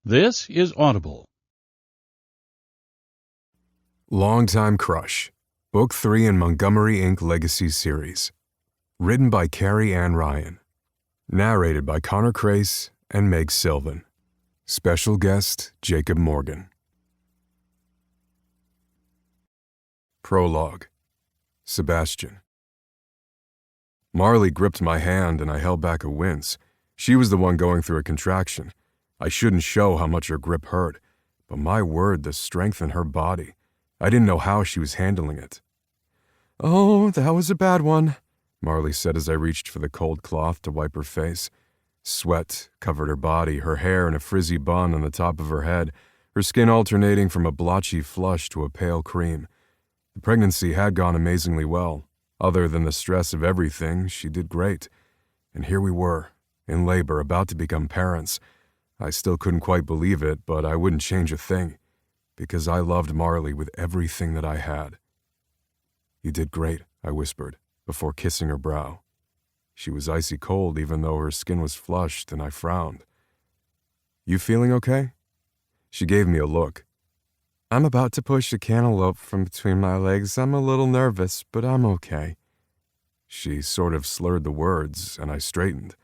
This is Audible. Longtime Crush, Book 3 in Montgomery Inc. Legacy Series. Written by Carrie and Ryan. Narrated by Connor Crace and Meg Sylvan. Special guest, Jacob Morgan. Prologue. Sebastian. Marley gripped my hand and I held back a wince. She was the one going through a contraction. I shouldn't show how much her grip hurt, but my word, the strength in her body. I didn't know how she was handling it. "Oh, that was a bad one," Marley said as I reached for the cold cloth to wipe her face. Sweat covered her body, her hair in a frizzy bun on the top of her head, her skin alternating from a blotchy flush to a pale cream. The pregnancy had gone amazingly well. Other than the stress of everything, she did great. And here we were, in labor, about to become parents. I still couldn't quite believe it, but I wouldn't change a thing, because I loved Marley with everything that I had. "You did great," I whispered, before kissing her brow. She was icy cold even though her skin was flushed, and I frowned. "You feeling okay?" She gave me a look. "I'm about to push a cantaloupe from between my legs. I'm a little nervous, but I'm okay." She sort of slurred the words, and I straightened.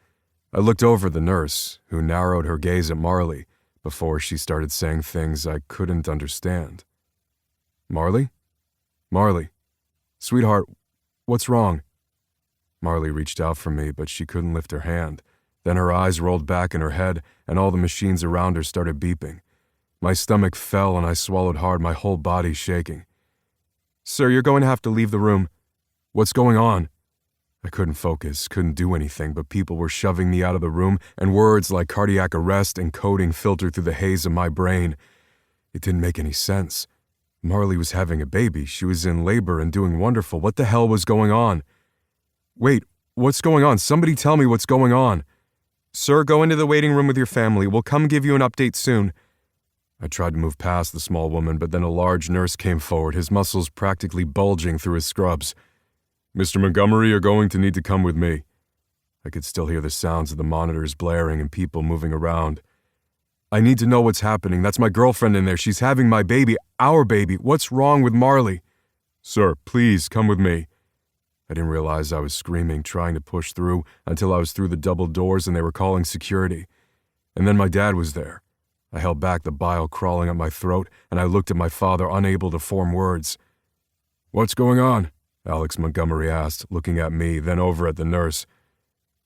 I looked over the nurse, who narrowed her gaze at Marley before she started saying things I couldn't understand. "Marley? Marley? Sweetheart, what's wrong?" Marley reached out for me, but she couldn't lift her hand. Then her eyes rolled back in her head, and all the machines around her started beeping. My stomach fell, and I swallowed hard, my whole body shaking. "Sir, you're going to have to leave the room." "What's going on?" I couldn't focus, couldn't do anything, but people were shoving me out of the room, and words like cardiac arrest and coding filtered through the haze of my brain. It didn't make any sense. Marley was having a baby. She was in labor and doing wonderful. What the hell was going on? "Wait, what's going on? Somebody tell me what's going on." "Sir, go into the waiting room with your family. We'll come give you an update soon." I tried to move past the small woman, but then a large nurse came forward, his muscles practically bulging through his scrubs. "Mr. Montgomery, you're going to need to come with me." I could still hear the sounds of the monitors blaring and people moving around. "I need to know what's happening. That's my girlfriend in there. She's having my baby, our baby. What's wrong with Marley?" "Sir, please come with me." I didn't realize I was screaming, trying to push through, until I was through the double doors and they were calling security. And then my dad was there. I held back the bile crawling up my throat, and I looked at my father, unable to form words. "What's going on?" Alex Montgomery asked, looking at me, then over at the nurse.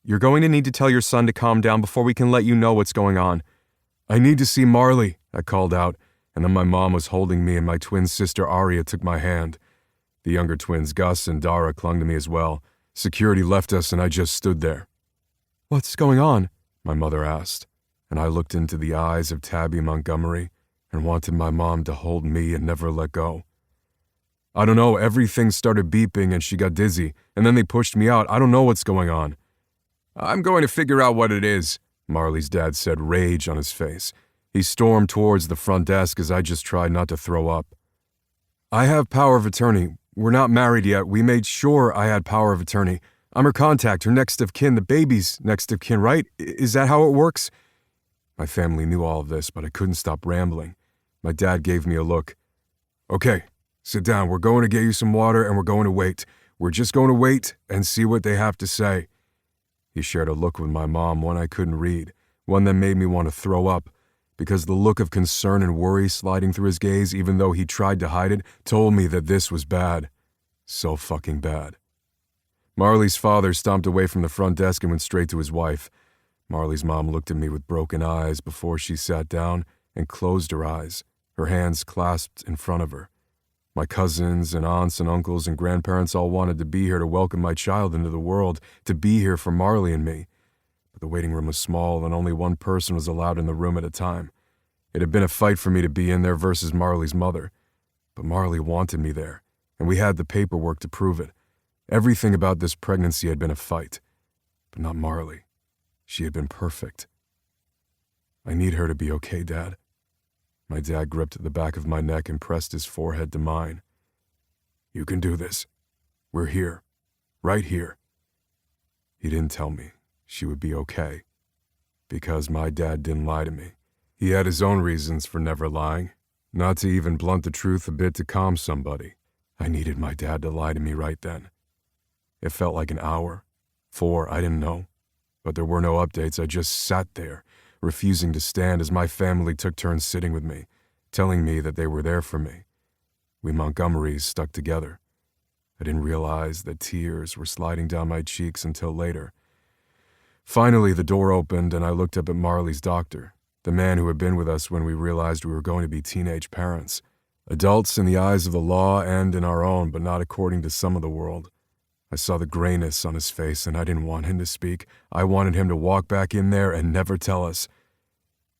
"You're going to need to tell your son to calm down before we can let you know what's going on." "I need to see Marley," I called out, and then my mom was holding me and my twin sister Aria took my hand. The younger twins, Gus and Dara, clung to me as well. Security left us and I just stood there. "What's going on?" my mother asked, and I looked into the eyes of Tabby Montgomery and wanted my mom to hold me and never let go. "I don't know, everything started beeping and she got dizzy, and then they pushed me out. I don't know what's going on." "I'm going to figure out what it is," Marley's dad said, rage on his face. He stormed towards the front desk as I just tried not to throw up. "I have power of attorney. We're not married yet. We made sure I had power of attorney. I'm her contact, her next of kin, the baby's next of kin, right? Is that how it works?" My family knew all of this, but I couldn't stop rambling. My dad gave me a look. "Okay. Sit down. We're going to get you some water and we're going to wait. We're just going to wait and see what they have to say." He shared a look with my mom, one I couldn't read, one that made me want to throw up, because the look of concern and worry sliding through his gaze, even though he tried to hide it, told me that this was bad. So fucking bad. Marley's father stomped away from the front desk and went straight to his wife. Marley's mom looked at me with broken eyes before she sat down and closed her eyes, her hands clasped in front of her. My cousins and aunts and uncles and grandparents all wanted to be here to welcome my child into the world, to be here for Marley and me. But the waiting room was small and only one person was allowed in the room at a time. It had been a fight for me to be in there versus Marley's mother. But Marley wanted me there, and we had the paperwork to prove it. Everything about this pregnancy had been a fight. But not Marley. She had been perfect. "I need her to be okay, Dad." My dad gripped the back of my neck and pressed his forehead to mine. "You can do this. We're here. Right here." He didn't tell me she would be okay, because my dad didn't lie to me. He had his own reasons for never lying, not to even blunt the truth a bit to calm somebody. I needed my dad to lie to me right then. It felt like an hour, 4, I didn't know. But there were no updates. I just sat there, refusing to stand as my family took turns sitting with me, telling me that they were there for me. We Montgomerys stuck together. I didn't realize that tears were sliding down my cheeks until later. Finally, the door opened and I looked up at Marley's doctor, the man who had been with us when we realized we were going to be teenage parents. Adults in the eyes of the law and in our own, but not according to some of the world. I saw the grayness on his face and I didn't want him to speak. I wanted him to walk back in there and never tell us.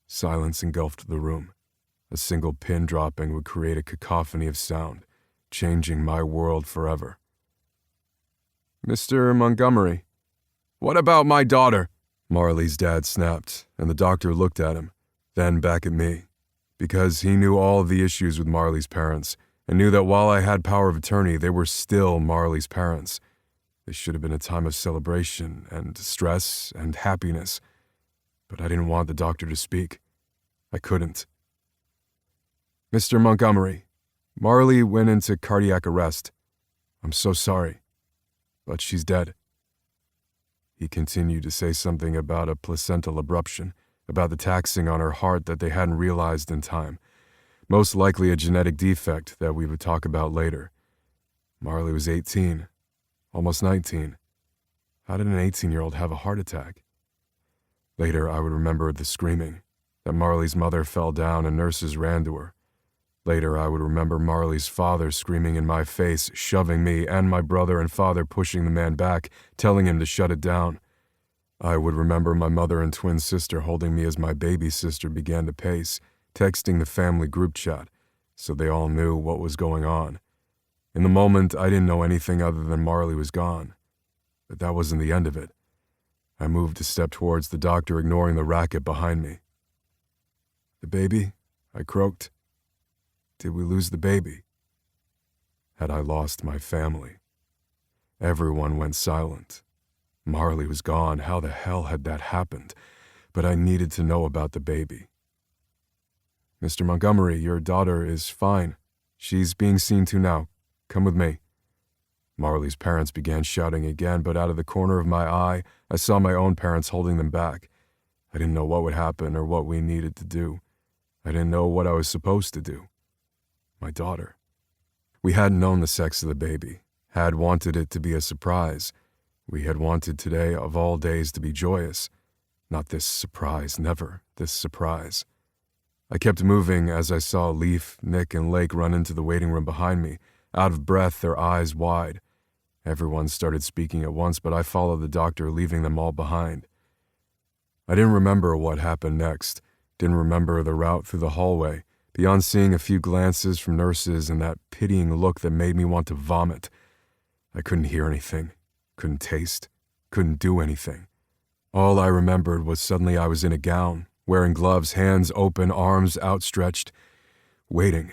Silence engulfed the room. A single pin dropping would create a cacophony of sound, changing my world forever. "Mr. Montgomery, what about my daughter?" Marley's dad snapped, and the doctor looked at him, then back at me, because he knew all of the issues with Marley's parents, and knew that while I had power of attorney, they were still Marley's parents. This should have been a time of celebration and stress and happiness, but I didn't want the doctor to speak. I couldn't. "Mr. Montgomery, Marley went into cardiac arrest. I'm so sorry, but she's dead." He continued to say something about a placental abruption, about the taxing on her heart that they hadn't realized in time. Most likely a genetic defect that we would talk about later. Marley was 18, almost 19. How did an 18-year-old have a heart attack? Later, I would remember the screaming, that Marley's mother fell down and nurses ran to her. Later, I would remember Marley's father screaming in my face, shoving me and my brother and father pushing the man back, telling him to shut it down. I would remember my mother and twin sister holding me as my baby sister began to pace, texting the family group chat, so they all knew what was going on. In the moment, I didn't know anything other than Marley was gone. But that wasn't the end of it. I moved a step towards the doctor, ignoring the racket behind me. "The baby?" I croaked. Did we lose the baby? Had I lost my family? Everyone went silent. Marley was gone. How the hell had that happened? But I needed to know about the baby. "Mr. Montgomery, your daughter is fine. She's being seen to now. Come with me." Marley's parents began shouting again, but out of the corner of my eye, I saw my own parents holding them back. I didn't know what would happen or what we needed to do. I didn't know what I was supposed to do. My daughter. We hadn't known the sex of the baby, had wanted it to be a surprise. We had wanted today of all days to be joyous. Not this surprise, never this surprise. I kept moving as I saw Leaf, Nick, and Lake run into the waiting room behind me, out of breath, their eyes wide. Everyone started speaking at once, but I followed the doctor, leaving them all behind. I didn't remember what happened next, didn't remember the route through the hallway, beyond seeing a few glances from nurses and that pitying look that made me want to vomit. I couldn't hear anything, couldn't taste, couldn't do anything. All I remembered was suddenly I was in a gown, wearing gloves, hands open, arms outstretched, waiting.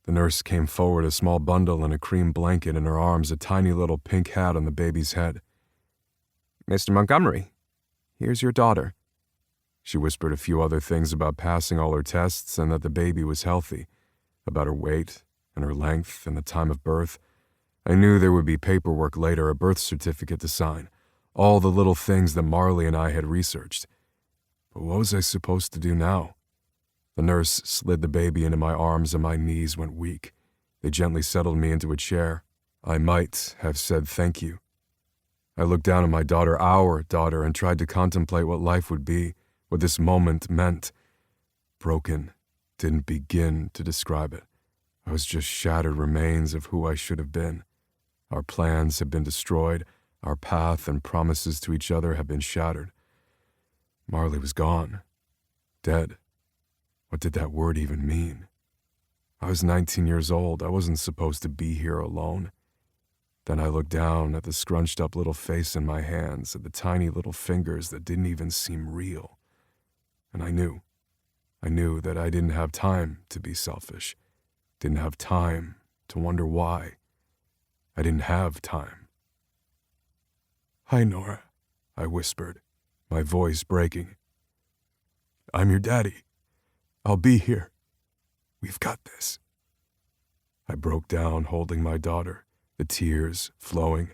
The nurse came forward, a small bundle and a cream blanket in her arms, a tiny little pink hat on the baby's head. "Mr. Montgomery, here's your daughter." She whispered a few other things about passing all her tests and that the baby was healthy, about her weight and her length and the time of birth. I knew there would be paperwork later, a birth certificate to sign, all the little things that Marley and I had researched. But what was I supposed to do now? The nurse slid the baby into my arms and my knees went weak. They gently settled me into a chair. I might have said thank you. I looked down at my daughter, our daughter, and tried to contemplate what life would be, what this moment meant. Broken, didn't begin to describe it. I was just shattered remains of who I should have been. Our plans had been destroyed. Our path and promises to each other had been shattered. Marley was gone. Dead. What did that word even mean? I was 19 years old. I wasn't supposed to be here alone. Then I looked down at the scrunched up little face in my hands, at the tiny little fingers that didn't even seem real. And I knew that I didn't have time to be selfish, didn't have time to wonder why. I didn't have time. "Hi, Nora," I whispered, my voice breaking. "I'm your daddy. I'll be here. We've got this." I broke down, holding my daughter, the tears flowing,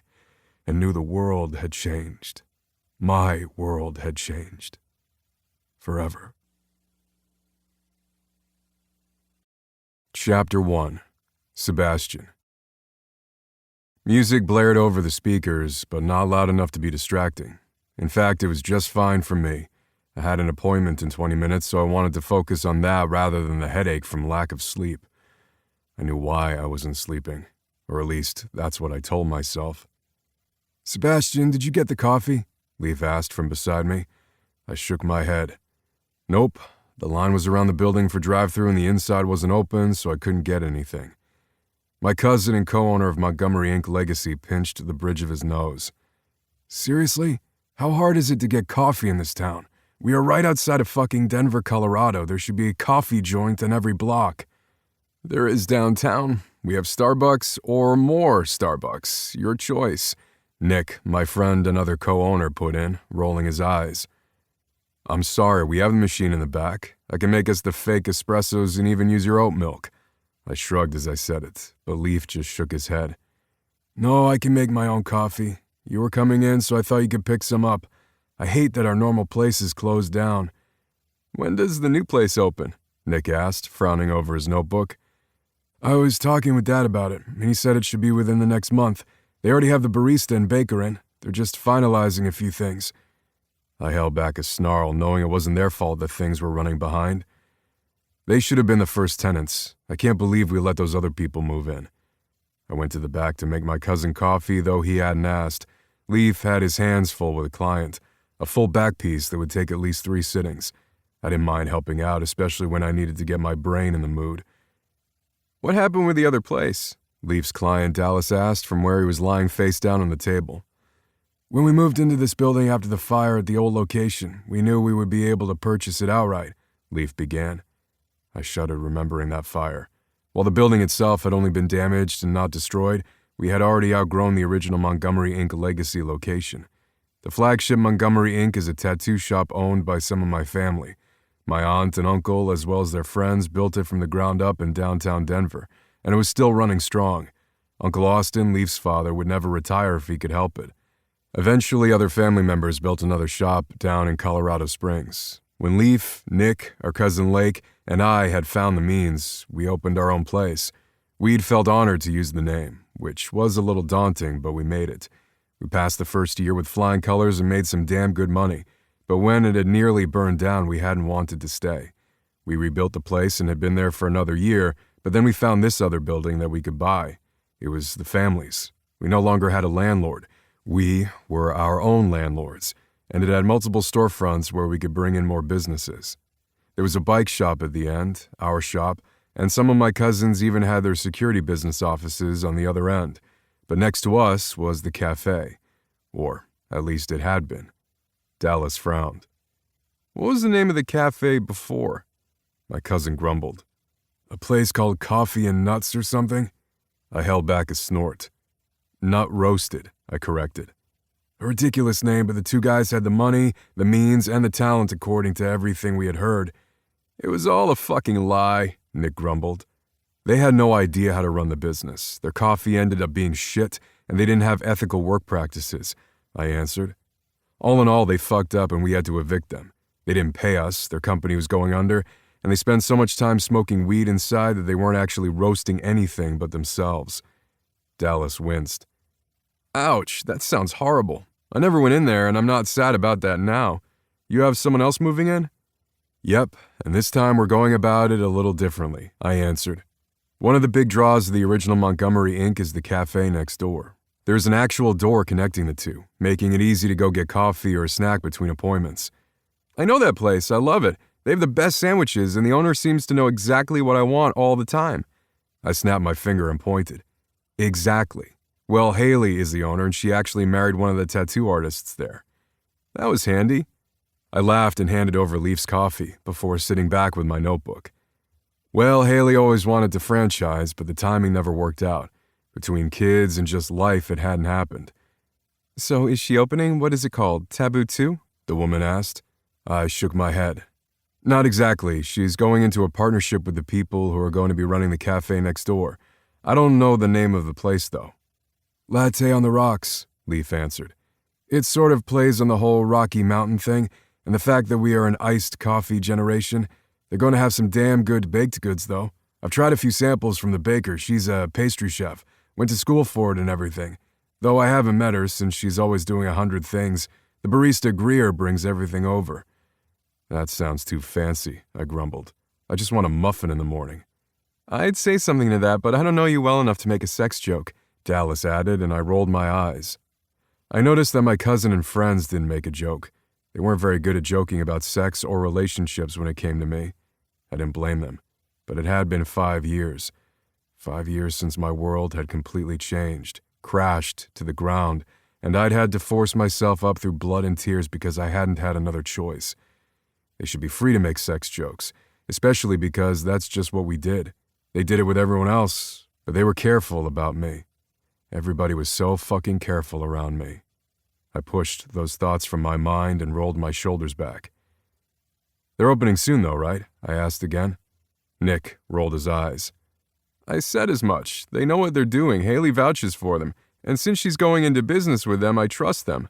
and knew the world had changed. My world had changed. Forever. Chapter 1. Sebastian. Music blared over the speakers, but not loud enough to be distracting. In fact, it was just fine for me. I had an appointment in 20 minutes, so I wanted to focus on that rather than the headache from lack of sleep. I knew why I wasn't sleeping, or at least that's what I told myself. "Sebastian, did you get the coffee?" Leaf asked from beside me. I shook my head. Nope, the line was around the building for drive-thru and the inside wasn't open, so I couldn't get anything. My cousin and co-owner of Montgomery Inc. Legacy pinched the bridge of his nose. "Seriously? How hard is it to get coffee in this town? We are right outside of fucking Denver, Colorado. There should be a coffee joint on every block." "There is downtown. We have Starbucks or more Starbucks. Your choice," Nick, my friend and other co-owner, put in, rolling his eyes. "I'm sorry, we have the machine in the back. I can make us the fake espressos and even use your oat milk." I shrugged as I said it, but Leaf just shook his head. "No, I can make my own coffee. You were coming in, so I thought you could pick some up. I hate that our normal place is closed down." "When does the new place open?" Nick asked, frowning over his notebook. "I was talking with Dad about it, and he said it should be within the next month. They already have the barista and baker in. They're just finalizing a few things." I held back a snarl, knowing it wasn't their fault that things were running behind. They should have been the first tenants. I can't believe we let those other people move in. I went to the back to make my cousin coffee, though he hadn't asked. Leaf had his hands full with a client, a full back piece that would take at least 3 sittings. I didn't mind helping out, especially when I needed to get my brain in the mood. "What happened with the other place?" Leaf's client Dallas asked from where he was lying face down on the table. "When we moved into this building after the fire at the old location, we knew we would be able to purchase it outright," Leaf began. I shuddered, remembering that fire. While the building itself had only been damaged and not destroyed, we had already outgrown the original Montgomery Inc. Legacy location. The flagship Montgomery Inc. is a tattoo shop owned by some of my family. My aunt and uncle, as well as their friends, built it from the ground up in downtown Denver, and it was still running strong. Uncle Austin, Leaf's father, would never retire if he could help it. Eventually, other family members built another shop down in Colorado Springs. When Leaf, Nick, our cousin Lake, and I had found the means, we opened our own place. We'd felt honored to use the name, which was a little daunting, but we made it. We passed the first year with flying colors and made some damn good money, but when it had nearly burned down, we hadn't wanted to stay. We rebuilt the place and had been there for another year, but then we found this other building that we could buy. It was the family's. We no longer had a landlord. We were our own landlords, and it had multiple storefronts where we could bring in more businesses. There was a bike shop at the end, our shop, and some of my cousins even had their security business offices on the other end. But next to us was the cafe, or at least it had been. Dallas frowned. "What was the name of the cafe before?" My cousin grumbled. "A place called Coffee and Nuts or something?" I held back a snort. "Nut Roasted," I corrected. A ridiculous name, but the two guys had the money, the means, and the talent according to everything we had heard. "It was all a fucking lie," Nick grumbled. "They had no idea how to run the business. Their coffee ended up being shit, and they didn't have ethical work practices," I answered. "All in all, they fucked up and we had to evict them. They didn't pay us, their company was going under, and they spent so much time smoking weed inside that they weren't actually roasting anything but themselves." Dallas winced. "Ouch, that sounds horrible. I never went in there, and I'm not sad about that now. You have someone else moving in?" "Yep, and this time we're going about it a little differently," I answered. "One of the big draws of the original Montgomery Inc. is the cafe next door. There's an actual door connecting the two, making it easy to go get coffee or a snack between appointments." "I know that place. I love it. They have the best sandwiches, and the owner seems to know exactly what I want all the time." I snapped my finger and pointed. "Exactly. Well, Haley is the owner, and she actually married one of the tattoo artists there." "That was handy." I laughed and handed over Leaf's coffee before sitting back with my notebook. "Well, Haley always wanted to franchise, but the timing never worked out. Between kids and just life, it hadn't happened." "So is she opening, what is it called, Taboo 2? The woman asked. I shook my head. Not exactly. She's going into a partnership with the people who are going to be running the cafe next door. I don't know the name of the place, though. Latte on the rocks, Leaf answered. It sort of plays on the whole Rocky Mountain thing, and the fact that we are an iced coffee generation. They're going to have some damn good baked goods, though. I've tried a few samples from the baker. She's a pastry chef. Went to school for it and everything. Though I haven't met her since she's always doing 100 things. The barista Greer brings everything over. That sounds too fancy, I grumbled. I just want a muffin in the morning. I'd say something to that, but I don't know you well enough to make a sex joke, Dallas added, and I rolled my eyes. I noticed that my cousin and friends didn't make a joke. They weren't very good at joking about sex or relationships when it came to me. I didn't blame them, but it had been 5 years. 5 years since my world had completely changed, crashed to the ground, and I'd had to force myself up through blood and tears because I hadn't had another choice. They should be free to make sex jokes, especially because that's just what we did. They did it with everyone else, but they were careful about me. Everybody was so fucking careful around me. I pushed those thoughts from my mind and rolled my shoulders back. They're opening soon though, right? I asked again. Nick rolled his eyes. I said as much. They know what they're doing. Haley vouches for them. And since she's going into business with them, I trust them.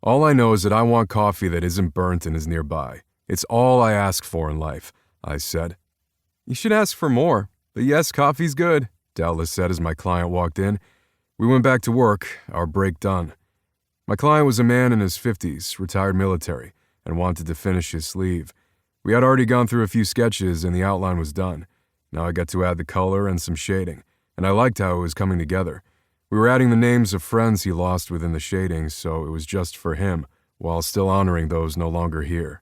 All I know is that I want coffee that isn't burnt and is nearby. It's all I ask for in life, I said. You should ask for more. But yes, coffee's good, Dallas said as my client walked in. We went back to work, our break done. My client was a man in his 50s, retired military, and wanted to finish his sleeve. We had already gone through a few sketches and the outline was done. Now I got to add the color and some shading, and I liked how it was coming together. We were adding the names of friends he lost within the shading, so it was just for him, while still honoring those no longer here.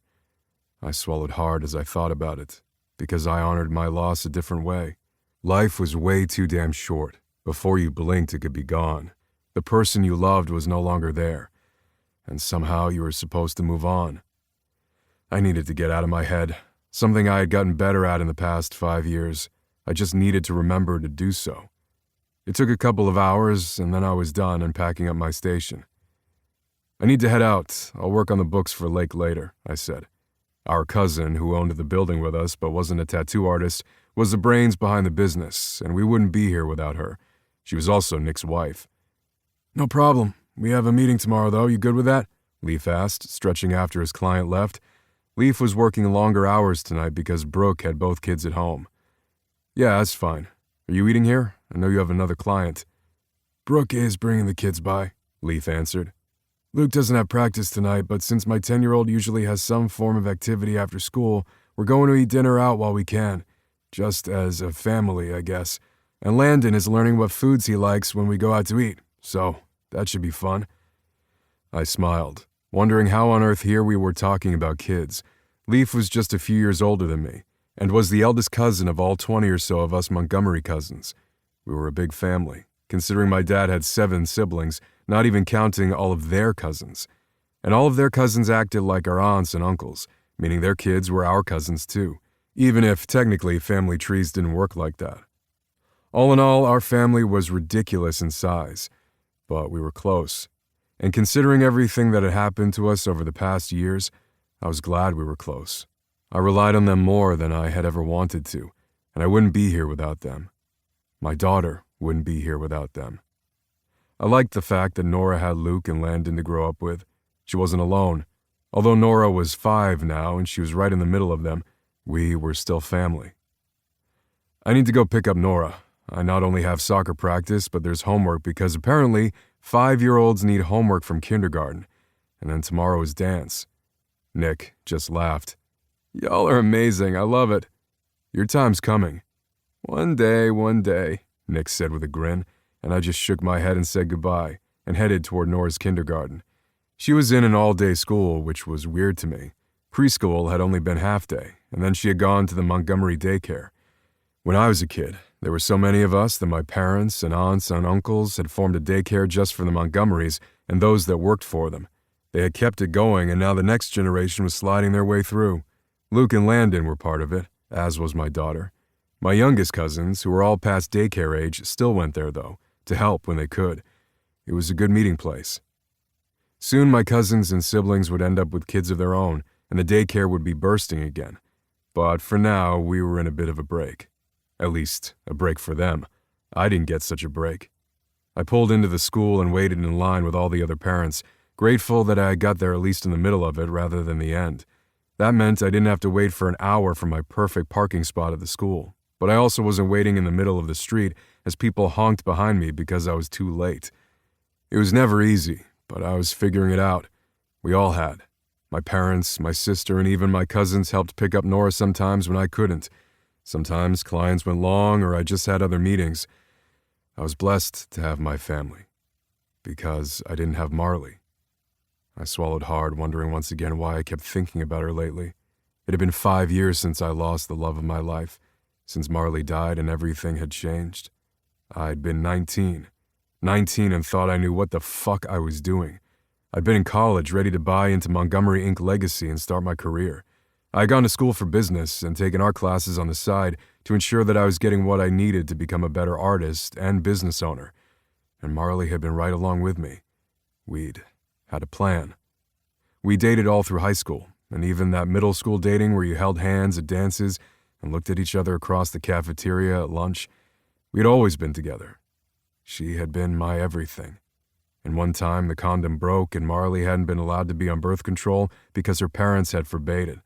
I swallowed hard as I thought about it, because I honored my loss a different way. Life was way too damn short. Before you blinked, it could be gone. The person you loved was no longer there, and somehow you were supposed to move on. I needed to get out of my head, something I had gotten better at in the past 5 years. I just needed to remember to do so. It took a couple of hours, and then I was done and packing up my station. I need to head out. I'll work on the books for Lake later, I said. Our cousin, who owned the building with us but wasn't a tattoo artist, was the brains behind the business, and we wouldn't be here without her. She was also Nick's wife. No problem. We have a meeting tomorrow, though. You good with that? Leaf asked, stretching after his client left. Leaf was working longer hours tonight because Brooke had both kids at home. Yeah, that's fine. Are you eating here? I know you have another client. Brooke is bringing the kids by, Leaf answered. Luke doesn't have practice tonight, but since my 10-year-old usually has some form of activity after school, we're going to eat dinner out while we can. Just as a family, I guess. And Landon is learning what foods he likes when we go out to eat, so that should be fun. I smiled, wondering how on earth here we were talking about kids. Leaf was just a few years older than me, and was the eldest cousin of all 20 or so of us Montgomery cousins. We were a big family, considering my dad had 7 siblings, not even counting all of their cousins. And all of their cousins acted like our aunts and uncles, meaning their kids were our cousins too, even if technically family trees didn't work like that. All in all, our family was ridiculous in size, but we were close. And considering everything that had happened to us over the past years, I was glad we were close. I relied on them more than I had ever wanted to, and I wouldn't be here without them. My daughter wouldn't be here without them. I liked the fact that Nora had Luke and Landon to grow up with. She wasn't alone. Although Nora was 5 now and she was right in the middle of them, we were still family. I need to go pick up Nora. I not only have soccer practice, but there's homework because apparently 5-year-olds need homework from kindergarten. And then tomorrow is dance. Nick just laughed. Y'all are amazing. I love it. Your time's coming. One day, Nick said with a grin, and I just shook my head and said goodbye and headed toward Nora's kindergarten. She was in an all-day school, which was weird to me. Preschool had only been half-day, and then she had gone to the Montgomery daycare. When I was a kid, there were so many of us that my parents and aunts and uncles had formed a daycare just for the Montgomerys and those that worked for them. They had kept it going, and now the next generation was sliding their way through. Luke and Landon were part of it, as was my daughter. My youngest cousins, who were all past daycare age, still went there, though, to help when they could. It was a good meeting place. Soon my cousins and siblings would end up with kids of their own, and the daycare would be bursting again, But for now, we were in a bit of a break. At least, a break for them. I didn't get such a break. I pulled into the school and waited in line with all the other parents, grateful that I got there at least in the middle of it rather than the end. That meant I didn't have to wait for an hour for my perfect parking spot at the school. But I also wasn't waiting in the middle of the street as people honked behind me because I was too late. It was never easy, but I was figuring it out. We all had. My parents, my sister, and even my cousins helped pick up Nora sometimes when I couldn't. Sometimes clients went long or I just had other meetings. I was blessed to have my family. Because I didn't have Marley. I swallowed hard, wondering once again why I kept thinking about her lately. It had been 5 years since I lost the love of my life, since Marley died and everything had changed. I'd been 19 and thought I knew what the fuck I was doing. I'd been in college, ready to buy into Montgomery Inc. legacy and start my career. I had gone to school for business and taken art classes on the side to ensure that I was getting what I needed to become a better artist and business owner. And Marley had been right along with me. We'd had a plan. We dated all through high school, and even that middle school dating where you held hands at dances and looked at each other across the cafeteria at lunch. We'd always been together. She had been my everything. And one time the condom broke and Marley hadn't been allowed to be on birth control because her parents had forbade it.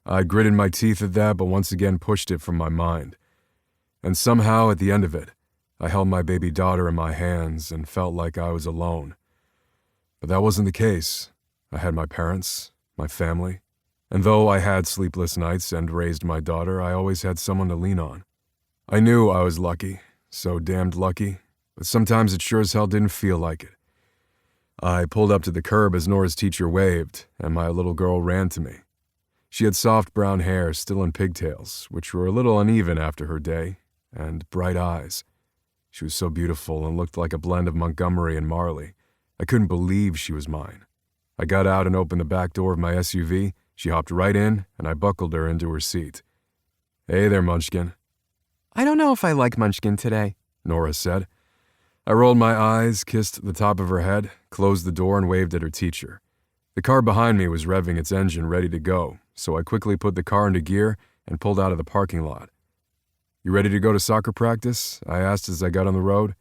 I gritted my teeth at that, but once again pushed it from my mind. And somehow at the end of it, I held my baby daughter in my hands and felt like I was alone. But that wasn't the case. I had my parents, my family, and though I had sleepless nights and raised my daughter, I always had someone to lean on. I knew I was lucky, so damned lucky, but sometimes it sure as hell didn't feel like it. I pulled up to the curb as Nora's teacher waved, and my little girl ran to me. She had soft brown hair still in pigtails, which were a little uneven after her day, and bright eyes. She was so beautiful and looked like a blend of Montgomery and Marley. I couldn't believe she was mine. I got out and opened the back door of my SUV. She hopped right in, and I buckled her into her seat. "Hey there, Munchkin." "I don't know if I like Munchkin today," Nora said. I rolled my eyes, kissed the top of her head, closed the door, and waved at her teacher. The car behind me was revving its engine ready to go, so I quickly put the car into gear and pulled out of the parking lot. "You ready to go to soccer practice?" I asked as I got on the road.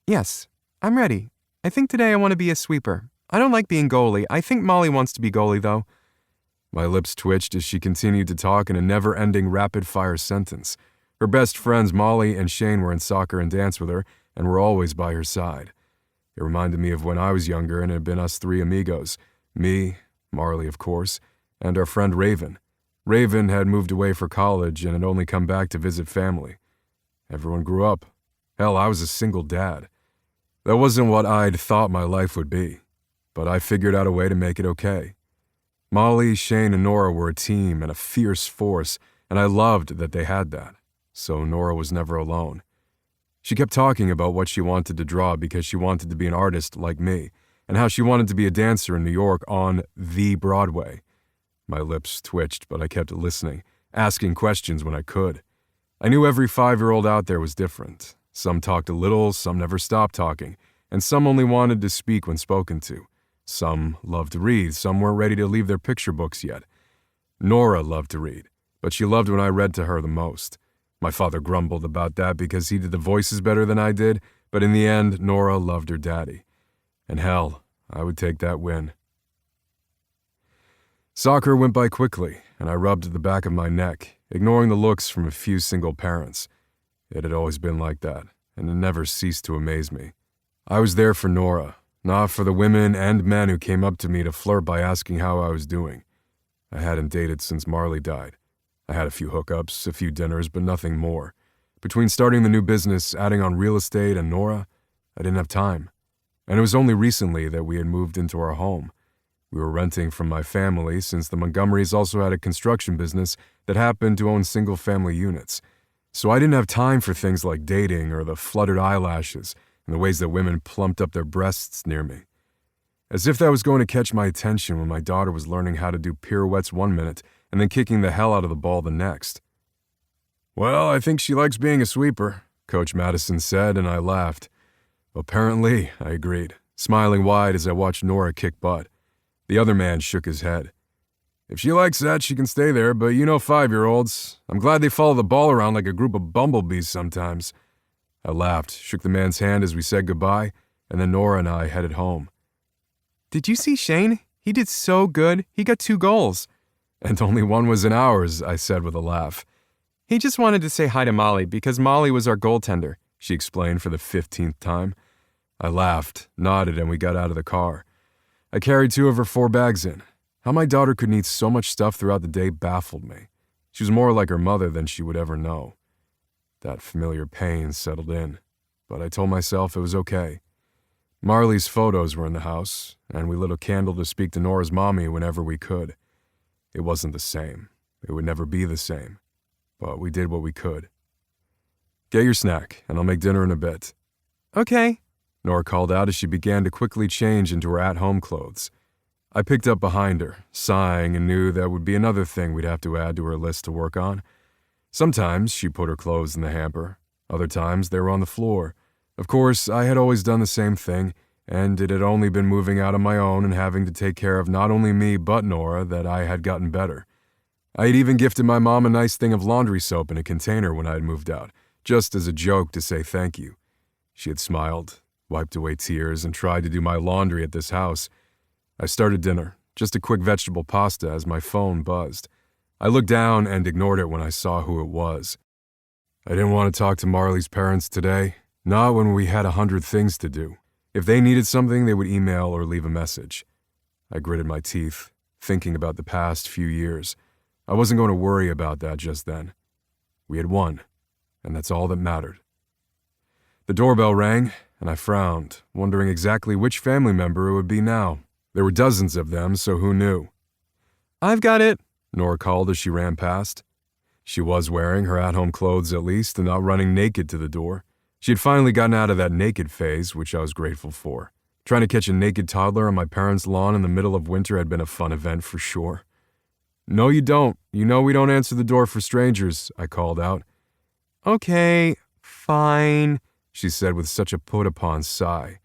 "Yes, I'm ready. I think today I want to be a sweeper. I don't like being goalie. I think Molly wants to be goalie, though." My lips twitched as she continued to talk in a never-ending rapid-fire sentence. Her best friends Molly and Shane were in soccer and dance with her, and were always by her side. It reminded me of when I was younger and it had been us three amigos. Me, Marley, of course, and our friend Raven. Raven had moved away for college and had only come back to visit family. Everyone grew up. Hell, I was a single dad. That wasn't what I'd thought my life would be, but I figured out a way to make it okay. Molly, Shane, and Nora were a team and a fierce force, and I loved that they had that, so Nora was never alone. She kept talking about what she wanted to draw because she wanted to be an artist like me, and how she wanted to be a dancer in New York on the Broadway. My lips twitched, but I kept listening, asking questions when I could. I knew every 5-year-old out there was different. Some talked a little, some never stopped talking, and some only wanted to speak when spoken to. Some loved to read, some weren't ready to leave their picture books yet. Nora loved to read, but she loved when I read to her the most. My father grumbled about that because he did the voices better than I did, but in the end, Nora loved her daddy. And hell, I would take that win. Soccer went by quickly, and I rubbed the back of my neck, ignoring the looks from a few single parents. It had always been like that, and it never ceased to amaze me. I was there for Nora, not for the women and men who came up to me to flirt by asking how I was doing. I hadn't dated since Marley died. I had a few hookups, a few dinners, but nothing more. Between starting the new business, adding on real estate, and Nora, I didn't have time. And it was only recently that we had moved into our home. We were renting from my family since the Montgomerys also had a construction business that happened to own single-family units. So I didn't have time for things like dating or the fluttered eyelashes and the ways that women plumped up their breasts near me. As if that was going to catch my attention when my daughter was learning how to do pirouettes 1 minute and then kicking the hell out of the ball the next. "Well, I think she likes being a sweeper," Coach Madison said, and I laughed. "Apparently," I agreed, smiling wide as I watched Nora kick butt. The other man shook his head. If she likes that, she can stay there, but you know 5-year-olds. I'm glad they follow the ball around like a group of bumblebees sometimes. I laughed, shook the man's hand as we said goodbye, and then Nora and I headed home. Did you see Shane? He did so good. He got 2 goals. And only one was in ours, I said with a laugh. He just wanted to say hi to Molly because Molly was our goaltender, she explained for the 15th time. I laughed, nodded, and we got out of the car. I carried 2 of her 4 bags in. How my daughter could need so much stuff throughout the day baffled me. She was more like her mother than she would ever know. That familiar pain settled in, but I told myself it was okay. Marley's photos were in the house, and we lit a candle to speak to Nora's mommy whenever we could. It wasn't the same. It would never be the same. But we did what we could. Get your snack, and I'll make dinner in a bit. Okay, Nora called out as she began to quickly change into her at-home clothes. I picked up behind her, sighing, and knew that would be another thing we'd have to add to her list to work on. Sometimes she put her clothes in the hamper. Other times they were on the floor. Of course, I had always done the same thing, and it had only been moving out on my own and having to take care of not only me but Nora that I had gotten better. I had even gifted my mom a nice thing of laundry soap in a container when I had moved out, just as a joke to say thank you. She had smiled, wiped away tears, and tried to do my laundry at this house. I started dinner, just a quick vegetable pasta, as my phone buzzed. I looked down and ignored it when I saw who it was. I didn't want to talk to Marley's parents today, not when we had 100 things to do. If they needed something, they would email or leave a message. I gritted my teeth, thinking about the past few years. I wasn't going to worry about that just then. We had won, and that's all that mattered. The doorbell rang, and I frowned, wondering exactly which family member it would be now. There were dozens of them, so who knew? I've got it, Nora called as she ran past. She was wearing her at-home clothes at least and not running naked to the door. She had finally gotten out of that naked phase, which I was grateful for. Trying to catch a naked toddler on my parents' lawn in the middle of winter had been a fun event for sure. No, you don't. You know we don't answer the door for strangers, I called out. Okay, fine, she said with such a put-upon sigh.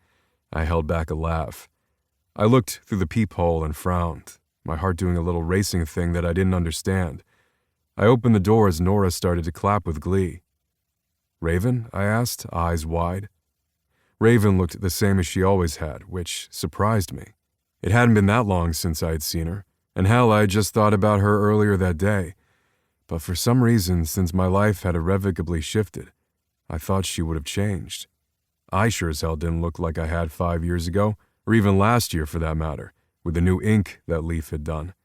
I held back a laugh. I looked through the peephole and frowned, my heart doing a little racing thing that I didn't understand. I opened the door as Nora started to clap with glee. Raven? I asked, eyes wide. Raven looked the same as she always had, which surprised me. It hadn't been that long since I had seen her, and hell, I had just thought about her earlier that day. But for some reason, since my life had irrevocably shifted, I thought she would have changed. I sure as hell didn't look like I had 5 years ago, or even last year for that matter, with the new ink that Leaf had done.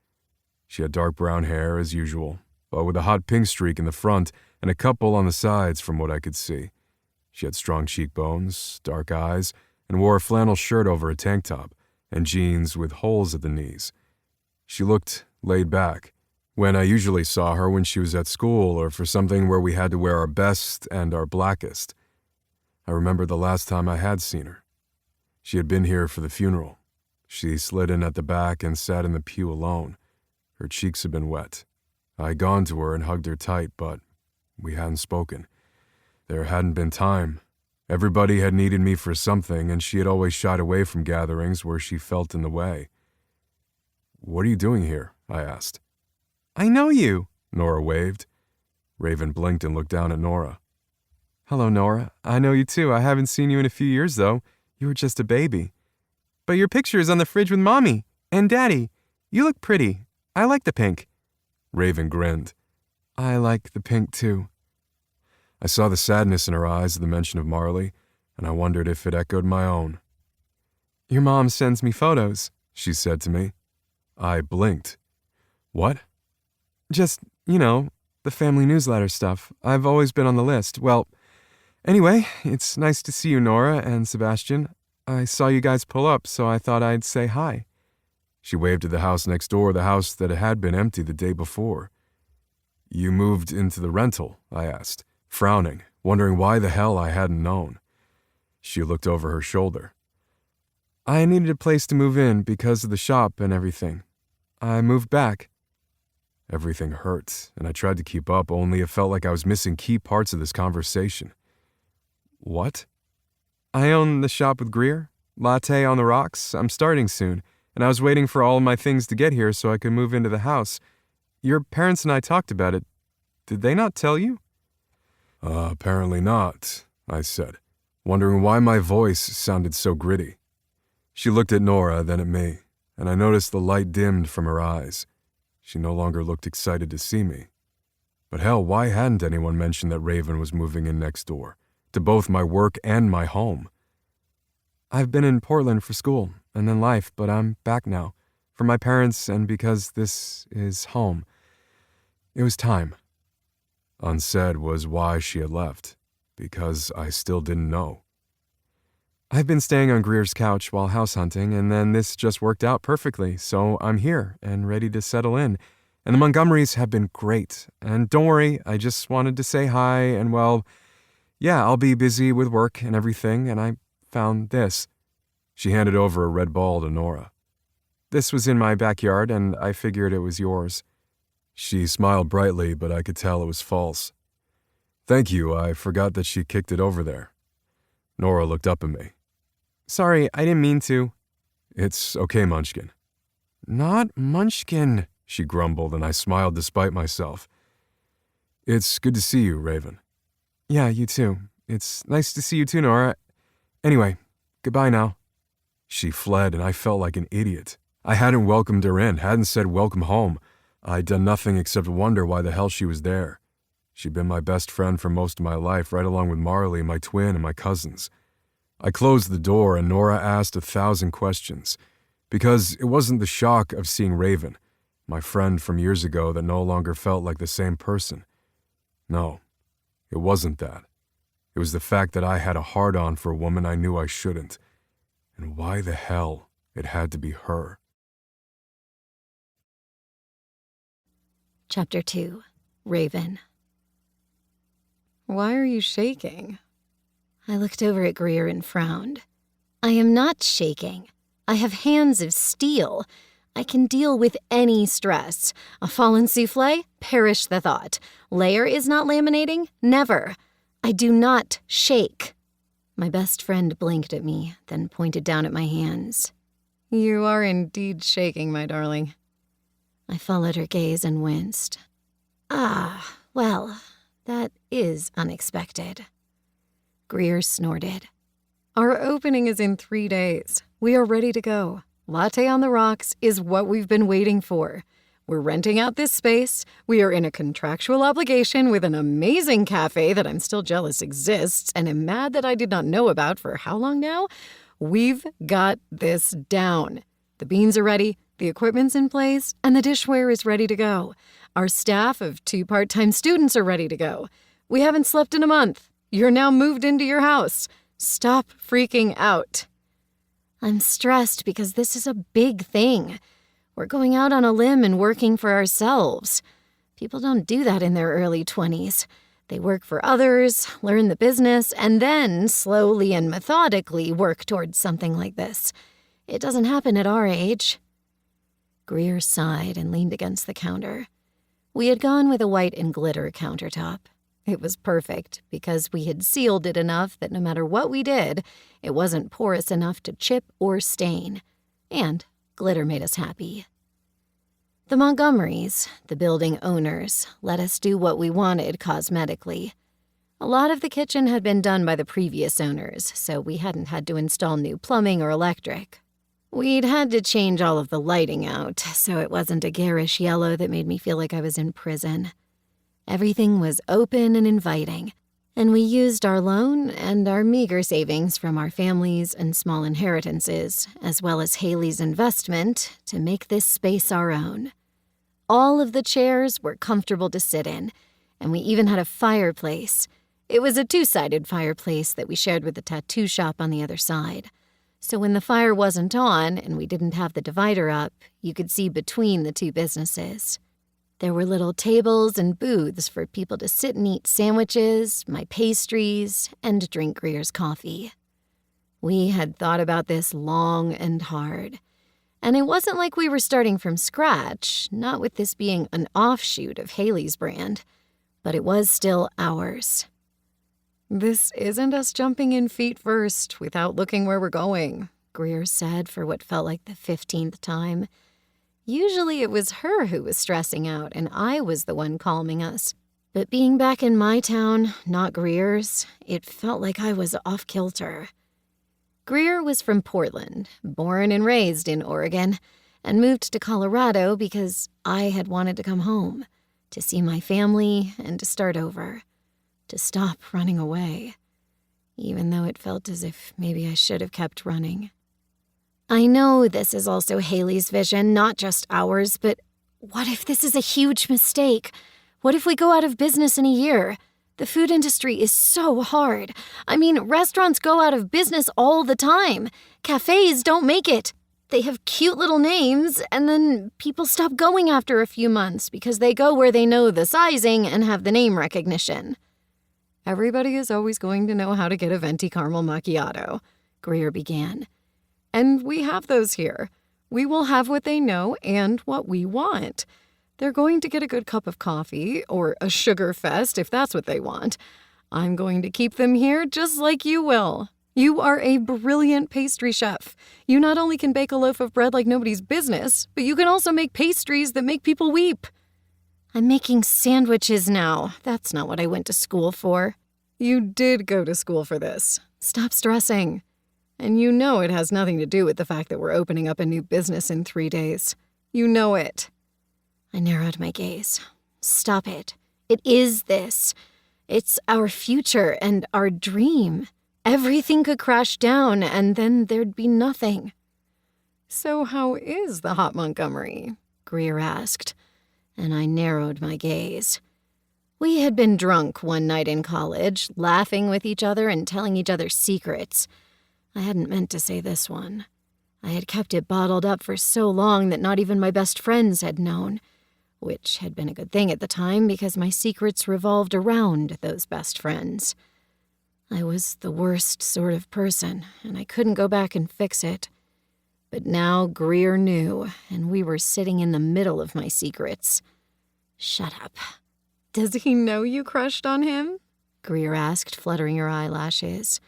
She had dark brown hair as usual, but with a hot pink streak in the front and a couple on the sides from what I could see. She had strong cheekbones, dark eyes, and wore a flannel shirt over a tank top and jeans with holes at the knees. She looked laid back, when I usually saw her when she was at school or for something where we had to wear our best and our blackest. I remember the last time I had seen her. She had been here for the funeral. She slid in at the back and sat in the pew alone. Her cheeks had been wet. I had gone to her and hugged her tight, but we hadn't spoken. There hadn't been time. Everybody had needed me for something, and she had always shied away from gatherings where she felt in the way. "What are you doing here?" I asked. I know you, Nora waved. Raven blinked and looked down at Nora. Hello, Nora. I know you too. I haven't seen you in a few years, though. You were just a baby. But your picture is on the fridge with Mommy and Daddy. You look pretty. I like the pink. Raven grinned. I like the pink, too. I saw the sadness in her eyes at the mention of Marley, and I wondered if it echoed my own. Your mom sends me photos, she said to me. I blinked. What? Just, the family newsletter stuff. I've always been on the list. Well, anyway, it's nice to see you, Nora and Sebastian. I saw you guys pull up, so I thought I'd say hi. She waved to the house next door, the house that had been empty the day before. You moved into the rental? I asked, frowning, wondering why the hell I hadn't known. She looked over her shoulder. I needed a place to move in because of the shop and everything. I moved back. Everything hurt, and I tried to keep up, only it felt like I was missing key parts of this conversation. What? I own the shop with Greer. Latte on the rocks. I'm starting soon. and I was waiting for all of my things to get here so I could move into the house. Your parents and I talked about it. Did they not tell you?" Apparently not," I said, wondering why my voice sounded so gritty. She looked at Nora, then at me, and I noticed the light dimmed from her eyes. She no longer looked excited to see me. But hell, why hadn't anyone mentioned that Raven was moving in next door, to both my work and my home? "I've been in Portland for school and then life, but I'm back now, for my parents and because this is home. It was time." Unsaid was why she had left, because I still didn't know. "I've been staying on Greer's couch while house hunting, and then this just worked out perfectly, so I'm here and ready to settle in. And the Montgomerys have been great. And don't worry, I just wanted to say hi, and well, yeah, I'll be busy with work and everything, and I found this." She handed over a red ball to Nora. "This was in my backyard, and I figured it was yours." She smiled brightly, but I could tell it was false. "Thank you, I forgot that she kicked it over there." Nora looked up at me. "Sorry, I didn't mean to." "It's okay, Munchkin." "Not Munchkin," she grumbled, and I smiled despite myself. "It's good to see you, Raven." "Yeah, you too. It's nice to see you too, Nora. Anyway, goodbye now." She fled, and I felt like an idiot. I hadn't welcomed her in, hadn't said welcome home. I'd done nothing except wonder why the hell she was there. She'd been my best friend for most of my life, right along with Marley, my twin, and my cousins. I closed the door, and Nora asked 1,000 questions, because it wasn't the shock of seeing Raven, my friend from years ago that no longer felt like the same person. No, it wasn't that. It was the fact that I had a hard-on for a woman I knew I shouldn't, and why the hell it had to be her. Chapter 2. Raven. "Why are you shaking?" I looked over at Greer and frowned. "I am not shaking. I have hands of steel. I can deal with any stress. A fallen souffle? Perish the thought. Layer is not laminating? Never. I do not shake." My best friend blinked at me, then pointed down at my hands. "You are indeed shaking, my darling." I followed her gaze and winced. "Ah, well, that is unexpected." Greer snorted. "Our opening is in 3 days. We are ready to go. Latte on the rocks is what we've been waiting for. We're renting out this space. We are in a contractual obligation with an amazing cafe that I'm still jealous exists and am mad that I did not know about for how long now? We've got this down. The beans are ready, the equipment's in place, and the dishware is ready to go. Our staff of 2 part-time students are ready to go. We haven't slept in a month. You're now moved into your house. Stop freaking out." I'm stressed because this is a big thing. We're going out on a limb and working for ourselves. People don't do that in their early 20s. They work for others, learn the business, and then slowly and methodically work towards something like this. It doesn't happen at our age. Greer sighed and leaned against the counter. We had gone with a white and glitter countertop. It was perfect because we had sealed it enough that no matter what we did, it wasn't porous enough to chip or stain. And glitter made us happy. The Montgomerys, the building owners, let us do what we wanted cosmetically. A lot of the kitchen had been done by the previous owners, so we hadn't had to install new plumbing or electric. We'd had to change all of the lighting out, so it wasn't a garish yellow that made me feel like I was in prison. Everything was open and inviting, and we used our loan and our meager savings from our families and small inheritances, as well as Haley's investment, to make this space our own. All of the chairs were comfortable to sit in, and we even had a fireplace. It was a 2-sided fireplace that we shared with the tattoo shop on the other side. So when the fire wasn't on and we didn't have the divider up, you could see between the 2 businesses. There were little tables and booths for people to sit and eat sandwiches, my pastries, and drink Greer's coffee. We had thought about this long and hard. And it wasn't like we were starting from scratch, not with this being an offshoot of Haley's brand, but it was still ours. "This isn't us jumping in feet first without looking where we're going. Greer said for what felt like the 15th time. Usually it was her who was stressing out, and I was the one calming us. But being back in my town, not Greer's, it felt like I was off kilter. Greer was from Portland, born and raised in Oregon, and moved to Colorado because I had wanted to come home, to see my family and to start over, to stop running away, even though it felt as if maybe I should have kept running. I know this is also Haley's vision, not just ours, but what if this is a huge mistake? What if we go out of business in a year? The food industry is so hard. I mean, restaurants go out of business all the time. Cafes don't make it. They have cute little names, and then people stop going after a few months because they go where they know the sizing and have the name recognition. Everybody is always going to know how to get a venti caramel macchiato, Greer began. And we have those here. We will have what they know and what we want. They're going to get a good cup of coffee, or a sugar fest if that's what they want. I'm going to keep them here just like you will. You are a brilliant pastry chef. You not only can bake a loaf of bread like nobody's business, but you can also make pastries that make people weep. I'm making sandwiches now. That's not what I went to school for. You did go to school for this. Stop stressing. And you know it has nothing to do with the fact that we're opening up a new business in 3 days. You know it. I narrowed my gaze. Stop it. It is this. It's our future and our dream. Everything could crash down and then there'd be nothing. So how is the hot Montgomery? Greer asked, and I narrowed my gaze. We had been drunk one night in college, laughing with each other and telling each other secrets. I hadn't meant to say this one. I had kept it bottled up for so long that not even my best friends had known, which had been a good thing at the time because my secrets revolved around those best friends. I was the worst sort of person, and I couldn't go back and fix it. But now Greer knew, and we were sitting in the middle of my secrets. Shut up. Does he know you crushed on him? Greer asked, fluttering her eyelashes.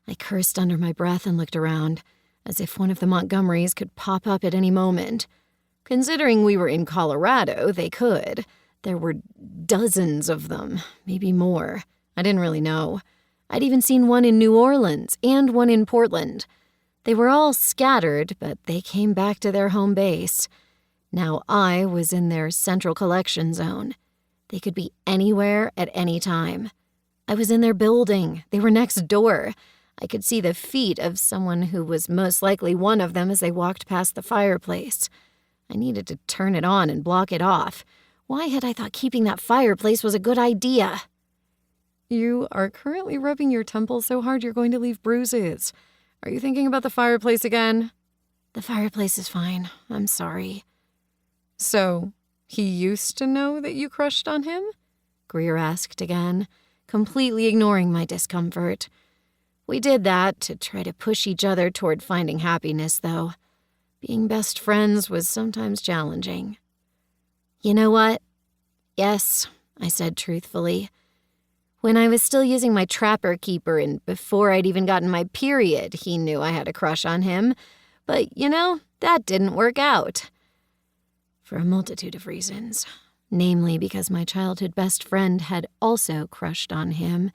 I cursed under my breath and looked around, as if one of the Montgomerys could pop up at any moment. Considering we were in Colorado, they could. There were dozens of them, maybe more. I didn't really know. I'd even seen one in New Orleans and one in Portland. They were all scattered, but they came back to their home base. Now I was in their central collection zone. They could be anywhere at any time. I was in their building. They were next door. I could see the feet of someone who was most likely one of them as they walked past the fireplace. I needed to turn it on and block it off. Why had I thought keeping that fireplace was a good idea? You are currently rubbing your temple so hard you're going to leave bruises. Are you thinking about the fireplace again? The fireplace is fine. I'm sorry. So, he used to know that you crushed on him? Greer asked again, completely ignoring my discomfort. We did that to try to push each other toward finding happiness, though. Being best friends was sometimes challenging. You know what? Yes, I said truthfully. When I was still using my trapper keeper and before I'd even gotten my period, he knew I had a crush on him. But, that didn't work out. For a multitude of reasons. Namely because my childhood best friend had also crushed on him,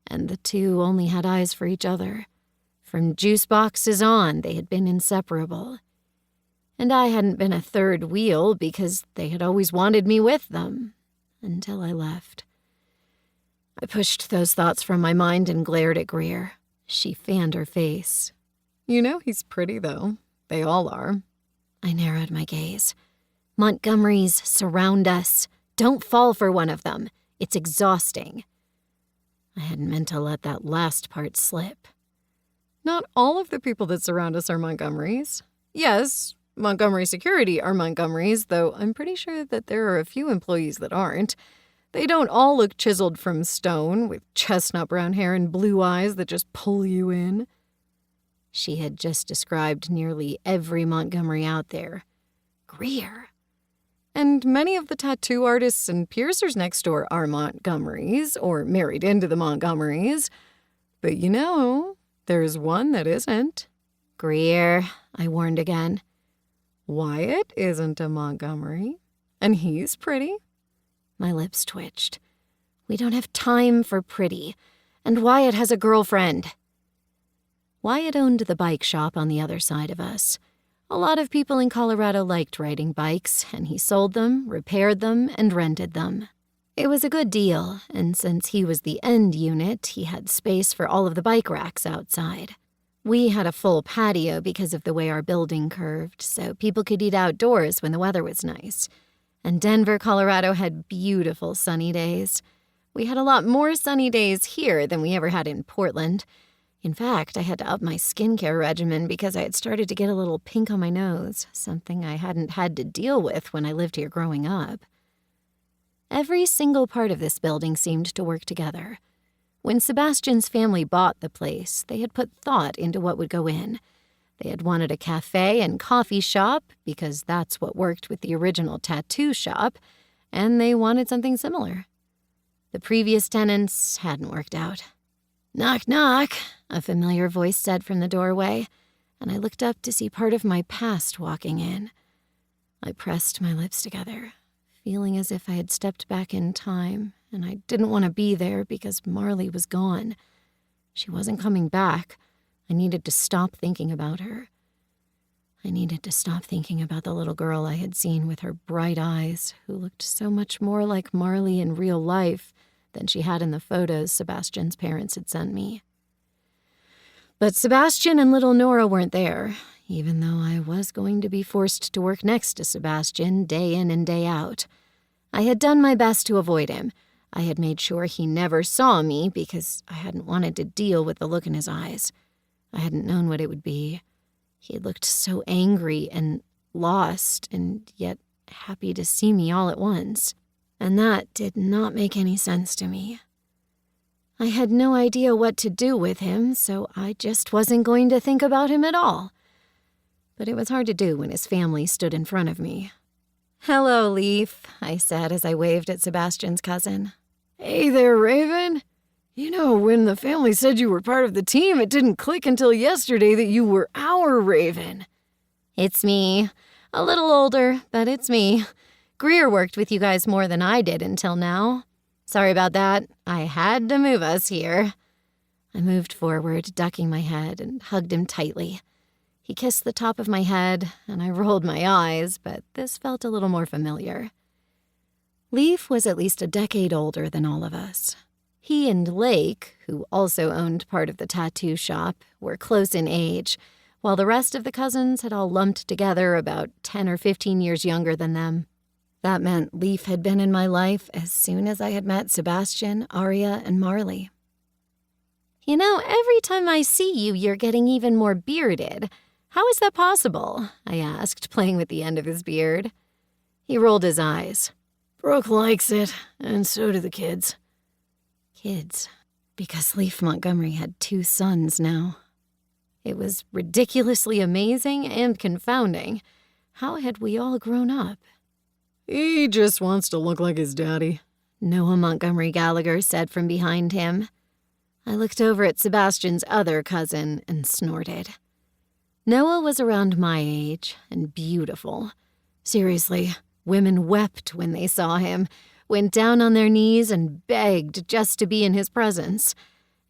and the two only had eyes for each other. From juice boxes on, they had been inseparable. And I hadn't been a third wheel because they had always wanted me with them, until I left. I pushed those thoughts from my mind and glared at Greer. She fanned her face. He's pretty, though. They all are. I narrowed my gaze. Montgomerys surround us. Don't fall for one of them. It's exhausting. I hadn't meant to let that last part slip. Not all of the people that surround us are Montgomerys. Yes, Montgomery Security are Montgomerys, though I'm pretty sure that there are a few employees that aren't. They don't all look chiseled from stone, with chestnut brown hair and blue eyes that just pull you in. She had just described nearly every Montgomery out there. Greer. And many of the tattoo artists and piercers next door are Montgomerys, or married into the Montgomerys. But there's one that isn't. Greer, I warned again. Wyatt isn't a Montgomery, and he's pretty. My lips twitched. We don't have time for pretty, and Wyatt has a girlfriend. Wyatt owned the bike shop on the other side of us. A lot of people in Colorado liked riding bikes, and he sold them, repaired them, and rented them. It was a good deal, and since he was the end unit, he had space for all of the bike racks outside. We had a full patio because of the way our building curved, so people could eat outdoors when the weather was nice. And Denver, Colorado had beautiful sunny days. We had a lot more sunny days here than we ever had in Portland. In fact, I had to up my skincare regimen because I had started to get a little pink on my nose, something I hadn't had to deal with when I lived here growing up. Every single part of this building seemed to work together. When Sebastian's family bought the place, they had put thought into what would go in. They had wanted a cafe and coffee shop because that's what worked with the original tattoo shop, and they wanted something similar. The previous tenants hadn't worked out. "Knock, knock," a familiar voice said from the doorway, and I looked up to see part of my past walking in. I pressed my lips together, feeling as if I had stepped back in time, and I didn't want to be there because Marley was gone. She wasn't coming back. I needed to stop thinking about her. I needed to stop thinking about the little girl I had seen with her bright eyes, who looked so much more like Marley in real life than she had in the photos Sebastian's parents had sent me. But Sebastian and little Nora weren't there, even though I was going to be forced to work next to Sebastian day in and day out. I had done my best to avoid him. I had made sure he never saw me because I hadn't wanted to deal with the look in his eyes. I hadn't known what it would be. He had looked so angry and lost and yet happy to see me all at once. And that did not make any sense to me. I had no idea what to do with him, so I just wasn't going to think about him at all. But it was hard to do when his family stood in front of me. "Hello, Leaf," I said as I waved at Sebastian's cousin. "Hey there, Raven. You know, when the family said you were part of the team, it didn't click until yesterday that you were our Raven." "It's me. A little older, but it's me. Greer worked with you guys more than I did until now. Sorry about that. I had to move us here." I moved forward, ducking my head, and hugged him tightly. He kissed the top of my head, and I rolled my eyes, but this felt a little more familiar. Leaf was at least a decade older than all of us. He and Lake, who also owned part of the tattoo shop, were close in age, while the rest of the cousins had all lumped together about 10 or 15 years younger than them. That meant Leaf had been in my life as soon as I had met Sebastian, Aria, and Marley. "You know, every time I see you, you're getting even more bearded. How is that possible?" I asked, playing with the end of his beard. He rolled his eyes. "Brooke likes it, and so do the kids." Kids. Because Leaf Montgomery had 2 sons now. It was ridiculously amazing and confounding. How had we all grown up? "He just wants to look like his daddy," Noah Montgomery Gallagher said from behind him. I looked over at Sebastian's other cousin and snorted. Noah was around my age and beautiful. Seriously, women wept when they saw him, went down on their knees and begged just to be in his presence.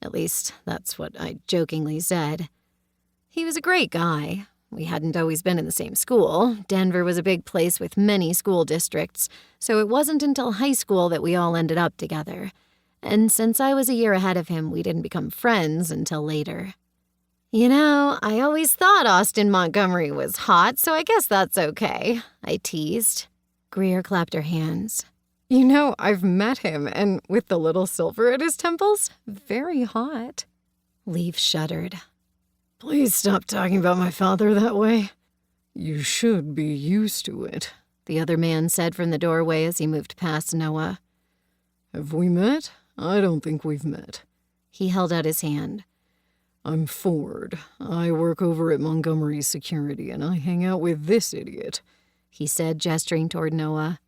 At least, that's what I jokingly said. He was a great guy. We hadn't always been in the same school. Denver was a big place with many school districts, so it wasn't until high school that we all ended up together. And since I was a year ahead of him, we didn't become friends until later. "You know, I always thought Austin Montgomery was hot, so I guess that's okay," I teased. Greer clapped her hands. "You know, I've met him, and with the little silver at his temples, very hot." Leaf shuddered. "Please stop talking about my father that way. You should be used to it," the other man said from the doorway as he moved past Noah. "Have we met? I don't think we've met." He held out his hand. "I'm Ford. I work over at Montgomery Security, and I hang out with this idiot," he said, gesturing toward Noah.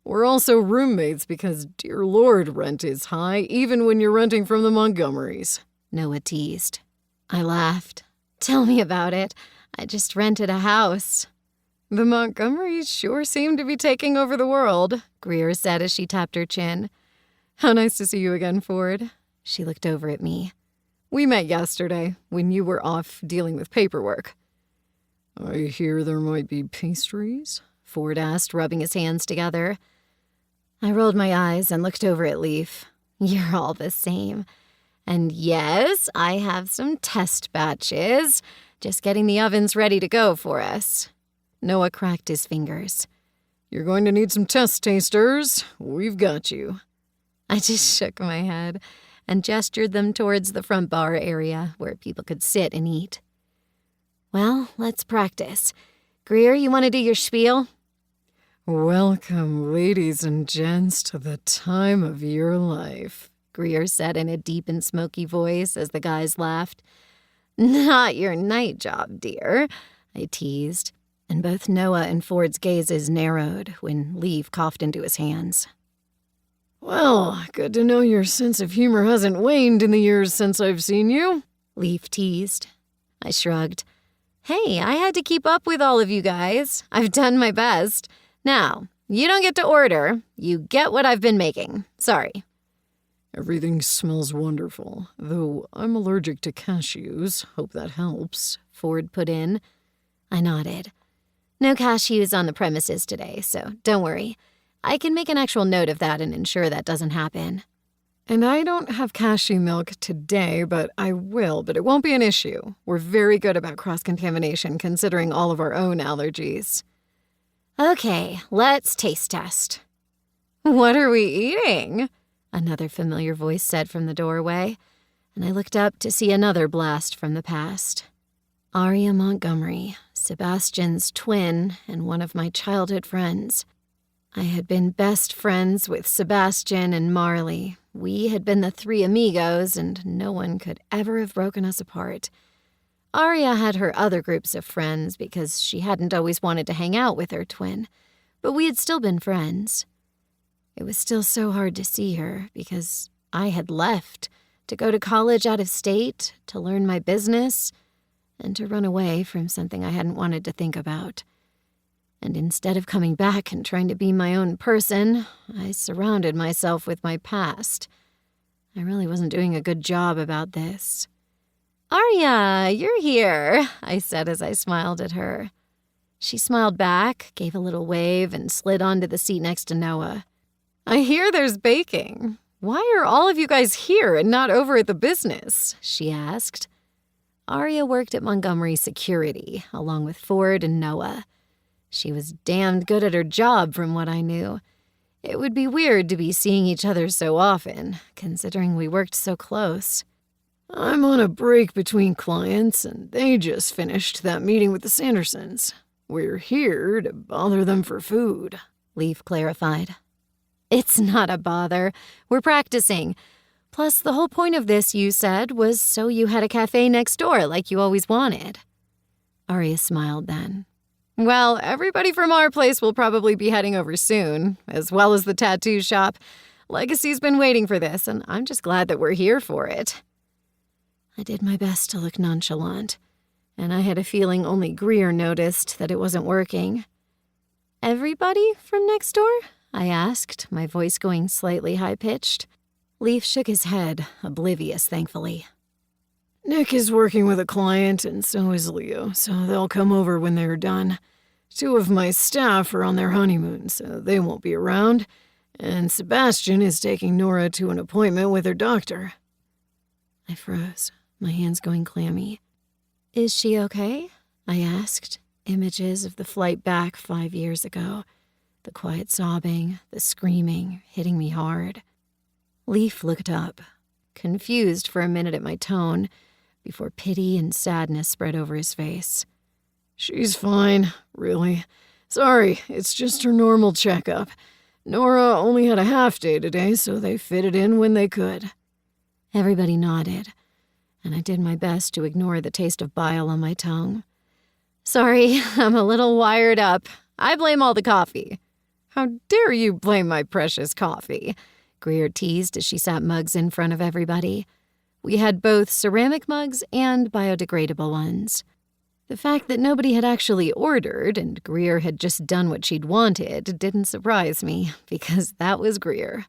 "We're also roommates because, dear Lord, rent is high, even when you're renting from the Montgomerys," Noah teased. I laughed. Tell me about it. I just rented a house. The Montgomerys sure seem to be taking over the world, Greer said as she tapped her chin. How nice to see you again, Ford. She looked over at me. We met yesterday when you were off dealing with paperwork. I hear there might be pastries, Ford asked, rubbing his hands together. I rolled my eyes and looked over at Leaf. You're all the same. And yes, I have some test batches. Just getting the ovens ready to go for us. Noah cracked his fingers. You're going to need some test tasters. We've got you. I just shook my head and gestured them towards the front bar area where people could sit and eat. Well, let's practice. Greer, you want to do your spiel? Welcome, ladies and gents, to the time of your life, Greer said in a deep and smoky voice as the guys laughed. Not your night job, dear, I teased, and both Noah and Ford's gazes narrowed when Leaf coughed into his hands. Well, good to know your sense of humor hasn't waned in the years since I've seen you, Leaf teased. I shrugged. Hey, I had to keep up with all of you guys. I've done my best. Now, you don't get to order. You get what I've been making. Sorry. Everything smells wonderful, though I'm allergic to cashews. Hope that helps, Ford put in. I nodded. No cashews on the premises today, so don't worry. I can make an actual note of that and ensure that doesn't happen. And I don't have cashew milk today, but I will, but it won't be an issue. We're very good about cross-contamination considering all of our own allergies. Okay, let's taste test. What are we eating? Another familiar voice said from the doorway, and I looked up to see another blast from the past. Aria Montgomery, Sebastian's twin and one of my childhood friends. I had been best friends with Sebastian and Marley. We had been the three amigos, and no one could ever have broken us apart. Aria had her other groups of friends because she hadn't always wanted to hang out with her twin, but we had still been friends. It was still so hard to see her because I had left to go to college out of state, to learn my business, and to run away from something I hadn't wanted to think about. And instead of coming back and trying to be my own person, I surrounded myself with my past. I really wasn't doing a good job about this. Aria, you're here, I said as I smiled at her. She smiled back, gave a little wave, and slid onto the seat next to Noah. I hear there's baking. Why are all of you guys here and not over at the business? She asked. Aria worked at Montgomery Security, along with Ford and Noah. She was damned good at her job from what I knew. It would be weird to be seeing each other so often, considering we worked so close. I'm on a break between clients, and they just finished that meeting with the Sandersons. We're here to bother them for food, Leaf clarified. It's not a bother. We're practicing. Plus, the whole point of this, you said, was so you had a cafe next door like you always wanted. Aria smiled then. Well, everybody from our place will probably be heading over soon, as well as the tattoo shop. Legacy's been waiting for this, and I'm just glad that we're here for it. I did my best to look nonchalant, and I had a feeling only Greer noticed that it wasn't working. Everybody from next door? I asked, my voice going slightly high-pitched. Leaf shook his head, oblivious, thankfully. Nick is working with a client, and so is Leo, so they'll come over when they're done. 2 of my staff are on their honeymoon, so they won't be around, and Sebastian is taking Nora to an appointment with her doctor. I froze, my hands going clammy. Is she okay? I asked, images of the flight back 5 years ago. The quiet sobbing, the screaming, hitting me hard. Leaf looked up, confused for a minute at my tone, before pity and sadness spread over his face. She's fine, really. Sorry, it's just her normal checkup. Nora only had a half day today, so they fit it in when they could. Everybody nodded, and I did my best to ignore the taste of bile on my tongue. Sorry, I'm a little wired up. I blame all the coffee. How dare you blame my precious coffee? Greer teased as she sat Muggs in front of everybody. We had both ceramic mugs and biodegradable ones. The fact that nobody had actually ordered and Greer had just done what she'd wanted didn't surprise me, because that was Greer.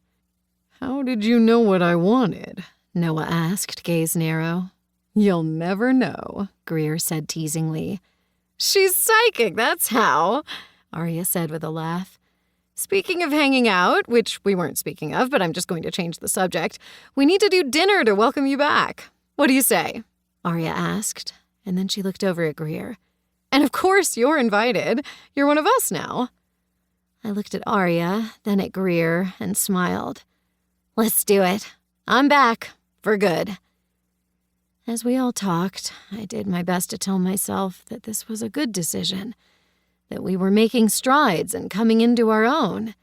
How did you know what I wanted? Noah asked, gaze narrow. You'll never know, Greer said teasingly. She's psychic, that's how, Arya said with a laugh. Speaking of hanging out, which we weren't speaking of, but I'm just going to change the subject, we need to do dinner to welcome you back. What do you say? Arya asked, and then she looked over at Greer. And of course you're invited. You're one of us now. I looked at Arya, then at Greer, and smiled. Let's do it. I'm back. For good. As we all talked, I did my best to tell myself that this was a good decision, that we were making strides and coming into our own,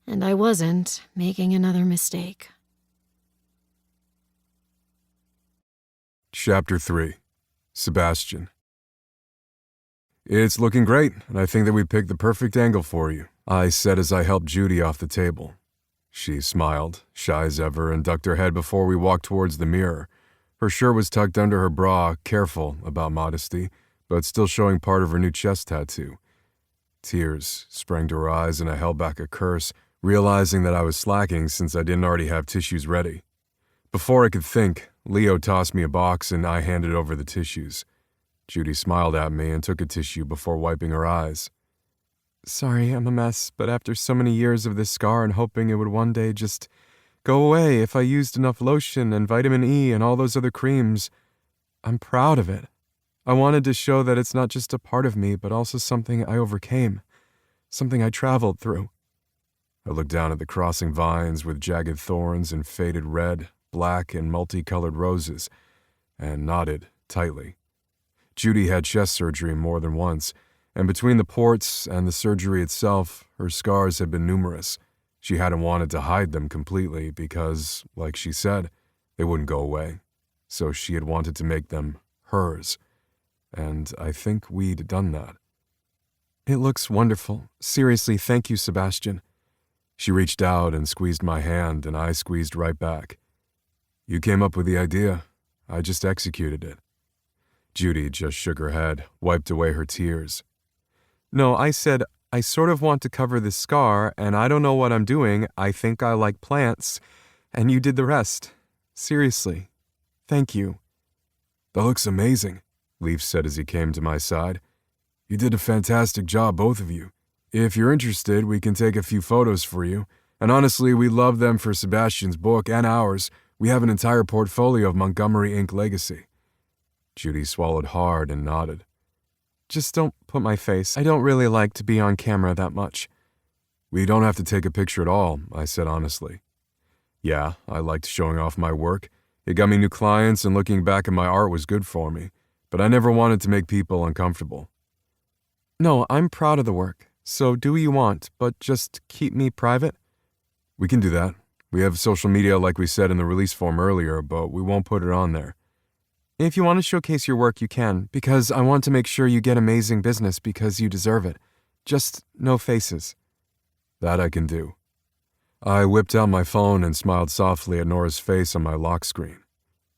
and I wasn't making another mistake. Chapter 3. Sebastian. It's looking great, and I think that we picked the perfect angle for you, I said as I helped Judy off the table. She smiled, shy as ever, and ducked her head before we walked towards the mirror. Her shirt was tucked under her bra, careful about modesty, but still showing part of her new chest tattoo. Tears sprang to her eyes, and I held back a curse, realizing that I was slacking since I didn't already have tissues ready. Before I could think, Leo tossed me a box and I handed over the tissues. Judy smiled at me and took a tissue before wiping her eyes. Sorry, I'm a mess, but after so many years of this scar and hoping it would one day just go away if I used enough lotion and vitamin E and all those other creams, I'm proud of it. I wanted to show that it's not just a part of me, but also something I overcame, something I traveled through. I looked down at the crossing vines with jagged thorns and faded red, black, and multicolored roses, and nodded tightly. Judy had chest surgery more than once, and between the ports and the surgery itself, her scars had been numerous. She hadn't wanted to hide them completely because, like she said, they wouldn't go away. So she had wanted to make them hers. And I think we'd done that. It looks wonderful. Seriously, thank you, Sebastian. She reached out and squeezed my hand, and I squeezed right back. You came up with the idea. I just executed it. Judy just shook her head, wiped away her tears. No, I said, I sort of want to cover this scar, and I don't know what I'm doing. I think I like plants, and you did the rest. Seriously. Thank you. That looks amazing, Leaf said as he came to my side. You did a fantastic job, both of you. If you're interested, we can take a few photos for you. And honestly, we love them for Sebastian's book and ours. We have an entire portfolio of Montgomery Inc. legacy. Judy swallowed hard and nodded. Just don't put my face. I don't really like to be on camera that much. We don't have to take a picture at all, I said honestly. Yeah, I liked showing off my work. It got me new clients, and looking back at my art was good for me. But I never wanted to make people uncomfortable. No, I'm proud of the work. So do what you want, but just keep me private. We can do that. We have social media like we said in the release form earlier, but we won't put it on there. If you want to showcase your work, you can, because I want to make sure you get amazing business because you deserve it. Just no faces. That I can do. I whipped out my phone and smiled softly at Nora's face on my lock screen.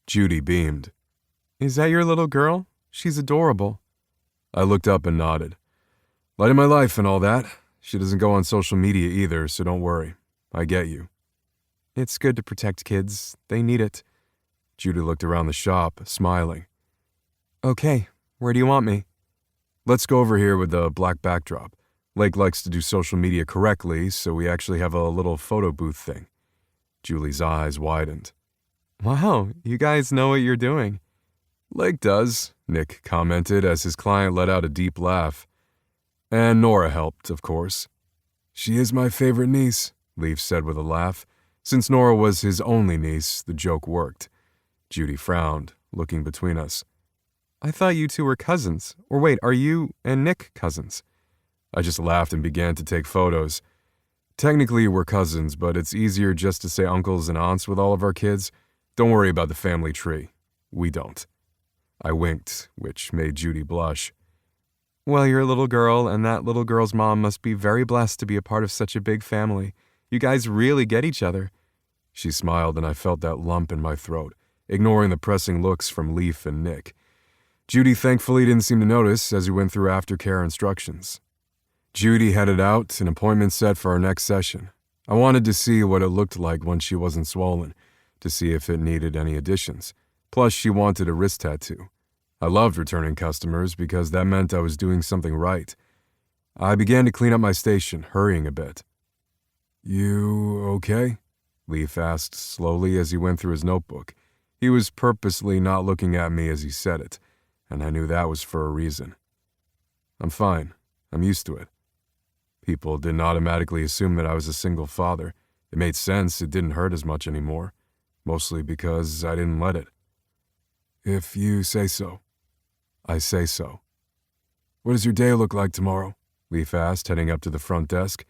Judy beamed. Is that your little girl? She's adorable. I looked up and nodded. Light of my life and all that. She doesn't go on social media either, so don't worry. I get you. It's good to protect kids. They need it. Judy looked around the shop, smiling. Okay, where do you want me? Let's go over here with the black backdrop. Lake likes to do social media correctly, so we actually have a little photo booth thing. Julie's eyes widened. Wow, you guys know what you're doing. Lake does, Nick commented as his client let out a deep laugh. And Nora helped, of course. She is my favorite niece, Leaf said with a laugh. Since Nora was his only niece, the joke worked. Judy frowned, looking between us. I thought you two were cousins. Or wait, are you and Nick cousins? I just laughed and began to take photos. Technically, we're cousins, but it's easier just to say uncles and aunts with all of our kids. Don't worry about the family tree. We don't. I winked, which made Judy blush. Well, you're a little girl, and that little girl's mom must be very blessed to be a part of such a big family. You guys really get each other. She smiled, and I felt that lump in my throat. ignoring the pressing looks from Leaf and Nick. Judy thankfully didn't seem to notice as we went through aftercare instructions. Judy headed out, an appointment set for our next session. I wanted to see what it looked like once she wasn't swollen, to see if it needed any additions. Plus, she wanted a wrist tattoo. I loved returning customers because that meant I was doing something right. I began to clean up my station, hurrying a bit. "You okay?" Leaf asked slowly as he went through his notebook. He was purposely not looking at me as he said it, and I knew that was for a reason. "I'm fine. I'm used to it." People didn't automatically assume that I was a single father. It made sense it didn't hurt as much anymore, mostly because I didn't let it. "If you say so." "I say so." "What does your day look like tomorrow?" Leaf asked, heading up to the front desk.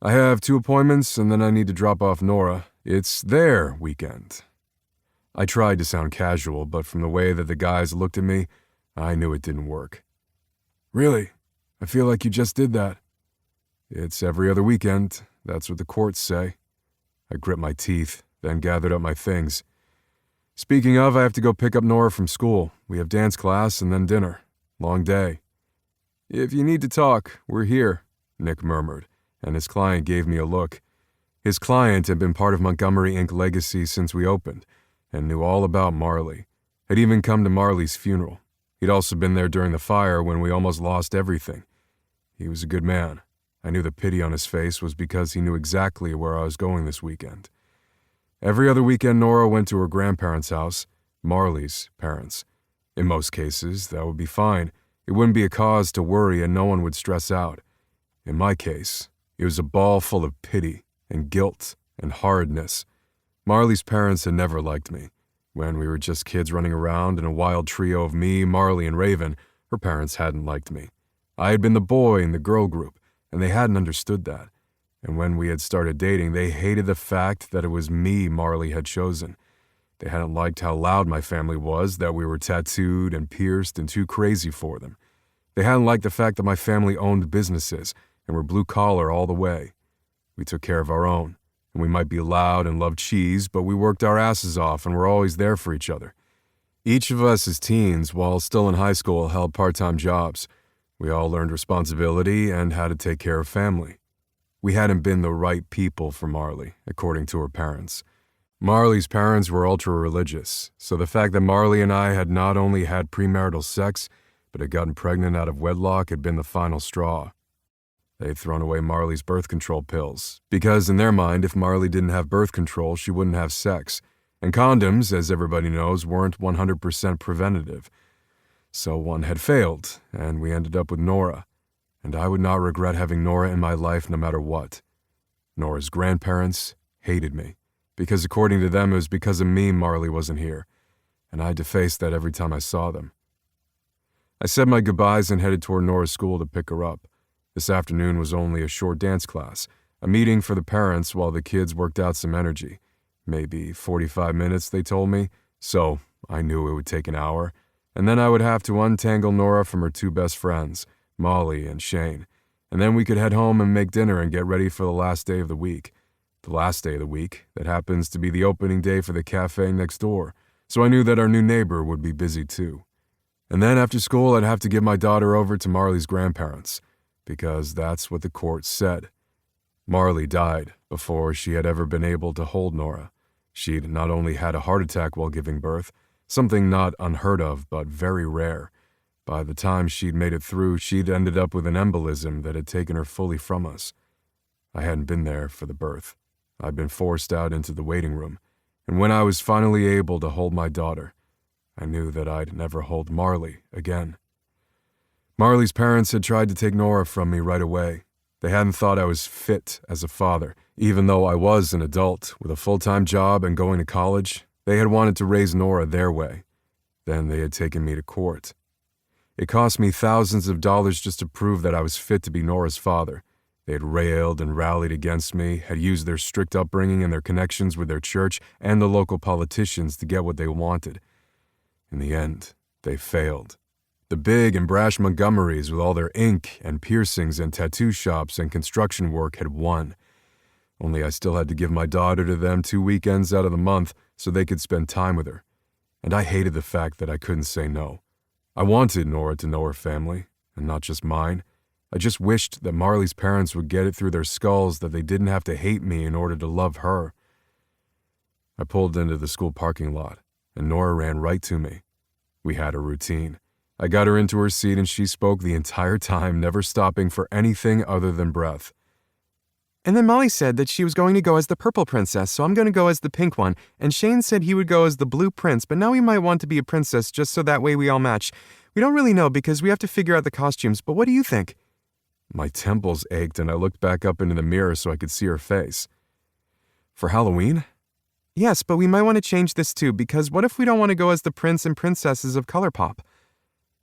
"I have 2 appointments, and then I need to drop off Nora. It's their weekend." I tried to sound casual, but from the way that the guys looked at me, I knew it didn't work. "Really? I feel like you just did that." "It's every other weekend. That's what the courts say." I grit my teeth, then gathered up my things. "Speaking of, I have to go pick up Nora from school. We have dance class and then dinner. Long day." "If you need to talk, we're here," Nick murmured, and his client gave me a look. His client had been part of Montgomery Inc. legacy since we opened, and knew all about Marley. Had even come to Marley's funeral. He'd also been there during the fire when we almost lost everything. He was a good man. I knew the pity on his face was because he knew exactly where I was going this weekend. Every other weekend, Nora went to her grandparents' house, Marley's parents. In most cases, that would be fine. It wouldn't be a cause to worry and no one would stress out. In my case, it was a ball full of pity and guilt and hardness. Marley's parents had never liked me. When we were just kids running around in a wild trio of me, Marley, and Raven, her parents hadn't liked me. I had been the boy in the girl group, and they hadn't understood that. And when we had started dating, they hated the fact that it was me Marley had chosen. They hadn't liked how loud my family was, that we were tattooed and pierced and too crazy for them. They hadn't liked the fact that my family owned businesses and were blue-collar all the way. We took care of our own, and we might be loud and loved cheese, but we worked our asses off and were always there for each other. Each of us as teens, while still in high school, held part-time jobs. We all learned responsibility and how to take care of family. We hadn't been the right people for Marley, according to her parents. Marley's parents were ultra-religious, so the fact that Marley and I had not only had premarital sex, but had gotten pregnant out of wedlock had been the final straw. They'd thrown away Marley's birth control pills, because in their mind, if Marley didn't have birth control, she wouldn't have sex. And condoms, as everybody knows, weren't 100% preventative. So one had failed, and we ended up with Nora. And I would not regret having Nora in my life no matter what. Nora's grandparents hated me, because according to them, it was because of me Marley wasn't here, and I had to face that every time I saw them. I said my goodbyes and headed toward Nora's school to pick her up. This afternoon was only a short dance class, a meeting for the parents while the kids worked out some energy. Maybe 45 minutes, they told me, so I knew it would take an hour, and then I would have to untangle Nora from her 2 best friends, Molly and Shane, and then we could head home and make dinner and get ready for the last day of the week. The last day of the week, that happens to be the opening day for the cafe next door, so I knew that our new neighbor would be busy too. And then after school, I'd have to give my daughter over to Marley's grandparents, because that's what the court said. Marley died before she had ever been able to hold Nora. She'd not only had a heart attack while giving birth, something not unheard of but very rare. By the time she'd made it through, she'd ended up with an embolism that had taken her fully from us. I hadn't been there for the birth. I'd been forced out into the waiting room, and when I was finally able to hold my daughter, I knew that I'd never hold Marley again. Marley's parents had tried to take Nora from me right away. They hadn't thought I was fit as a father. Even though I was an adult with a full-time job and going to college, they had wanted to raise Nora their way. Then they had taken me to court. It cost me thousands of dollars just to prove that I was fit to be Nora's father. They had railed and rallied against me, had used their strict upbringing and their connections with their church and the local politicians to get what they wanted. In the end, they failed. The big and brash Montgomerys with all their ink and piercings and tattoo shops and construction work had won. Only I still had to give my daughter to them 2 weekends out of the month, so they could spend time with her. And I hated the fact that I couldn't say no. I wanted Nora to know her family, and not just mine. I just wished that Marley's parents would get it through their skulls that they didn't have to hate me in order to love her. I pulled into the school parking lot, and Nora ran right to me. We had a routine. I got her into her seat and she spoke the entire time, never stopping for anything other than breath. And then Molly said that she was going to go as the purple princess, so I'm going to go as the pink one. And Shane said he would go as the blue prince, but now he might want to be a princess just so that way we all match. We don't really know because we have to figure out the costumes, but what do you think? My temples ached and I looked back up into the mirror so I could see her face. For Halloween? Yes, but we might want to change this too, because what if we don't want to go as the prince and princesses of ColourPop?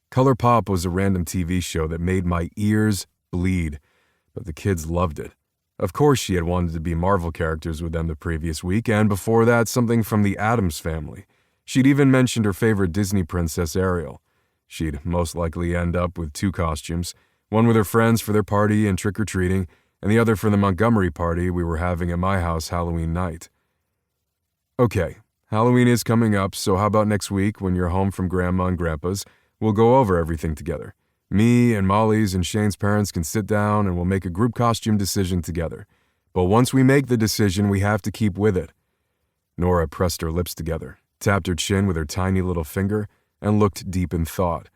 ColourPop was a random TV show that made my ears bleed, but the kids loved it. Of course she had wanted to be Marvel characters with them the previous week, and before that, something from the Addams Family. She'd even mentioned her favorite Disney princess, Ariel. She'd most likely end up with 2 costumes, one with her friends for their party and trick-or-treating, and the other for the Montgomery party we were having at my house Halloween night. Okay, Halloween is coming up, so how about next week when you're home from Grandma and Grandpa's, we'll go over everything together. Me and Molly's and Shane's parents can sit down and we'll make a group costume decision together. But once we make the decision, we have to keep with it. Nora pressed her lips together, tapped her chin with her tiny little finger, and looked deep in thought.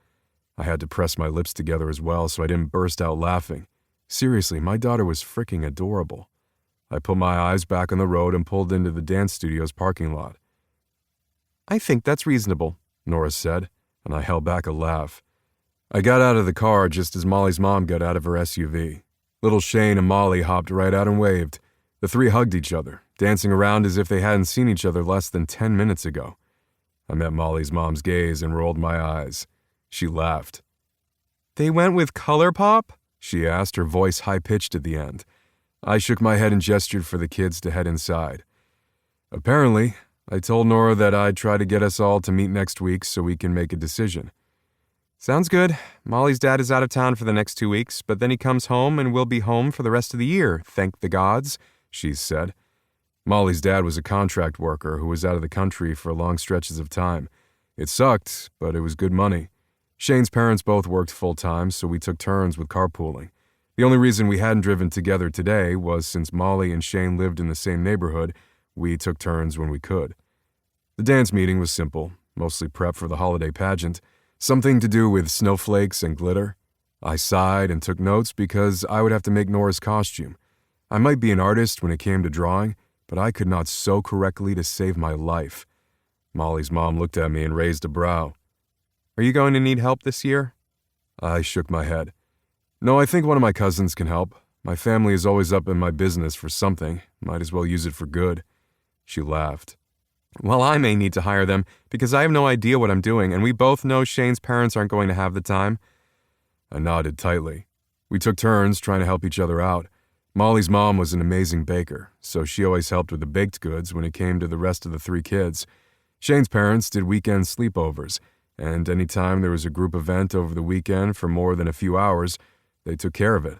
I had to press my lips together as well so I didn't burst out laughing. Seriously, my daughter was fricking adorable. I put my eyes back on the road and pulled into the dance studio's parking lot. I think that's reasonable, Nora said, and I held back a laugh. I got out of the car just as Molly's mom got out of her SUV. Little Shane and Molly hopped right out and waved. The 3 hugged each other, dancing around as if they hadn't seen each other less than 10 minutes ago. I met Molly's mom's gaze and rolled my eyes. She laughed. They went with ColourPop? She asked, her voice high-pitched at the end. I shook my head and gestured for the kids to head inside. Apparently, I told Nora that I'd try to get us all to meet next week so we can make a decision. Sounds good. Molly's dad is out of town for the next 2 weeks, but then he comes home and we'll be home for the rest of the year, thank the gods, she said. Molly's dad was a contract worker who was out of the country for long stretches of time. It sucked, but it was good money. Shane's parents both worked full-time, so we took turns with carpooling. The only reason we hadn't driven together today was since Molly and Shane lived in the same neighborhood, we took turns when we could. The dance meeting was simple, mostly prep for the holiday pageant, something to do with snowflakes and glitter. I sighed and took notes because I would have to make Nora's costume. I might be an artist when it came to drawing, but I could not sew correctly to save my life. Molly's mom looked at me and raised a brow. Are you going to need help this year? I shook my head. No, I think one of my cousins can help. My family is always up in my business for something. Might as well use it for good. She laughed. Well, I may need to hire them because I have no idea what I'm doing, and we both know Shane's parents aren't going to have the time. I nodded tightly. We took turns trying to help each other out. Molly's mom was an amazing baker, so she always helped with the baked goods when it came to the rest of the 3 kids. Shane's parents did weekend sleepovers, and anytime there was a group event over the weekend for more than a few hours, they took care of it.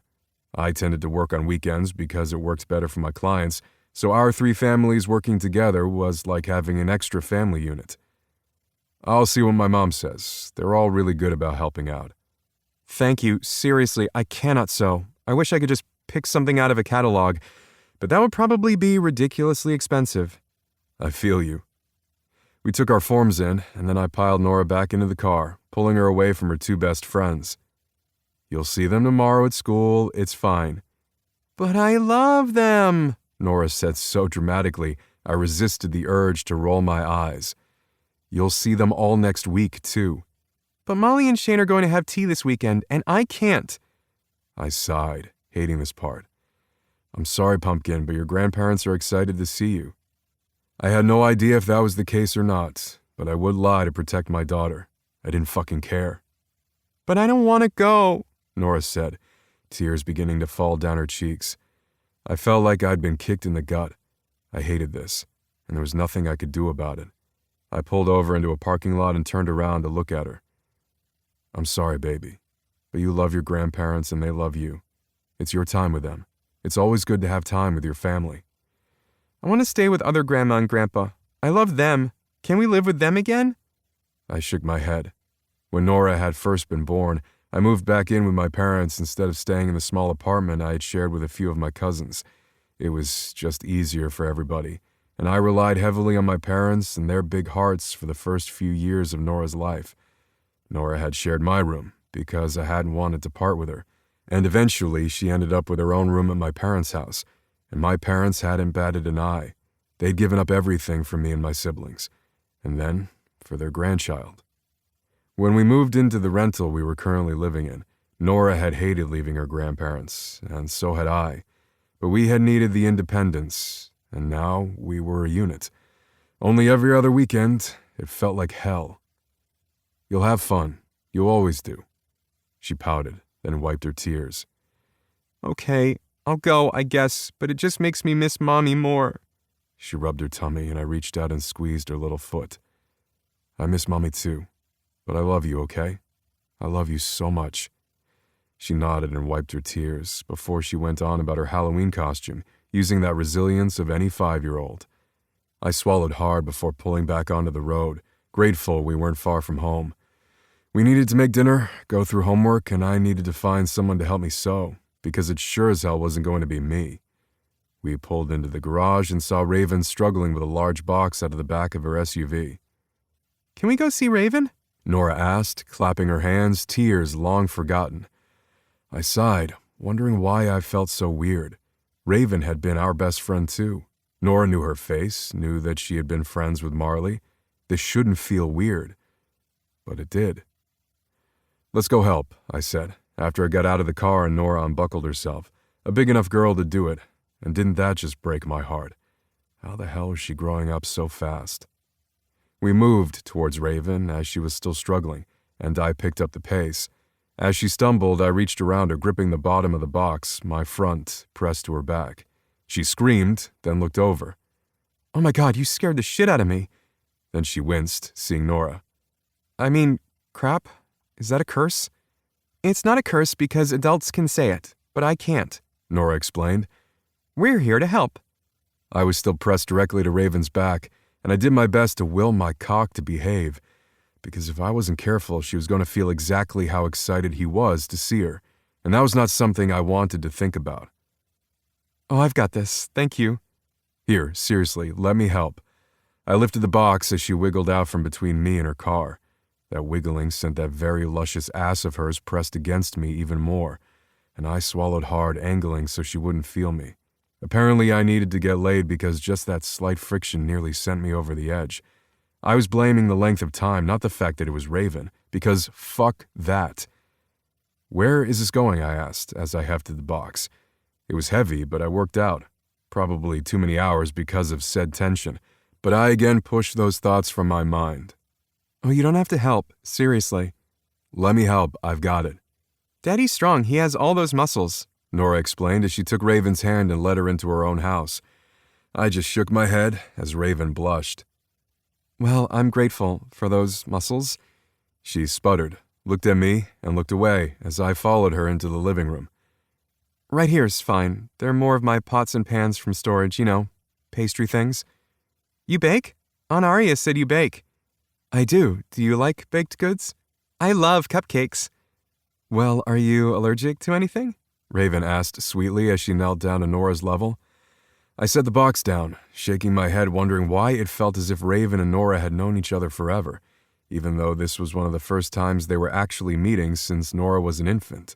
I tended to work on weekends because it worked better for my clients, so our 3 families working together was like having an extra family unit. I'll see what my mom says. They're all really good about helping out. Thank you. Seriously, I cannot sew. I wish I could just pick something out of a catalog, but that would probably be ridiculously expensive. I feel you. We took our forms in, and then I piled Nora back into the car, pulling her away from her 2 best friends. You'll see them tomorrow at school. It's fine. But I love them, Nora said so dramatically, I resisted the urge to roll my eyes. You'll see them all next week, too. But Molly and Shane are going to have tea this weekend, and I can't. I sighed, hating this part. I'm sorry, Pumpkin, but your grandparents are excited to see you. I had no idea if that was the case or not, but I would lie to protect my daughter. I didn't fucking care. But I don't want to go, Nora said, tears beginning to fall down her cheeks. I felt like I'd been kicked in the gut. I hated this, and there was nothing I could do about it. I pulled over into a parking lot and turned around to look at her. I'm sorry, baby, but you love your grandparents and they love you. It's your time with them. It's always good to have time with your family. I want to stay with other Grandma and Grandpa. I love them. Can we live with them again? I shook my head. When Nora had first been born, I moved back in with my parents instead of staying in the small apartment I had shared with a few of my cousins. It was just easier for everybody, and I relied heavily on my parents and their big hearts for the first few years of Nora's life. Nora had shared my room because I hadn't wanted to part with her, and eventually she ended up with her own room at my parents' house, and my parents hadn't batted an eye. They'd given up everything for me and my siblings, and then for their grandchild. When we moved into the rental we were currently living in, Nora had hated leaving her grandparents, and so had I. But we had needed the independence, and now we were a unit. Only every other weekend, it felt like hell. You'll have fun. You always do. She pouted, then wiped her tears. Okay, I'll go, I guess, but it just makes me miss Mommy more. She rubbed her tummy, and I reached out and squeezed her little foot. I miss Mommy too. But I love you, okay? I love you so much. She nodded and wiped her tears before she went on about her Halloween costume, using that resilience of any 5-year-old. I swallowed hard before pulling back onto the road, grateful we weren't far from home. We needed to make dinner, go through homework, and I needed to find someone to help me sew, because it sure as hell wasn't going to be me. We pulled into the garage and saw Raven struggling with a large box out of the back of her SUV. Can we go see Raven? Nora asked, clapping her hands, tears long forgotten. I sighed, wondering why I felt so weird. Raven had been our best friend too. Nora knew her face, knew that she had been friends with Marley. This shouldn't feel weird. But it did. Let's go help, I said, after I got out of the car and Nora unbuckled herself. A big enough girl to do it. And didn't that just break my heart? How the hell is she growing up so fast? We moved towards Raven as she was still struggling, and I picked up the pace. As she stumbled, I reached around her, gripping the bottom of the box, my front pressed to her back. She screamed, then looked over. Oh my God, you scared the shit out of me. Then she winced, seeing Nora. I mean, crap? Is that a curse? It's not a curse because adults can say it, but I can't, Nora explained. We're here to help. I was still pressed directly to Raven's back, and I did my best to will my cock to behave, because if I wasn't careful, she was going to feel exactly how excited he was to see her, and that was not something I wanted to think about. Oh, I've got this. Thank you. Here, seriously, let me help. I lifted the box as she wiggled out from between me and her car. That wiggling sent that very luscious ass of hers pressed against me even more, and I swallowed hard, angling so she wouldn't feel me. Apparently, I needed to get laid because just that slight friction nearly sent me over the edge. I was blaming the length of time, not the fact that it was Raven, because fuck that. Where is this going, I asked, as I hefted the box. It was heavy, but I worked out. Probably too many hours because of said tension, but I again pushed those thoughts from my mind. Oh, you don't have to help, seriously. Let me help, I've got it. Daddy's strong, he has all those muscles, Nora explained as she took Raven's hand and led her into her own house. I just shook my head as Raven blushed. Well, I'm grateful for those muscles. She sputtered, looked at me, and looked away as I followed her into the living room. Right here's fine. They're more of my pots and pans from storage, pastry things. You bake? Aunt Aria said you bake. I do. Do you like baked goods? I love cupcakes. Well, are you allergic to anything? Raven asked sweetly as she knelt down to Nora's level. I set the box down, shaking my head, wondering why it felt as if Raven and Nora had known each other forever, even though this was one of the first times they were actually meeting since Nora was an infant.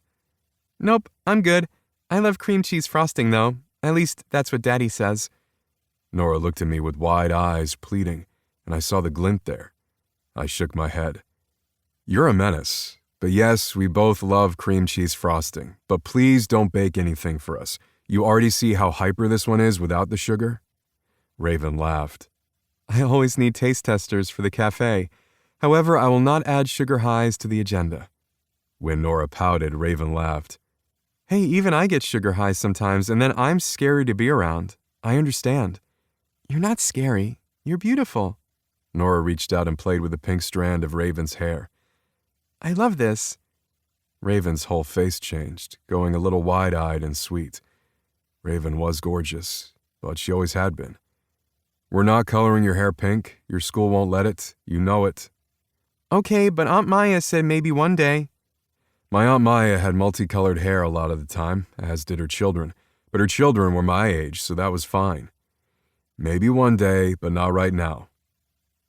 Nope, I'm good. I love cream cheese frosting, though. At least that's what Daddy says. Nora looked at me with wide eyes, pleading, and I saw the glint there. I shook my head. You're a menace. But yes, we both love cream cheese frosting. But please don't bake anything for us. You already see how hyper this one is without the sugar? Raven laughed. I always need taste testers for the cafe. However, I will not add sugar highs to the agenda. When Nora pouted, Raven laughed. Hey, even I get sugar highs sometimes, and then I'm scary to be around. I understand. You're not scary. You're beautiful. Nora reached out and played with the pink strand of Raven's hair. I love this. Raven's whole face changed, going a little wide-eyed and sweet. Raven was gorgeous, but she always had been. We're not coloring your hair pink. Your school won't let it. You know it. Okay, but Aunt Maya said maybe one day. My Aunt Maya had multicolored hair a lot of the time, as did her children, but her children were my age, so that was fine. Maybe one day, but not right now.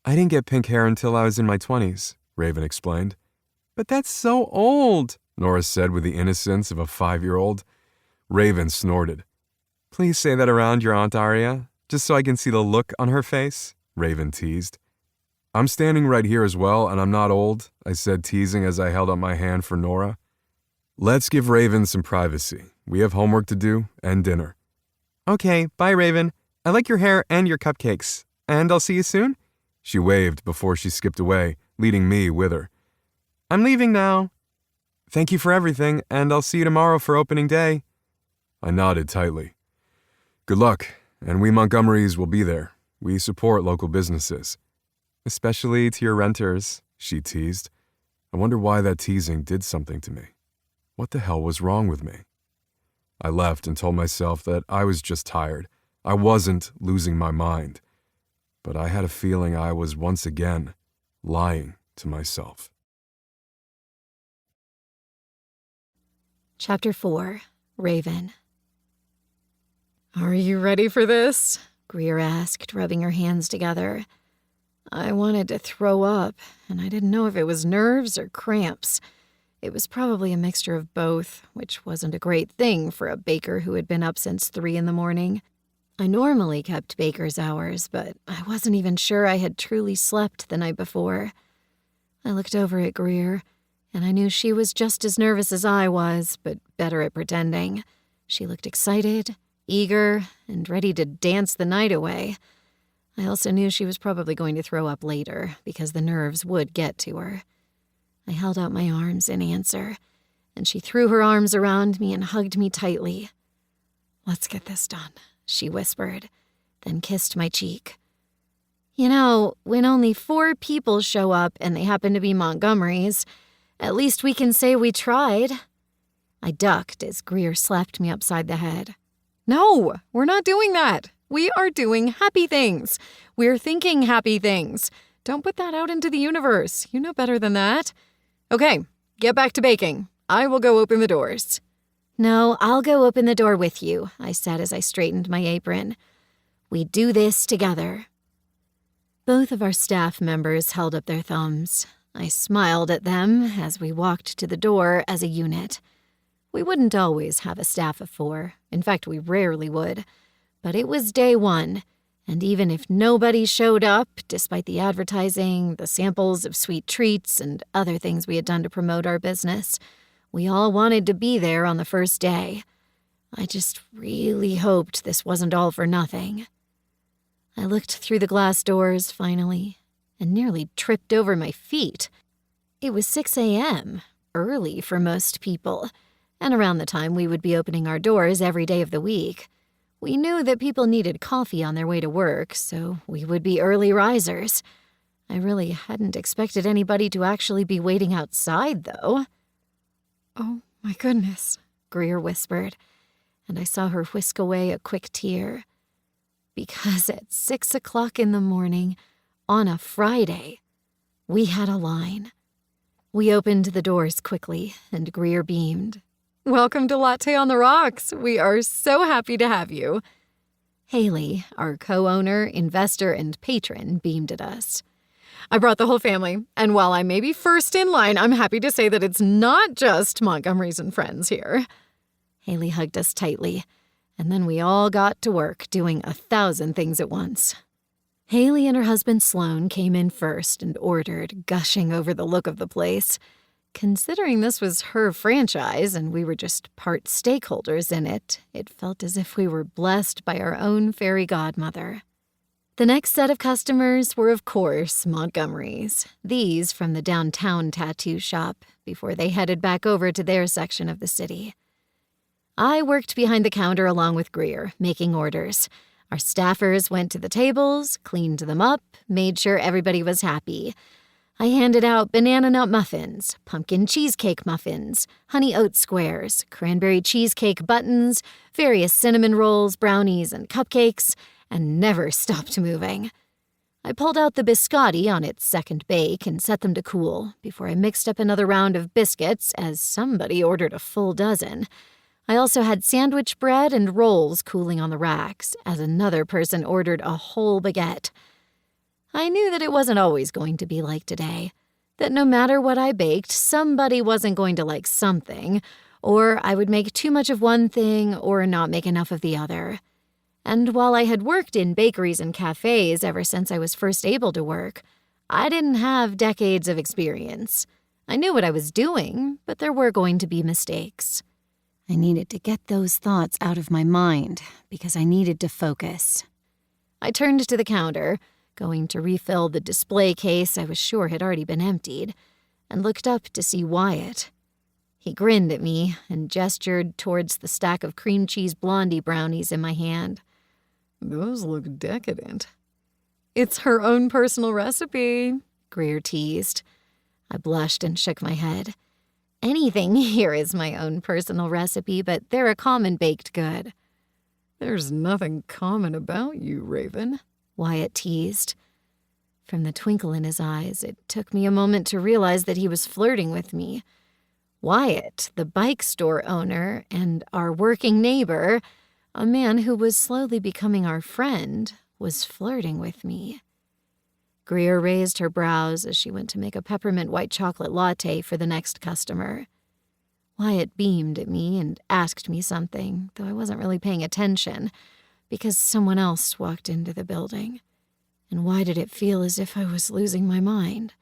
I didn't get pink hair until I was in my 20s, Raven explained. But that's so old, Nora said with the innocence of a 5-year-old. Raven snorted. Please say that around your Aunt Aria, just so I can see the look on her face, Raven teased. I'm standing right here as well, and I'm not old, I said, teasing as I held out my hand for Nora. Let's give Raven some privacy. We have homework to do and dinner. Okay, bye, Raven. I like your hair and your cupcakes. And I'll see you soon? She waved before she skipped away, leading me with her. I'm leaving now. Thank you for everything, and I'll see you tomorrow for opening day. I nodded tightly. Good luck, and we Montgomerys will be there. We support local businesses. Especially to your renters, she teased. I wonder why that teasing did something to me. What the hell was wrong with me? I left and told myself that I was just tired. I wasn't losing my mind. But I had a feeling I was once again lying to myself. Chapter 4, Raven. Are you ready for this? Greer asked, rubbing her hands together. I wanted to throw up, and I didn't know if it was nerves or cramps. It was probably a mixture of both, which wasn't a great thing for a baker who had been up since 3 a.m. I normally kept baker's hours, but I wasn't even sure I had truly slept the night before. I looked over at Greer, and I knew she was just as nervous as I was, but better at pretending. She looked excited, eager, and ready to dance the night away. I also knew she was probably going to throw up later, because the nerves would get to her. I held out my arms in answer, and she threw her arms around me and hugged me tightly. "Let's get this done," she whispered, then kissed my cheek. You know, when only 4 people show up and they happen to be Montgomerys, at least we can say we tried. I ducked as Greer slapped me upside the head. No, we're not doing that. We are doing happy things. We're thinking happy things. Don't put that out into the universe. You know better than that. Okay, get back to baking. I will go open the doors. No, I'll go open the door with you, I said as I straightened my apron. We do this together. Both of our staff members held up their thumbs. I smiled at them as we walked to the door as a unit. We wouldn't always have a staff of 4. In fact, we rarely would. But it was day 1, and even if nobody showed up, despite the advertising, the samples of sweet treats, and other things we had done to promote our business, we all wanted to be there on the first day. I just really hoped this wasn't all for nothing. I looked through the glass doors, finally, and nearly tripped over my feet. It was 6 a.m., early for most people, and around the time we would be opening our doors every day of the week. We knew that people needed coffee on their way to work, so we would be early risers. I really hadn't expected anybody to actually be waiting outside, though. Oh, my goodness, Greer whispered, and I saw her whisk away a quick tear. Because at 6 o'clock in the morning, on a Friday, we had a line. We opened the doors quickly, and Greer beamed. Welcome to Latte on the Rocks. We are so happy to have you. Haley, our co-owner, investor, and patron, beamed at us. I brought the whole family, and while I may be first in line, I'm happy to say that it's not just Montgomerys and friends here. Haley hugged us tightly, and then we all got to work doing 1,000 things at once. Haley and her husband Sloan came in first and ordered, gushing over the look of the place. Considering this was her franchise and we were just part stakeholders in it, it felt as if we were blessed by our own fairy godmother. The next set of customers were, of course, Montgomerys, these from the downtown tattoo shop, before they headed back over to their section of the city. I worked behind the counter along with Greer, making orders. Our staffers went to the tables, cleaned them up, made sure everybody was happy. I handed out banana nut muffins, pumpkin cheesecake muffins, honey oat squares, cranberry cheesecake buttons, various cinnamon rolls, brownies, and cupcakes, and never stopped moving. I pulled out the biscotti on its second bake and set them to cool before I mixed up another round of biscuits, as somebody ordered a full dozen. I also had sandwich bread and rolls cooling on the racks, as another person ordered a whole baguette. I knew that it wasn't always going to be like today, that no matter what I baked, somebody wasn't going to like something, or I would make too much of one thing or not make enough of the other. And while I had worked in bakeries and cafes ever since I was first able to work, I didn't have decades of experience. I knew what I was doing, but there were going to be mistakes. I needed to get those thoughts out of my mind because I needed to focus. I turned to the counter, going to refill the display case I was sure had already been emptied, and looked up to see Wyatt. He grinned at me and gestured towards the stack of cream cheese blondie brownies in my hand. Those look decadent. It's her own personal recipe, Greer teased. I blushed and shook my head. Anything here is my own personal recipe, but they're a common baked good. There's nothing common about you, Raven, Wyatt teased. From the twinkle in his eyes, it took me a moment to realize that he was flirting with me. Wyatt, the bike store owner and our working neighbor, a man who was slowly becoming our friend, was flirting with me. Greer raised her brows as she went to make a peppermint white chocolate latte for the next customer. Wyatt beamed at me and asked me something, though I wasn't really paying attention, because someone else walked into the building. And why did it feel as if I was losing my mind?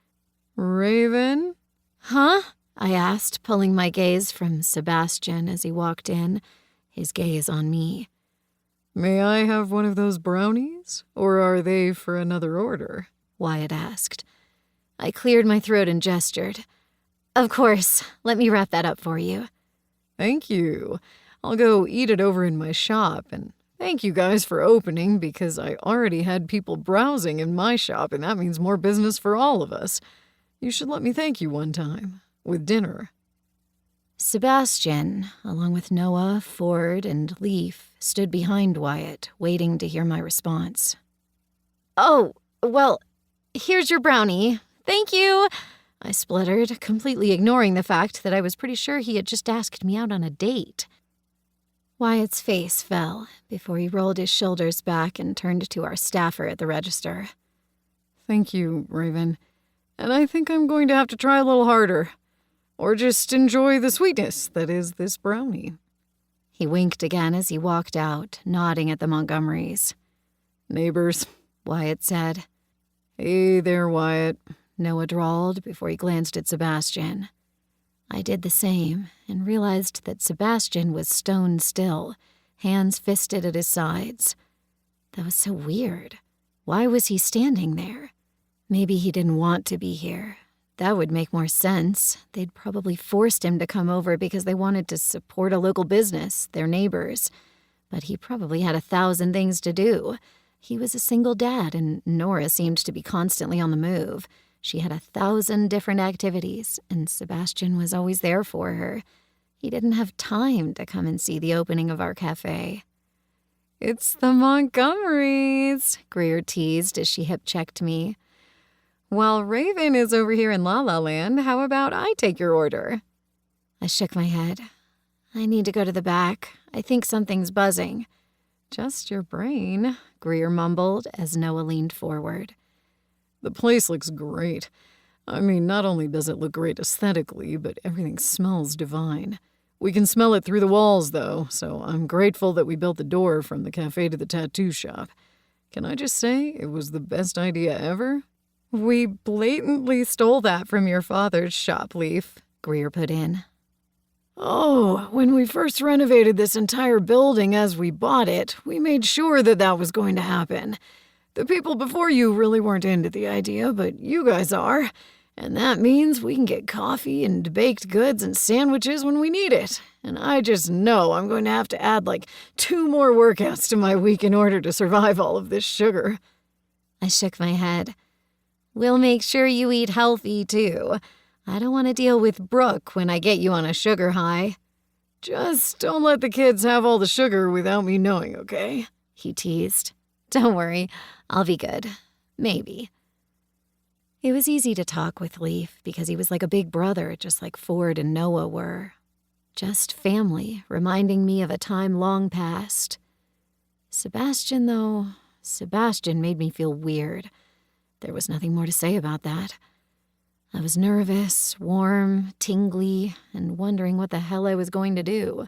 Raven? Huh? I asked, pulling my gaze from Sebastian as he walked in, his gaze on me. May I have one of those brownies, or are they for another order? Wyatt asked. I cleared my throat and gestured. Of course, let me wrap that up for you. Thank you. I'll go eat it over in my shop, and thank you guys for opening, because I already had people browsing in my shop, and that means more business for all of us. You should let me thank you one time, with dinner. Sebastian, along with Noah, Ford, and Leaf, stood behind Wyatt, waiting to hear my response. Oh, well, here's your brownie. Thank you, I spluttered, completely ignoring the fact that I was pretty sure he had just asked me out on a date. Wyatt's face fell before he rolled his shoulders back and turned to our staffer at the register. Thank you, Raven. And I think I'm going to have to try a little harder. Or just enjoy the sweetness that is this brownie. He winked again as he walked out, nodding at the Montgomerys. Neighbors, Wyatt said. Hey there, Wyatt, Noah drawled before he glanced at Sebastian. I did the same and realized that Sebastian was stone still, hands fisted at his sides. That was so weird. Why was he standing there? Maybe he didn't want to be here. That would make more sense. They'd probably forced him to come over because they wanted to support a local business, their neighbors. But he probably had 1,000 things to do. He was a single dad, and Nora seemed to be constantly on the move. She had 1,000 different activities, and Sebastian was always there for her. He didn't have time to come and see the opening of our cafe. It's the Montgomerys, Greer teased as she hip-checked me. While Raven is over here in La La Land, how about I take your order? I shook my head. I need to go to the back. I think something's buzzing. Just your brain, Greer mumbled as Noah leaned forward. The place looks great. I mean, not only does it look great aesthetically, but everything smells divine. We can smell it through the walls, though, so I'm grateful that we built the door from the cafe to the tattoo shop. Can I just say it was the best idea ever? We blatantly stole that from your father's shop, Leaf, Greer put in. Oh, when we first renovated this entire building as we bought it, we made sure that that was going to happen. The people before you really weren't into the idea, but you guys are. And that means we can get coffee and baked goods and sandwiches when we need it. And I just know I'm going to have to add like 2 more workouts to my week in order to survive all of this sugar. I shook my head. We'll make sure you eat healthy, too. I don't want to deal with Brooke when I get you on a sugar high. Just don't let the kids have all the sugar without me knowing, okay? He teased. Don't worry, I'll be good. Maybe. It was easy to talk with Leaf because he was like a big brother, just like Ford and Noah were. Just family, reminding me of a time long past. Sebastian made me feel weird. There was nothing more to say about that. I was nervous, warm, tingly, and wondering what the hell I was going to do.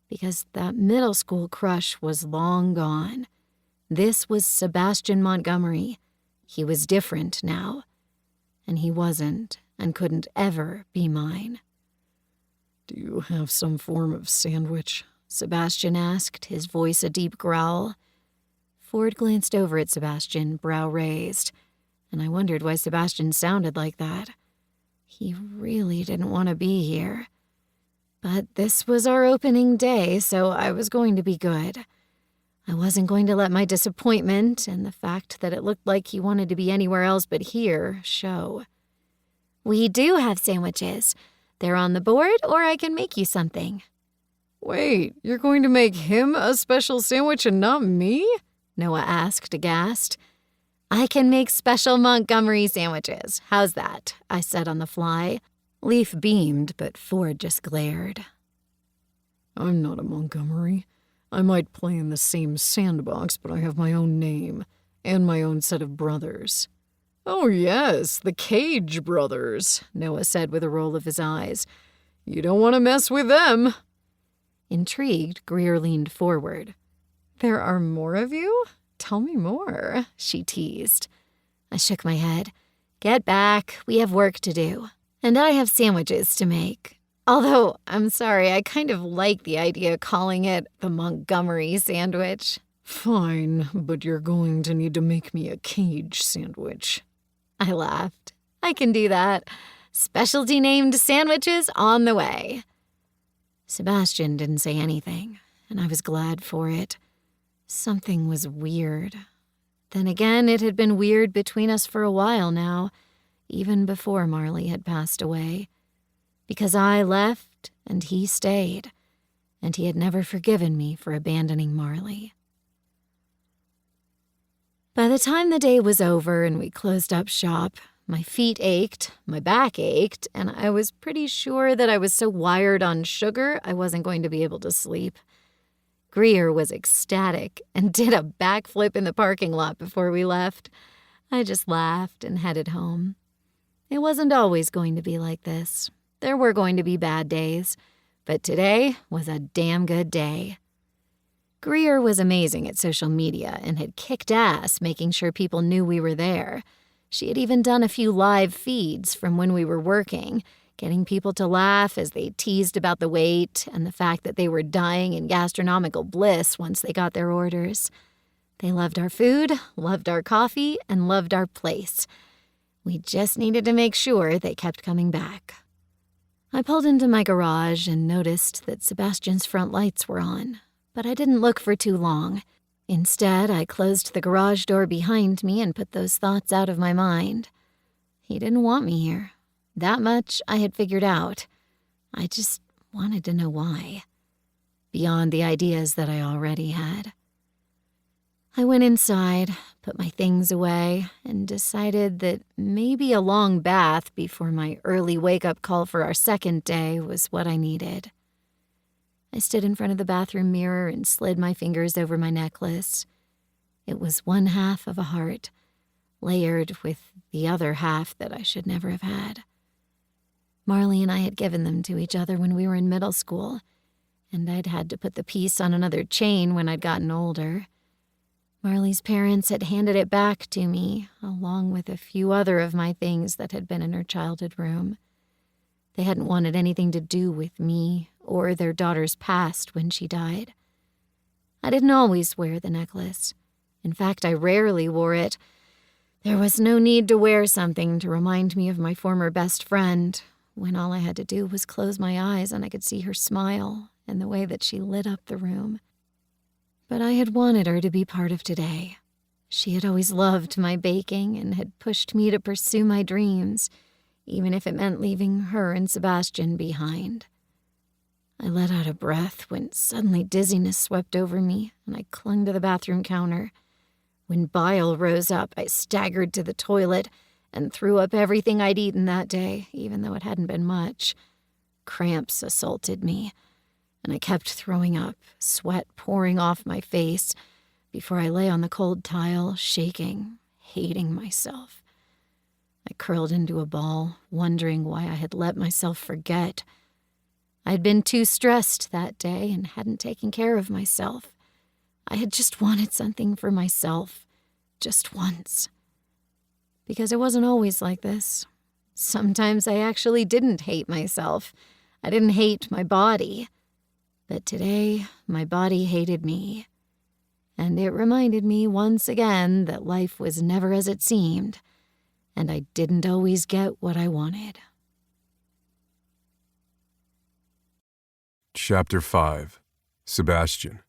Because that middle school crush was long gone. This was Sebastian Montgomery. He was different now. And he wasn't and couldn't ever be mine. Do you have some form of sandwich? Sebastian asked, his voice a deep growl. Ford glanced over at Sebastian, brow raised, and I wondered why Sebastian sounded like that. He really didn't want to be here. But this was our opening day, so I was going to be good. I wasn't going to let my disappointment and the fact that it looked like he wanted to be anywhere else but here show. We do have sandwiches. They're on the board, or I can make you something. Wait, you're going to make him a special sandwich and not me? Noah asked, aghast. I can make special Montgomery sandwiches. How's that? I said on the fly. Leaf beamed, but Ford just glared. I'm not a Montgomery. I might play in the same sandbox, but I have my own name and my own set of brothers. Oh yes, the Cage brothers, Noah said with a roll of his eyes. You don't want to mess with them. Intrigued, Greer leaned forward. There are more of you? Tell me more, she teased. I shook my head. Get back, we have work to do. And I have sandwiches to make. Although, I'm sorry, I kind of like the idea of calling it the Montgomery sandwich. Fine, but you're going to need to make me a Cage sandwich. I laughed. I can do that. Specialty named sandwiches on the way. Sebastian didn't say anything, and I was glad for it. Something was weird. Then again, it had been weird between us for a while now, even before Marley had passed away. Because I left and he stayed, and he had never forgiven me for abandoning Marley. By the time the day was over and we closed up shop, my feet ached, my back ached, and I was pretty sure that I was so wired on sugar I wasn't going to be able to sleep. Greer was ecstatic and did a backflip in the parking lot before we left. I just laughed and headed home. It wasn't always going to be like this. There were going to be bad days, but today was a damn good day. Greer was amazing at social media and had kicked ass making sure people knew we were there. She had even done a few live feeds from when we were working, getting people to laugh as they teased about the wait and the fact that they were dying in gastronomical bliss once they got their orders. They loved our food, loved our coffee, and loved our place. We just needed to make sure they kept coming back. I pulled into my garage and noticed that Sebastian's front lights were on, but I didn't look for too long. Instead, I closed the garage door behind me and put those thoughts out of my mind. He didn't want me here. That much I had figured out. I just wanted to know why. Beyond the ideas that I already had. I went inside, put my things away, and decided that maybe a long bath before my early wake-up call for our second day was what I needed. I stood in front of the bathroom mirror and slid my fingers over my necklace. It was one half of a heart, layered with the other half that I should never have had. Marley and I had given them to each other when we were in middle school, and I'd had to put the piece on another chain when I'd gotten older. Marley's parents had handed it back to me, along with a few other of my things that had been in her childhood room. They hadn't wanted anything to do with me or their daughter's past when she died. I didn't always wear the necklace. In fact, I rarely wore it. There was no need to wear something to remind me of my former best friend, when all I had to do was close my eyes and I could see her smile and the way that she lit up the room. But I had wanted her to be part of today. She had always loved my baking and had pushed me to pursue my dreams, even if it meant leaving her and Sebastian behind. I let out a breath when suddenly dizziness swept over me and I clung to the bathroom counter. When bile rose up, I staggered to the toilet and threw up everything I'd eaten that day, even though it hadn't been much. Cramps assaulted me, and I kept throwing up, sweat pouring off my face, before I lay on the cold tile, shaking, hating myself. I curled into a ball, wondering why I had let myself forget. I'd been too stressed that day and hadn't taken care of myself. I had just wanted something for myself, just once. Because it wasn't always like this. Sometimes I actually didn't hate myself. I didn't hate my body. But today, my body hated me. And it reminded me once again that life was never as it seemed, and I didn't always get what I wanted. Chapter 5. Sebastian.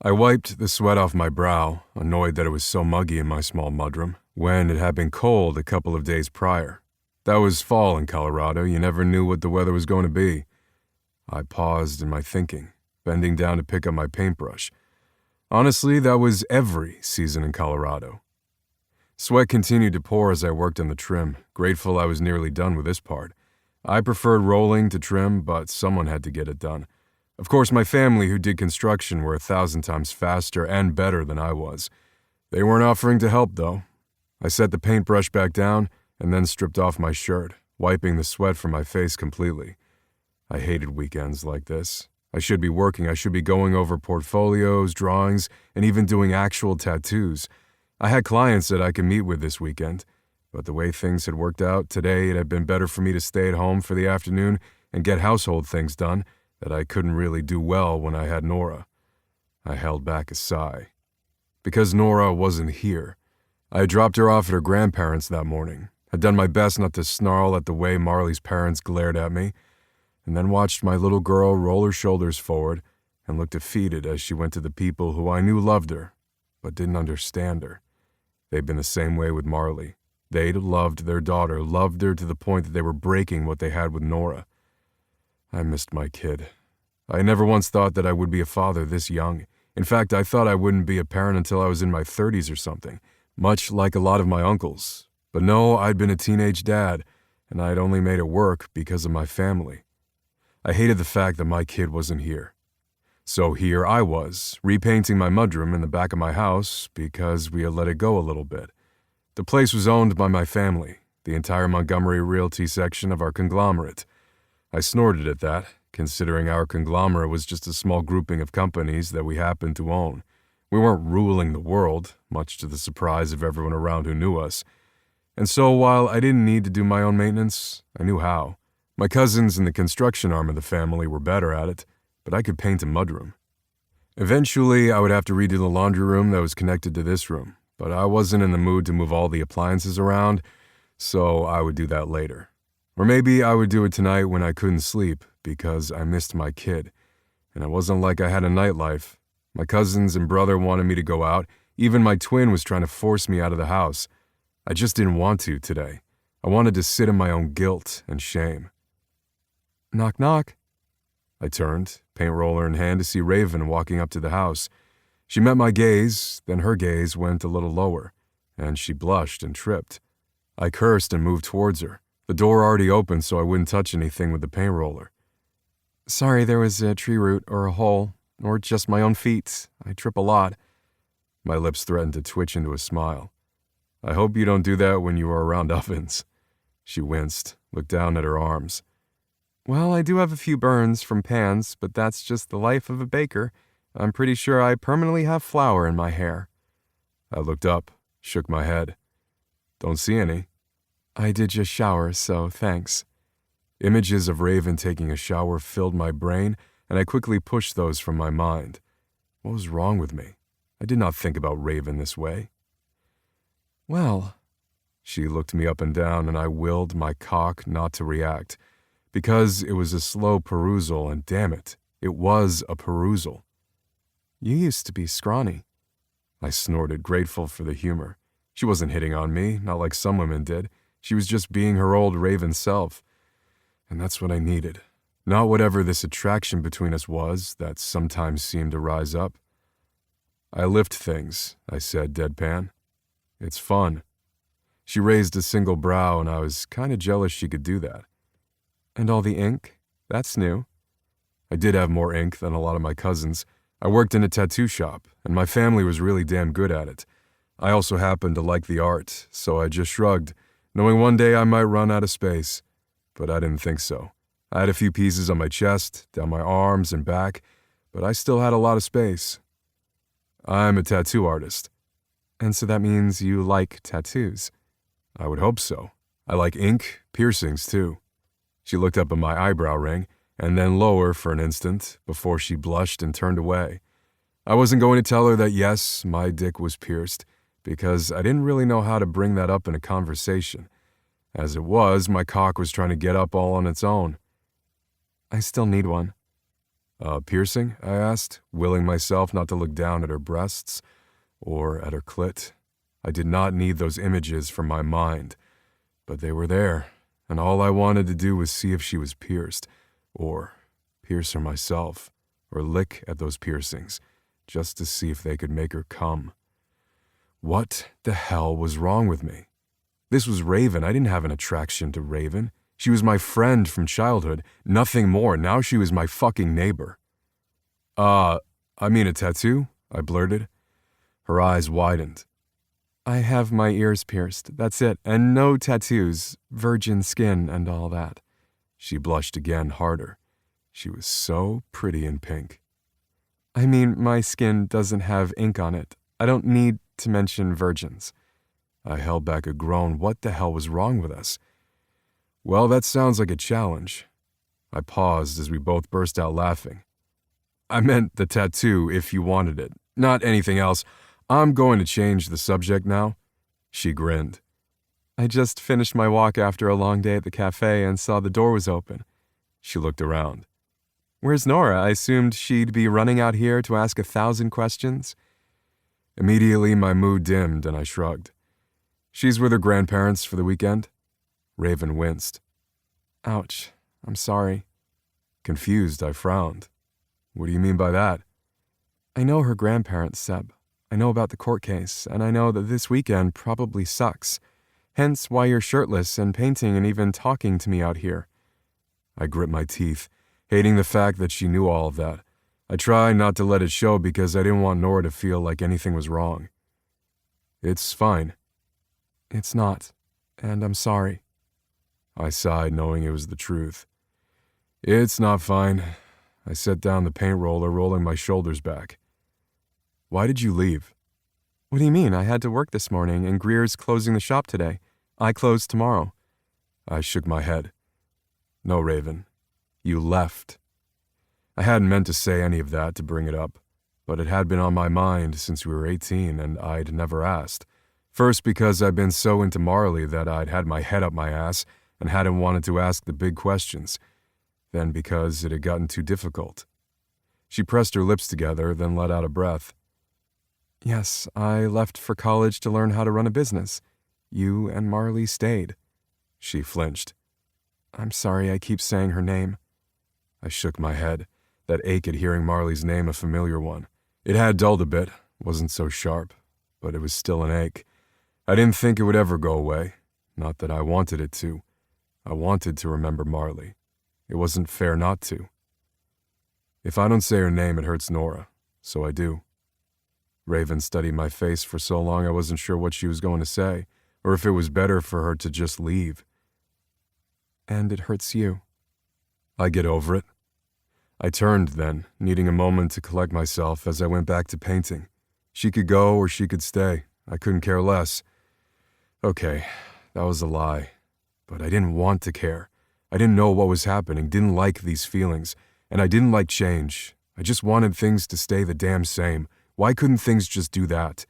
I wiped the sweat off my brow, annoyed that it was so muggy in my small mudroom, when it had been cold a couple of days prior. That was fall in Colorado. You never knew what the weather was going to be. I paused in my thinking, bending down to pick up my paintbrush. Honestly, that was every season in Colorado. Sweat continued to pour as I worked on the trim, grateful I was nearly done with this part. I preferred rolling to trim, but someone had to get it done. Of course, my family who did construction were 1,000 times faster and better than I was. They weren't offering to help, though. I set the paintbrush back down and then stripped off my shirt, wiping the sweat from my face completely. I hated weekends like this. I should be working. I should be going over portfolios, drawings, and even doing actual tattoos. I had clients that I could meet with this weekend, but the way things had worked out, today it had been better for me to stay at home for the afternoon and get household things done that I couldn't really do well when I had Nora. I held back a sigh. Because Nora wasn't here. I had dropped her off at her grandparents' that morning, had done my best not to snarl at the way Marley's parents glared at me, and then watched my little girl roll her shoulders forward and look defeated as she went to the people who I knew loved her, but didn't understand her. They'd been the same way with Marley. They'd loved their daughter, loved her to the point that they were breaking what they had with Nora. I missed my kid. I never once thought that I would be a father this young. In fact, I thought I wouldn't be a parent until I was in my 30s or something, much like a lot of my uncles. But no, I'd been a teenage dad, and I'd only made it work because of my family. I hated the fact that my kid wasn't here. So here I was, repainting my mudroom in the back of my house because we had let it go a little bit. The place was owned by my family, the entire Montgomery realty section of our conglomerate. I snorted at that, considering our conglomerate was just a small grouping of companies that we happened to own. We weren't ruling the world, much to the surprise of everyone around who knew us. And so while I didn't need to do my own maintenance, I knew how. My cousins in the construction arm of the family were better at it, but I could paint a mudroom. Eventually, I would have to redo the laundry room that was connected to this room, but I wasn't in the mood to move all the appliances around, so I would do that later. Or maybe I would do it tonight when I couldn't sleep because I missed my kid, and it wasn't like I had a nightlife. My cousins and brother wanted me to go out. Even my twin was trying to force me out of the house. I just didn't want to today. I wanted to sit in my own guilt and shame. Knock, knock. I turned, paint roller in hand, to see Raven walking up to the house. She met my gaze, then her gaze went a little lower, and she blushed and tripped. I cursed and moved towards her, the door already open so I wouldn't touch anything with the paint roller. Sorry there was a tree root or a hole, or just my own feet. I trip a lot. My lips threatened to twitch into a smile. I hope you don't do that when you are around ovens. She winced, looked down at her arms. Well, I do have a few burns from pans, but that's just the life of a baker. I'm pretty sure I permanently have flour in my hair. I looked up, shook my head. Don't see any. I did just shower, so thanks. Images of Raven taking a shower filled my brain, and I quickly pushed those from my mind. What was wrong with me? I did not think about Raven this way. Well, she looked me up and down, and I willed my cock not to react, because it was a slow perusal, and damn it, it was a perusal. You used to be scrawny. I snorted, grateful for the humor. She wasn't hitting on me, not like some women did. She was just being her old Raven self. And that's what I needed. Not whatever this attraction between us was that sometimes seemed to rise up. I lift things, I said deadpan. It's fun. She raised a single brow, and I was kind of jealous she could do that. And all the ink? That's new. I did have more ink than a lot of my cousins. I worked in a tattoo shop, and my family was really damn good at it. I also happened to like the art, so I just shrugged, knowing one day I might run out of space. But I didn't think so. I had a few pieces on my chest, down my arms and back, but I still had a lot of space. I'm a tattoo artist. And so that means you like tattoos. I would hope so. I like ink, piercings too. She looked up at my eyebrow ring, and then lower for an instant, before she blushed and turned away. I wasn't going to tell her that yes, my dick was pierced, because I didn't really know how to bring that up in a conversation. As it was, my cock was trying to get up all on its own. I still need one. Piercing? I asked, willing myself not to look down at her breasts or at her clit. I did not need those images from my mind, but they were there, and all I wanted to do was see if she was pierced, or pierce her myself, or lick at those piercings, just to see if they could make her come. What the hell was wrong with me? This was Raven. I didn't have an attraction to Raven. She was my friend from childhood, nothing more. Now she was my fucking neighbor. I mean a tattoo, I blurted. Her eyes widened. I have my ears pierced, that's it, and no tattoos, virgin skin and all that. She blushed again harder. She was so pretty in pink. I mean, my skin doesn't have ink on it. I don't need to mention virgins. I held back a groan. What the hell was wrong with us? Well, that sounds like a challenge. I paused as we both burst out laughing. I meant the tattoo if you wanted it, not anything else. I'm going to change the subject now. She grinned. I just finished my walk after a long day at the cafe and saw the door was open. She looked around. Where's Nora? I assumed she'd be running out here to ask 1,000 questions. Immediately, my mood dimmed and I shrugged. She's with her grandparents for the weekend. Raven winced. Ouch. I'm sorry. Confused, I frowned. What do you mean by that? I know her grandparents, Seb. I know about the court case, and I know that this weekend probably sucks. Hence why you're shirtless and painting and even talking to me out here. I grit my teeth, hating the fact that she knew all of that. I tried not to let it show because I didn't want Nora to feel like anything was wrong. It's fine. It's not, and I'm sorry. I sighed, knowing it was the truth. It's not fine. I set down the paint roller, rolling my shoulders back. Why did you leave? What do you mean? I had to work this morning, and Greer's closing the shop today. I close tomorrow. I shook my head. No, Raven. You left. I hadn't meant to say any of that to bring it up, but it had been on my mind since we were 18, and I'd never asked. First because I'd been so into Marley that I'd had my head up my ass and hadn't wanted to ask the big questions. Then because it had gotten too difficult. She pressed her lips together, then let out a breath. Yes, I left for college to learn how to run a business. You and Marley stayed. She flinched. I'm sorry I keep saying her name. I shook my head, that ache at hearing Marley's name a familiar one. It had dulled a bit, wasn't so sharp, but it was still an ache. I didn't think it would ever go away, not that I wanted it to. I wanted to remember Marley. It wasn't fair not to. If I don't say her name, it hurts Nora, so I do. Raven studied my face for so long I wasn't sure what she was going to say, or if it was better for her to just leave. And it hurts you. I get over it. I turned then, needing a moment to collect myself as I went back to painting. She could go or she could stay. I couldn't care less. Okay, that was a lie. But I didn't want to care. I didn't know what was happening, didn't like these feelings, and I didn't like change. I just wanted things to stay the damn same. Why couldn't things just do that?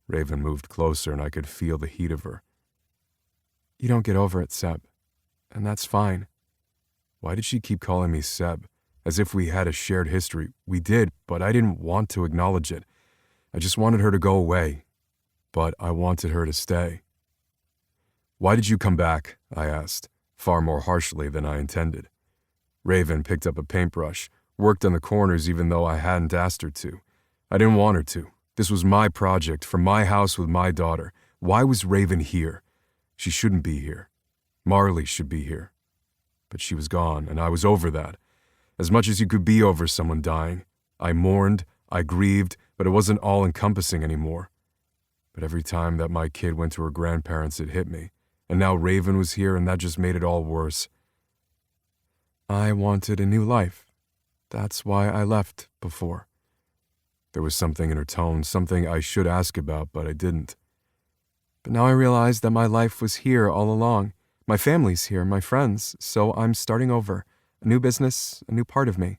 Raven moved closer and I could feel the heat of her. You don't get over it, Seb. And that's fine. Why did she keep calling me Seb? As if we had a shared history. We did, but I didn't want to acknowledge it. I just wanted her to go away. But I wanted her to stay. Why did you come back? I asked, far more harshly than I intended. Raven picked up a paintbrush, worked on the corners even though I hadn't asked her to. I didn't want her to. This was my project, for my house with my daughter. Why was Raven here? She shouldn't be here. Marley should be here. But she was gone, and I was over that. As much as you could be over someone dying. I mourned, I grieved, but it wasn't all-encompassing anymore. But every time that my kid went to her grandparents, it hit me. And now Raven was here, and that just made it all worse. I wanted a new life. That's why I left before. There was something in her tone, something I should ask about, but I didn't. But now I realize that my life was here all along. My family's here, my friends, so I'm starting over. A new business, a new part of me.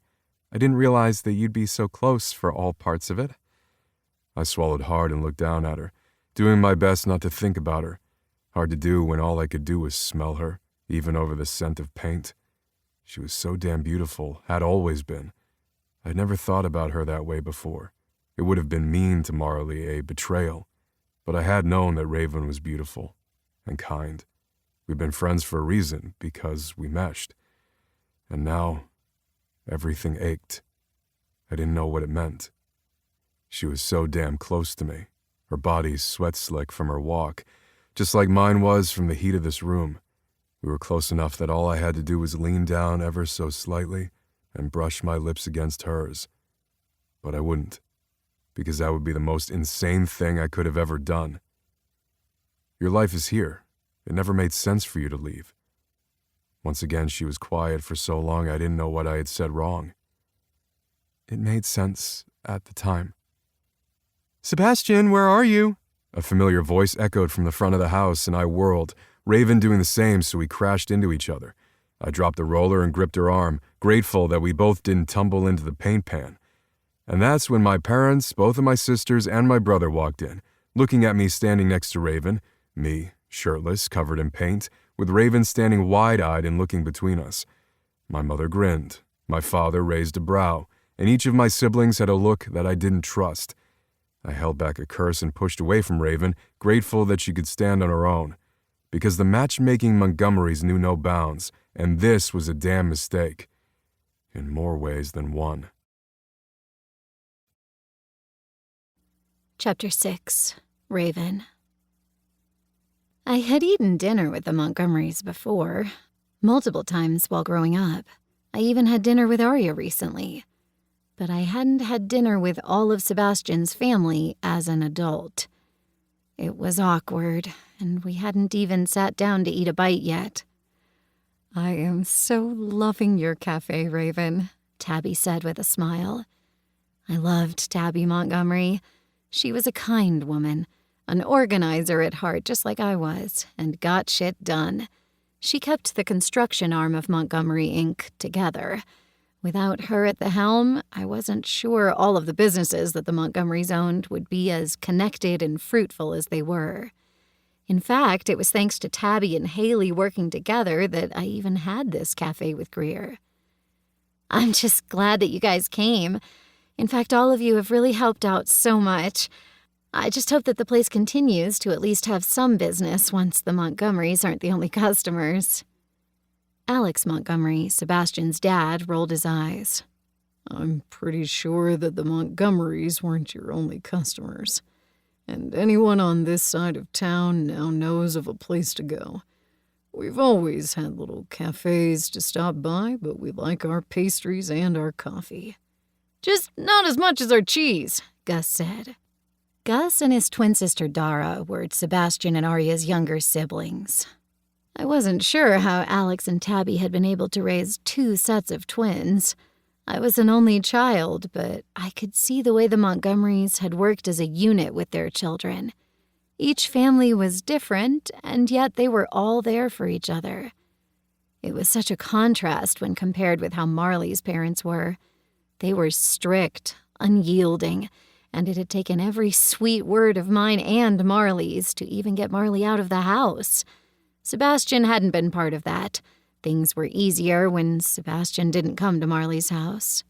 I didn't realize that you'd be so close for all parts of it. I swallowed hard and looked down at her, doing my best not to think about her. Hard to do when all I could do was smell her, even over the scent of paint. She was so damn beautiful, had always been. I'd never thought about her that way before. It would have been mean to Marley, a betrayal. But I had known that Raven was beautiful and kind. We'd been friends for a reason, because we meshed. And now, everything ached. I didn't know what it meant. She was so damn close to me, her body sweat-slick from her walk, just like mine was from the heat of this room. We were close enough that all I had to do was lean down ever so slightly and brush my lips against hers. But I wouldn't, because that would be the most insane thing I could have ever done. Your life is here. It never made sense for you to leave. Once again, she was quiet for so long I didn't know what I had said wrong. It made sense at the time. Sebastian, where are you? A familiar voice echoed from the front of the house, and I whirled, Raven doing the same, so we crashed into each other. I dropped the roller and gripped her arm, grateful that we both didn't tumble into the paint pan. And that's when my parents, both of my sisters, and my brother walked in, looking at me standing next to Raven, me, shirtless, covered in paint, with Raven standing wide-eyed and looking between us. My mother grinned, my father raised a brow, and each of my siblings had a look that I didn't trust. I held back a curse and pushed away from Raven, grateful that she could stand on her own. Because the matchmaking Montgomerys knew no bounds, and this was a damn mistake. In more ways than one. Chapter 6. Raven. I had eaten dinner with the Montgomerys before, multiple times while growing up. I even had dinner with Arya recently. But I hadn't had dinner with all of Sebastian's family as an adult. It was awkward, and we hadn't even sat down to eat a bite yet. I am so loving your cafe, Raven, Tabby said with a smile. I loved Tabby Montgomery. She was a kind woman, an organizer at heart just like I was, and got shit done. She kept the construction arm of Montgomery Inc. together. Without her at the helm, I wasn't sure all of the businesses that the Montgomerys owned would be as connected and fruitful as they were. In fact, it was thanks to Tabby and Haley working together that I even had this cafe with Greer. I'm just glad that you guys came. In fact, all of you have really helped out so much. I just hope that the place continues to at least have some business once the Montgomerys aren't the only customers. Alex Montgomery, Sebastian's dad, rolled his eyes. I'm pretty sure that the Montgomerys weren't your only customers. And anyone on this side of town now knows of a place to go. We've always had little cafes to stop by, but we like our pastries and our coffee. Just not as much as our cheese, Gus said. Gus and his twin sister Dara were Sebastian and Arya's younger siblings. I wasn't sure how Alex and Tabby had been able to raise two sets of twins. I was an only child, but I could see the way the Montgomerys had worked as a unit with their children. Each family was different, and yet they were all there for each other. It was such a contrast when compared with how Marley's parents were. They were strict, unyielding, and it had taken every sweet word of mine and Marley's to even get Marley out of the house. Sebastian hadn't been part of that. Things were easier when Sebastian didn't come to Marley's house.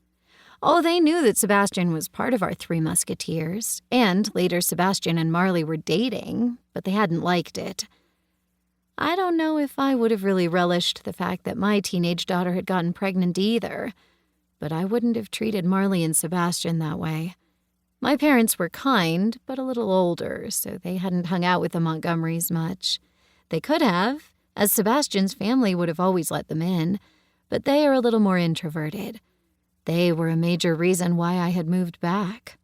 Oh, they knew that Sebastian was part of our Three Musketeers, and later Sebastian and Marley were dating, but they hadn't liked it. I don't know if I would have really relished the fact that my teenage daughter had gotten pregnant either, but I wouldn't have treated Marley and Sebastian that way. My parents were kind, but a little older, so they hadn't hung out with the Montgomerys much. They could have, as Sebastian's family would have always let them in, but they are a little more introverted. They were a major reason why I had moved back.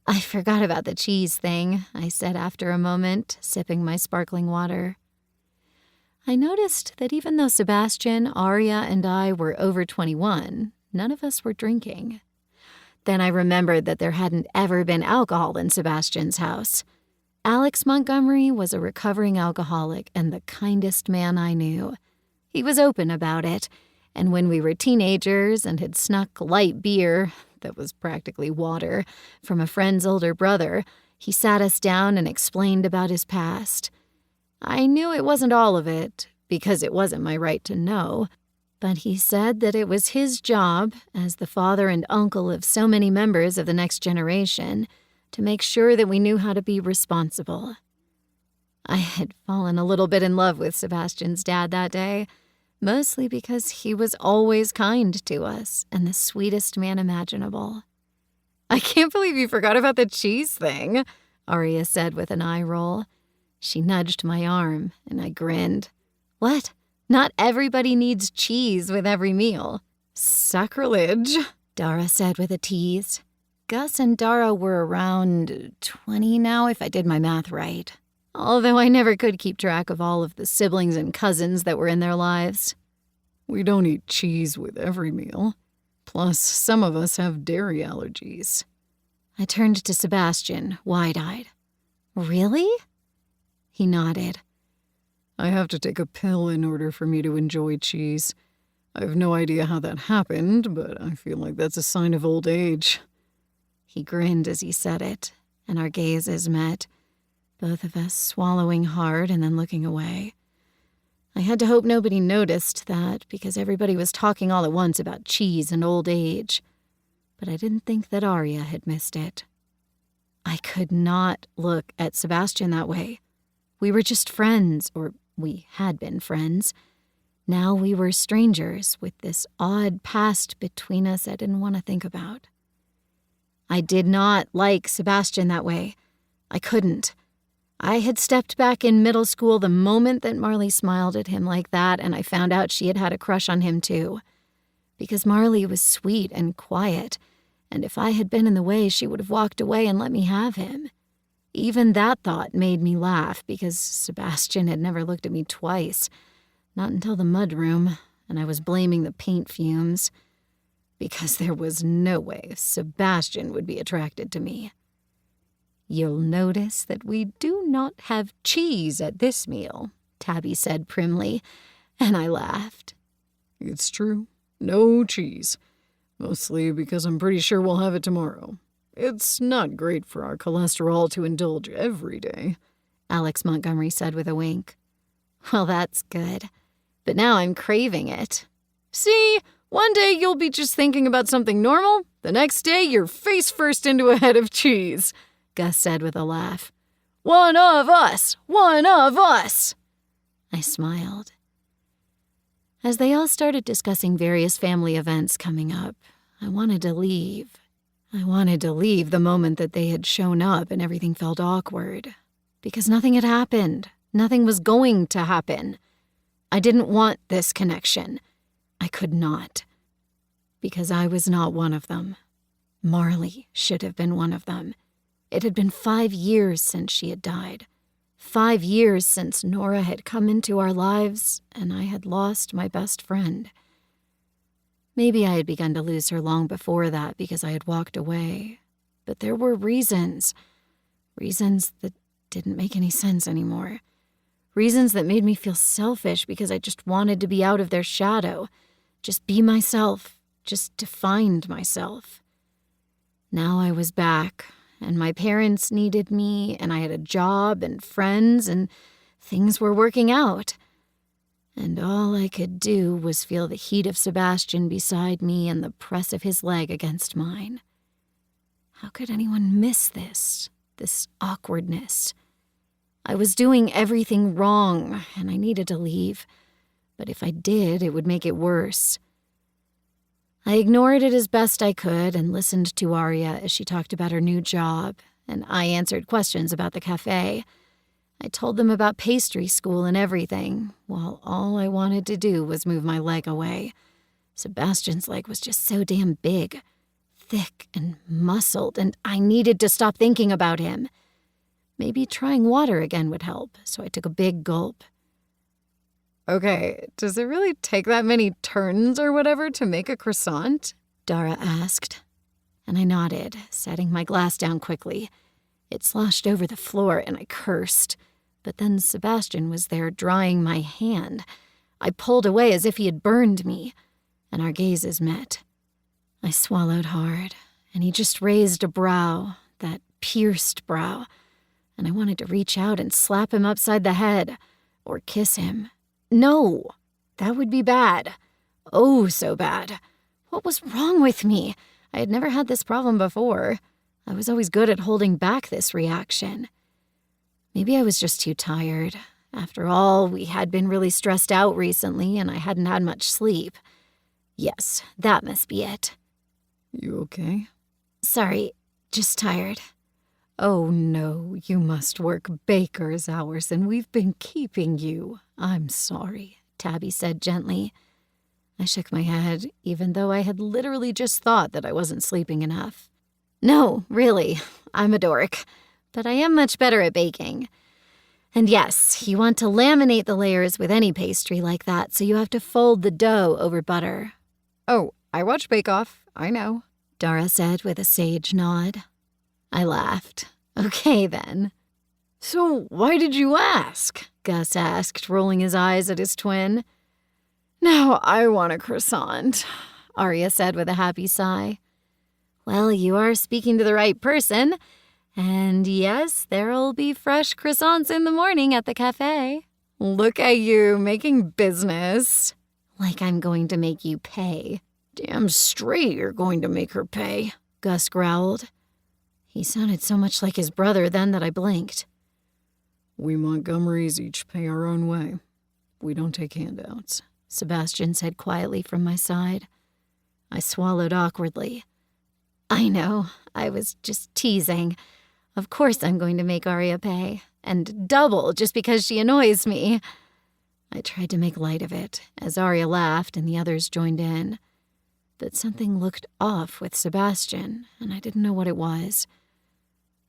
I forgot about the cheese thing, I said after a moment, sipping my sparkling water. I noticed that even though Sebastian, Aria, and I were over 21, none of us were drinking. Then I remembered that there hadn't ever been alcohol in Sebastian's house. Alex Montgomery was a recovering alcoholic and the kindest man I knew. He was open about it, and when we were teenagers and had snuck light beer, that was practically water, from a friend's older brother, he sat us down and explained about his past. I knew it wasn't all of it, because it wasn't my right to know, but he said that it was his job, as the father and uncle of so many members of the next generation, to make sure that we knew how to be responsible. I had fallen a little bit in love with Sebastian's dad that day, mostly because he was always kind to us and the sweetest man imaginable. I can't believe you forgot about the cheese thing, Aria said with an eye roll. She nudged my arm, and I grinned. What? Not everybody needs cheese with every meal. Sacrilege, Dara said with a tease. Gus and Dara were around 20 now, if I did my math right. Although I never could keep track of all of the siblings and cousins that were in their lives. We don't eat cheese with every meal. Plus, some of us have dairy allergies. I turned to Sebastian, wide-eyed. Really? He nodded. I have to take a pill in order for me to enjoy cheese. I have no idea how that happened, but I feel like that's a sign of old age. He grinned as he said it, and our gazes met, both of us swallowing hard and then looking away. I had to hope nobody noticed that, because everybody was talking all at once about cheese and old age. But I didn't think that Aria had missed it. I could not look at Sebastian that way. We were just friends, or we had been friends. Now we were strangers with this odd past between us I didn't want to think about. I did not like Sebastian that way. I couldn't. I had stepped back in middle school the moment that Marley smiled at him like that, and I found out she had had a crush on him too. Because Marley was sweet and quiet, and if I had been in the way, she would have walked away and let me have him. Even that thought made me laugh, because Sebastian had never looked at me twice. Not until the mudroom, and I was blaming the paint fumes. Because there was no way Sebastian would be attracted to me. You'll notice that we do not have cheese at this meal, Tabby said primly, and I laughed. It's true. No cheese. Mostly because I'm pretty sure we'll have it tomorrow. It's not great for our cholesterol to indulge every day, Alex Montgomery said with a wink. Well, that's good. But now I'm craving it. See, one day you'll be just thinking about something normal. The next day, you're face first into a head of cheese, Gus said with a laugh. One of us! One of us! I smiled. As they all started discussing various family events coming up, I wanted to leave. I wanted to leave the moment that they had shown up and everything felt awkward. Because nothing had happened. Nothing was going to happen. I didn't want this connection. I could not. Because I was not one of them. Marley should have been one of them. It had been 5 years since she had died. 5 years since Nora had come into our lives and I had lost my best friend. Maybe I had begun to lose her long before that because I had walked away. But there were reasons. Reasons that didn't make any sense anymore. Reasons that made me feel selfish because I just wanted to be out of their shadow. Just be myself. Just to find myself. Now I was back, and my parents needed me, and I had a job and friends, and things were working out. And all I could do was feel the heat of Sebastian beside me and the press of his leg against mine. How could anyone miss this awkwardness? I was doing everything wrong, and I needed to leave. But if I did, it would make it worse. I ignored it as best I could and listened to Aria as she talked about her new job, and I answered questions about the cafe. I told them about pastry school and everything, while all I wanted to do was move my leg away. Sebastian's leg was just so damn big, thick and muscled, and I needed to stop thinking about him. Maybe trying water again would help, so I took a big gulp. Okay, does it really take that many turns or whatever to make a croissant? Dara asked, and I nodded, setting my glass down quickly. It sloshed over the floor, and I cursed. But then Sebastian was there drying my hand. I pulled away as if he had burned me, and our gazes met. I swallowed hard, and he just raised a brow, that pierced brow, and I wanted to reach out and slap him upside the head, or kiss him. No, that would be bad. Oh, so bad. What was wrong with me? I had never had this problem before. I was always good at holding back this reaction. Maybe I was just too tired. After all, we had been really stressed out recently, and I hadn't had much sleep. Yes, that must be it. You okay? Sorry, just tired. Oh no, you must work baker's hours and we've been keeping you. I'm sorry, Tabby said gently. I shook my head, even though I had literally just thought that I wasn't sleeping enough. No, really, I'm a dork, but I am much better at baking. And yes, you want to laminate the layers with any pastry like that, so you have to fold the dough over butter. Oh, I watch Bake Off, I know, Dara said with a sage nod. I laughed. Okay, then. So why did you ask? Gus asked, rolling his eyes at his twin. Now I want a croissant, Arya said with a happy sigh. Well, you are speaking to the right person. And yes, there'll be fresh croissants in the morning at the cafe. Look at you, making business. Like I'm going to make you pay. Damn straight you're going to make her pay, Gus growled. He sounded so much like his brother then that I blinked. We Montgomerys each pay our own way. We don't take handouts, Sebastian said quietly from my side. I swallowed awkwardly. I know, I was just teasing. Of course I'm going to make Arya pay, and double just because she annoys me. I tried to make light of it, as Arya laughed and the others joined in. But something looked off with Sebastian, and I didn't know what it was.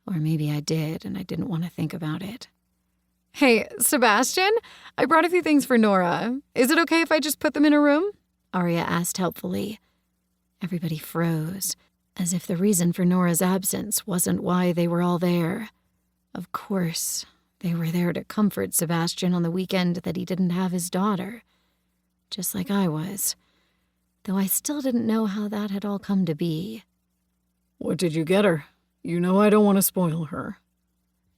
Or maybe I did, and I didn't want to think about it. Hey, Sebastian, I brought a few things for Nora. Is it okay if I just put them in her room? Arya asked helpfully. Everybody froze, as if the reason for Nora's absence wasn't why they were all there. Of course, they were there to comfort Sebastian on the weekend that he didn't have his daughter. Just like I was. Though I still didn't know how that had all come to be. What did you get her? You know I don't want to spoil her.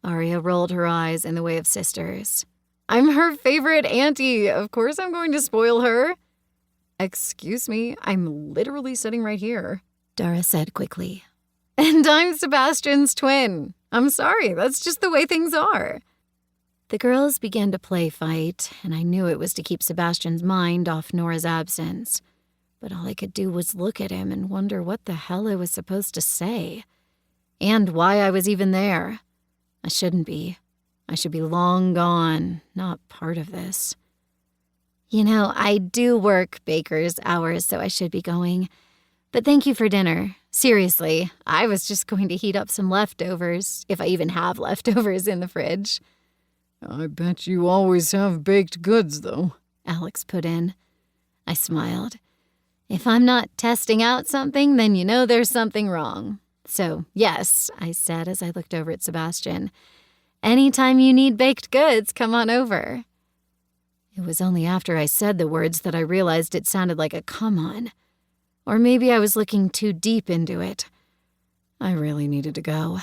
Arya rolled her eyes in the way of sisters. I'm her favorite auntie. Of course I'm going to spoil her. Excuse me, I'm literally sitting right here, Dara said quickly. And I'm Sebastian's twin. I'm sorry, that's just the way things are. The girls began to play fight, and I knew it was to keep Sebastian's mind off Nora's absence. But all I could do was look at him and wonder what the hell I was supposed to say. And why I was even there. I shouldn't be. I should be long gone, not part of this. You know, I do work baker's hours, so I should be going. But thank you for dinner. Seriously, I was just going to heat up some leftovers, if I even have leftovers in the fridge. I bet you always have baked goods, though, Alex put in. I smiled. If I'm not testing out something, then you know there's something wrong. So, yes, I said as I looked over at Sebastian. Anytime you need baked goods, come on over. It was only after I said the words that I realized it sounded like a come on. Or maybe I was looking too deep into it. I really needed to go.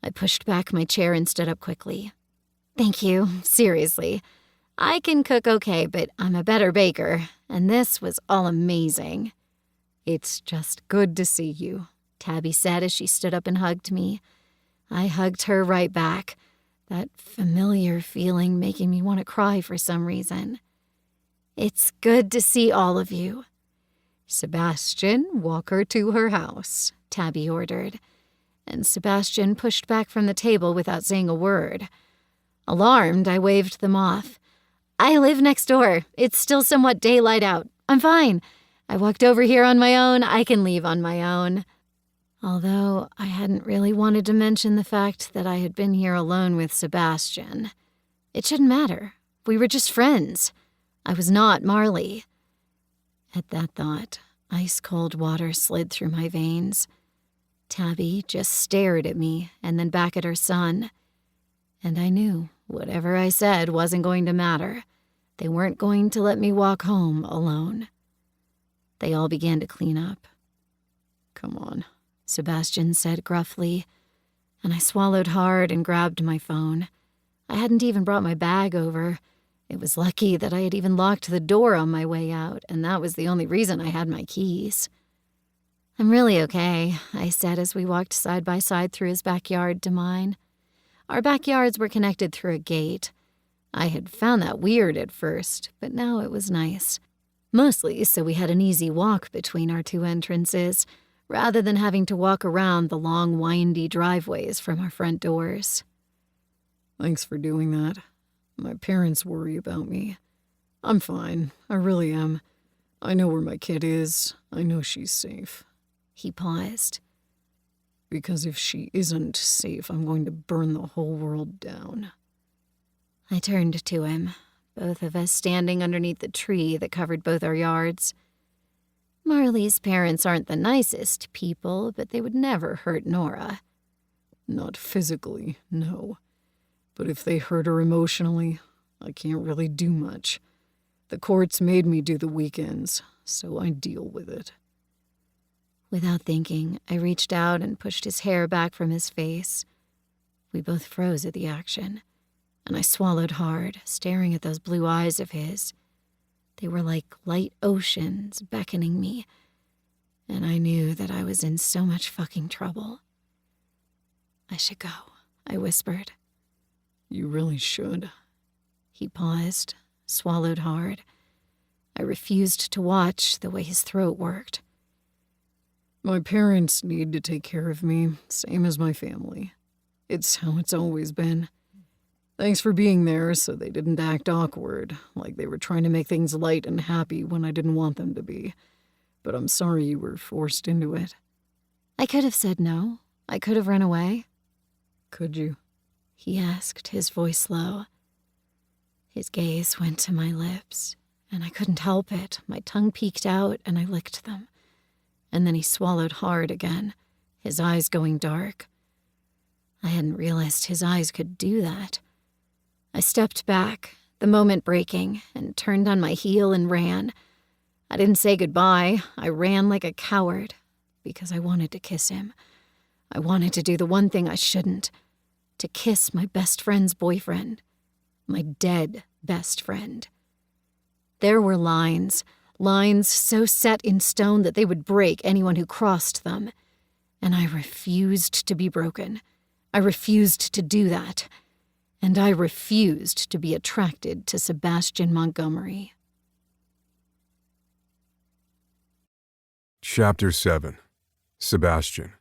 I pushed back my chair and stood up quickly. Thank you, seriously. I can cook okay, but I'm a better baker, and this was all amazing. It's just good to see you, Tabby said as she stood up and hugged me. I hugged her right back, that familiar feeling making me want to cry for some reason. It's good to see all of you. "Sebastian, walk her to her house," Tabby ordered, and Sebastian pushed back from the table without saying a word. Alarmed, I waved them off. "I live next door. It's still somewhat daylight out. I'm fine. I walked over here on my own. I can leave on my own." Although I hadn't really wanted to mention the fact that I had been here alone with Sebastian. It shouldn't matter. We were just friends. I was not Marley. At that thought, ice-cold water slid through my veins. Tabby just stared at me and then back at her son. And I knew whatever I said wasn't going to matter. They weren't going to let me walk home alone. They all began to clean up. "Come on," Sebastian said gruffly, and I swallowed hard and grabbed my phone. I hadn't even brought my bag over. It was lucky that I had even locked the door on my way out, and that was the only reason I had my keys. "I'm really okay," I said as we walked side by side through his backyard to mine. Our backyards were connected through a gate. I had found that weird at first, but now it was nice. Mostly so we had an easy walk between our two entrances, rather than having to walk around the long, windy driveways from our front doors. "Thanks for doing that. My parents worry about me. I'm fine. I really am. I know where my kid is. I know she's safe." He paused. "Because if she isn't safe, I'm going to burn the whole world down." I turned to him, both of us standing underneath the tree that covered both our yards. Marley's parents aren't the nicest people, but they would never hurt Nora. "Not physically, no. But if they hurt her emotionally, I can't really do much. The courts made me do the weekends, so I deal with it." Without thinking, I reached out and pushed his hair back from his face. We both froze at the action, and I swallowed hard, staring at those blue eyes of his. They were like light oceans beckoning me, and I knew that I was in so much fucking trouble. "I should go," I whispered. "You really should." He paused, swallowed hard. I refused to watch the way his throat worked. "My parents need to take care of me, same as my family. It's how it's always been. Thanks for being there so they didn't act awkward, like they were trying to make things light and happy when I didn't want them to be. But I'm sorry you were forced into it." I could have said no. I could have run away. "Could you?" he asked, his voice low. His gaze went to my lips, and I couldn't help it. My tongue peeked out, and I licked them. And then he swallowed hard again, his eyes going dark. I hadn't realized his eyes could do that. I stepped back, the moment breaking, and turned on my heel and ran. I didn't say goodbye. I ran like a coward, because I wanted to kiss him. I wanted to do the one thing I shouldn't, to kiss my best friend's boyfriend, my dead best friend. There were lines so set in stone that they would break anyone who crossed them. And I refused to be broken. I refused to do that. And I refused to be attracted to Sebastian Montgomery. Chapter 7. Sebastian.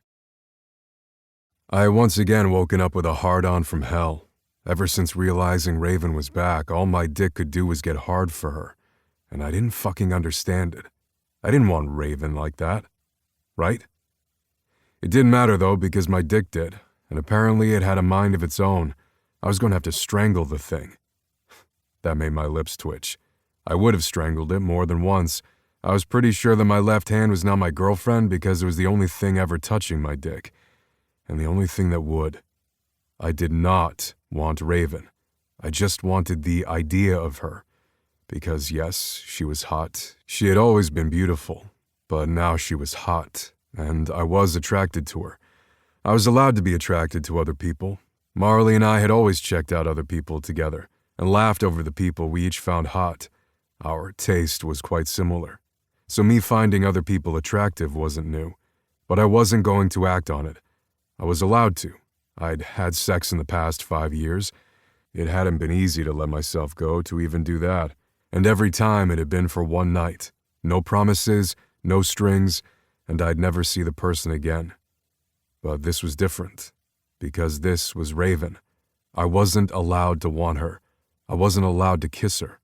I had once again woken up with a hard-on from hell. Ever since realizing Raven was back, all my dick could do was get hard for her. And I didn't fucking understand it. I didn't want Raven like that. Right? It didn't matter, though, because my dick did. And apparently it had a mind of its own. I was going to have to strangle the thing. That made my lips twitch. I would have strangled it more than once. I was pretty sure that my left hand was now my girlfriend because it was the only thing ever touching my dick. And the only thing that would. I did not want Raven. I just wanted the idea of her. Because yes, she was hot. She had always been beautiful. But now she was hot. And I was attracted to her. I was allowed to be attracted to other people. Marley and I had always checked out other people together and laughed over the people we each found hot. Our taste was quite similar. So me finding other people attractive wasn't new. But I wasn't going to act on it. I was allowed to. I'd had sex in the past 5 years. It hadn't been easy to let myself go to even do that. And every time it had been for one night. No promises, no strings, and I'd never see the person again. But this was different, because this was Raven. I wasn't allowed to want her. I wasn't allowed to kiss her.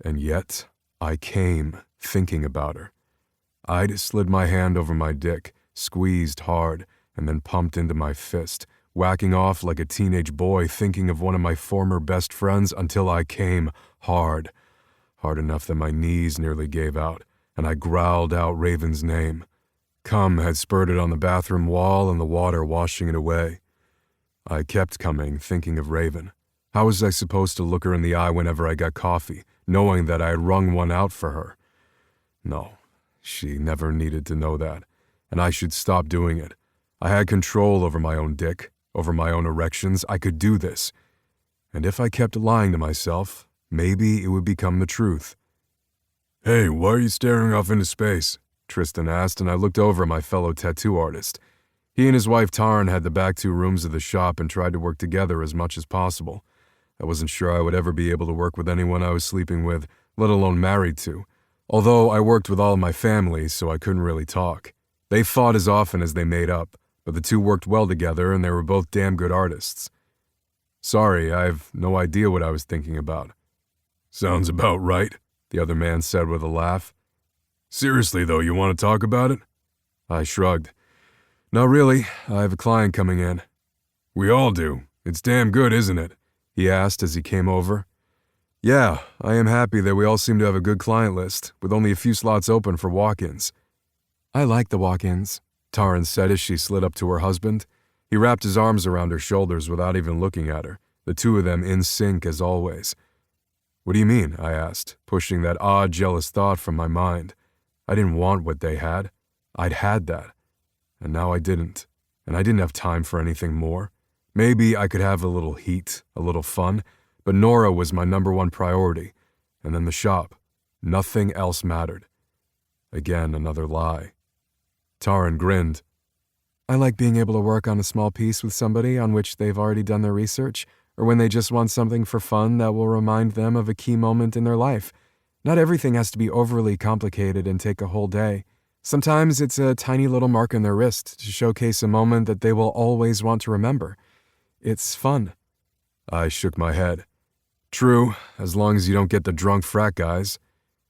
And yet, I came thinking about her. I'd slid my hand over my dick, squeezed hard, and then pumped into my fist, whacking off like a teenage boy thinking of one of my former best friends until I came hard. Hard enough that my knees nearly gave out, and I growled out Raven's name. Cum had spurted on the bathroom wall and the water washing it away. I kept coming, thinking of Raven. How was I supposed to look her in the eye whenever I got coffee, knowing that I had wrung one out for her? No, she never needed to know that, and I should stop doing it. I had control over my own dick, over my own erections. I could do this. And if I kept lying to myself, maybe it would become the truth. "Hey, why are you staring off into space?" Tristan asked, and I looked over at my fellow tattoo artist. He and his wife Taryn had the back 2 rooms of the shop and tried to work together as much as possible. I wasn't sure I would ever be able to work with anyone I was sleeping with, let alone married to, although I worked with all of my family, so I couldn't really talk. They fought as often as they made up, but the two worked well together and they were both damn good artists. "Sorry, I have no idea what I was thinking about." "Sounds about right," the other man said with a laugh. "Seriously though, you want to talk about it?" I shrugged. "No, really, I have a client coming in." "We all do. It's damn good, isn't it?" he asked as he came over. "Yeah, I am happy that we all seem to have a good client list, with only a few slots open for walk-ins." "I like the walk-ins," Taryn said as she slid up to her husband. He wrapped his arms around her shoulders without even looking at her, the two of them in sync as always. "What do you mean?" I asked, pushing that odd, jealous thought from my mind. I didn't want what they had. I'd had that. And now I didn't. And I didn't have time for anything more. Maybe I could have a little heat, a little fun, but Nora was my #1 priority. And then the shop. Nothing else mattered. Again, another lie. Taryn grinned. "I like being able to work on a small piece with somebody on which they've already done their research, or when they just want something for fun that will remind them of a key moment in their life. Not everything has to be overly complicated and take a whole day. Sometimes it's a tiny little mark on their wrist to showcase a moment that they will always want to remember. It's fun." I shook my head. "True, as long as you don't get the drunk frat guys."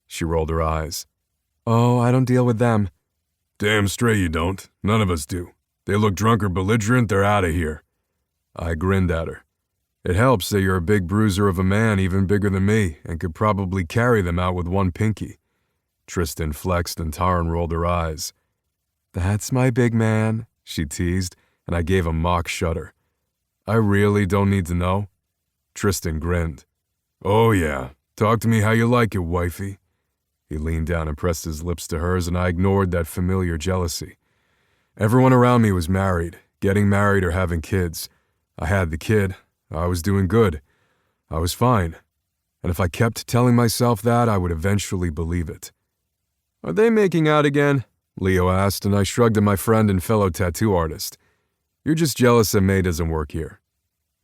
She rolled her eyes. "Oh, I don't deal with them." "Damn straight you don't. None of us do. They look drunk or belligerent, they're out of here." I grinned at her. "It helps that you're a big bruiser of a man, even bigger than me, and could probably carry them out with one pinky." Tristan flexed and Taryn rolled her eyes. "That's my big man," she teased, and I gave a mock shudder. "I really don't need to know?" Tristan grinned. "Oh yeah, talk to me how you like it, wifey." He leaned down and pressed his lips to hers, and I ignored that familiar jealousy. Everyone around me was married, getting married or having kids. I had the kid. I was doing good. I was fine. And if I kept telling myself that, I would eventually believe it. "Are they making out again?" Leo asked, and I shrugged at my friend and fellow tattoo artist. "You're just jealous that May doesn't work here."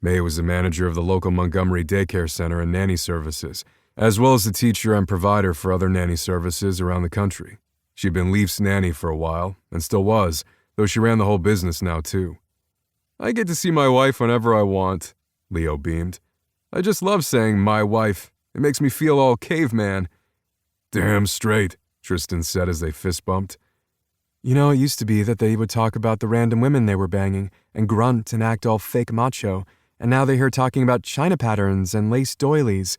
May was the manager of the local Montgomery daycare center and nanny services, as well as the teacher and provider for other nanny services around the country. She'd been Leaf's nanny for a while, and still was, though she ran the whole business now too. "I get to see my wife whenever I want," Leo beamed. "I just love saying my wife. It makes me feel all caveman." "Damn straight," Tristan said as they fist bumped. "You know, it used to be that they would talk about the random women they were banging and grunt and act all fake macho, and now they hear talking about china patterns and lace doilies."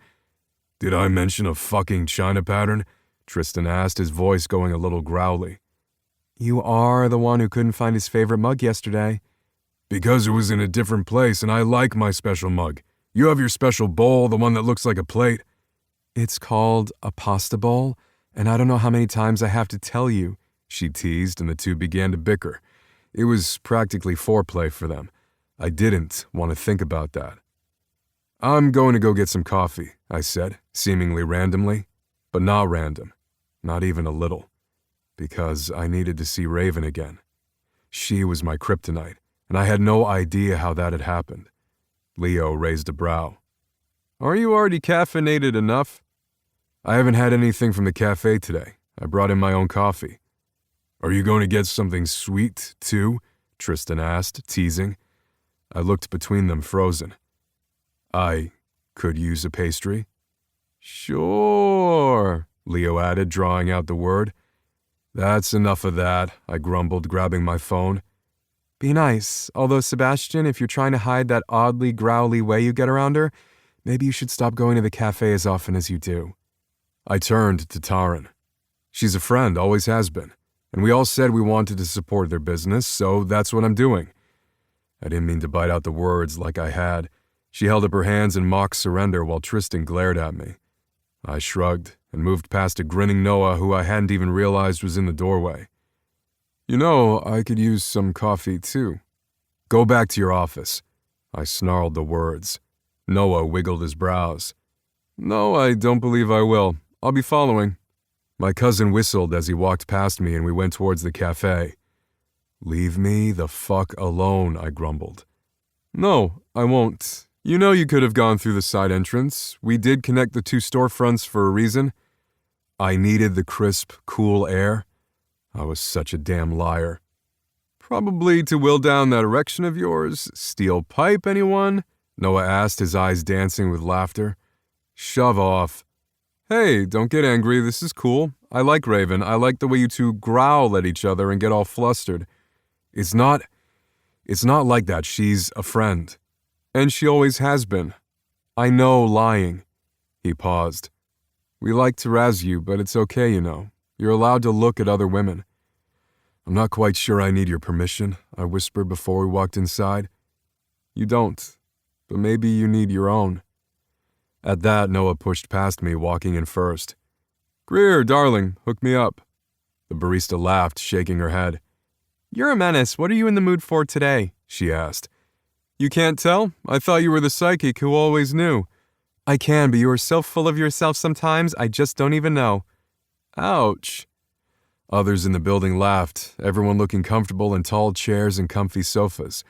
"Did I mention a fucking china pattern?" Tristan asked, his voice going a little growly. "You are the one who couldn't find his favorite mug yesterday." "Because it was in a different place, and I like my special mug. You have your special bowl, the one that looks like a plate." "It's called a pasta bowl, and I don't know how many times I have to tell you," she teased, and the two began to bicker. It was practically foreplay for them. I didn't want to think about that. "I'm going to go get some coffee," I said, seemingly randomly, but not random, not even a little, because I needed to see Raven again. She was my kryptonite, and I had no idea how that had happened. Leo raised a brow. "Are you already caffeinated enough?" "I haven't had anything from the cafe today. I brought in my own coffee. Are you going to get something sweet, too? Tristan asked, teasing. I looked between them, frozen. I could use a pastry. Sure, Leo added, drawing out the word. That's enough of that, I grumbled, grabbing my phone. Be nice, although Sebastian, if you're trying to hide that oddly growly way you get around her, maybe you should stop going to the cafe as often as you do. I turned to Taryn. She's a friend, always has been, and we all said we wanted to support their business, so that's what I'm doing. I didn't mean to bite out the words like I had. She held up her hands in mock surrender while Tristan glared at me. I shrugged and moved past a grinning Noah who I hadn't even realized was in the doorway. You know, I could use some coffee, too. Go back to your office. I snarled the words. Noah wiggled his brows. No, I don't believe I will. I'll be following. My cousin whistled as he walked past me and we went towards the cafe. Leave me the fuck alone, I grumbled. No, I won't. You know you could have gone through the side entrance. We did connect the two storefronts for a reason. I needed the crisp, cool air. I was such a damn liar. Probably to will down that erection of yours. Steel pipe, anyone? Noah asked, his eyes dancing with laughter. Shove off. Hey, don't get angry, this is cool. I like Raven. I like the way you two growl at each other and get all flustered. It's not like that. She's a friend. And she always has been. I know lying. He paused. We like to razz you, but it's okay, you know. You're allowed to look at other women. I'm not quite sure I need your permission, I whispered before we walked inside. You don't, but maybe you need your own. At that, Noah pushed past me, walking in first. Greer, darling, hook me up. The barista laughed, shaking her head. You're a menace. What are you in the mood for today? She asked. You can't tell? I thought you were the psychic who always knew. I can, but you are so full of yourself sometimes, I just don't even know. Ouch. Others in the building laughed, everyone looking comfortable in tall chairs and comfy sofas.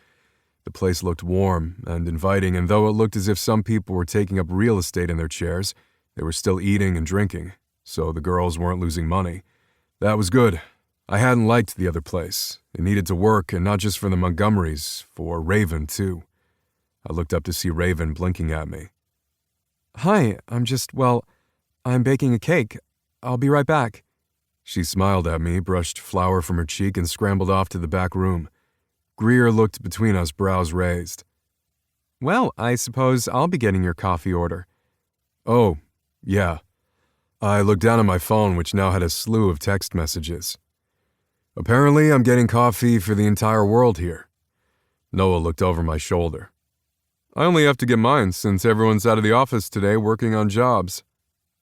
The place looked warm and inviting, and though it looked as if some people were taking up real estate in their chairs, they were still eating and drinking, so the girls weren't losing money. That was good. I hadn't liked the other place. It needed to work, and not just for the Montgomerys, for Raven, too. I looked up to see Raven blinking at me. Hi, I'm baking a cake. I'll be right back. She smiled at me, brushed flour from her cheek, and scrambled off to the back room. Greer looked between us, brows raised. Well, I suppose I'll be getting your coffee order. Oh, yeah. I looked down at my phone, which now had a slew of text messages. Apparently, I'm getting coffee for the entire world here. Noah looked over my shoulder. I only have to get mine since everyone's out of the office today working on jobs.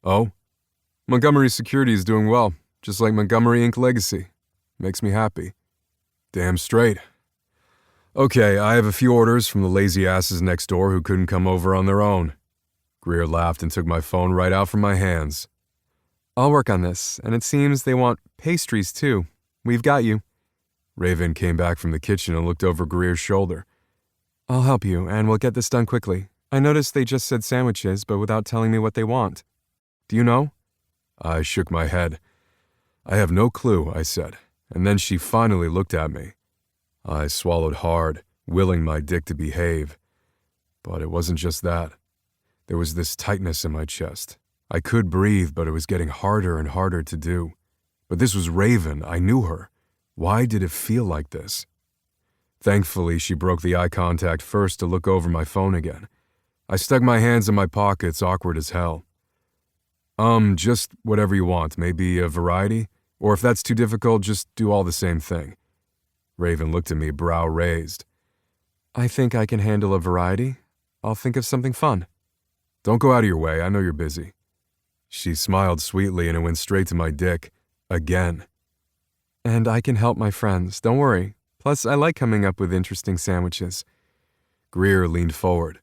Oh? Montgomery Security is doing well, just like Montgomery Inc. Legacy. Makes me happy. Damn straight. Okay, I have a few orders from the lazy asses next door who couldn't come over on their own. Greer laughed and took my phone right out from my hands. I'll work on this, and it seems they want pastries too. We've got you. Raven came back from the kitchen and looked over Greer's shoulder. I'll help you, and we'll get this done quickly. I noticed they just said sandwiches, but without telling me what they want. Do you know? I shook my head. I have no clue, I said, and then she finally looked at me. I swallowed hard, willing my dick to behave. But it wasn't just that. There was this tightness in my chest. I could breathe, but it was getting harder and harder to do. But this was Raven. I knew her. Why did it feel like this? Thankfully, she broke the eye contact first to look over my phone again. I stuck my hands in my pockets, awkward as hell. Just whatever you want, maybe a variety? Or if that's too difficult, just do all the same thing. Raven looked at me, brow raised. I think I can handle a variety. I'll think of something fun. Don't go out of your way, I know you're busy. She smiled sweetly and it went straight to my dick. Again. And I can help my friends, don't worry. Plus, I like coming up with interesting sandwiches. Greer leaned forward.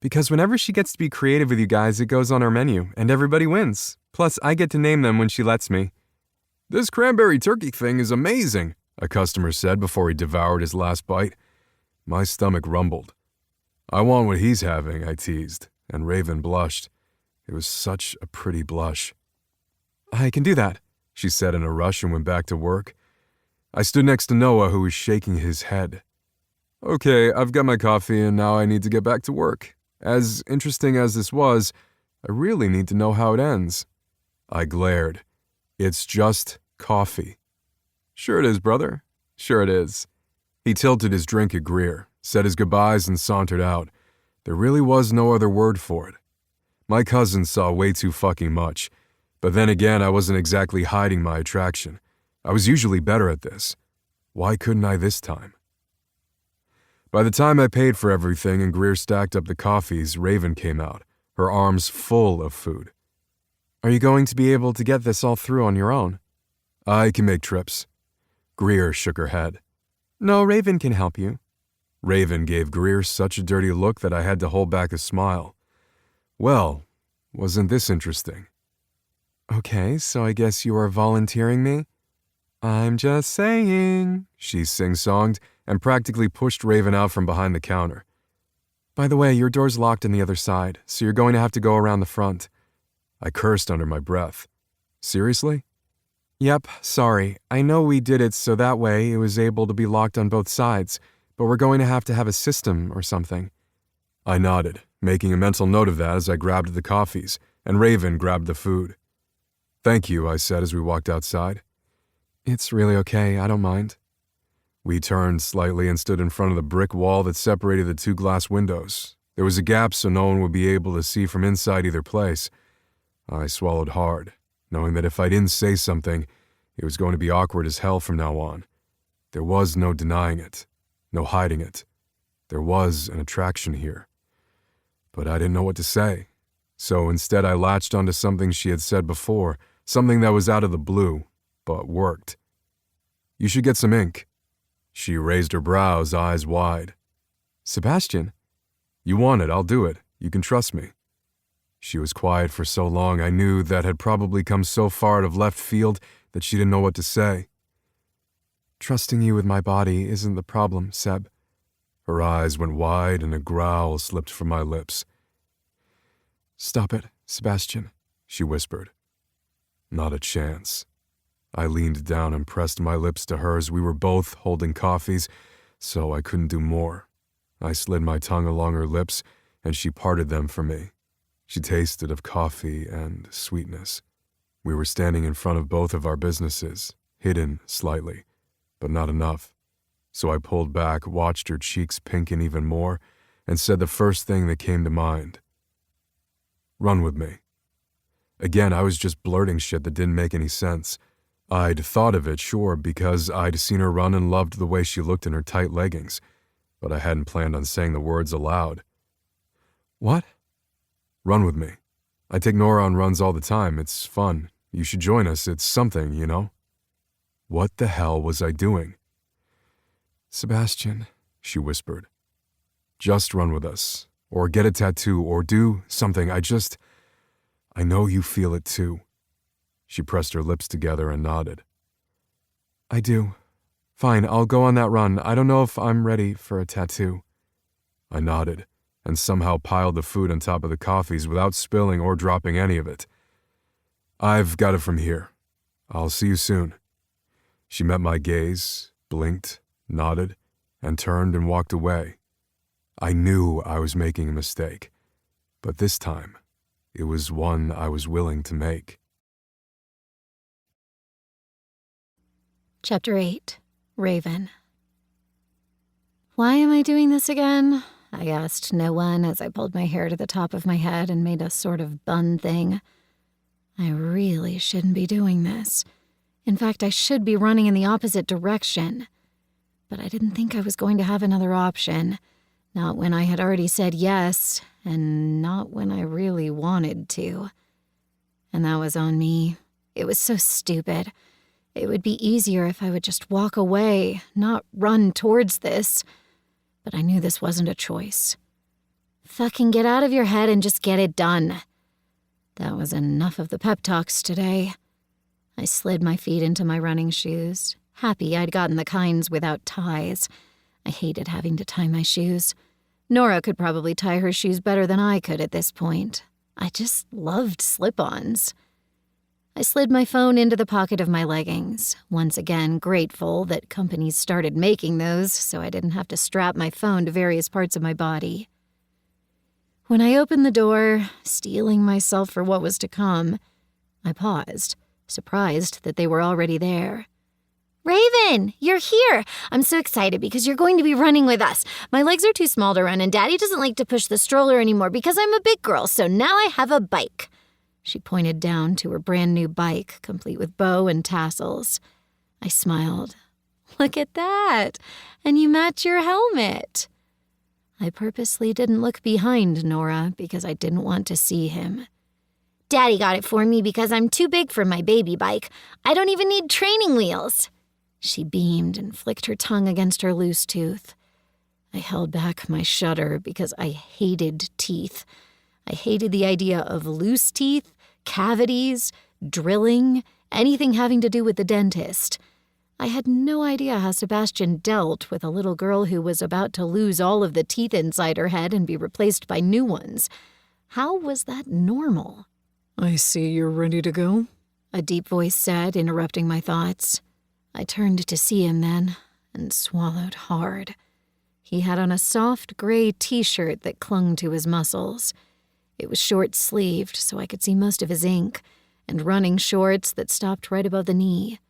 Because whenever she gets to be creative with you guys, it goes on our menu, and everybody wins. Plus, I get to name them when she lets me. This cranberry turkey thing is amazing, a customer said before he devoured his last bite. My stomach rumbled. I want what he's having, I teased, and Raven blushed. It was such a pretty blush. I can do that. she said in a rush and went back to work. I stood next to Noah, who was shaking his head. Okay, I've got my coffee and now I need to get back to work. As interesting as this was, I really need to know how it ends. I glared. It's just coffee. Sure it is, brother. Sure it is. He tilted his drink at Greer, said his goodbyes and sauntered out. There really was no other word for it. My cousin saw way too fucking much, but then again I wasn't exactly hiding my attraction. I was usually better at this. Why couldn't I this time? By the time I paid for everything and Greer stacked up the coffees, Raven came out, her arms full of food. Are you going to be able to get this all through on your own? I can make trips. Greer shook her head. No, Raven can help you. Raven gave Greer such a dirty look that I had to hold back a smile. Well, wasn't this interesting? Okay, so I guess you are volunteering me? I'm just saying, she sing-songed and practically pushed Raven out from behind the counter. By the way, your door's locked on the other side, so you're going to have to go around the front. I cursed under my breath. Seriously? Yep, sorry. I know we did it so that way it was able to be locked on both sides, but we're going to have a system or something. I nodded, making a mental note of that as I grabbed the coffees, and Raven grabbed the food. Thank you, I said as we walked outside. It's really okay, I don't mind. We turned slightly and stood in front of the brick wall that separated the two glass windows. There was a gap so no one would be able to see from inside either place. I swallowed hard, knowing that if I didn't say something, it was going to be awkward as hell from now on. There was no denying it, no hiding it. There was an attraction here. But I didn't know what to say, so instead I latched onto something she had said before, something that was out of the blue, but worked. You should get some ink. She raised her brows, eyes wide. Sebastian. You want it, I'll do it. You can trust me. She was quiet for so long I knew that had probably come so far out of left field that she didn't know what to say. Trusting you with my body isn't the problem, Seb. Her eyes went wide and a growl slipped from my lips. Stop it, Sebastian, she whispered. Not a chance. I leaned down and pressed my lips to hers. We were both holding coffees, so I couldn't do more. I slid my tongue along her lips, and she parted them for me. She tasted of coffee and sweetness. We were standing in front of both of our businesses, hidden slightly, but not enough. So I pulled back, watched her cheeks pinken even more, and said the first thing that came to mind. Run with me. Again, I was just blurting shit that didn't make any sense. I'd thought of it, sure, because I'd seen her run and loved the way she looked in her tight leggings, but I hadn't planned on saying the words aloud. What? Run with me. I take Nora on runs all the time. It's fun. You should join us. It's something, you know? What the hell was I doing? Sebastian, she whispered. Just run with us, or get a tattoo, or do something. I know you feel it too. She pressed her lips together and nodded. I do. Fine, I'll go on that run. I don't know if I'm ready for a tattoo. I nodded, and somehow piled the food on top of the coffees without spilling or dropping any of it. I've got it from here. I'll see you soon. She met my gaze, blinked, nodded, and turned and walked away. I knew I was making a mistake, but this time, it was one I was willing to make. Chapter 8. Raven. Why am I doing this again? I asked no one as I pulled my hair to the top of my head and made a sort of bun thing. I really shouldn't be doing this. In fact, I should be running in the opposite direction. But I didn't think I was going to have another option. Not when I had already said yes, and not when I really wanted to. And that was on me. It was so stupid. It would be easier if I would just walk away, not run towards this. But I knew this wasn't a choice. Fucking get out of your head and just get it done. That was enough of the pep talks today. I slid my feet into my running shoes, happy I'd gotten the kinds without ties. I hated having to tie my shoes. Nora could probably tie her shoes better than I could at this point. I just loved slip-ons. I slid my phone into the pocket of my leggings, once again grateful that companies started making those so I didn't have to strap my phone to various parts of my body. When I opened the door, steeling myself for what was to come, I paused, surprised that they were already there. "Raven, you're here! I'm so excited because you're going to be running with us. My legs are too small to run and Daddy doesn't like to push the stroller anymore because I'm a big girl, so now I have a bike." She pointed down to her brand new bike, complete with bow and tassels. I smiled. "Look at that! And you match your helmet." I purposely didn't look behind Nora because I didn't want to see him. "Daddy got it for me because I'm too big for my baby bike. I don't even need training wheels." She beamed and flicked her tongue against her loose tooth. I held back my shudder because I hated teeth. I hated the idea of loose teeth, cavities, drilling, anything having to do with the dentist. I had no idea how Sebastian dealt with a little girl who was about to lose all of the teeth inside her head and be replaced by new ones. How was that normal? "I see you're ready to go," a deep voice said, interrupting my thoughts. I turned to see him then and swallowed hard. He had on a soft gray t-shirt that clung to his muscles. It was short-sleeved, so I could see most of his ink, and running shorts that stopped right above the knee.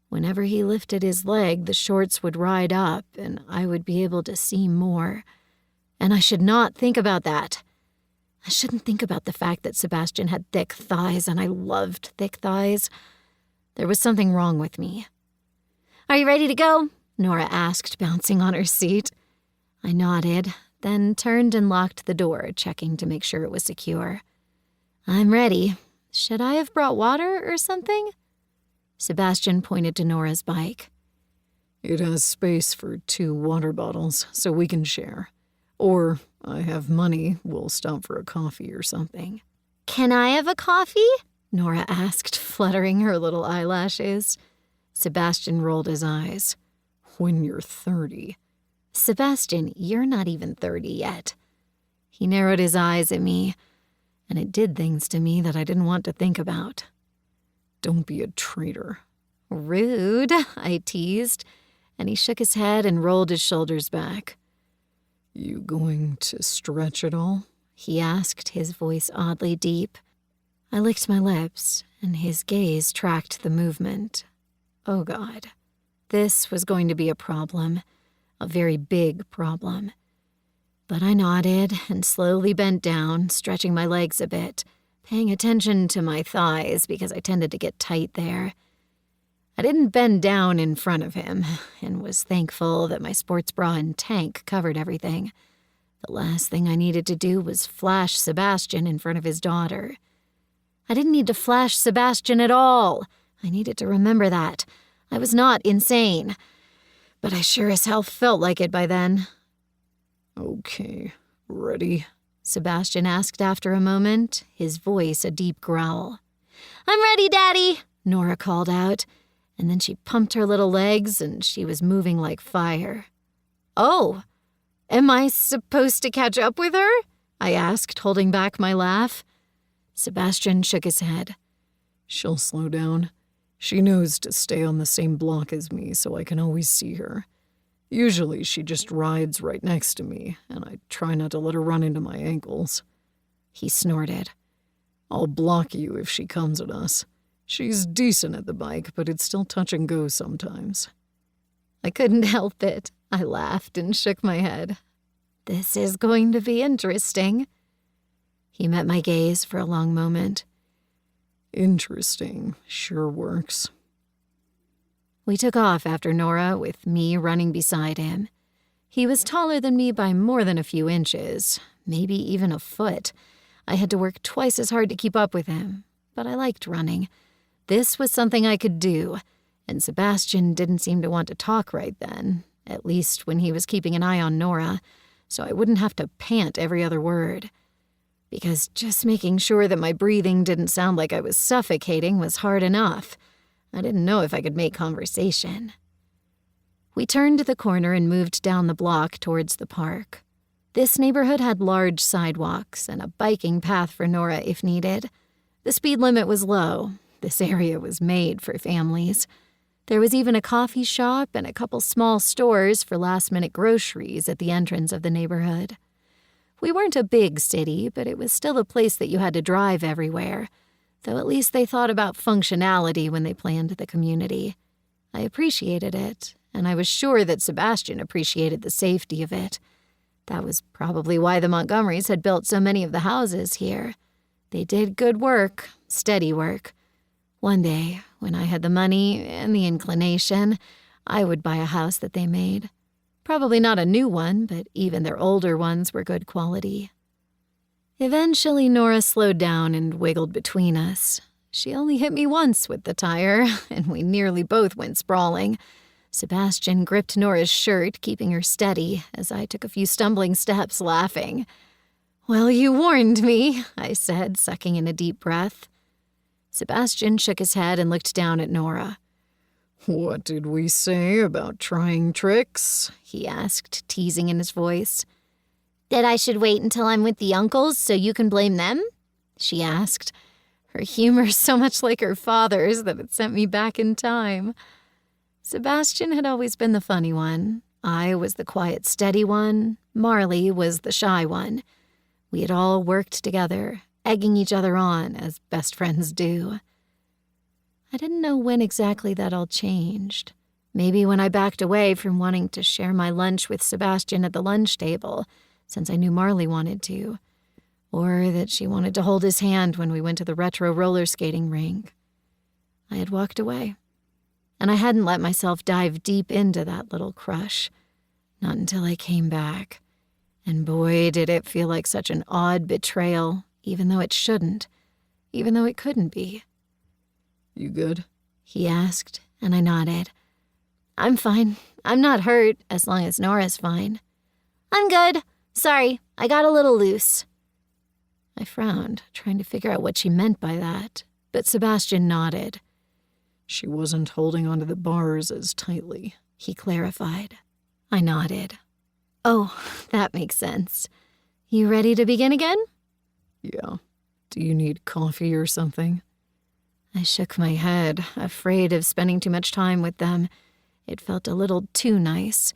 Whenever he lifted his leg, the shorts would ride up, and I would be able to see more. And I should not think about that. I shouldn't think about the fact that Sebastian had thick thighs, and I loved thick thighs. There was something wrong with me. "Are you ready to go?" Nora asked, bouncing on her seat. I nodded, then turned and locked the door, checking to make sure it was secure. "I'm ready. Should I have brought water or something?" Sebastian pointed to Nora's bike. "It has space for 2 water bottles, so we can share. Or, I have money, we'll stop for a coffee or something." "Can I have a coffee?" Nora asked, fluttering her little eyelashes. Sebastian rolled his eyes. "When you're 30. "Sebastian, you're not even 30 yet." He narrowed his eyes at me, and it did things to me that I didn't want to think about. "Don't be a traitor." "Rude," I teased, and he shook his head and rolled his shoulders back. "You going to stretch at all?" he asked, his voice oddly deep. I licked my lips, and his gaze tracked the movement. Oh, God. This was going to be a problem, a very big problem. But I nodded and slowly bent down, stretching my legs a bit, paying attention to my thighs because I tended to get tight there. I didn't bend down in front of him and was thankful that my sports bra and tank covered everything. The last thing I needed to do was flash Sebastian in front of his daughter. I didn't need to flash Sebastian at all. I needed to remember that. I was not insane. But I sure as hell felt like it by then. "Okay, ready?" Sebastian asked after a moment, his voice a deep growl. "I'm ready, Daddy," Nora called out, and then she pumped her little legs and she was moving like fire. "Oh, am I supposed to catch up with her?" I asked, holding back my laugh. Sebastian shook his head. "She'll slow down. She knows to stay on the same block as me so I can always see her. Usually she just rides right next to me, and I try not to let her run into my ankles." He snorted. "I'll block you if she comes at us. She's decent at the bike, but it's still touch and go sometimes." I couldn't help it. I laughed and shook my head. This is going to be interesting. He met my gaze for a long moment. "Interesting. Sure works." We took off after Nora, with me running beside him. He was taller than me by more than a few inches, maybe even a foot. I had to work twice as hard to keep up with him, but I liked running. This was something I could do, and Sebastian didn't seem to want to talk right then, at least when he was keeping an eye on Nora, so I wouldn't have to pant every other word. Because just making sure that my breathing didn't sound like I was suffocating was hard enough. I didn't know if I could make conversation. We turned the corner and moved down the block towards the park. This neighborhood had large sidewalks and a biking path for Nora if needed. The speed limit was low. This area was made for families. There was even a coffee shop and a couple small stores for last-minute groceries at the entrance of the neighborhood. We weren't a big city, but it was still a place that you had to drive everywhere, though at least they thought about functionality when they planned the community. I appreciated it, and I was sure that Sebastian appreciated the safety of it. That was probably why the Montgomerys had built so many of the houses here. They did good work, steady work. One day, when I had the money and the inclination, I would buy a house that they made. Probably not a new one, but even their older ones were good quality. Eventually, Nora slowed down and wiggled between us. She only hit me once with the tire, and we nearly both went sprawling. Sebastian gripped Nora's shirt, keeping her steady, as I took a few stumbling steps, laughing. "Well, you warned me," I said, sucking in a deep breath. Sebastian shook his head and looked down at Nora. "What did we say about trying tricks?" he asked, teasing in his voice. "That I should wait until I'm with the uncles so you can blame them?" she asked. Her humor so much like her father's that it sent me back in time. Sebastian had always been the funny one. I was the quiet, steady one. Marley was the shy one. We had all worked together, egging each other on, as best friends do. I didn't know when exactly that all changed. Maybe when I backed away from wanting to share my lunch with Sebastian at the lunch table, since I knew Marley wanted to, or that she wanted to hold his hand when we went to the retro roller skating rink. I had walked away, and I hadn't let myself dive deep into that little crush, not until I came back. And boy, did it feel like such an odd betrayal, even though it shouldn't, even though it couldn't be. "You good?" he asked, and I nodded. "I'm fine. I'm not hurt, as long as Nora's fine." "I'm good. Sorry, I got a little loose." I frowned, trying to figure out what she meant by that, but Sebastian nodded. "She wasn't holding onto the bars as tightly," he clarified. I nodded. "Oh, that makes sense. You ready to begin again?" "Yeah. Do you need coffee or something?" I shook my head, afraid of spending too much time with them. It felt a little too nice,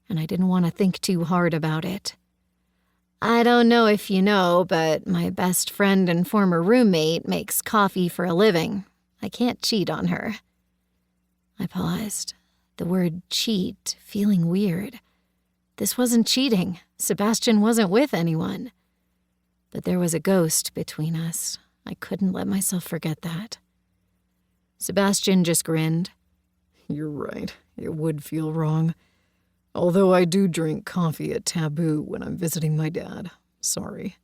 and I didn't want to think too hard about it. "I don't know if you know, but my best friend and former roommate makes coffee for a living. I can't cheat on her." I paused, the word cheat feeling weird. This wasn't cheating. Sebastian wasn't with anyone. But there was a ghost between us. I couldn't let myself forget that. Sebastian just grinned. "You're right. It would feel wrong. Although I do drink coffee at Taboo when I'm visiting my dad. Sorry."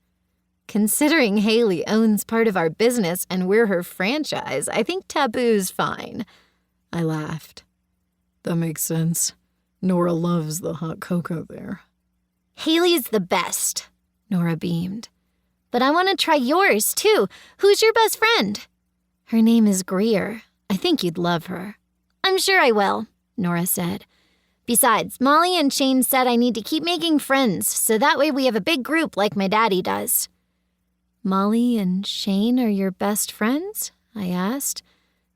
Considering Haley owns part of our business and we're her franchise, I think Taboo's fine. I laughed. "That makes sense. Nora loves the hot cocoa there." "Haley's the best," Nora beamed. "but I want to try yours, too. Who's your best friend?" Her name is Greer. I think you'd love her. "I'm sure I will," Nora said. "Besides, Molly and Shane said I need to keep making friends, so that way we have a big group like my daddy does." "Molly and Shane are your best friends?" I asked,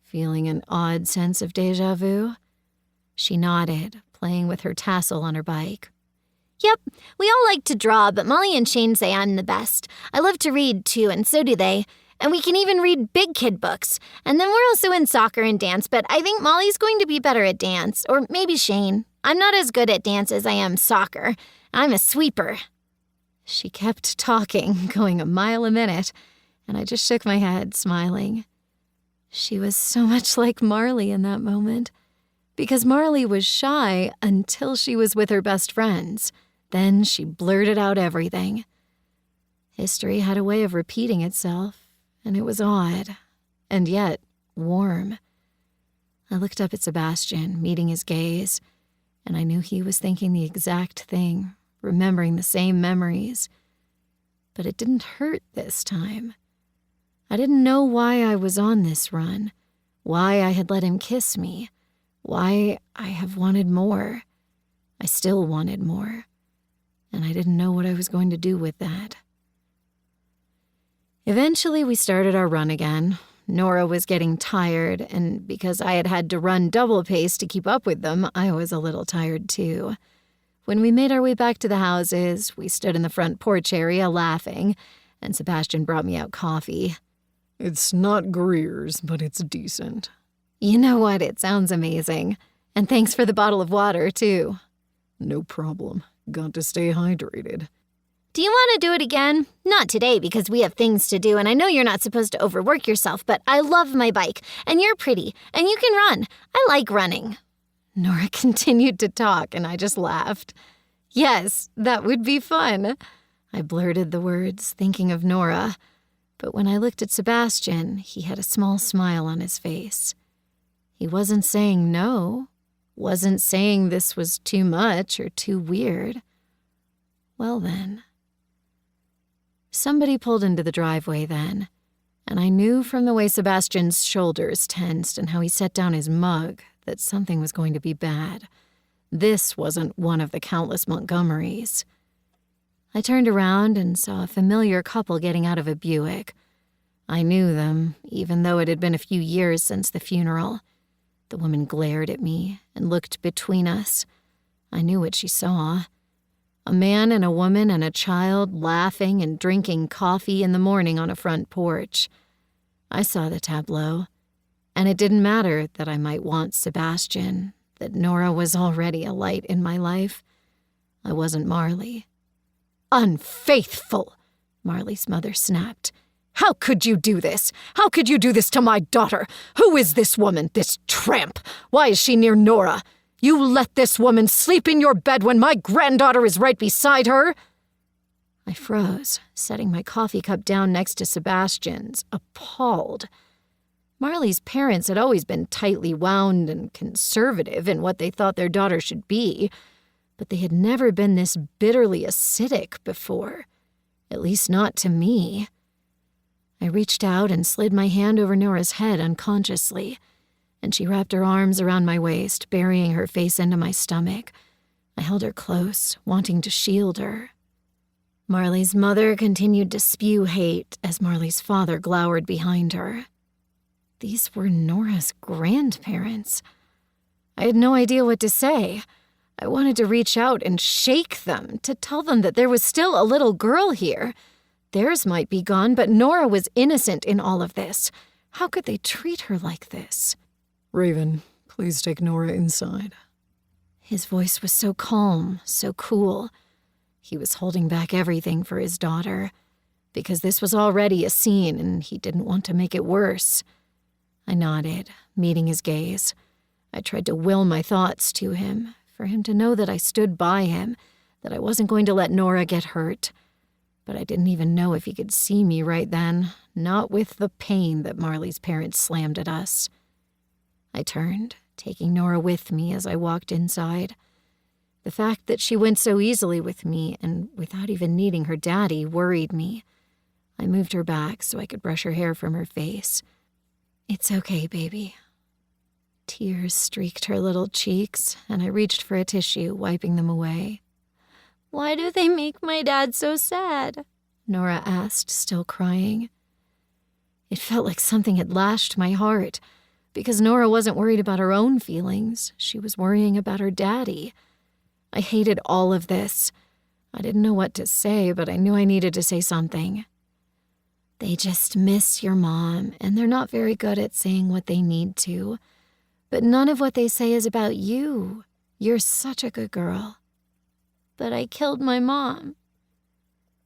feeling an odd sense of déjà vu. She nodded, playing with her tassel on her bike. "Yep, we all like to draw, but Molly and Shane say I'm the best. I love to read, too, and so do they. And we can even read big kid books. And then we're also in soccer and dance, but I think Molly's going to be better at dance. Or maybe Shane. I'm not as good at dance as I am soccer. I'm a sweeper." She kept talking, going a mile a minute, and I just shook my head, smiling. She was so much like Marley in that moment. Because Marley was shy until she was with her best friends. Then she blurted out everything. History had a way of repeating itself, and it was odd, and yet warm. I looked up at Sebastian, meeting his gaze, and I knew he was thinking the exact thing, remembering the same memories. But it didn't hurt this time. I didn't know why I was on this run, why I had let him kiss me, why I have wanted more. I still wanted more, and I didn't know what I was going to do with that. Eventually, we started our run again. Nora was getting tired, and because I had had to run double pace to keep up with them, I was a little tired too. When we made our way back to the houses, we stood in the front porch area laughing, and Sebastian brought me out coffee. It's not Greer's, but it's decent. You know what? It sounds amazing. And thanks for the bottle of water, too. No problem. Got to stay hydrated. Do you want to do it again? Not today because we have things to do and I know you're not supposed to overwork yourself, but I love my bike and you're pretty and you can run. I like running. Nora continued to talk and I just laughed. Yes, that would be fun. I blurted the words, thinking of Nora. But when I looked at Sebastian, he had a small smile on his face. He wasn't saying no, wasn't saying this was too much or too weird. Well then. Somebody pulled into the driveway then, and I knew from the way Sebastian's shoulders tensed and how he set down his mug that something was going to be bad. This wasn't one of the countless Montgomerys. I turned around and saw a familiar couple getting out of a Buick. I knew them, even though it had been a few years since the funeral. The woman glared at me and looked between us. I knew what she saw. A man and a woman and a child laughing and drinking coffee in the morning on a front porch. I saw the tableau, and it didn't matter that I might want Sebastian, that Nora was already a light in my life. I wasn't Marley. Unfaithful, Marley's mother snapped. How could you do this? How could you do this to my daughter? Who is this woman, this tramp? Why is she near Nora? You let this woman sleep in your bed when my granddaughter is right beside her? I froze, setting my coffee cup down next to Sebastian's, appalled. Marley's parents had always been tightly wound and conservative in what they thought their daughter should be, but they had never been this bitterly acidic before, at least not to me. I reached out and slid my hand over Nora's head unconsciously, and she wrapped her arms around my waist, burying her face into my stomach. I held her close, wanting to shield her. Marley's mother continued to spew hate as Marley's father glowered behind her. These were Nora's grandparents. I had no idea what to say. I wanted to reach out and shake them, to tell them that there was still a little girl here. Theirs might be gone, but Nora was innocent in all of this. How could they treat her like this? Raven, please take Nora inside. His voice was so calm, so cool. He was holding back everything for his daughter, because this was already a scene and he didn't want to make it worse. I nodded, meeting his gaze. I tried to will my thoughts to him, for him to know that I stood by him, that I wasn't going to let Nora get hurt. But I didn't even know if he could see me right then, not with the pain that Marley's parents slammed at us. I turned, taking Nora with me as I walked inside. The fact that she went so easily with me and without even needing her daddy worried me. I moved her back so I could brush her hair from her face. It's okay, baby. Tears streaked her little cheeks, and I reached for a tissue, wiping them away. Why do they make my dad so sad? Nora asked, still crying. It felt like something had lashed my heart, because Nora wasn't worried about her own feelings. She was worrying about her daddy. I hated all of this. I didn't know what to say, but I knew I needed to say something. They just miss your mom, and they're not very good at saying what they need to. But none of what they say is about you. You're such a good girl. But I killed my mom.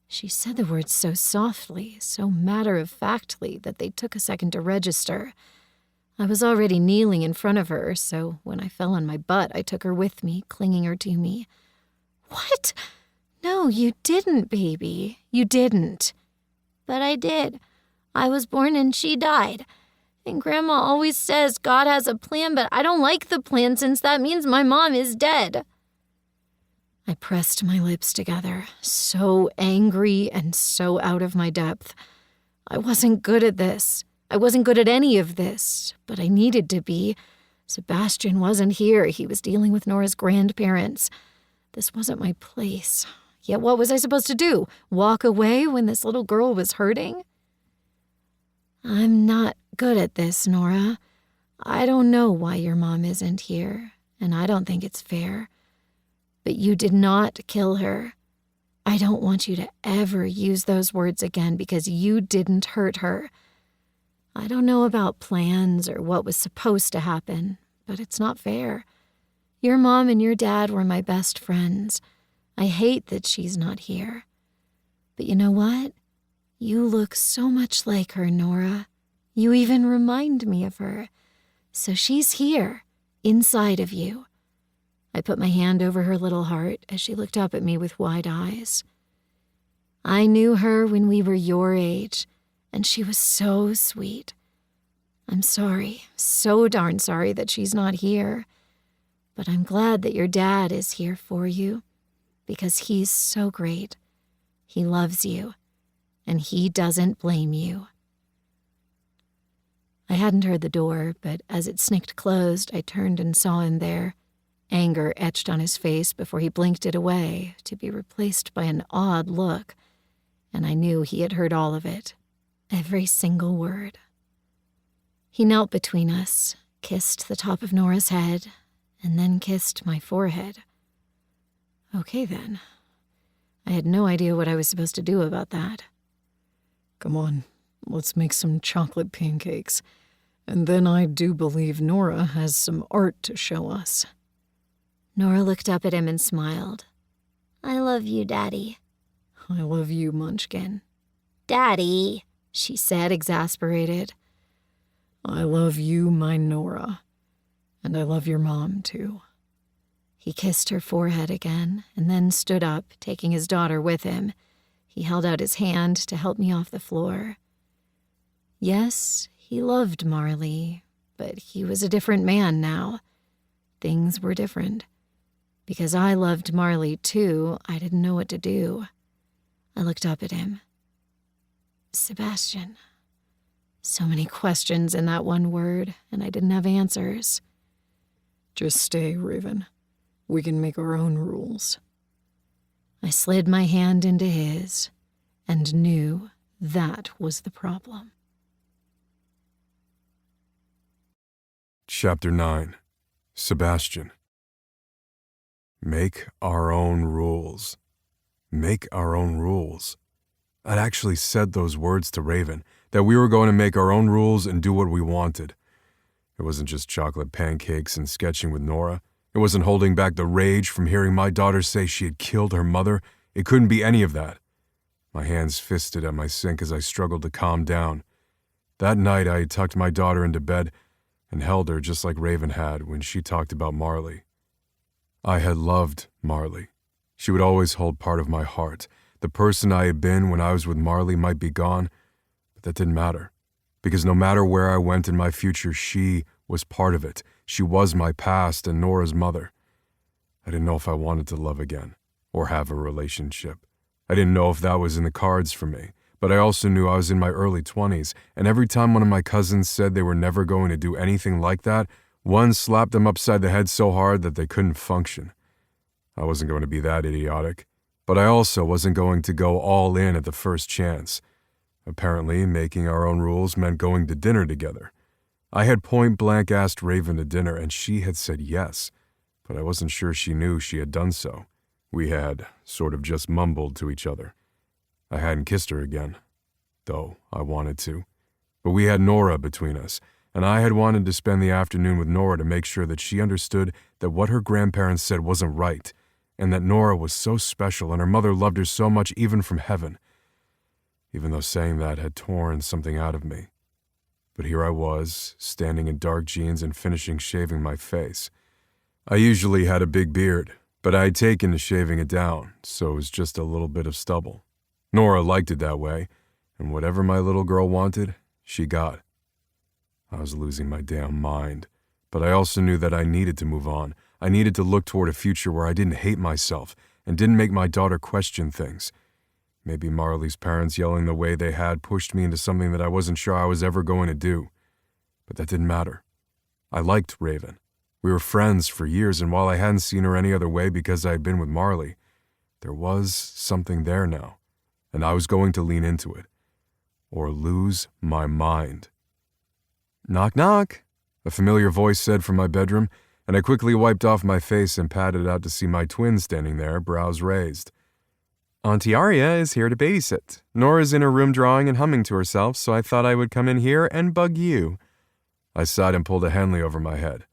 She said the words so softly, so matter-of-factly, that they took a second to register. I was already kneeling in front of her, so when I fell on my butt, I took her with me, clinging her to me. What? No, you didn't, baby. You didn't. But I did. I was born and she died. And Grandma always says God has a plan, but I don't like the plan since that means my mom is dead. I pressed my lips together, so angry and so out of my depth. I wasn't good at this. I wasn't good at any of this, but I needed to be. Sebastian wasn't here. He was dealing with Nora's grandparents. This wasn't my place. Yet what was I supposed to do? Walk away when this little girl was hurting? I'm not good at this, Nora. I don't know why your mom isn't here, and I don't think it's fair. But you did not kill her. I don't want you to ever use those words again because you didn't hurt her. I don't know about plans or what was supposed to happen, but it's not fair. Your mom and your dad were my best friends. I hate that she's not here. But you know what? You look so much like her, Nora. You even remind me of her. So she's here, inside of you. I put my hand over her little heart as she looked up at me with wide eyes. I knew her when we were your age, and she was so sweet. I'm sorry, so darn sorry that she's not here. But I'm glad that your dad is here for you, because he's so great. He loves you, and he doesn't blame you. I hadn't heard the door, but as it snicked closed, I turned and saw him there. Anger etched on his face before he blinked it away, to be replaced by an odd look, and I knew he had heard all of it, every single word. He knelt between us, kissed the top of Nora's head, and then kissed my forehead. Okay, then. I had no idea what I was supposed to do about that. Come on, let's make some chocolate pancakes. And then I do believe Nora has some art to show us. Nora looked up at him and smiled. I love you, Daddy. I love you, Munchkin. Daddy, She said, exasperated. I love you, my Nora. And I love your mom, too. He kissed her forehead again, and then stood up, taking his daughter with him. He held out his hand to help me off the floor. Yes, he loved Marley, but he was a different man now. Things were different. Because I loved Marley, too, I didn't know what to do. I looked up at him. Sebastian. So many questions in that one word, and I didn't have answers. Just stay, Raven. We can make our own rules. I slid my hand into his and knew that was the problem. Chapter 9. Sebastian. Make our own rules. Make our own rules. I'd actually said those words to Raven, that we were going to make our own rules and do what we wanted. It wasn't just chocolate pancakes and sketching with Nora. It wasn't holding back the rage from hearing my daughter say she had killed her mother. It couldn't be any of that. My hands fisted at my sink as I struggled to calm down. That night I had tucked my daughter into bed and held her just like Raven had when she talked about Marley. I had loved Marley. She would always hold part of my heart. The person I had been when I was with Marley might be gone, but that didn't matter. Because no matter where I went in my future, she was part of it. She was my past and Nora's mother. I didn't know if I wanted to love again or have a relationship. I didn't know if that was in the cards for me, but I also knew I was in my early 20s, and every time one of my cousins said they were never going to do anything like that, one slapped them upside the head so hard that they couldn't function. I wasn't going to be that idiotic, but I also wasn't going to go all in at the first chance. Apparently, making our own rules meant going to dinner together. I had point-blank asked Raven to dinner, and she had said yes, but I wasn't sure she knew she had done so. We had sort of just mumbled to each other. I hadn't kissed her again, though I wanted to. But we had Nora between us, and I had wanted to spend the afternoon with Nora to make sure that she understood that what her grandparents said wasn't right, and that Nora was so special and her mother loved her so much even from heaven, even though saying that had torn something out of me. But here I was, standing in dark jeans and finishing shaving my face. I usually had a big beard, but I had taken to shaving it down, so it was just a little bit of stubble. Nora liked it that way, and whatever my little girl wanted, she got. I was losing my damn mind, but I also knew that I needed to move on. I needed to look toward a future where I didn't hate myself and didn't make my daughter question things. Maybe Marley's parents yelling the way they had pushed me into something that I wasn't sure I was ever going to do. But that didn't matter. I liked Raven. We were friends for years, and while I hadn't seen her any other way because I had been with Marley, there was something there now, and I was going to lean into it. or lose my mind. Knock, knock. A familiar voice said from my bedroom, and I quickly wiped off my face and patted out to see my twin standing there, brows raised. Auntie Aria is here to babysit. Nora's in her room drawing and humming to herself, so I thought I would come in here and bug you. I sighed and pulled a Henley over my head.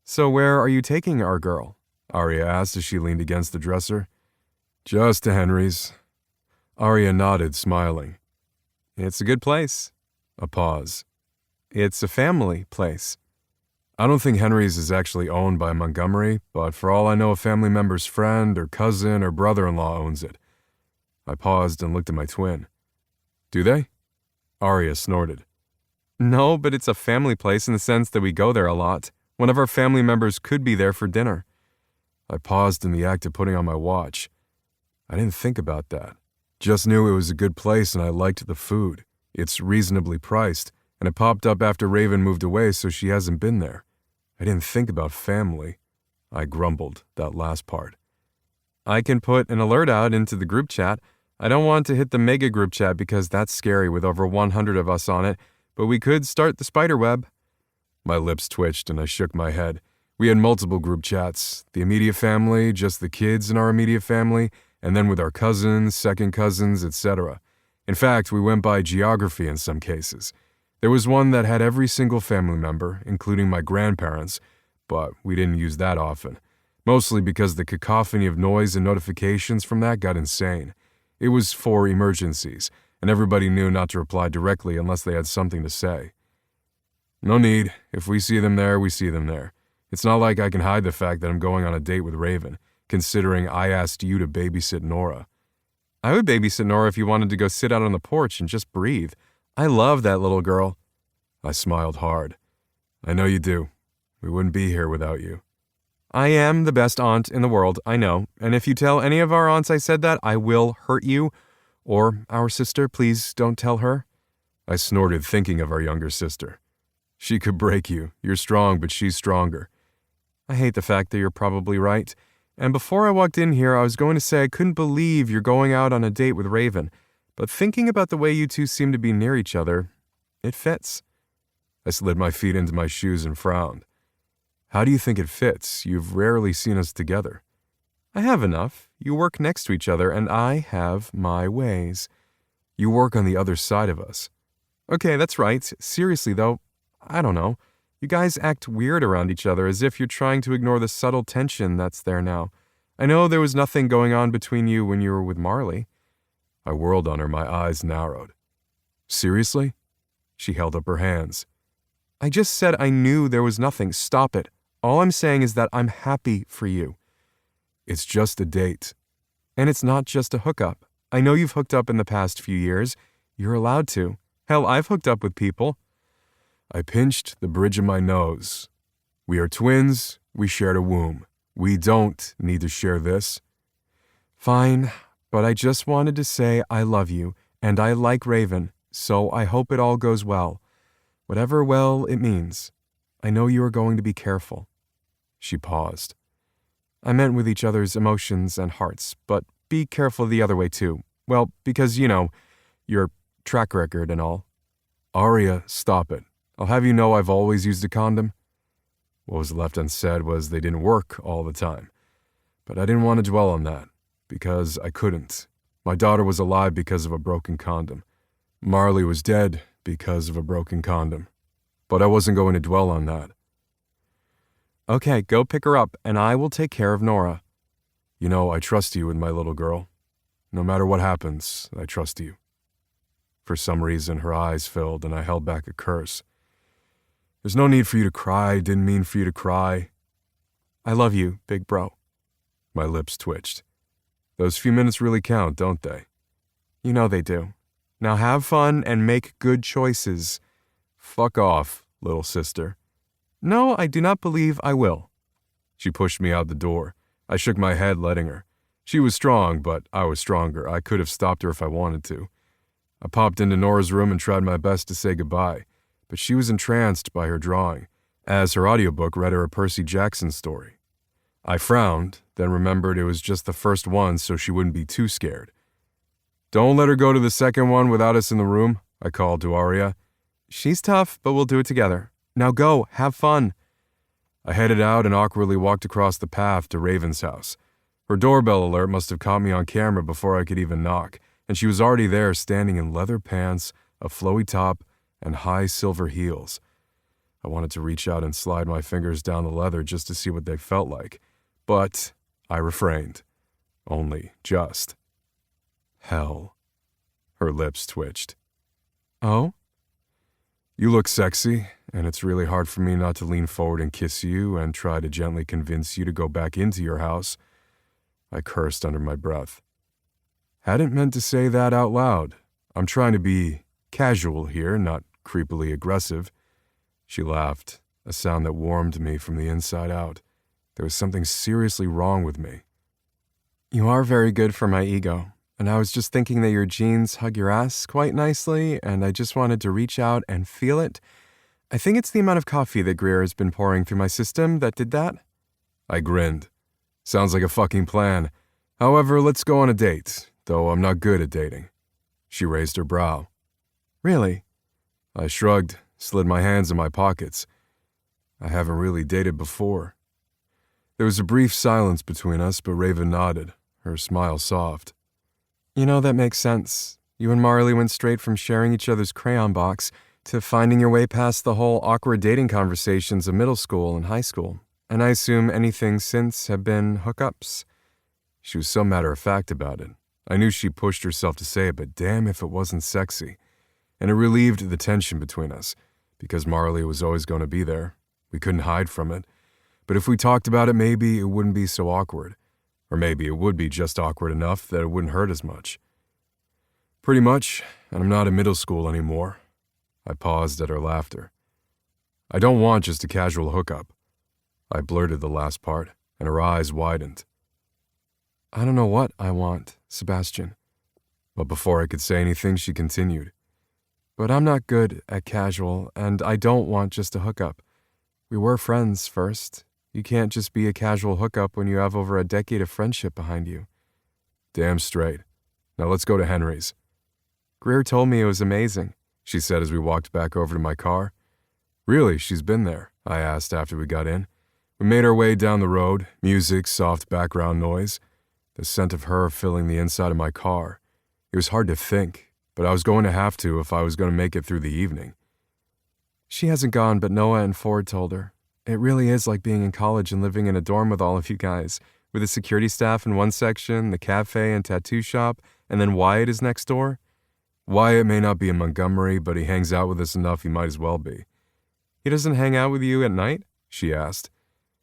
So where are you taking our girl? Aria asked as she leaned against the dresser. Just to Henry's. Aria nodded, smiling. It's a good place. A pause. It's a family place. I don't think Henry's is actually owned by Montgomery, but for all I know, a family member's friend or cousin or brother-in-law owns it. I paused and looked at my twin. Do they? Aria snorted. No, but it's a family place in the sense that we go there a lot. One of our family members could be there for dinner. I paused in the act of putting on my watch. I didn't think about that. Just knew it was a good place and I liked the food. It's reasonably priced, and it popped up after Raven moved away, so she hasn't been there. I didn't think about family. I grumbled, that last part. I can put an alert out into the group chat. I don't want to hit the mega group chat because that's scary with over 100 of us on it, but we could start the spider web. My lips twitched and I shook my head. We had multiple group chats. The immediate family, just the kids in our immediate family, and then with our cousins, second cousins, etc. In fact, we went by geography in some cases. There was one that had every single family member, including my grandparents, but we didn't use that often, mostly because the cacophony of noise and notifications from that got insane. It was for emergencies, and everybody knew not to reply directly unless they had something to say. No need. If we see them there, we see them there. It's not like I can hide the fact that I'm going on a date with Raven, considering I asked you to babysit Nora. I would babysit Nora if you wanted to go sit out on the porch and just breathe. I love that little girl. I smiled hard. I know you do. We wouldn't be here without you. I am the best aunt in the world, I know, and if you tell any of our aunts I said that, I will hurt you. Or our sister, please don't tell her. I snorted, thinking of our younger sister. She could break you. You're strong, but she's stronger. I hate the fact that you're probably right. And before I walked in here, I was going to say I couldn't believe you're going out on a date with Raven. But thinking about the way you two seem to be near each other, it fits. I slid my feet into my shoes and frowned. How do you think it fits? You've rarely seen us together. I have enough. You work next to each other, and I have my ways. You work on the other side of us. Okay, that's right. Seriously, though, I don't know. You guys act weird around each other, as if you're trying to ignore the subtle tension that's there now. I know there was nothing going on between you when you were with Marley. I whirled on her, my eyes narrowed. Seriously? She held up her hands. I just said I knew there was nothing. Stop it. All I'm saying is that I'm happy for you. It's just a date. And it's not just a hookup. I know you've hooked up in the past few years. You're allowed to. Hell, I've hooked up with people. I pinched the bridge of my nose. We are twins. We shared a womb. We don't need to share this. Fine, but I just wanted to say I love you, and I like Raven, so I hope it all goes well. Whatever well it means. I know you are going to be careful. She paused. I meant with each other's emotions and hearts, but be careful the other way too. Well, because, you know, your track record and all. Aria, stop it. I'll have you know I've always used a condom. What was left unsaid was they didn't work all the time. But I didn't want to dwell on that, because I couldn't. My daughter was alive because of a broken condom. Marley was dead because of a broken condom. But I wasn't going to dwell on that. Okay, go pick her up, and I will take care of Nora. You know, I trust you with my little girl. No matter what happens, I trust you. For some reason, her eyes filled, and I held back a curse. There's no need for you to cry. Didn't mean for you to cry. I love you, big bro. My lips twitched. Those few minutes really count, don't they? You know they do. Now have fun and make good choices. Fuck off, little sister. No, I do not believe I will. She pushed me out the door. I shook my head, letting her. She was strong, but I was stronger. I could have stopped her if I wanted to. I popped into Nora's room and tried my best to say goodbye, but she was entranced by her drawing, as her audiobook read her a Percy Jackson story. I frowned, then remembered it was just the first one so she wouldn't be too scared. Don't let her go to the second one without us in the room, I called to Arya. She's tough, but we'll do it together. Now go, have fun. I headed out and awkwardly walked across the path to Raven's house. Her doorbell alert must have caught me on camera before I could even knock, and she was already there standing in leather pants, a flowy top, and high silver heels. I wanted to reach out and slide my fingers down the leather just to see what they felt like, but I refrained. Only just. Hell. Her lips twitched. Oh? You look sexy, and it's really hard for me not to lean forward and kiss you and try to gently convince you to go back into your house. I cursed under my breath. Hadn't meant to say that out loud. I'm trying to be casual here, not creepily aggressive. She laughed, a sound that warmed me from the inside out. There was something seriously wrong with me. You are very good for my ego, and I was just thinking that your jeans hug your ass quite nicely, and I just wanted to reach out and feel it. I think it's the amount of coffee that Greer has been pouring through my system that did that. I grinned. Sounds like a fucking plan. However, let's go on a date, though I'm not good at dating. She raised her brow. Really? I shrugged, slid my hands in my pockets. I haven't really dated before. There was a brief silence between us, but Raven nodded, her smile soft. You know, that makes sense. You and Marley went straight from sharing each other's crayon box to finding your way past the whole awkward dating conversations of middle school and high school. And I assume anything since have been hookups. She was so matter-of-fact about it. I knew she pushed herself to say it, but damn if it wasn't sexy. And it relieved the tension between us, because Marley was always going to be there. We couldn't hide from it. But if we talked about it, maybe it wouldn't be so awkward. Or maybe it would be just awkward enough that it wouldn't hurt as much. Pretty much, and I'm not in middle school anymore. I paused at her laughter. I don't want just a casual hookup. I blurted the last part, and her eyes widened. I don't know what I want, Sebastian. But before I could say anything, she continued. But I'm not good at casual, and I don't want just a hookup. We were friends first. You can't just be a casual hookup when you have over a decade of friendship behind you. Damn straight. Now let's go to Henry's. Greer told me it was amazing, she said as we walked back over to my car. Really, she's been there, I asked after we got in. We made our way down the road, music, soft background noise, the scent of her filling the inside of my car. It was hard to think, but I was going to have to if I was going to make it through the evening. She hasn't gone, but Noah and Ford told her. It really is like being in college and living in a dorm with all of you guys, with the security staff in one section, the cafe and tattoo shop, and then Wyatt is next door. Wyatt may not be in Montgomery, but he hangs out with us enough he might as well be. He doesn't hang out with you at night? She asked.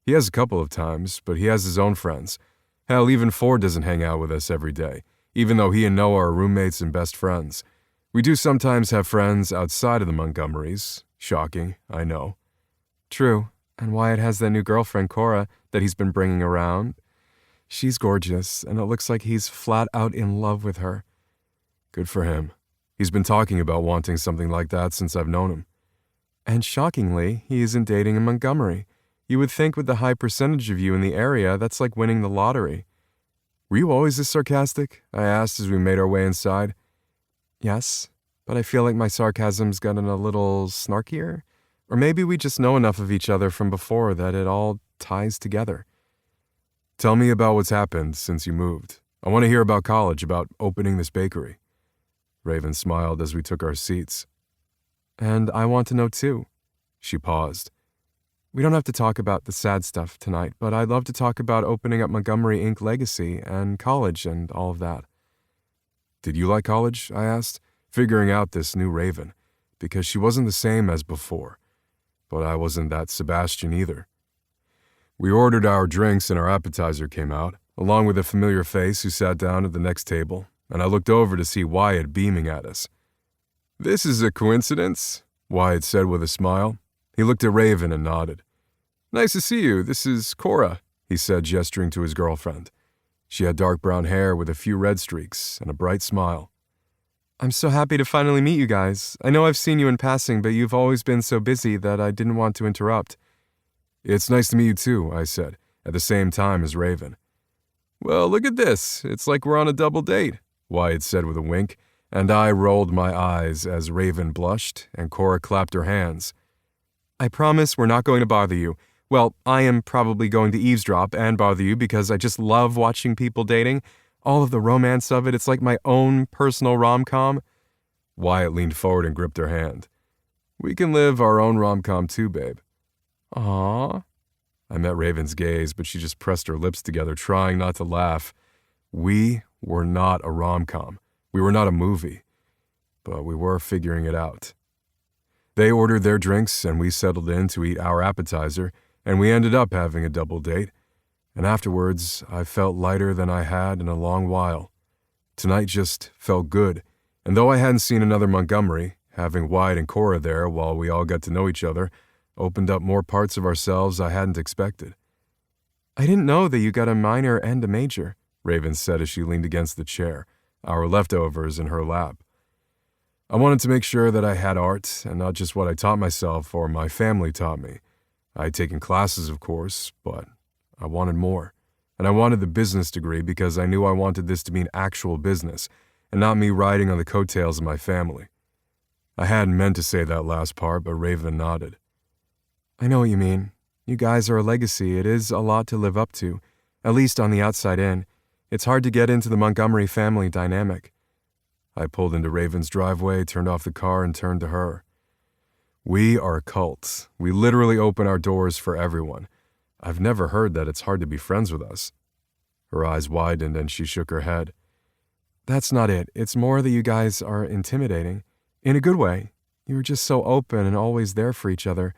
He has a couple of times, but he has his own friends. Hell, even Ford doesn't hang out with us every day, even though he and Noah are roommates and best friends. We do sometimes have friends outside of the Montgomerys. Shocking, I know. True, and Wyatt has that new girlfriend, Cora, that he's been bringing around. She's gorgeous, and it looks like he's flat out in love with her. Good for him. He's been talking about wanting something like that since I've known him. And shockingly, he isn't dating in Montgomery. You would think with the high percentage of you in the area, that's like winning the lottery. Were you always this sarcastic? I asked as we made our way inside. Yes, but I feel like my sarcasm's gotten a little snarkier. Or maybe we just know enough of each other from before that it all ties together. Tell me about what's happened since you moved. I want to hear about college, about opening this bakery. Raven smiled as we took our seats. And I want to know too. She paused. We don't have to talk about the sad stuff tonight, but I'd love to talk about opening up Montgomery Inc. legacy and college and all of that. Did you like college? I asked, figuring out this new Raven, because she wasn't the same as before. But I wasn't that Sebastian either. We ordered our drinks and our appetizer came out, along with a familiar face who sat down at the next table, and I looked over to see Wyatt beaming at us. "This is a coincidence," Wyatt said with a smile. He looked at Raven and nodded. "Nice to see you. This is Cora," he said, gesturing to his girlfriend. She had dark brown hair with a few red streaks and a bright smile. I'm so happy to finally meet you guys. I know I've seen you in passing, but you've always been so busy that I didn't want to interrupt. "It's nice to meet you too," I said, at the same time as Raven. "Well, look at this. It's like we're on a double date," Wyatt said with a wink, and I rolled my eyes as Raven blushed and Cora clapped her hands. I promise we're not going to bother you. Well, I am probably going to eavesdrop and bother you because I just love watching people dating. All of the romance of it, it's like my own personal rom-com. Wyatt leaned forward and gripped her hand. We can live our own rom-com too, babe. Aww. I met Raven's gaze, but she just pressed her lips together, trying not to laugh. We were not a rom-com. We were not a movie. But we were figuring it out. They ordered their drinks, and we settled in to eat our appetizer, and we ended up having a double date. And afterwards, I felt lighter than I had in a long while. Tonight just felt good, and though I hadn't seen another Montgomery, having Wyatt and Cora there while we all got to know each other opened up more parts of ourselves I hadn't expected. I didn't know that you got a minor and a major, Raven said as she leaned against the chair, our leftovers in her lap. I wanted to make sure that I had art, and not just what I taught myself or my family taught me. I had taken classes, of course, but I wanted more. And I wanted the business degree because I knew I wanted this to be an actual business, and not me riding on the coattails of my family. I hadn't meant to say that last part, but Raven nodded. I know what you mean. You guys are a legacy. It is a lot to live up to, at least on the outside in. It's hard to get into the Montgomery family dynamic. I pulled into Raven's driveway, turned off the car, and turned to her. We are a cult. We literally open our doors for everyone. I've never heard that it's hard to be friends with us. Her eyes widened and she shook her head. That's not it. It's more that you guys are intimidating. In a good way. You were just so open and always there for each other.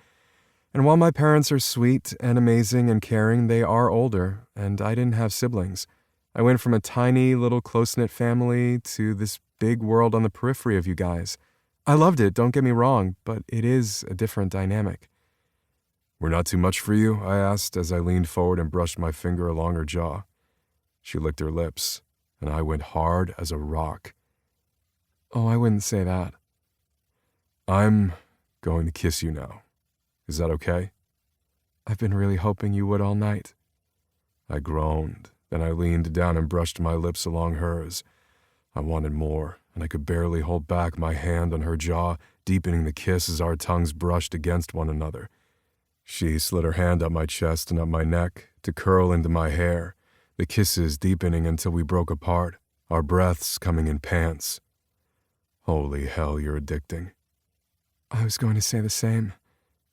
And while my parents are sweet and amazing and caring, they are older, and I didn't have siblings. I went from a tiny little close-knit family to this big world on the periphery of you guys. I loved it, don't get me wrong, but it is a different dynamic. We're not too much for you? I asked as I leaned forward and brushed my finger along her jaw. She licked her lips, and I went hard as a rock. Oh, I wouldn't say that. I'm going to kiss you now. Is that okay? I've been really hoping you would all night. I groaned. Then I leaned down and brushed my lips along hers. I wanted more, and I could barely hold back my hand on her jaw, deepening the kiss as our tongues brushed against one another. She slid her hand up my chest and up my neck to curl into my hair, the kisses deepening until we broke apart, our breaths coming in pants. Holy hell, you're addicting. I was going to say the same.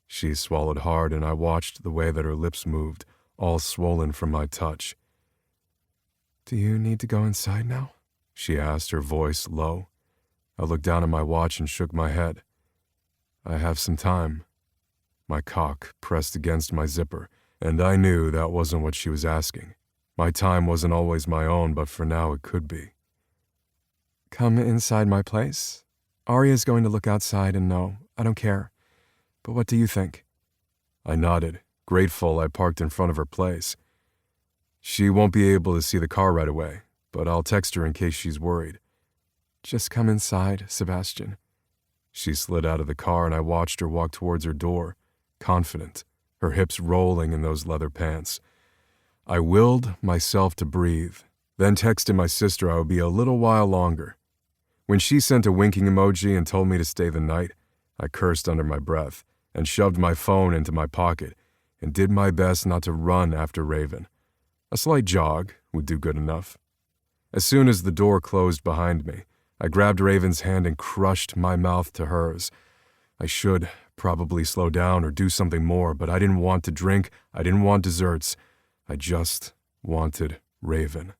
She swallowed hard, and I watched the way that her lips moved, all swollen from my touch. Do you need to go inside now? She asked, her voice low. I looked down at my watch and shook my head. I have some time. My cock pressed against my zipper, and I knew that wasn't what she was asking. My time wasn't always my own, but for now it could be. Come inside my place. Arya's going to look outside and no, I don't care. But what do you think? I nodded, grateful I parked in front of her place. She won't be able to see the car right away, but I'll text her in case she's worried. Just come inside, Sebastian. She slid out of the car and I watched her walk towards her door, confident, her hips rolling in those leather pants. I willed myself to breathe, then texted my sister I would be a little while longer. When she sent a winking emoji and told me to stay the night, I cursed under my breath and shoved my phone into my pocket and did my best not to run after Raven. A slight jog would do good enough. As soon as the door closed behind me, I grabbed Raven's hand and crushed my mouth to hers. I should probably slow down or do something more, but I didn't want to drink, I didn't want desserts. I just wanted Raven.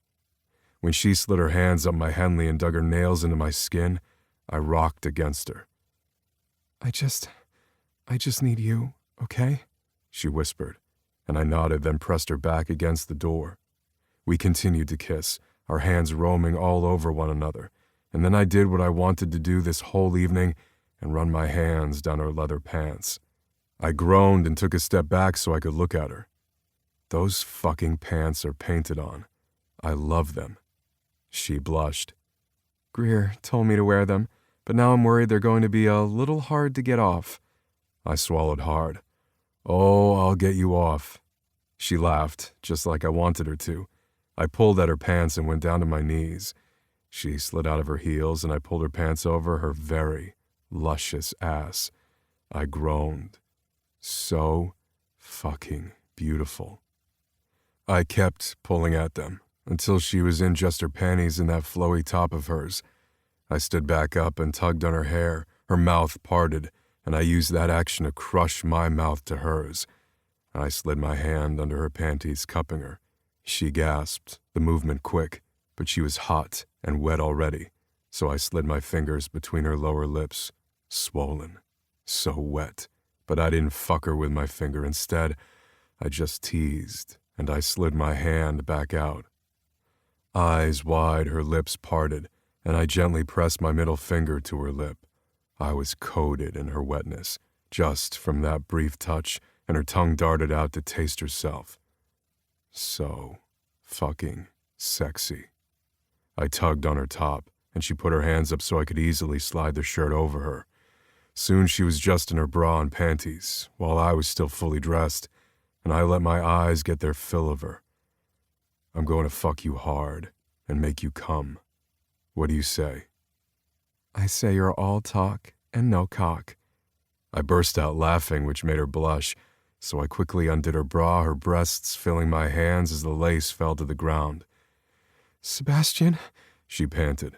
When she slid her hands up my Henley and dug her nails into my skin, I rocked against her. I just need you, okay? She whispered, and I nodded, then pressed her back against the door. We continued to kiss, our hands roaming all over one another, and then I did what I wanted to do this whole evening and run my hands down her leather pants. I groaned and took a step back so I could look at her. Those fucking pants are painted on. I love them. She blushed. Greer told me to wear them, but now I'm worried they're going to be a little hard to get off. I swallowed hard. Oh, I'll get you off. She laughed, just like I wanted her to. I pulled at her pants and went down to my knees. She slid out of her heels and I pulled her pants over her very luscious ass. I groaned. So fucking beautiful. I kept pulling at them until she was in just her panties and that flowy top of hers. I stood back up and tugged on her hair, her mouth parted, and I used that action to crush my mouth to hers. I slid my hand under her panties, cupping her. She gasped, the movement quick, but she was hot and wet already, so I slid my fingers between her lower lips, swollen, so wet, but I didn't fuck her with my finger. Instead, I just teased, and I slid my hand back out. Eyes wide, her lips parted, and I gently pressed my middle finger to her lip. I was coated in her wetness, just from that brief touch, and her tongue darted out to taste herself. So fucking sexy. I tugged on her top, and she put her hands up so I could easily slide the shirt over her. Soon she was just in her bra and panties, while I was still fully dressed, and I let my eyes get their fill of her. I'm going to fuck you hard and make you come. What do you say? I say you're all talk and no cock. I burst out laughing, which made her blush, so I quickly undid her bra, her breasts filling my hands as the lace fell to the ground. Sebastian, she panted.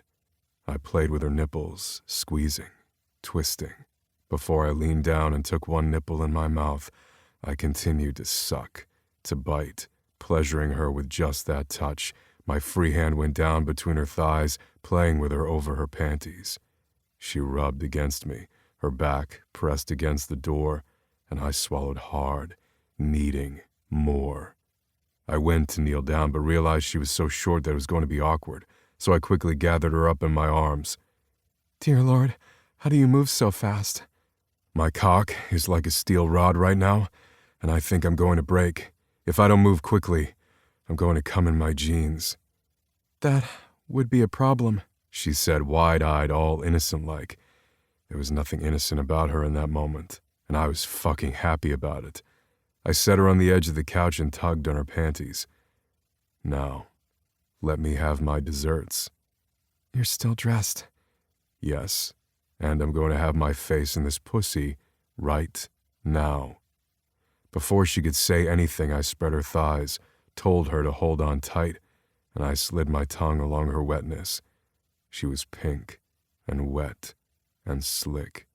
I played with her nipples, squeezing, twisting. Before I leaned down and took one nipple in my mouth, I continued to suck, to bite, pleasuring her with just that touch. My free hand went down between her thighs, playing with her over her panties. She rubbed against me, her back pressed against the door, and I swallowed hard, needing more. I went to kneel down, but realized she was so short that it was going to be awkward, so I quickly gathered her up in my arms. Dear Lord, how do you move so fast? My cock is like a steel rod right now, and I think I'm going to break. If I don't move quickly, I'm going to come in my jeans. That would be a problem, she said, wide-eyed, all innocent-like. There was nothing innocent about her in that moment, and I was fucking happy about it. I set her on the edge of the couch and tugged on her panties. Now, let me have my desserts. You're still dressed. Yes, and I'm going to have my face in this pussy right now. Before she could say anything, I spread her thighs, told her to hold on tight, and I slid my tongue along her wetness. She was pink and wet and slick.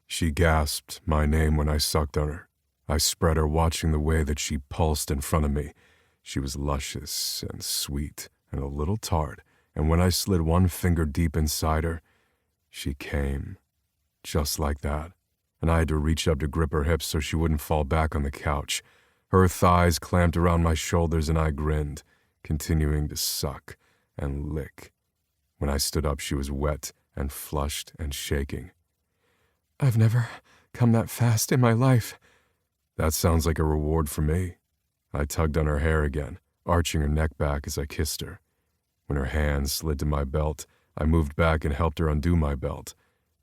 She gasped my name when I sucked on her. I spread her, watching the way that she pulsed in front of me. She was luscious and sweet and a little tart, and when I slid one finger deep inside her, she came, just like that, and I had to reach up to grip her hips so she wouldn't fall back on the couch. Her thighs clamped around my shoulders and I grinned, continuing to suck and lick. When I stood up, she was wet and flushed and shaking. I've never come that fast in my life. That sounds like a reward for me. I tugged on her hair again, arching her neck back as I kissed her. When her hands slid to my belt, I moved back and helped her undo my belt,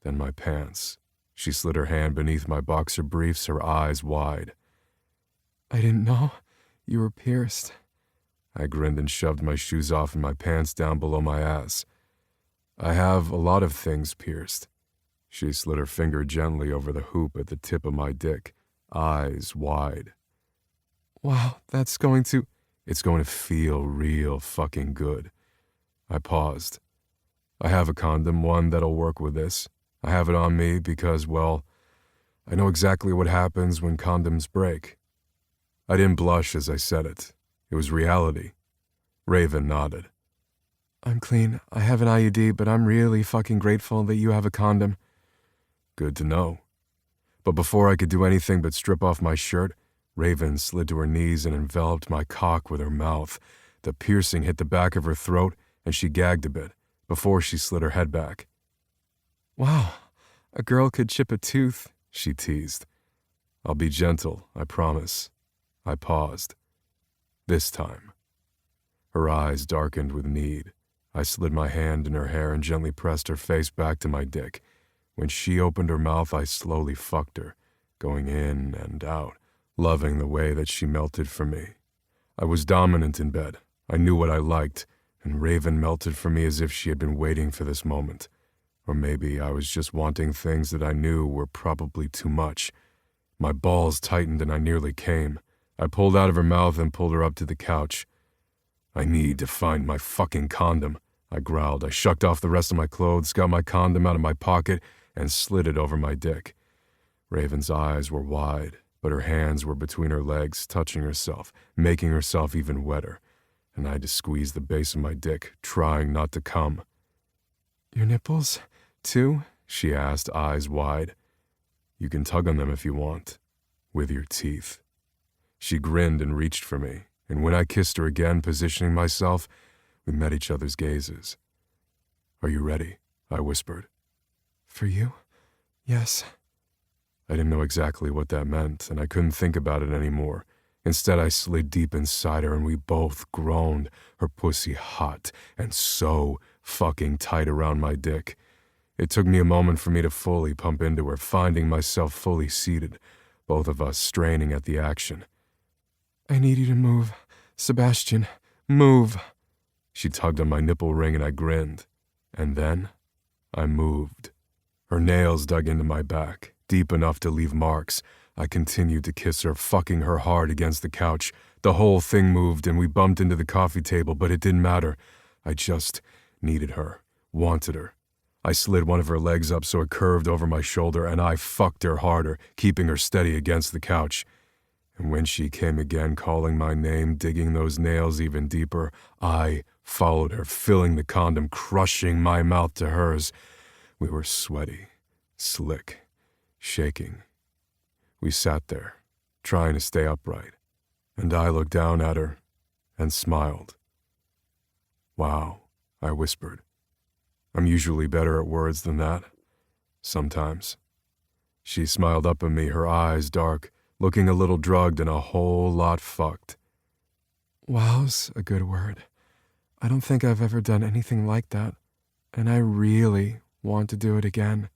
then my pants. She slid her hand beneath my boxer briefs, her eyes wide. I didn't know you were pierced. I grinned and shoved my shoes off and my pants down below my ass. I have a lot of things pierced. She slid her finger gently over the hoop at the tip of my dick, eyes wide. Wow, It's going to feel real fucking good. I paused. I have a condom, one that'll work with this. I have it on me because, well, I know exactly what happens when condoms break. I didn't blush as I said it. It was reality. Raven nodded. I'm clean. I have an IUD, but I'm really fucking grateful that you have a condom. Good to know. But before I could do anything but strip off my shirt, Raven slid to her knees and enveloped my cock with her mouth. The piercing hit the back of her throat, and she gagged a bit before she slid her head back. Wow, a girl could chip a tooth, she teased. I'll be gentle, I promise. I paused. This time. Her eyes darkened with need. I slid my hand in her hair and gently pressed her face back to my dick. When she opened her mouth, I slowly fucked her, going in and out, loving the way that she melted for me. I was dominant in bed. I knew what I liked, and Raven melted for me as if she had been waiting for this moment. Or maybe I was just wanting things that I knew were probably too much. My balls tightened and I nearly came. I pulled out of her mouth and pulled her up to the couch. I need to find my fucking condom, I growled. I shucked off the rest of my clothes, got my condom out of my pocket, and slid it over my dick. Raven's eyes were wide, but her hands were between her legs, touching herself, making herself even wetter, and I had to squeeze the base of my dick, trying not to come. Your nipples, too? She asked, eyes wide. You can tug on them if you want, with your teeth. She grinned and reached for me, and when I kissed her again, positioning myself, we met each other's gazes. Are you ready? I whispered. For you? Yes. I didn't know exactly what that meant, and I couldn't think about it anymore. Instead, I slid deep inside her, and we both groaned, her pussy hot and so fucking tight around my dick. It took me a moment for me to fully pump into her, finding myself fully seated, both of us straining at the action. I need you to move. Sebastian, move. She tugged on my nipple ring and I grinned. And then, I moved. Her nails dug into my back, deep enough to leave marks. I continued to kiss her, fucking her hard against the couch. The whole thing moved and we bumped into the coffee table, but it didn't matter. I just needed her, wanted her. I slid one of her legs up so it curved over my shoulder, and I fucked her harder, keeping her steady against the couch. And when she came again, calling my name, digging those nails even deeper, I followed her, filling the condom, crushing my mouth to hers. We were sweaty, slick, shaking. We sat there, trying to stay upright, and I looked down at her and smiled. Wow, I whispered. I'm usually better at words than that. Sometimes. She smiled up at me, her eyes dark, looking a little drugged and a whole lot fucked. Wow's a good word. I don't think I've ever done anything like that, and I really want to do it again.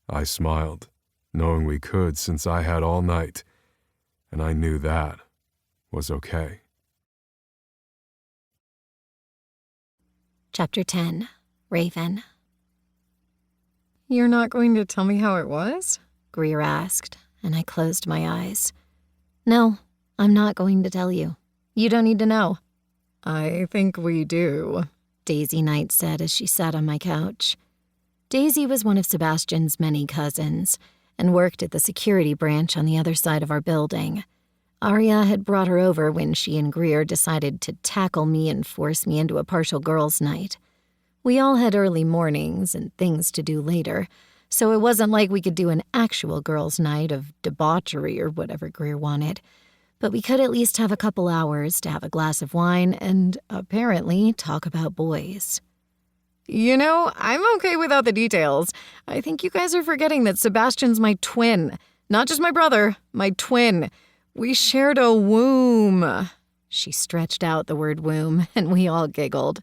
I smiled, knowing we could since I had all night, and I knew that was okay. Chapter 10. Raven. You're not going to tell me how it was? Greer asked, and I closed my eyes. No, I'm not going to tell you. You don't need to know. I think we do, Daisy Knight said as she sat on my couch. Daisy was one of Sebastian's many cousins and worked at the security branch on the other side of our building. Arya had brought her over when she and Greer decided to tackle me and force me into a partial girls' night. We all had early mornings and things to do later, so it wasn't like we could do an actual girls' night of debauchery or whatever Greer wanted. But we could at least have a couple hours to have a glass of wine and, apparently, talk about boys. You know, I'm okay without the details. I think you guys are forgetting that Sebastian's my twin. Not just my brother, my twin. We shared a womb. She stretched out the word womb, and we all giggled.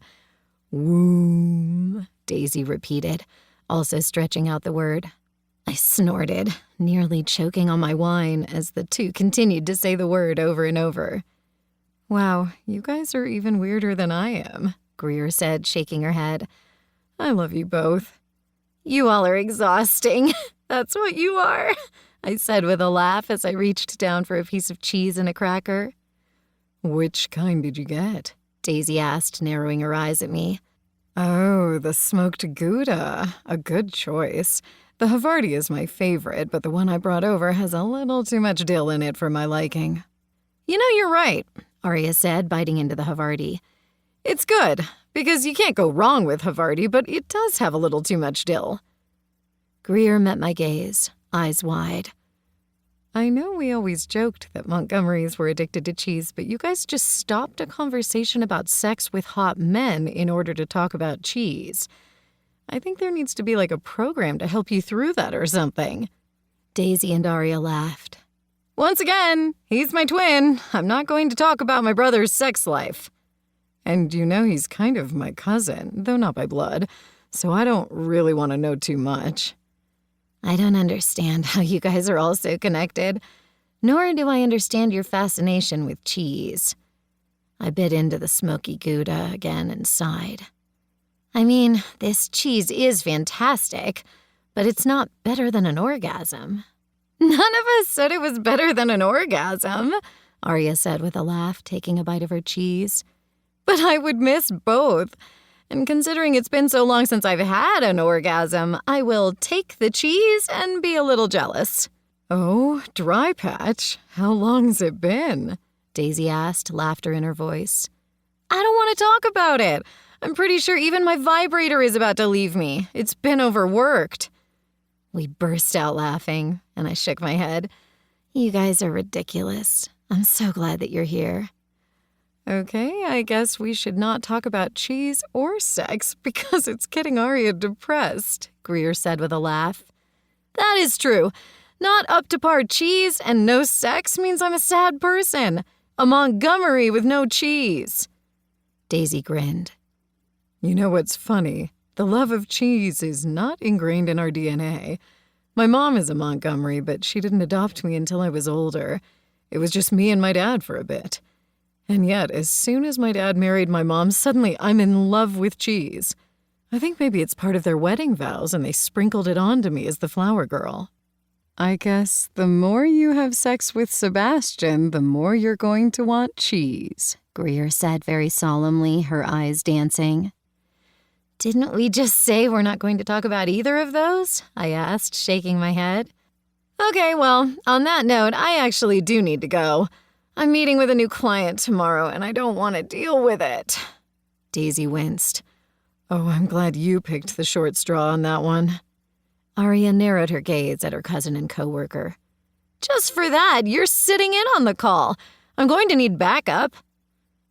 Womb, Daisy repeated, also stretching out the word. I snorted, nearly choking on my wine as the two continued to say the word over and over. Wow, you guys are even weirder than I am, Greer said, shaking her head. I love you both. You all are exhausting. That's what you are, I said with a laugh as I reached down for a piece of cheese and a cracker. Which kind did you get? Daisy asked, narrowing her eyes at me. Oh, the smoked Gouda. A good choice. The Havarti is my favorite, but the one I brought over has a little too much dill in it for my liking. You know, you're right, Arya said, biting into the Havarti. It's good, because you can't go wrong with Havarti, but it does have a little too much dill. Greer met my gaze, eyes wide. I know we always joked that Montgomerys were addicted to cheese, but you guys just stopped a conversation about sex with hot men in order to talk about cheese. I think there needs to be like a program to help you through that or something. Daisy and Arya laughed. Once again, he's my twin. I'm not going to talk about my brother's sex life. And you know he's kind of my cousin, though not by blood, so I don't really want to know too much. I don't understand how you guys are all so connected, nor do I understand your fascination with cheese. I bit into the smoky Gouda again and sighed. I mean, this cheese is fantastic, but it's not better than an orgasm. None of us said it was better than an orgasm, Arya said with a laugh, taking a bite of her cheese. But I would miss both. And considering it's been so long since I've had an orgasm, I will take the cheese and be a little jealous. Oh, Dry Patch, how long's it been? Daisy asked, laughter in her voice. I don't want to talk about it. I'm pretty sure even my vibrator is about to leave me. It's been overworked. We burst out laughing, and I shook my head. You guys are ridiculous. I'm so glad that you're here. Okay, I guess we should not talk about cheese or sex because it's getting Arya depressed, Greer said with a laugh. That is true. Not up to par cheese and no sex means I'm a sad person. A Montgomery with no cheese. Daisy grinned. You know what's funny? The love of cheese is not ingrained in our DNA. My mom is a Montgomery, but she didn't adopt me until I was older. It was just me and my dad for a bit. And yet, as soon as my dad married my mom, suddenly I'm in love with cheese. I think maybe it's part of their wedding vows and they sprinkled it onto me as the flower girl. I guess the more you have sex with Sebastian, the more you're going to want cheese, Greer said very solemnly, her eyes dancing. Didn't we just say we're not going to talk about either of those? I asked, shaking my head. Okay, well, on that note, I actually do need to go. I'm meeting with a new client tomorrow, and I don't want to deal with it. Daisy winced. Oh, I'm glad you picked the short straw on that one. Arya narrowed her gaze at her cousin and coworker. Just for that, you're sitting in on the call. I'm going to need backup.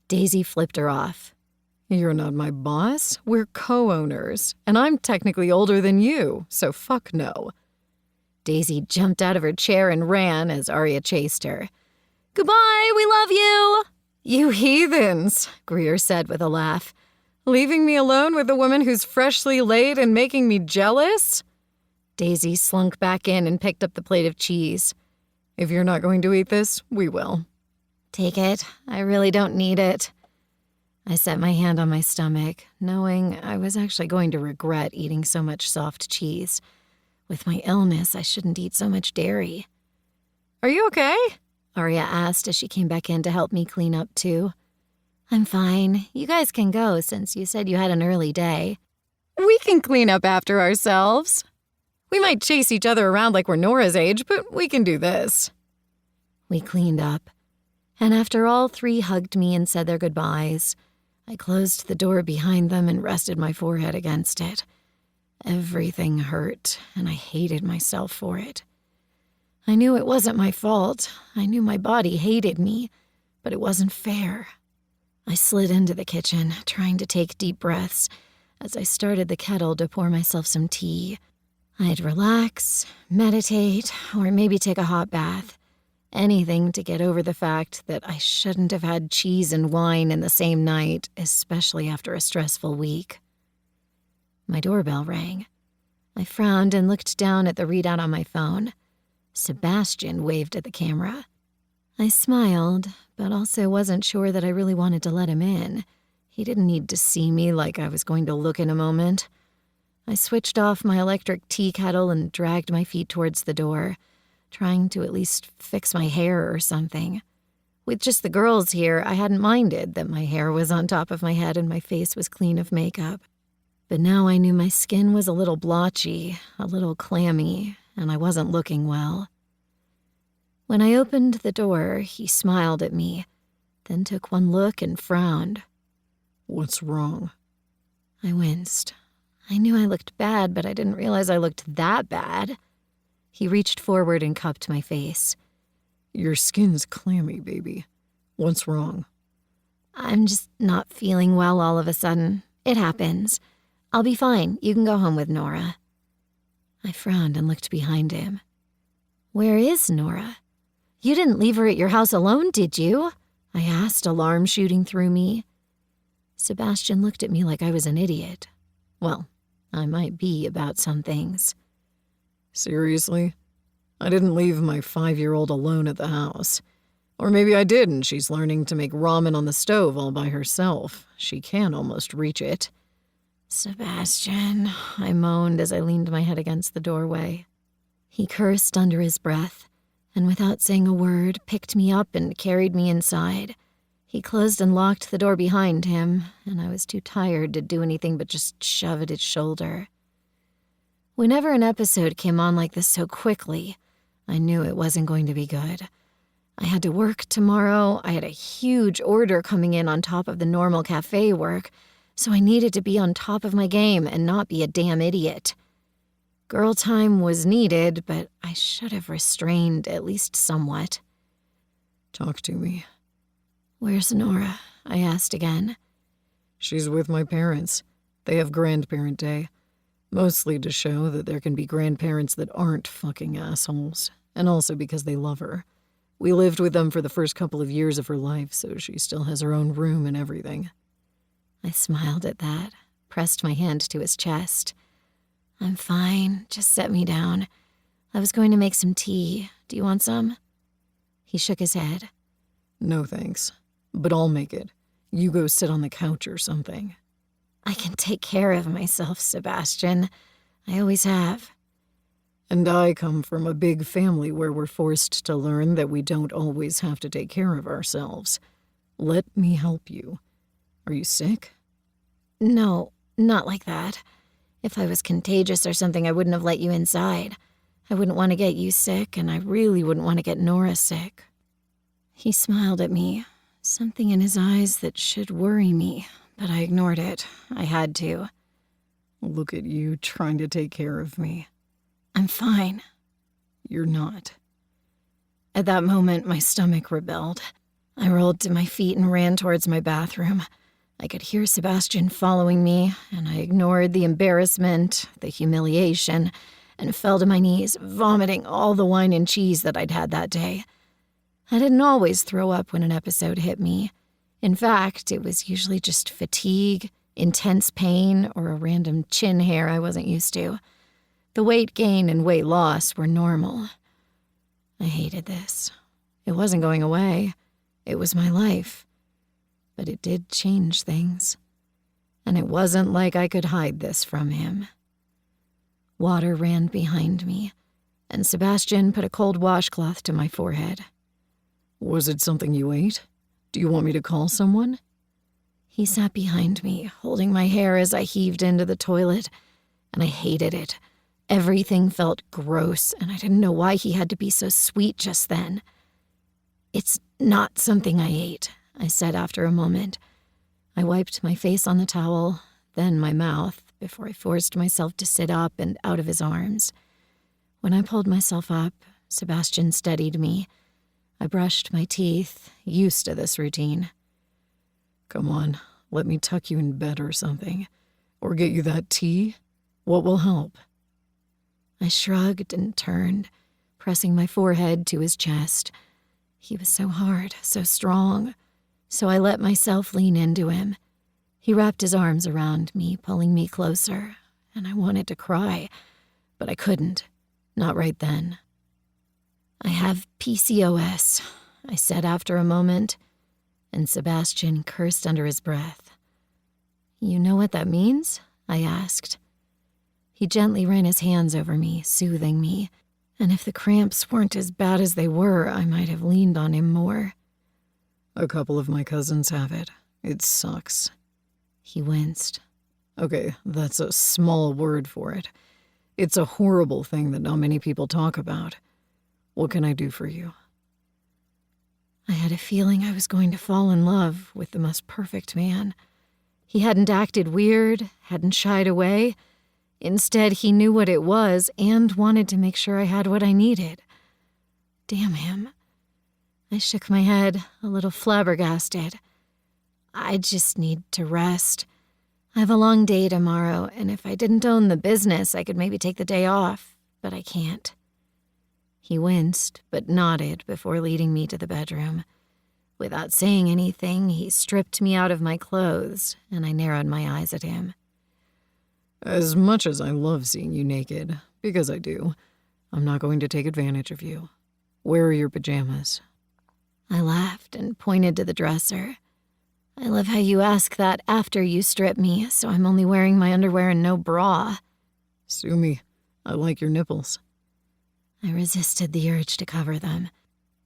Daisy flipped her off. You're not my boss. We're co-owners, and I'm technically older than you, so fuck no. Daisy jumped out of her chair and ran as Arya chased her. Goodbye, we love you! You heathens, Greer said with a laugh. Leaving me alone with a woman who's freshly laid and making me jealous? Daisy slunk back in and picked up the plate of cheese. If you're not going to eat this, we will. Take it. I really don't need it. I set my hand on my stomach, knowing I was actually going to regret eating so much soft cheese. With my illness, I shouldn't eat so much dairy. Are you okay? Arya asked as she came back in to help me clean up too. I'm fine. You guys can go since you said you had an early day. We can clean up after ourselves. We might chase each other around like we're Nora's age, but we can do this. We cleaned up, and after all three hugged me and said their goodbyes, I closed the door behind them and rested my forehead against it. Everything hurt, and I hated myself for it. I knew it wasn't my fault. I knew my body hated me, but it wasn't fair. I slid into the kitchen, trying to take deep breaths, as I started the kettle to pour myself some tea. I'd relax, meditate, or maybe take a hot bath. Anything to get over the fact that I shouldn't have had cheese and wine in the same night, especially after a stressful week. My doorbell rang. I frowned and looked down at the readout on my phone. Sebastian waved at the camera. I smiled, but also wasn't sure that I really wanted to let him in. He didn't need to see me like I was going to look in a moment. I switched off my electric tea kettle and dragged my feet towards the door, trying to at least fix my hair or something. With just the girls here, I hadn't minded that my hair was on top of my head and my face was clean of makeup. But now I knew my skin was a little blotchy, a little clammy, and I wasn't looking well. When I opened the door, he smiled at me, then took one look and frowned. What's wrong? I winced. I knew I looked bad, but I didn't realize I looked that bad. He reached forward and cupped my face. Your skin's clammy, baby. What's wrong? I'm just not feeling well all of a sudden. It happens. I'll be fine. You can go home with Nora. I frowned and looked behind him. Where is Nora? You didn't leave her at your house alone, did you? I asked, alarm shooting through me. Sebastian looked at me like I was an idiot. Well, I might be about some things. Seriously? I didn't leave my 5-year-old alone at the house. Or maybe I did and she's learning to make ramen on the stove all by herself. She can almost reach it. Sebastian, I moaned as I leaned my head against the doorway. He cursed under his breath, and without saying a word, picked me up and carried me inside. He closed and locked the door behind him, and I was too tired to do anything but just shove at his shoulder. Whenever an episode came on like this so quickly, I knew it wasn't going to be good. I had to work tomorrow, I had a huge order coming in on top of the normal cafe work, so I needed to be on top of my game and not be a damn idiot. Girl time was needed, but I should have restrained at least somewhat. Talk to me. Where's Nora? I asked again. She's with my parents. They have Grandparent Day. Mostly to show that there can be grandparents that aren't fucking assholes, and also because they love her. We lived with them for the first couple of years of her life, so she still has her own room and everything. I smiled at that, pressed my hand to his chest. I'm fine, just set me down. I was going to make some tea. Do you want some? He shook his head. No thanks, but I'll make it. You go sit on the couch or something. I can take care of myself, Sebastian. I always have. And I come from a big family where we're forced to learn that we don't always have to take care of ourselves. Let me help you. Are you sick? No, not like that. If I was contagious or something, I wouldn't have let you inside. I wouldn't want to get you sick, and I really wouldn't want to get Nora sick. He smiled at me, something in his eyes that should worry me, but I ignored it. I had to. Look at you trying to take care of me. I'm fine. You're not. At that moment, my stomach rebelled. I rolled to my feet and ran towards my bathroom. I could hear Sebastian following me, and I ignored the embarrassment, the humiliation, and fell to my knees, vomiting all the wine and cheese that I'd had that day. I didn't always throw up when an episode hit me. In fact, it was usually just fatigue, intense pain, or a random chin hair I wasn't used to. The weight gain and weight loss were normal. I hated this. It wasn't going away. It was my life. But it did change things. And it wasn't like I could hide this from him. Water ran behind me, and Sebastian put a cold washcloth to my forehead. Was it something you ate? Do you want me to call someone? He sat behind me, holding my hair as I heaved into the toilet, and I hated it. Everything felt gross, and I didn't know why he had to be so sweet just then. It's not something I ate, I said after a moment. I wiped my face on the towel, then my mouth, before I forced myself to sit up and out of his arms. When I pulled myself up, Sebastian steadied me. I brushed my teeth, used to this routine. Come on, let me tuck you in bed or something. Or get you that tea. What will help? I shrugged and turned, pressing my forehead to his chest. He was so hard, so strong. So I let myself lean into him. He wrapped his arms around me, pulling me closer, and I wanted to cry, but I couldn't. Not right then. I have PCOS, I said after a moment, and Sebastian cursed under his breath. You know what that means? I asked. He gently ran his hands over me, soothing me, and if the cramps weren't as bad as they were, I might have leaned on him more. A couple of my cousins have it. It sucks. He winced. Okay, that's a small word for it. It's a horrible thing that not many people talk about. What can I do for you? I had a feeling I was going to fall in love with the most perfect man. He hadn't acted weird, hadn't shied away. Instead, he knew what it was and wanted to make sure I had what I needed. Damn him. I shook my head, a little flabbergasted. I just need to rest. I have a long day tomorrow, and if I didn't own the business, I could maybe take the day off, but I can't. He winced, but nodded before leading me to the bedroom. Without saying anything, he stripped me out of my clothes, and I narrowed my eyes at him. As much as I love seeing you naked, because I do, I'm not going to take advantage of you. Where are your pajamas? I laughed and pointed to the dresser. I love how you ask that after you strip me, so I'm only wearing my underwear and no bra. Sue me. I like your nipples. I resisted the urge to cover them,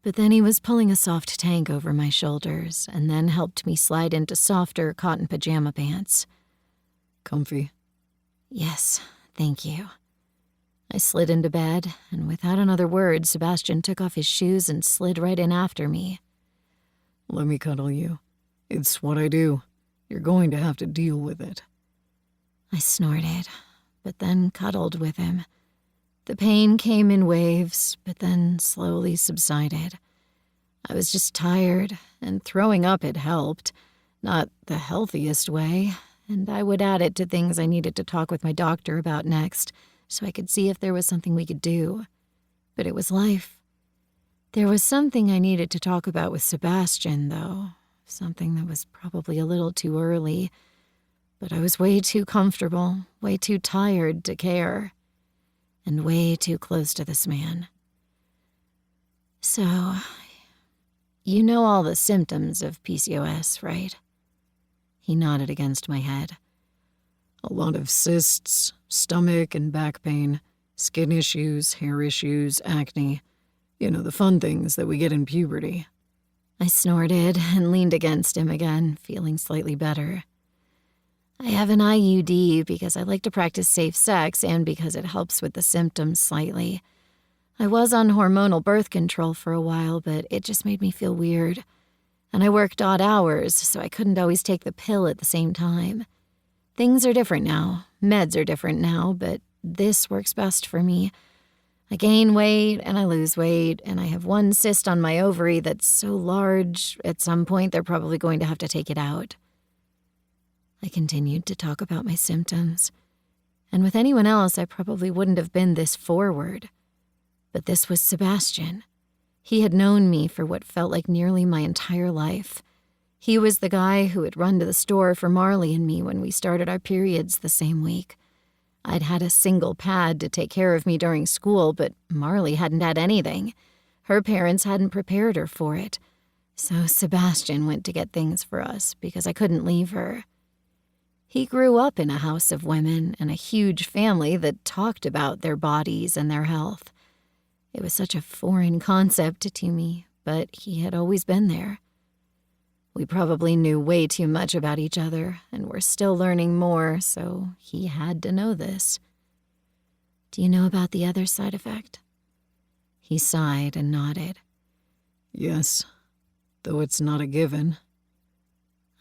but then he was pulling a soft tank over my shoulders and then helped me slide into softer cotton pajama pants. Comfy? Yes, thank you. I slid into bed, and without another word, Sebastian took off his shoes and slid right in after me. Let me cuddle you. It's what I do. You're going to have to deal with it. I snorted, but then cuddled with him. The pain came in waves, but then slowly subsided. I was just tired, and throwing up had helped. Not the healthiest way, and I would add it to things I needed to talk with my doctor about next, so I could see if there was something we could do. But it was life. There was something I needed to talk about with Sebastian, though. Something that was probably a little too early. But I was way too comfortable, way too tired to care. And way too close to this man. So, you know all the symptoms of PCOS, right? He nodded against my head. A lot of cysts, stomach and back pain, skin issues, hair issues, acne. You know, the fun things that we get in puberty. I snorted and leaned against him again, feeling slightly better. I have an IUD because I like to practice safe sex and because it helps with the symptoms slightly. I was on hormonal birth control for a while, but it just made me feel weird. And I worked odd hours, so I couldn't always take the pill at the same time. Things are different now. Meds are different now, but this works best for me. I gain weight and I lose weight, and I have one cyst on my ovary that's so large, at some point they're probably going to have to take it out. I continued to talk about my symptoms, and with anyone else I probably wouldn't have been this forward. But this was Sebastian. He had known me for what felt like nearly my entire life. He was the guy who had run to the store for Marley and me when we started our periods the same week. I'd had a single pad to take care of me during school, but Marley hadn't had anything. Her parents hadn't prepared her for it. So Sebastian went to get things for us because I couldn't leave her. He grew up in a house of women and a huge family that talked about their bodies and their health. It was such a foreign concept to me, but he had always been there. We probably knew way too much about each other, and we're still learning more, so he had to know this. Do you know about the other side effect? He sighed and nodded. Yes, though it's not a given.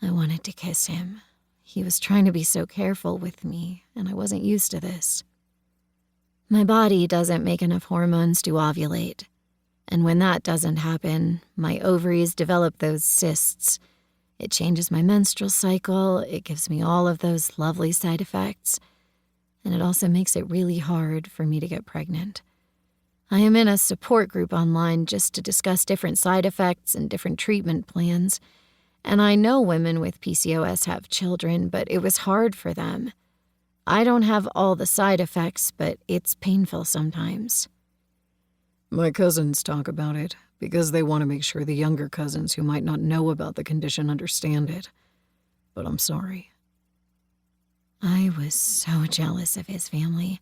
I wanted to kiss him. He was trying to be so careful with me, and I wasn't used to this. My body doesn't make enough hormones to ovulate. And when that doesn't happen, my ovaries develop those cysts. It changes my menstrual cycle, it gives me all of those lovely side effects, and it also makes it really hard for me to get pregnant. I am in a support group online just to discuss different side effects and different treatment plans, and I know women with PCOS have children, but it was hard for them. I don't have all the side effects, but it's painful sometimes. My cousins talk about it because they want to make sure the younger cousins who might not know about the condition understand it. But I'm sorry. I was so jealous of his family.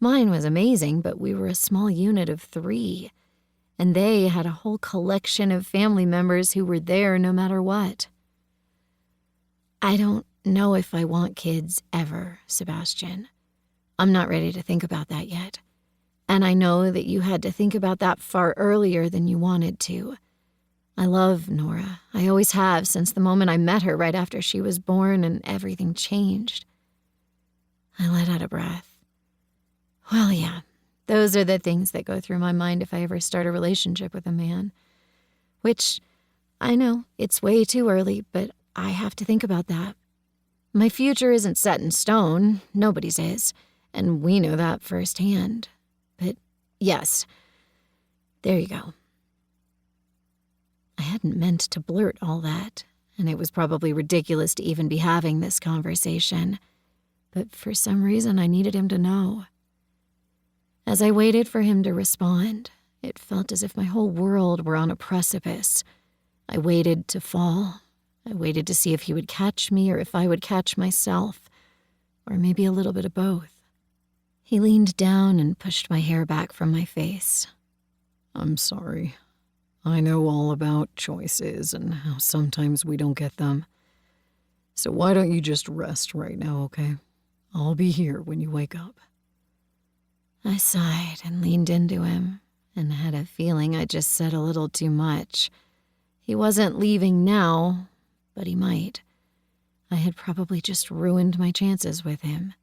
Mine was amazing, but we were a small unit of 3, and they had a whole collection of family members who were there no matter what. I don't know if I want kids ever, Sebastian. I'm not ready to think about that yet. And I know that you had to think about that far earlier than you wanted to. I love Nora. I always have since the moment I met her right after she was born and everything changed. I let out a breath. Well, yeah, those are the things that go through my mind if I ever start a relationship with a man. Which, I know, it's way too early, but I have to think about that. My future isn't set in stone. Nobody's is. And we know that firsthand. But yes, there you go. I hadn't meant to blurt all that, and it was probably ridiculous to even be having this conversation. But for some reason, I needed him to know. As I waited for him to respond, it felt as if my whole world were on a precipice. I waited to fall. I waited to see if he would catch me or if I would catch myself, or maybe a little bit of both. He leaned down and pushed my hair back from my face. I'm sorry. I know all about choices and how sometimes we don't get them. So why don't you just rest right now, okay? I'll be here when you wake up. I sighed and leaned into him and had a feeling I just said a little too much. He wasn't leaving now, but he might. I had probably just ruined my chances with him.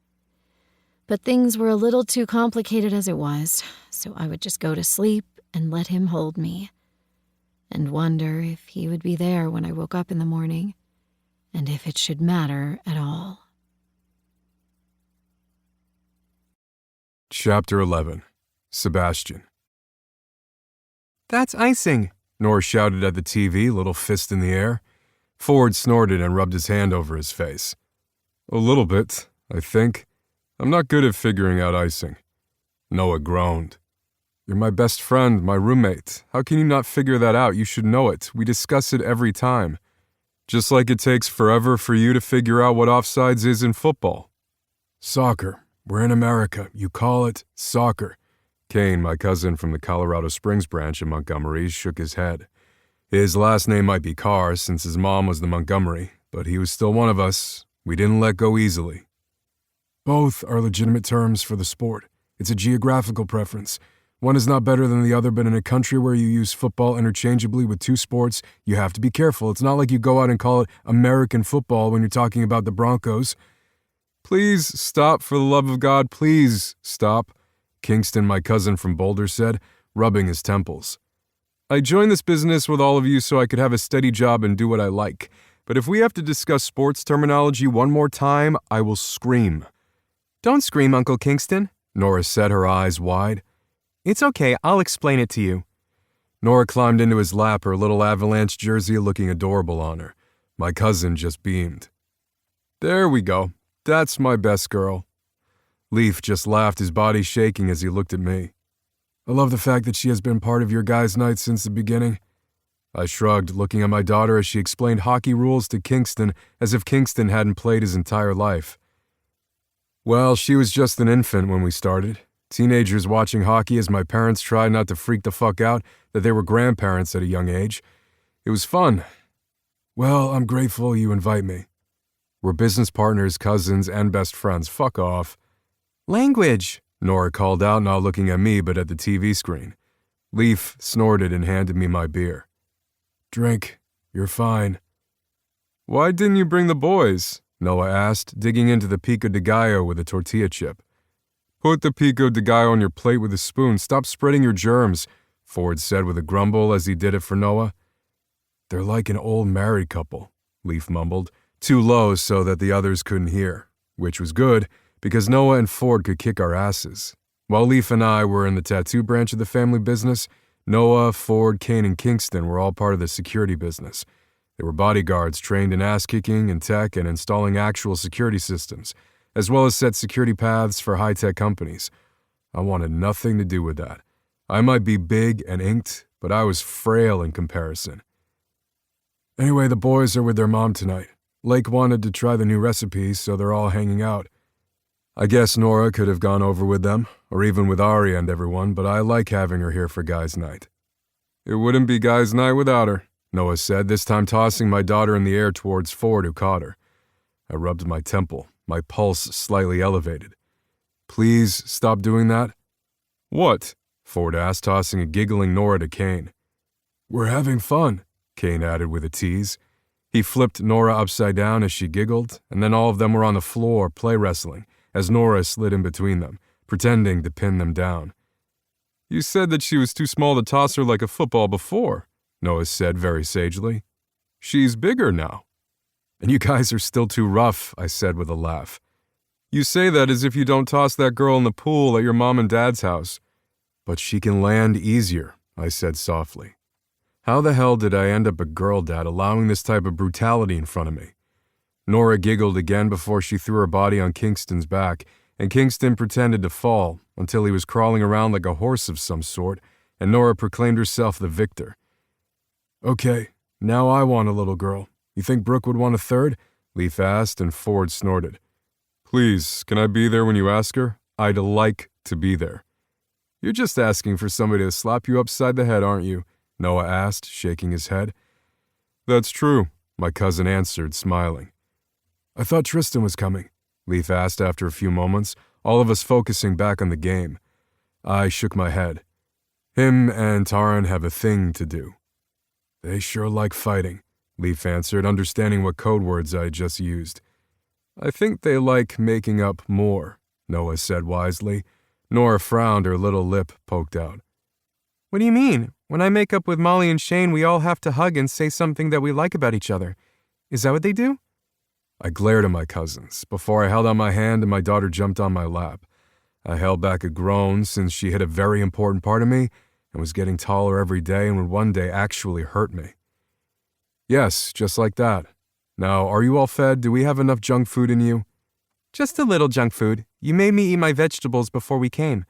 But things were a little too complicated as it was, so I would just go to sleep and let him hold me, and wonder if he would be there when I woke up in the morning, and if it should matter at all. Chapter 11. Sebastian. That's icing, Nora shouted at the TV, little fist in the air. Ford snorted and rubbed his hand over his face. A little bit, I think. I'm not good at figuring out icing. Noah groaned. You're my best friend, my roommate. How can you not figure that out? You should know it. We discuss it every time. Just like it takes forever for you to figure out what offsides is in football. Soccer. We're in America. You call it soccer. Kane, my cousin from the Colorado Springs branch in Montgomery, shook his head. His last name might be Carr, since his mom was the Montgomery, but he was still one of us. We didn't let go easily. Both are legitimate terms for the sport. It's a geographical preference. One is not better than the other, but in a country where you use football interchangeably with two sports, you have to be careful. It's not like you go out and call it American football when you're talking about the Broncos. Please stop, for the love of God, please stop, Kingston, my cousin from Boulder, said, rubbing his temples. I joined this business with all of you so I could have a steady job and do what I like. But if we have to discuss sports terminology one more time, I will scream. Don't scream, Uncle Kingston, Nora said, her eyes wide. It's okay, I'll explain it to you. Nora climbed into his lap, her little Avalanche jersey looking adorable on her. My cousin just beamed. There we go. That's my best girl. Leaf just laughed, his body shaking as he looked at me. I love the fact that she has been part of your guys' night since the beginning. I shrugged, looking at my daughter as she explained hockey rules to Kingston as if Kingston hadn't played his entire life. Well, she was just an infant when we started. Teenagers watching hockey as my parents tried not to freak the fuck out that they were grandparents at a young age. It was fun. Well, I'm grateful you invite me. We're business partners, cousins, and best friends. Fuck off. Language, Nora called out, not looking at me but at the TV screen. Leaf snorted and handed me my beer. Drink. You're fine. Why didn't you bring the boys? Noah asked, digging into the pico de gallo with a tortilla chip. Put the pico de gallo on your plate with a spoon. Stop spreading your germs, Ford said with a grumble as he did it for Noah. They're like an old married couple, Leaf mumbled, too low so that the others couldn't hear, which was good because Noah and Ford could kick our asses. While Leaf and I were in the tattoo branch of the family business, Noah, Ford, Kane, and Kingston were all part of the security business. They were bodyguards trained in ass-kicking and tech and installing actual security systems, as well as set security paths for high-tech companies. I wanted nothing to do with that. I might be big and inked, but I was frail in comparison. Anyway, the boys are with their mom tonight. Lake wanted to try the new recipes, so they're all hanging out. I guess Nora could have gone over with them, or even with Ari and everyone, but I like having her here for guys' night. It wouldn't be guys' night without her, Noah said, this time tossing my daughter in the air towards Ford, who caught her. I rubbed my temple, my pulse slightly elevated. Please stop doing that. What? Ford asked, tossing a giggling Nora to Kane. We're having fun, Kane added with a tease. He flipped Nora upside down as she giggled, and then all of them were on the floor play wrestling, as Nora slid in between them, pretending to pin them down. You said that she was too small to toss her like a football before, Noah said very sagely. She's bigger now. And you guys are still too rough, I said with a laugh. You say that as if you don't toss that girl in the pool at your mom and dad's house. But she can land easier, I said softly. How the hell did I end up a girl dad allowing this type of brutality in front of me? Nora giggled again before she threw her body on Kingston's back, and Kingston pretended to fall until he was crawling around like a horse of some sort, and Nora proclaimed herself the victor. Okay, Now I want a little girl. You think Brooke would want a third? Leaf asked, and Ford snorted. Please, can I be there when you ask her? I'd like to be there. You're just asking for somebody to slap you upside the head, aren't you? Noah asked, shaking his head. That's true, my cousin answered, smiling. I thought Tristan was coming, Leaf asked after a few moments, all of us focusing back on the game. I shook my head. Him and Taran have a thing to do. They sure like fighting, Leaf answered, understanding what code words I had just used. I think they like making up more, Noah said wisely. Nora frowned, her little lip poked out. What do you mean? When I make up with Molly and Shane, we all have to hug and say something that we like about each other. Is that what they do? I glared at my cousins before I held out my hand and my daughter jumped on my lap. I held back a groan since she hit a very important part of me and was getting taller every day and would one day actually hurt me. Yes, just like that. Now, are you all fed? Do we have enough junk food in you? Just a little junk food. You made me eat my vegetables before we came.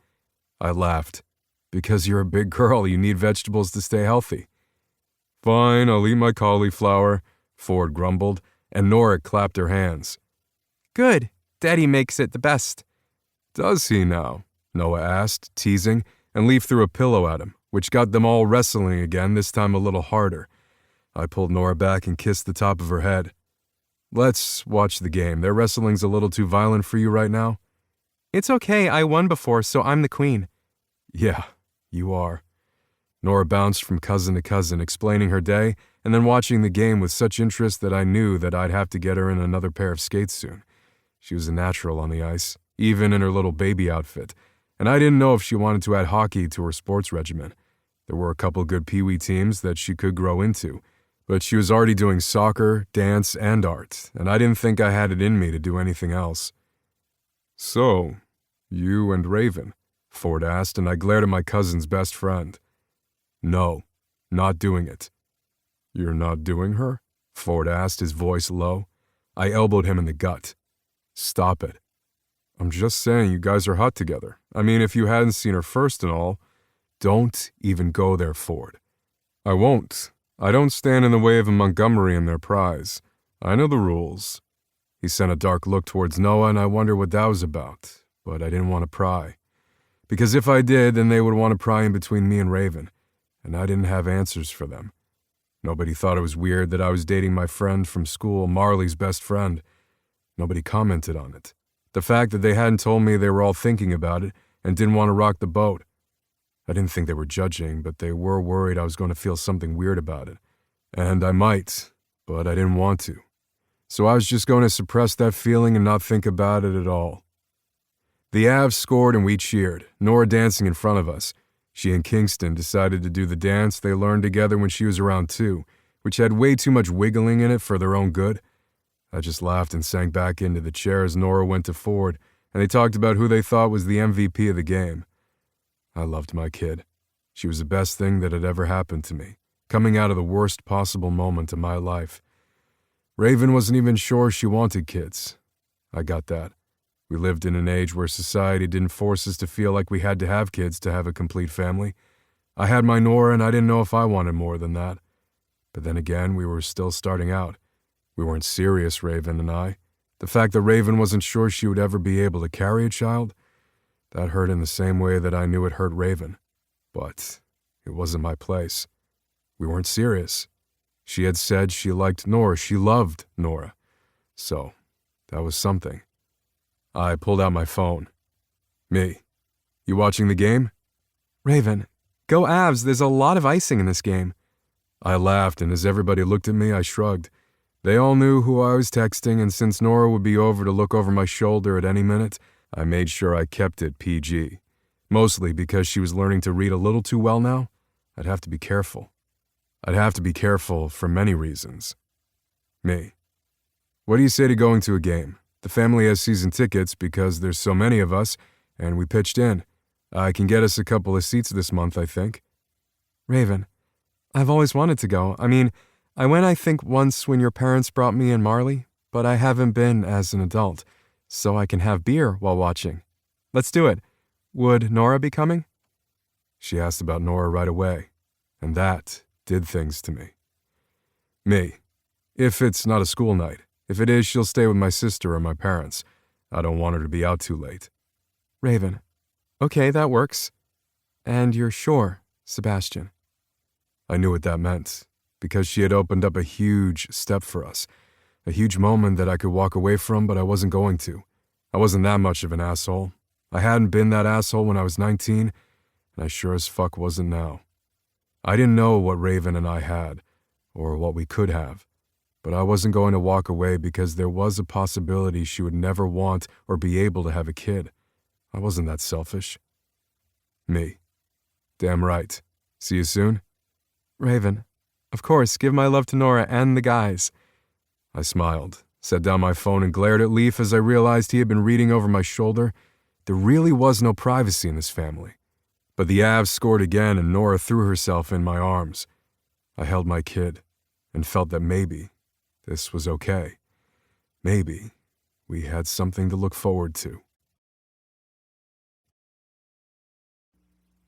I laughed. Because you're a big girl, you need vegetables to stay healthy. Fine, I'll eat my cauliflower, Ford grumbled, and Nora clapped her hands. Good. Daddy makes it the best. Does he now? Noah asked, teasing, and Leaf threw a pillow at him, which got them all wrestling again, this time a little harder. I pulled Nora back and kissed the top of her head. Let's watch the game. Their wrestling's a little too violent for you right now? It's okay, I won before, so I'm the queen. Yeah, you are. Nora bounced from cousin to cousin, explaining her day, and then watching the game with such interest that I knew that I'd have to get her in another pair of skates soon. She was a natural on the ice, even in her little baby outfit, and I didn't know if she wanted to add hockey to her sports regimen. There were a couple good peewee teams that she could grow into, but she was already doing soccer, dance, and art, and I didn't think I had it in me to do anything else. So, you and Raven? Ford asked, and I glared at my cousin's best friend. No, not doing it. You're not doing her? Ford asked, his voice low. I elbowed him in the gut. Stop it. I'm just saying you guys are hot together. I mean, if you hadn't seen her first and all, don't even go there, Ford. I won't. I don't stand in the way of a Montgomery and their prize. I know the rules. He sent a dark look towards Noah, and I wondered what that was about, but I didn't want to pry. Because if I did, then they would want to pry in between me and Raven, and I didn't have answers for them. Nobody thought it was weird that I was dating my friend from school, Marley's best friend. Nobody commented on it. The fact that they hadn't told me they were all thinking about it and didn't want to rock the boat. I didn't think they were judging, but they were worried I was going to feel something weird about it. And I might, but I didn't want to. So I was just going to suppress that feeling and not think about it at all. The Avs scored and we cheered, Nora dancing in front of us. She and Kingston decided to do the dance they learned together when she was around 2, which had way too much wiggling in it for their own good. I just laughed and sank back into the chair as Nora went to Ford, and they talked about who they thought was the MVP of the game. I loved my kid. She was the best thing that had ever happened to me, coming out of the worst possible moment of my life. Raven wasn't even sure she wanted kids. I got that. We lived in an age where society didn't force us to feel like we had to have kids to have a complete family. I had my Nora, and I didn't know if I wanted more than that. But then again, we were still starting out. We weren't serious, Raven and I. The fact that Raven wasn't sure she would ever be able to carry a child, that hurt in the same way that I knew it hurt Raven. But it wasn't my place. We weren't serious. She had said she liked Nora. She loved Nora. So, that was something. I pulled out my phone. Me. You watching the game? Raven, go Avs, there's a lot of icing in this game. I laughed, and as everybody looked at me, I shrugged. They all knew who I was texting, and since Nora would be over to look over my shoulder at any minute, I made sure I kept it PG. Mostly because she was learning to read a little too well now. I'd have to be careful. I'd have to be careful for many reasons. Me. What do you say to going to a game? The family has season tickets because there's so many of us, and we pitched in. I can get us a couple of seats this month, I think. Raven, I've always wanted to go. I mean, I went, I think, once when your parents brought me and Marley, but I haven't been as an adult, so I can have beer while watching. Let's do it. Would Nora be coming? She asked about Nora right away, and that did things to me. Me. If it's not a school night. If it is, she'll stay with my sister or my parents. I don't want her to be out too late. Raven. Okay, that works. And you're sure, Sebastian? I knew what that meant, because she had opened up a huge step for us. A huge moment that I could walk away from, but I wasn't going to. I wasn't that much of an asshole. I hadn't been that asshole when I was 19, and I sure as fuck wasn't now. I didn't know what Raven and I had, or what we could have, but I wasn't going to walk away because there was a possibility she would never want or be able to have a kid. I wasn't that selfish. Me. Damn right. See you soon? Raven. Of course, give my love to Nora and the guys. I smiled, set down my phone, and glared at Leaf as I realized he had been reading over my shoulder. There really was no privacy in this family. But the Avs scored again, and Nora threw herself in my arms. I held my kid, and felt that maybe this was okay. Maybe we had something to look forward to.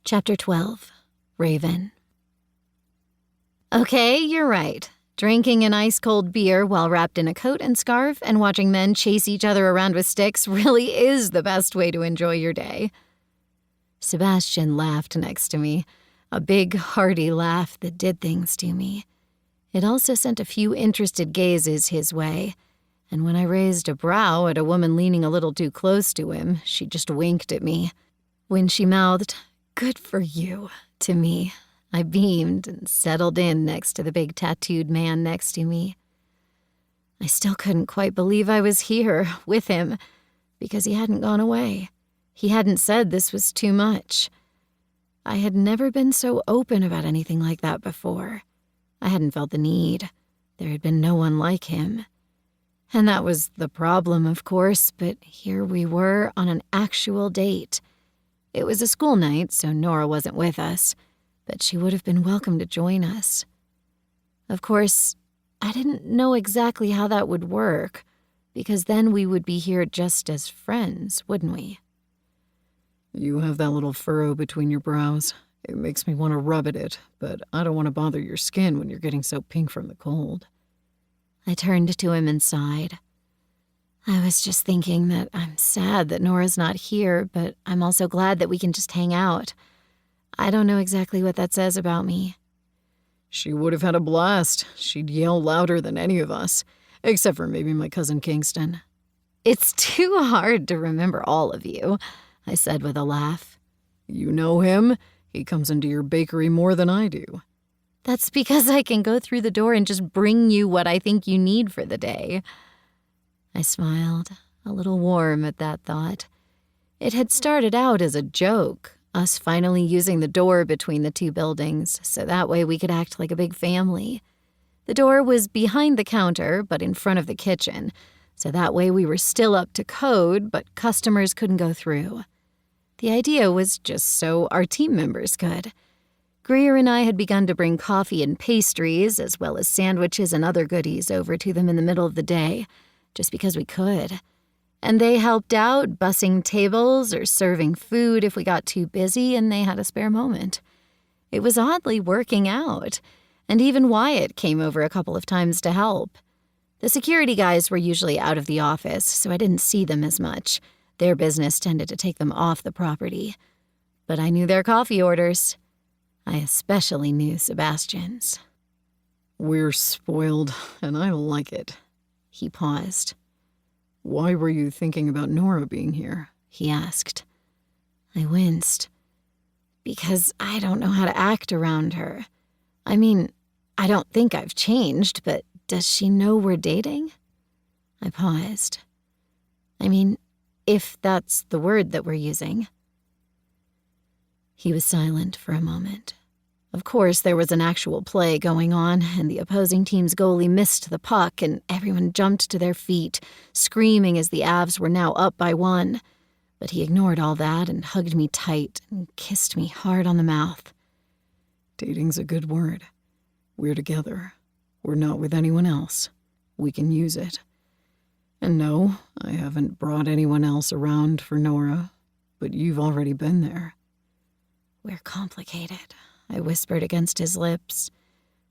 Chapter 12. Raven. Okay, you're right. Drinking an ice-cold beer while wrapped in a coat and scarf and watching men chase each other around with sticks really is the best way to enjoy your day. Sebastian laughed next to me, a big, hearty laugh that did things to me. It also sent a few interested gazes his way, and when I raised a brow at a woman leaning a little too close to him, she just winked at me. When she mouthed, "Good for you," to me, I beamed and settled in next to the big tattooed man next to me. I still couldn't quite believe I was here with him because he hadn't gone away. He hadn't said this was too much. I had never been so open about anything like that before. I hadn't felt the need. There had been no one like him. And that was the problem, of course, but here we were on an actual date. It was a school night, so Nora wasn't with us, but she would have been welcome to join us. Of course, I didn't know exactly how that would work, because then we would be here just as friends, wouldn't we? You have that little furrow between your brows. It makes me want to rub at it, but I don't want to bother your skin when you're getting so pink from the cold. I turned to him and sighed. I was just thinking that I'm sad that Nora's not here, but I'm also glad that we can just hang out. I don't know exactly what that says about me. She would have had a blast. She'd yell louder than any of us, except for maybe my cousin Kingston. It's too hard to remember all of you, I said with a laugh. You know him? He comes into your bakery more than I do. That's because I can go through the door and just bring you what I think you need for the day. I smiled, a little warm at that thought. It had started out as a joke, us finally using the door between the two buildings, so that way we could act like a big family. The door was behind the counter, but in front of the kitchen, so that way we were still up to code, but customers couldn't go through. The idea was just so our team members could. Greer and I had begun to bring coffee and pastries, as well as sandwiches and other goodies over to them in the middle of the day, just because we could. And they helped out, bussing tables or serving food if we got too busy and they had a spare moment. It was oddly working out, and even Wyatt came over a couple of times to help. The security guys were usually out of the office, so I didn't see them as much. Their business tended to take them off the property. But I knew their coffee orders. I especially knew Sebastian's. We're spoiled, and I like it. He paused. Why were you thinking about Nora being here? He asked. I winced. Because I don't know how to act around her. I mean, I don't think I've changed, but does she know we're dating? I paused. I mean, if that's the word that we're using. He was silent for a moment. Of course, there was an actual play going on, and the opposing team's goalie missed the puck, and everyone jumped to their feet, screaming as the Avs were now up by 1. But he ignored all that and hugged me tight and kissed me hard on the mouth. Dating's a good word. We're together. We're not with anyone else. We can use it. And no, I haven't brought anyone else around for Nora, but you've already been there. We're complicated, I whispered against his lips.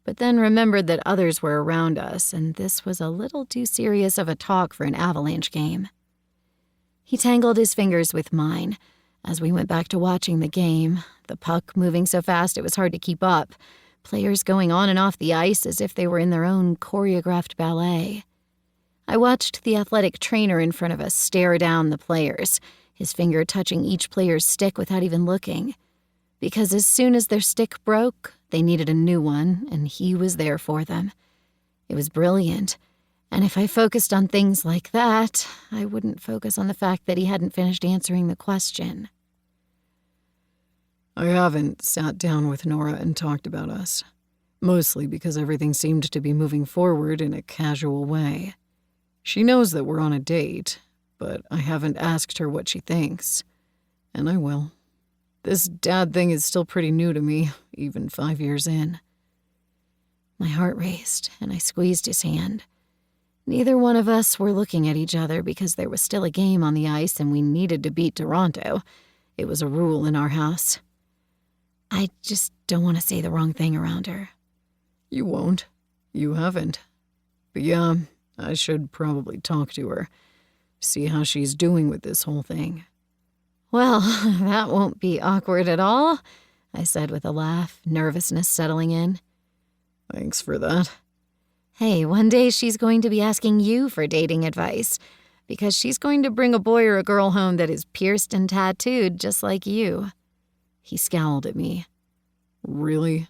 but then remembered that others were around us, and this was a little too serious of a talk for an avalanche game. He tangled his fingers with mine as we went back to watching the game, the puck moving so fast it was hard to keep up, players going on and off the ice as if they were in their own choreographed ballet. I watched the athletic trainer in front of us stare down the players, his finger touching each player's stick without even looking. Because as soon as their stick broke, they needed a new one, and he was there for them. It was brilliant, and if I focused on things like that, I wouldn't focus on the fact that he hadn't finished answering the question. I haven't sat down with Nora and talked about us, mostly because everything seemed to be moving forward in a casual way. She knows that we're on a date, but I haven't asked her what she thinks, and I will. This dad thing is still pretty new to me, even 5 years in. My heart raced, and I squeezed his hand. Neither one of us were looking at each other because there was still a game on the ice and we needed to beat Toronto. It was a rule in our house. I just don't want to say the wrong thing around her. You won't. You haven't. But yeah, I should probably talk to her. See how she's doing with this whole thing. Well, that won't be awkward at all, I said with a laugh, nervousness settling in. Thanks for that. Hey, one day she's going to be asking you for dating advice, because she's going to bring a boy or a girl home that is pierced and tattooed just like you. He scowled at me. Really?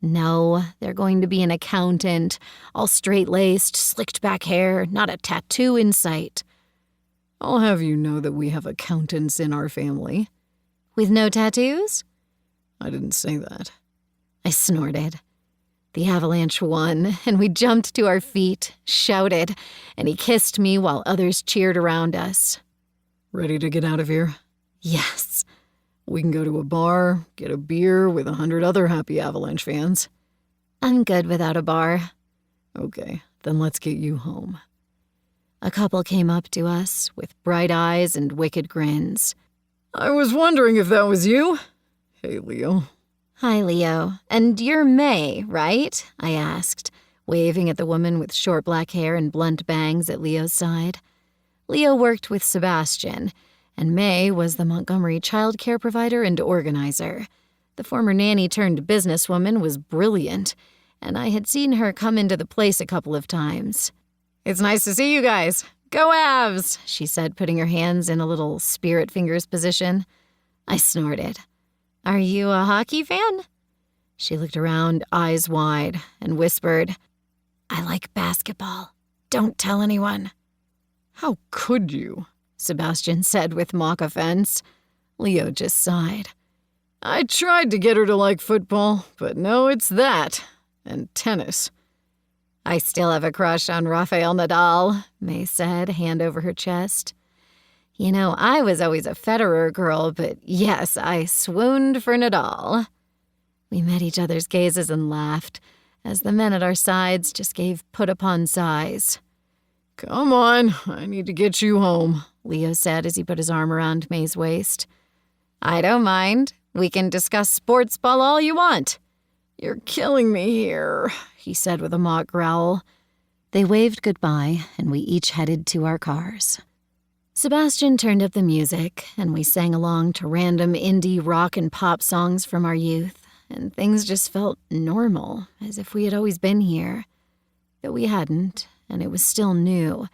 No, they're going to be an accountant, all straight-laced, slicked-back hair, not a tattoo in sight. I'll have you know that we have accountants in our family. With no tattoos? I didn't say that. I snorted. The avalanche won, and we jumped to our feet, shouted, and he kissed me while others cheered around us. Ready to get out of here? Yes. We can go to a bar, get a beer with 100 other happy Avalanche fans. I'm good without a bar. Okay, then let's get you home. A couple came up to us with bright eyes and wicked grins. I was wondering if that was you. Hey, Leo. Hi, Leo. And you're May, right? I asked, waving at the woman with short black hair and blunt bangs at Leo's side. Leo worked with Sebastian, and May was the Montgomery child care provider and organizer. The former nanny-turned-businesswoman was brilliant, and I had seen her come into the place a couple of times. It's nice to see you guys. Go Avs, she said, putting her hands in a little spirit fingers position. I snorted. Are you a hockey fan? She looked around, eyes wide, and whispered, I like basketball. Don't tell anyone. How could you? Sebastian said with mock offense. Leo just sighed. I tried to get her to like football, but no, it's that. And tennis. I still have a crush on Rafael Nadal, May said, hand over her chest. You know, I was always a Federer girl, but yes, I swooned for Nadal. We met each other's gazes and laughed, as the men at our sides just gave put-upon sighs. Come on, I need to get you home, Leo said as he put his arm around May's waist. I don't mind. We can discuss sports ball all you want. You're killing me here, he said with a mock growl. They waved goodbye, and we each headed to our cars. Sebastian turned up the music, and we sang along to random indie rock and pop songs from our youth, and things just felt normal, as if we had always been here. But we hadn't, and it was still new.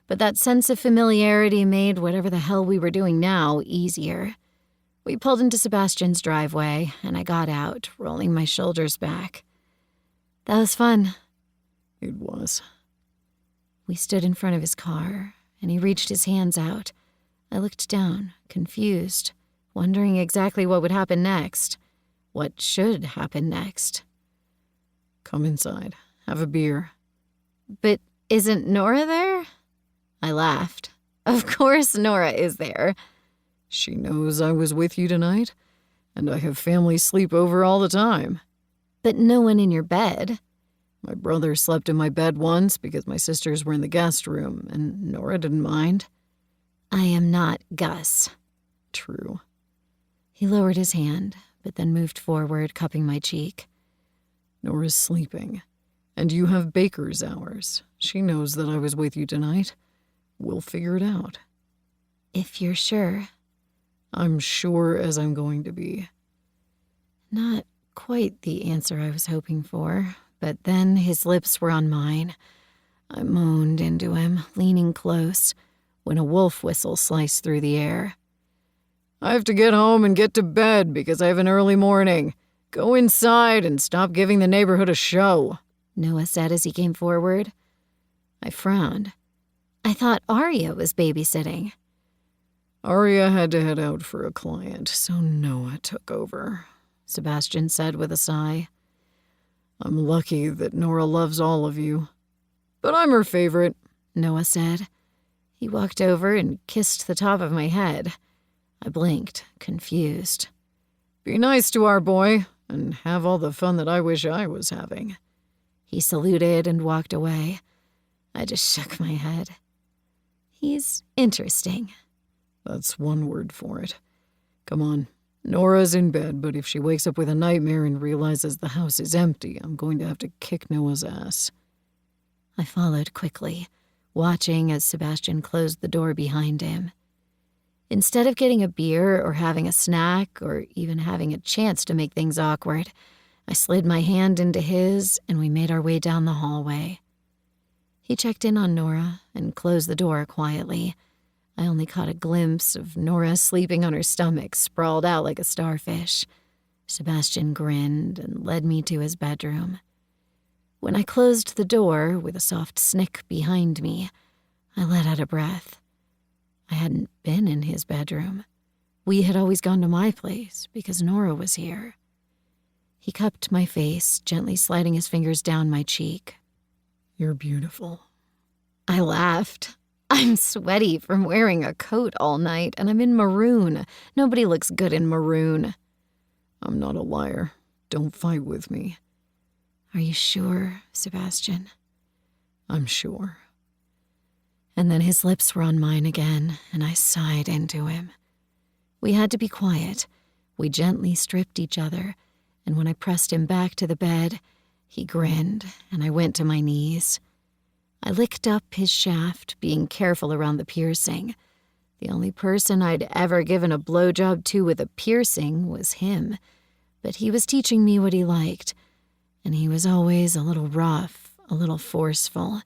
But that sense of familiarity made whatever the hell we were doing now easier. We pulled into Sebastian's driveway, and I got out, rolling my shoulders back. That was fun. It was. We stood in front of his car, and he reached his hands out. I looked down, confused, wondering exactly what would happen next. What should happen next? Come inside. Have a beer. But isn't Nora there? I laughed. Of course Nora is there. She knows I was with you tonight, and I have family sleep over all the time. But no one in your bed. My brother slept in my bed once because my sisters were in the guest room, and Nora didn't mind. I am not Gus. True. He lowered his hand, but then moved forward, cupping my cheek. Nora's sleeping. And you have baker's hours. She knows that I was with you tonight. We'll figure it out. If you're sure. I'm sure as I'm going to be. Not quite the answer I was hoping for, but then his lips were on mine. I moaned into him, leaning close, when a wolf whistle sliced through the air. I have to get home and get to bed because I have an early morning. Go inside and stop giving the neighborhood a show, Noah said as he came forward. I frowned. I thought Arya was babysitting. Arya had to head out for a client, so Noah took over, Sebastian said with a sigh. I'm lucky that Nora loves all of you. But I'm her favorite, Noah said. He walked over and kissed the top of my head. I blinked, confused. Be nice to our boy and have all the fun that I wish I was having. He saluted and walked away. I just shook my head. He's interesting. That's one word for it. Come on. Nora's in bed, but if she wakes up with a nightmare and realizes the house is empty, I'm going to have to kick Noah's ass. I followed quickly, watching as Sebastian closed the door behind him. Instead of getting a beer or having a snack or even having a chance to make things awkward, I slid my hand into his and we made our way down the hallway. He checked in on Nora and closed the door quietly. I only caught a glimpse of Nora sleeping on her stomach, sprawled out like a starfish. Sebastian grinned and led me to his bedroom. When I closed the door with a soft snick behind me, I let out a breath. I hadn't been in his bedroom. We had always gone to my place because Nora was here. He cupped my face, gently sliding his fingers down my cheek. You're beautiful. I laughed. I'm sweaty from wearing a coat all night, and I'm in maroon. Nobody looks good in maroon. I'm not a liar. Don't fight with me. Are you sure, Sebastian? I'm sure. And then his lips were on mine again, and I sighed into him. We had to be quiet. We gently stripped each other, and when I pressed him back to the bed, he grinned, and I went to my knees. I licked up his shaft, being careful around the piercing. The only person I'd ever given a blowjob to with a piercing was him, but he was teaching me what he liked, and he was always a little rough, a little forceful.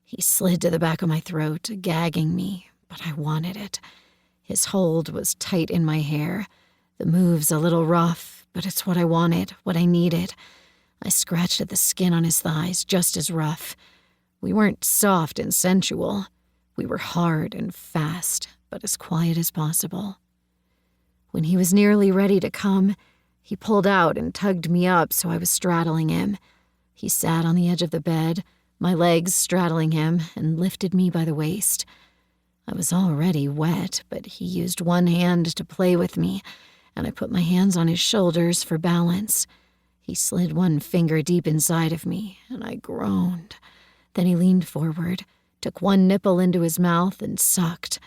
He slid to the back of my throat, gagging me, but I wanted it. His hold was tight in my hair. The moves a little rough, but it's what I wanted, what I needed. I scratched at the skin on his thighs, just as rough. We weren't soft and sensual. We were hard and fast, but as quiet as possible. When he was nearly ready to come, he pulled out and tugged me up so I was straddling him. He sat on the edge of the bed, my legs straddling him, and lifted me by the waist. I was already wet, but he used one hand to play with me, and I put my hands on his shoulders for balance. He slid one finger deep inside of me, and I groaned. Then he leaned forward, took one nipple into his mouth, and sucked.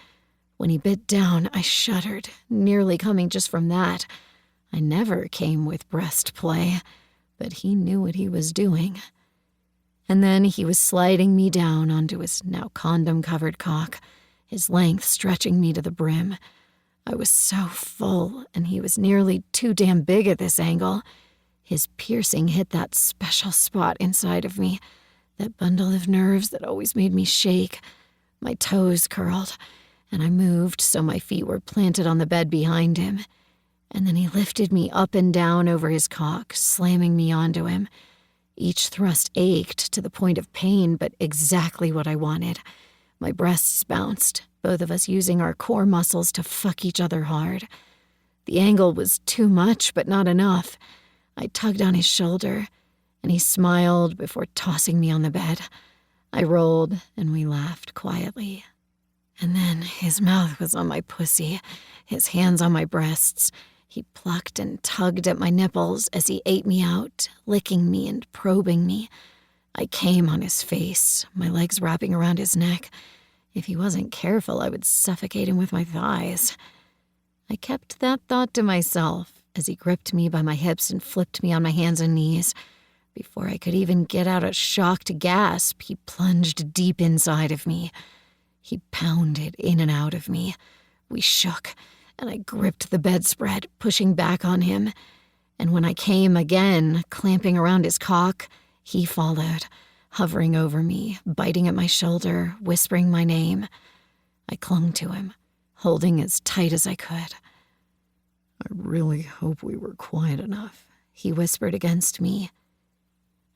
When he bit down, I shuddered, nearly coming just from that. I never came with breast play, but he knew what he was doing. And then he was sliding me down onto his now condom-covered cock, his length stretching me to the brim. I was so full, and he was nearly too damn big at this angle. His piercing hit that special spot inside of me, that bundle of nerves that always made me shake. My toes curled, and I moved so my feet were planted on the bed behind him. And then he lifted me up and down over his cock, slamming me onto him. Each thrust ached to the point of pain, but exactly what I wanted. My breasts bounced, both of us using our core muscles to fuck each other hard. The angle was too much, but not enough. I tugged on his shoulder, and he smiled before tossing me on the bed. I rolled, and we laughed quietly. And then his mouth was on my pussy, his hands on my breasts. He plucked and tugged at my nipples as he ate me out, licking me and probing me. I came on his face, my legs wrapping around his neck. If he wasn't careful, I would suffocate him with my thighs. I kept that thought to myself as he gripped me by my hips and flipped me on my hands and knees. Before I could even get out a shocked gasp, he plunged deep inside of me. He pounded in and out of me. We shook, and I gripped the bedspread, pushing back on him. And when I came again, clamping around his cock, he followed, hovering over me, biting at my shoulder, whispering my name. I clung to him, holding as tight as I could. "I really hope we were quiet enough," he whispered against me.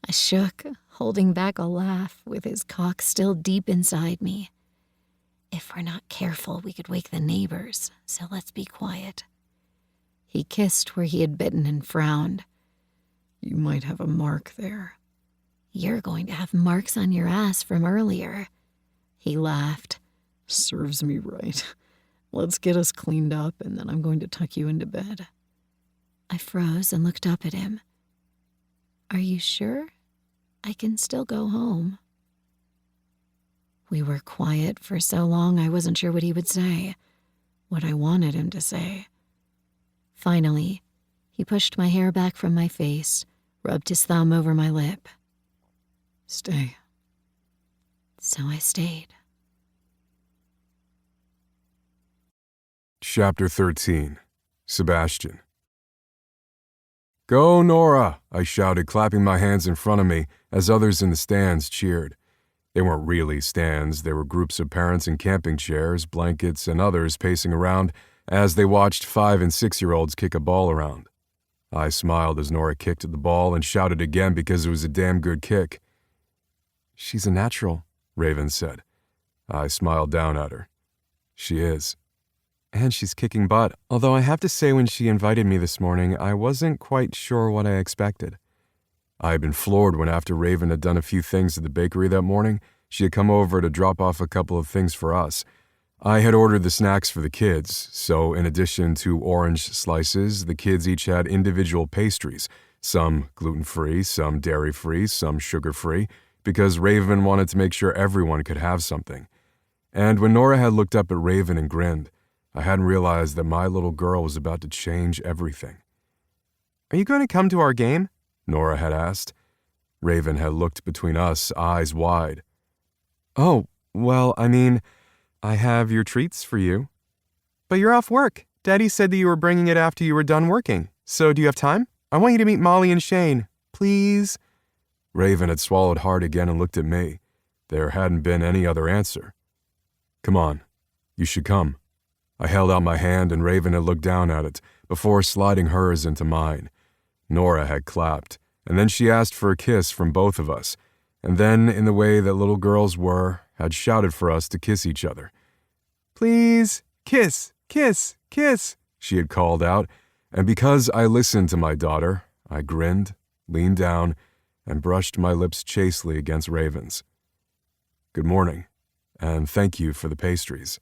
I shook, holding back a laugh with his cock still deep inside me. "If we're not careful, we could wake the neighbors, so let's be quiet." He kissed where he had bitten and frowned. "You might have a mark there." "You're going to have marks on your ass from earlier." He laughed. "Serves me right. Let's get us cleaned up, and then I'm going to tuck you into bed." I froze and looked up at him. "Are you sure? I can still go home." We were quiet for so long I wasn't sure what he would say, what I wanted him to say. Finally, he pushed my hair back from my face, rubbed his thumb over my lip. "Stay." So I stayed. Chapter 13. Sebastian. "Go, Nora!" I shouted, clapping my hands in front of me as others in the stands cheered. They weren't really stands, they were groups of parents in camping chairs, blankets, and others pacing around as they watched 5- and 6-year-olds kick a ball around. I smiled as Nora kicked at the ball and shouted again because it was a damn good kick. "She's a natural," Raven said. I smiled down at her. "She is. And she's kicking butt, although I have to say when she invited me this morning, I wasn't quite sure what I expected. I had been floored when after Raven had done a few things at the bakery that morning, she had come over to drop off a couple of things for us. I had ordered the snacks for the kids, so in addition to orange slices, the kids each had individual pastries, some gluten-free, some dairy-free, some sugar-free, because Raven wanted to make sure everyone could have something. And when Nora had looked up at Raven and grinned, I hadn't realized that my little girl was about to change everything. "Are you going to come to our game?" Nora had asked. Raven had looked between us, eyes wide. "Oh, well, I mean, I have your treats for you." "But you're off work. Daddy said that you were bringing it after you were done working. So do you have time? I want you to meet Molly and Shane. Please?" Raven had swallowed hard again and looked at me. There hadn't been any other answer. "Come on. You should come." I held out my hand and Raven had looked down at it before sliding hers into mine. Nora had clapped, and then she asked for a kiss from both of us, and then, in the way that little girls were, had shouted for us to kiss each other. "Please, kiss, kiss, kiss," she had called out, and because I listened to my daughter, I grinned, leaned down, and brushed my lips chastely against Raven's. "Good morning, and thank you for the pastries."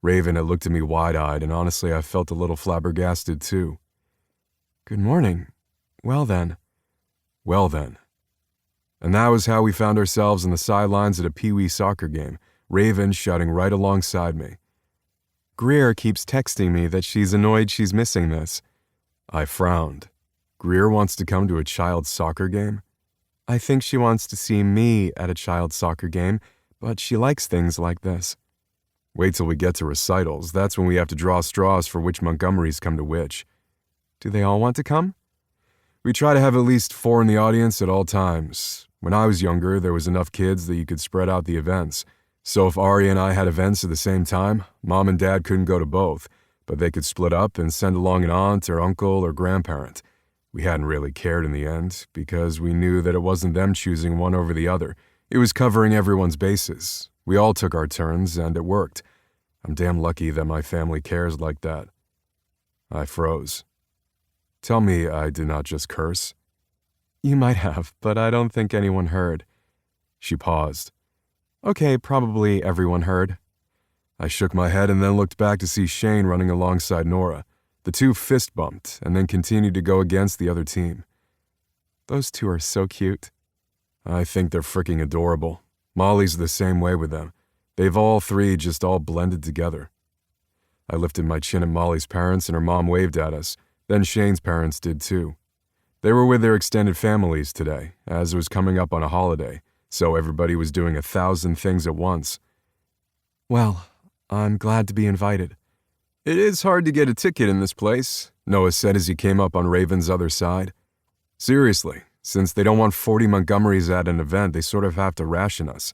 Raven had looked at me wide-eyed, and honestly I felt a little flabbergasted too. "Good morning. Well then." Well then. And that was how we found ourselves on the sidelines at a pee-wee soccer game, Raven shouting right alongside me. "Greer keeps texting me that she's annoyed she's missing this." I frowned. Greer wants to come to a child's soccer game? I think she wants to see me at a child's soccer game, but she likes things like this. Wait till we get to recitals. That's when we have to draw straws for which Montgomerys come to which. Do they all want to come? We try to have at least 4 in the audience at all times. When I was younger, there was enough kids that you could spread out the events. So if Ari and I had events at the same time, Mom and Dad couldn't go to both, but they could split up and send along an aunt or uncle or grandparent. We hadn't really cared in the end, because we knew that it wasn't them choosing one over the other. It was covering everyone's bases. We all took our turns, and it worked. I'm damn lucky that my family cares like that. I froze. Tell me I did not just curse. You might have, but I don't think anyone heard. She paused. Okay, probably everyone heard. I shook my head and then looked back to see Shane running alongside Nora. The two fist bumped and then continued to go against the other team. Those two are so cute. I think they're freaking adorable. Molly's the same way with them. They've all three just all blended together. I lifted my chin at Molly's parents and her mom waved at us. Then Shane's parents did too. They were with their extended families today, as it was coming up on a holiday, so everybody was doing 1,000 things at once. Well, I'm glad to be invited. It is hard to get a ticket in this place, Noah said as he came up on Raven's other side. Seriously, since they don't want 40 Montgomerys at an event, they sort of have to ration us.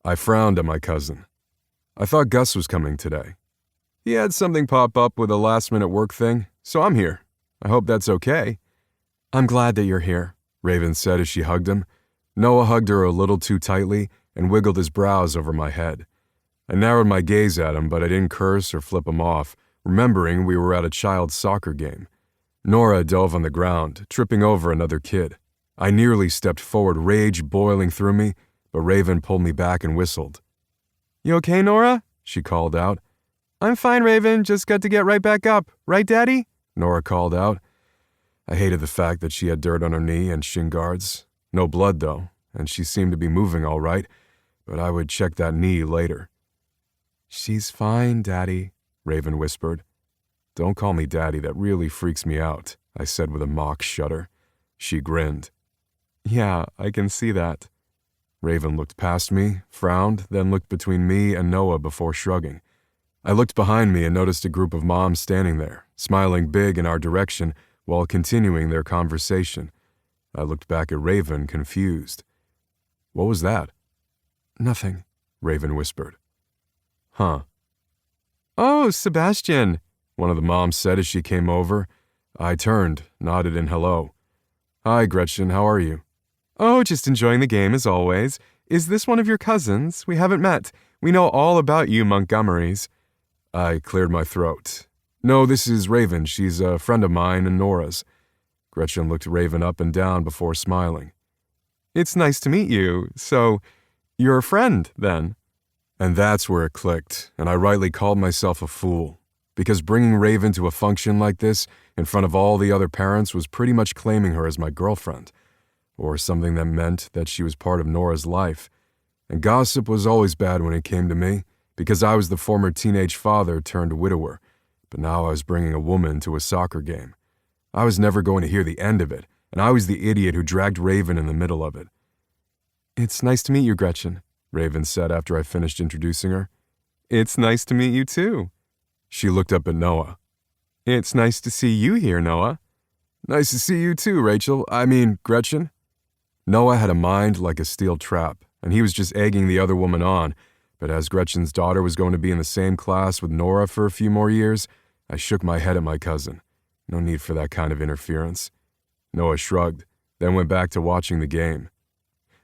I frowned at my cousin. I thought Gus was coming today. He had something pop up with a last-minute work thing, so I'm here. I hope that's okay. I'm glad that you're here, Raven said as she hugged him. Noah hugged her a little too tightly and wiggled his brows over my head. I narrowed my gaze at him, but I didn't curse or flip him off, remembering we were at a child's soccer game. Nora dove on the ground, tripping over another kid. I nearly stepped forward, rage boiling through me, but Raven pulled me back and whistled. You okay, Nora? She called out. I'm fine, Raven. Just got to get right back up. Right, Daddy? Nora called out. I hated the fact that she had dirt on her knee and shin guards. No blood, though, and she seemed to be moving all right, but I would check that knee later. She's fine, Daddy, Raven whispered. Don't call me Daddy, that really freaks me out, I said with a mock shudder. She grinned. Yeah, I can see that. Raven looked past me, frowned, then looked between me and Noah before shrugging. I looked behind me and noticed a group of moms standing there, smiling big in our direction while continuing their conversation. I looked back at Raven, confused. What was that? Nothing, Raven whispered. Huh. Oh, Sebastian, one of the moms said as she came over. I turned, nodded in hello. Hi, Gretchen, how are you? Oh, just enjoying the game as always. Is this one of your cousins? We haven't met. We know all about you Montgomerys. I cleared my throat. No, this is Raven. She's a friend of mine and Nora's. Gretchen looked Raven up and down before smiling. It's nice to meet you. So, you're a friend, then? And that's where it clicked, and I rightly called myself a fool, because bringing Raven to a function like this in front of all the other parents was pretty much claiming her as my girlfriend, or something that meant that she was part of Nora's life. And gossip was always bad when it came to me, because I was the former teenage father turned widower, but now I was bringing a woman to a soccer game. I was never going to hear the end of it, and I was the idiot who dragged Raven in the middle of it. It's nice to meet you, Gretchen, Raven said after I finished introducing her. It's nice to meet you, too. She looked up at Noah. It's nice to see you here, Noah. Nice to see you too, Gretchen. Noah had a mind like a steel trap, and he was just egging the other woman on, but as Gretchen's daughter was going to be in the same class with Nora for a few more years, I shook my head at my cousin. No need for that kind of interference. Noah shrugged, then went back to watching the game.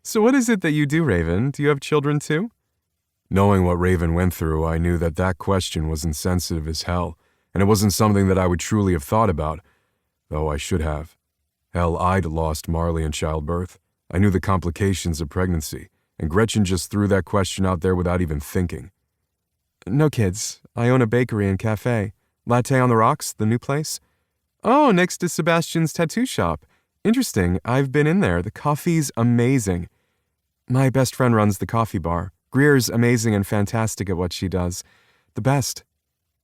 So what is it that you do, Raven? Do you have children too? Knowing what Raven went through, I knew that that question was insensitive as hell, and it wasn't something that I would truly have thought about, though I should have. Hell, I'd lost Marley in childbirth. I knew the complications of pregnancy, and Gretchen just threw that question out there without even thinking. No kids. I own a bakery and cafe. Latte on the Rocks, the new place. Oh, next to Sebastian's tattoo shop. Interesting. I've been in there. The coffee's amazing. My best friend runs the coffee bar. Greer's amazing and fantastic at what she does. The best.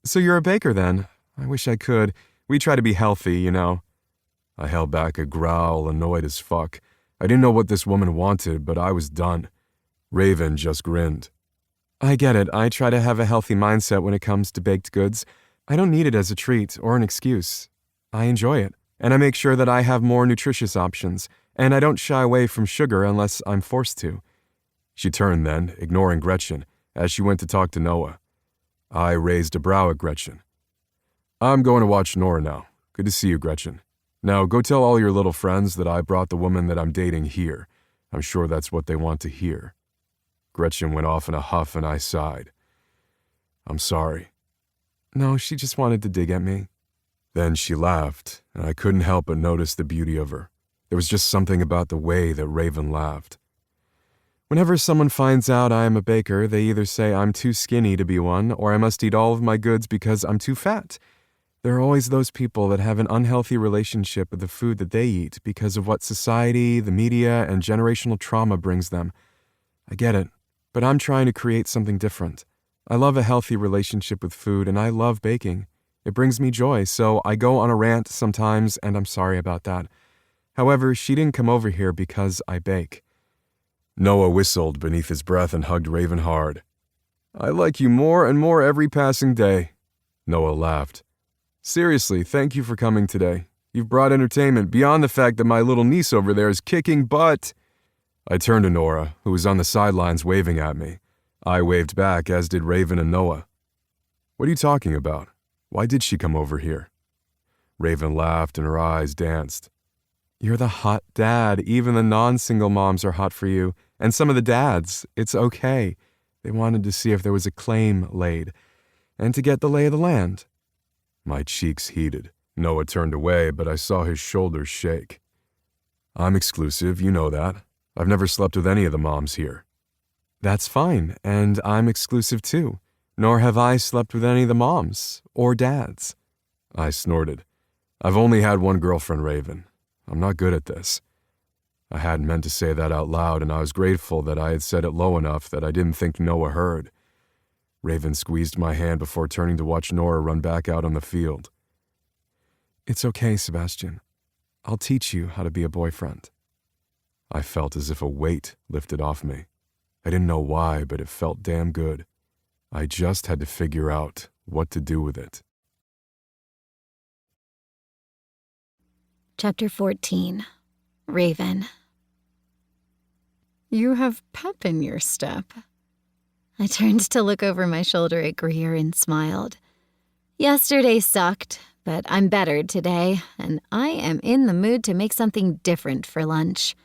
So you're a baker then? I wish I could. We try to be healthy, you know. I held back a growl, annoyed as fuck. I didn't know what this woman wanted, but I was done. Raven just grinned. I get it. I try to have a healthy mindset when it comes to baked goods. I don't need it as a treat or an excuse. I enjoy it, and I make sure that I have more nutritious options, and I don't shy away from sugar unless I'm forced to. She turned then, ignoring Gretchen, as she went to talk to Noah. I raised a brow at Gretchen. I'm going to watch Nora now. Good to see you, Gretchen. Now go tell all your little friends that I brought the woman that I'm dating here. I'm sure that's what they want to hear. Gretchen went off in a huff and I sighed. I'm sorry. No, she just wanted to dig at me. Then she laughed, and I couldn't help but notice the beauty of her. There was just something about the way that Raven laughed. Whenever someone finds out I am a baker, they either say I'm too skinny to be one, or I must eat all of my goods because I'm too fat. There are always those people that have an unhealthy relationship with the food that they eat because of what society, the media, and generational trauma brings them. I get it, but I'm trying to create something different. I love a healthy relationship with food, and I love baking. It brings me joy, so I go on a rant sometimes, and I'm sorry about that. However, she didn't come over here because I bake. Noah whistled beneath his breath and hugged Raven hard. I like you more and more every passing day. Noah laughed. Seriously, thank you for coming today. You've brought entertainment beyond the fact that my little niece over there is kicking butt. I turned to Nora, who was on the sidelines waving at me. I waved back, as did Raven and Noah. What are you talking about? Why did she come over here? Raven laughed and her eyes danced. You're the hot dad. Even the non-single moms are hot for you. And some of the dads. It's okay. They wanted to see if there was a claim laid. And to get the lay of the land. My cheeks heated. Noah turned away, but I saw his shoulders shake. I'm exclusive, you know that. I've never slept with any of the moms here. That's fine, and I'm exclusive too. Nor have I slept with any of the moms or dads. I snorted. I've only had one girlfriend, Raven. I'm not good at this. I hadn't meant to say that out loud, and I was grateful that I had said it low enough that I didn't think Noah heard. Raven squeezed my hand before turning to watch Nora run back out on the field. It's okay, Sebastian. I'll teach you how to be a boyfriend. I felt as if a weight lifted off me. I didn't know why, but it felt damn good. I just had to figure out what to do with it. Chapter 14. Raven. You have pep in your step. I turned to look over my shoulder at Greer and smiled. Yesterday sucked, but I'm better today, and I am in the mood to make something different for lunch.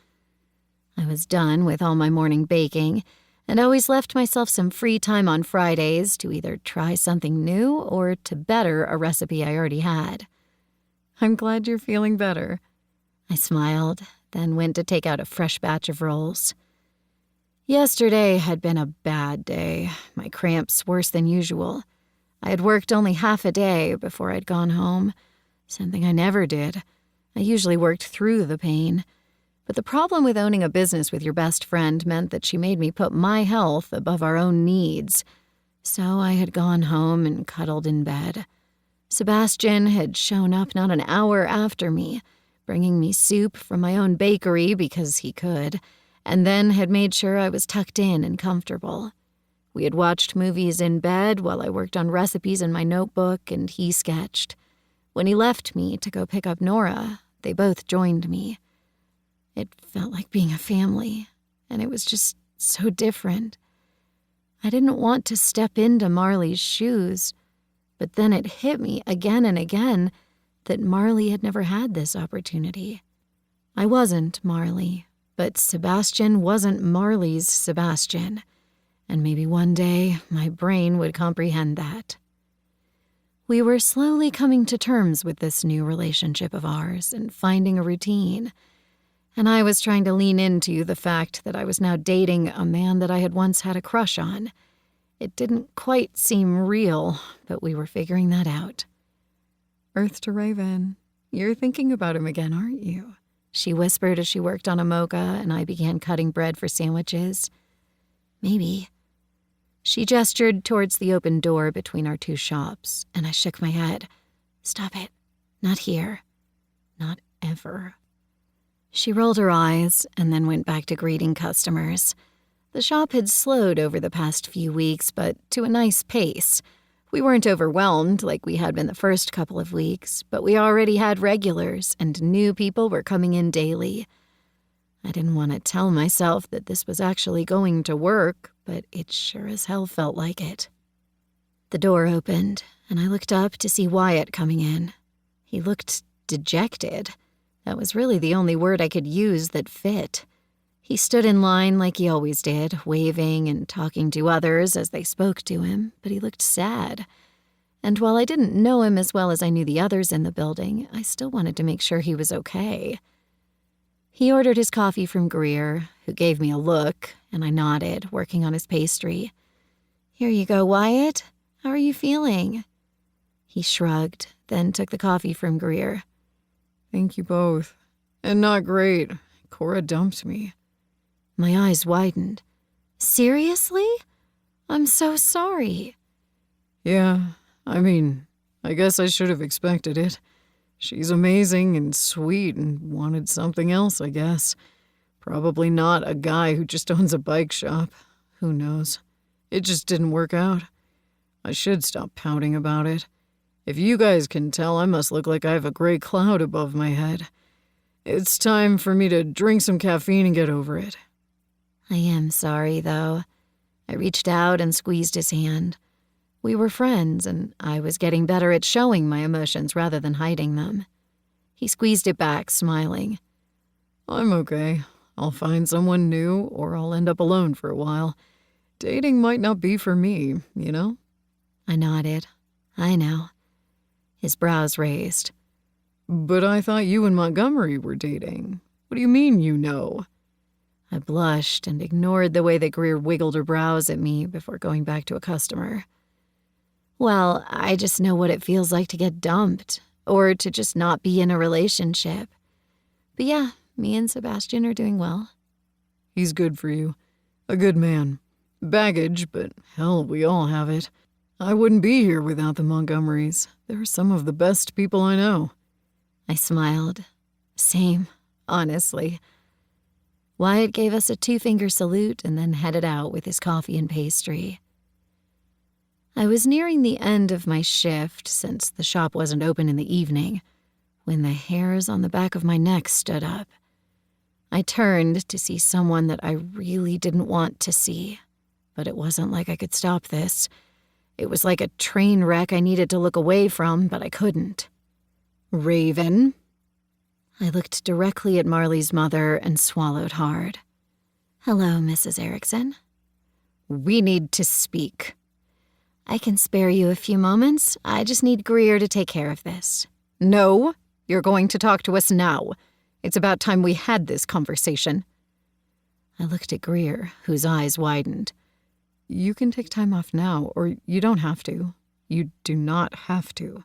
I was done with all my morning baking, and always left myself some free time on Fridays to either try something new or to better a recipe I already had. I'm glad you're feeling better. I smiled, then went to take out a fresh batch of rolls. Yesterday had been a bad day, my cramps worse than usual. I had worked only half a day before I'd gone home, something I never did. I usually worked through the pain. But the problem with owning a business with your best friend meant that she made me put my health above our own needs. So I had gone home and cuddled in bed. Sebastian had shown up not an hour after me, bringing me soup from my own bakery because he could, and then had made sure I was tucked in and comfortable. We had watched movies in bed while I worked on recipes in my notebook and he sketched. When he left me to go pick up Nora, they both joined me. It felt like being a family, and it was just so different. I didn't want to step into Marley's shoes, but then it hit me again and again that Marley had never had this opportunity. I wasn't Marley, but Sebastian wasn't Marley's Sebastian, and maybe one day my brain would comprehend that. We were slowly coming to terms with this new relationship of ours and finding a routine. And I was trying to lean into the fact that I was now dating a man that I had once had a crush on. It didn't quite seem real, but we were figuring that out. Earth to Raven, you're thinking about him again, aren't you? She whispered as she worked on a mocha and I began cutting bread for sandwiches. Maybe. She gestured towards the open door between our two shops, and I shook my head. Stop it. Not here. Not ever. She rolled her eyes and then went back to greeting customers. The shop had slowed over the past few weeks, but to a nice pace. We weren't overwhelmed like we had been the first couple of weeks, but we already had regulars and new people were coming in daily. I didn't want to tell myself that this was actually going to work, but it sure as hell felt like it. The door opened, and I looked up to see Wyatt coming in. He looked dejected. That was really the only word I could use that fit. He stood in line like he always did, waving and talking to others as they spoke to him, but he looked sad. And while I didn't know him as well as I knew the others in the building, I still wanted to make sure he was okay. He ordered his coffee from Greer, who gave me a look, and I nodded, working on his pastry. "Here you go, Wyatt. How are you feeling?" He shrugged, then took the coffee from Greer. Thank you both. And not great. Cora dumped me. My eyes widened. Seriously? I'm so sorry. Yeah, I guess I should have expected it. She's amazing and sweet and wanted something else, I guess. Probably not a guy who just owns a bike shop. Who knows? It just didn't work out. I should stop pouting about it. If you guys can tell, I must look like I have a gray cloud above my head. It's time for me to drink some caffeine and get over it. I am sorry, though. I reached out and squeezed his hand. We were friends, and I was getting better at showing my emotions rather than hiding them. He squeezed it back, smiling. I'm okay. I'll find someone new, or I'll end up alone for a while. Dating might not be for me, you know? I nodded. I know. His brows raised. But I thought you and Montgomery were dating. What do you mean, you know? I blushed and ignored the way that Greer wiggled her brows at me before going back to a customer. Well, I just know what it feels like to get dumped, or to just not be in a relationship. But yeah, me and Sebastian are doing well. He's good for you. A good man. Baggage, but hell, we all have it. I wouldn't be here without the Montgomerys. They're some of the best people I know. I smiled. Same, honestly. Wyatt gave us a 2-finger salute and then headed out with his coffee and pastry. I was nearing the end of my shift, since the shop wasn't open in the evening, when the hairs on the back of my neck stood up. I turned to see someone that I really didn't want to see, but it wasn't like I could stop this. It was like a train wreck I needed to look away from, but I couldn't. Raven? I looked directly at Marley's mother and swallowed hard. Hello, Mrs. Erickson. We need to speak. I can spare you a few moments. I just need Greer to take care of this. No, you're going to talk to us now. It's about time we had this conversation. I looked at Greer, whose eyes widened. You can take time off now, or you don't have to. You do not have to.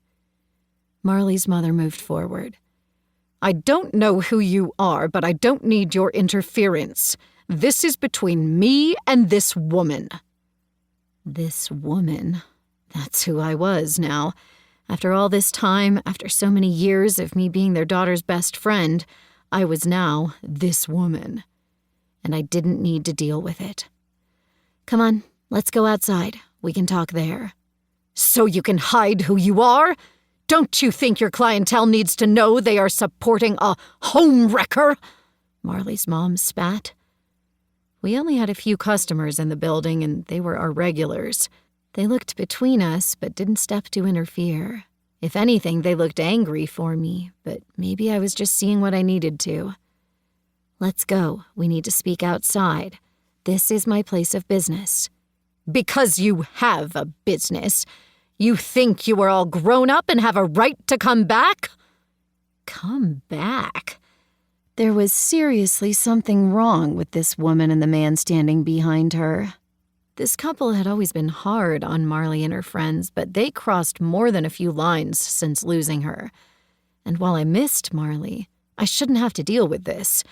Marley's mother moved forward. I don't know who you are, but I don't need your interference. This is between me and this woman. This woman. That's who I was now. After all this time, after so many years of me being their daughter's best friend, I was now this woman. And I didn't need to deal with it. Come on, let's go outside. We can talk there. So you can hide who you are? Don't you think your clientele needs to know they are supporting a homewrecker? Marley's mom spat. We only had a few customers in the building, and they were our regulars. They looked between us, but didn't step to interfere. If anything, they looked angry for me, but maybe I was just seeing what I needed to. Let's go. We need to speak outside. This is my place of business. Because you have a business. You think you are all grown up and have a right to come back? Come back? There was seriously something wrong with this woman and the man standing behind her. This couple had always been hard on Marley and her friends, but they crossed more than a few lines since losing her. And while I missed Marley, I shouldn't have to deal with this.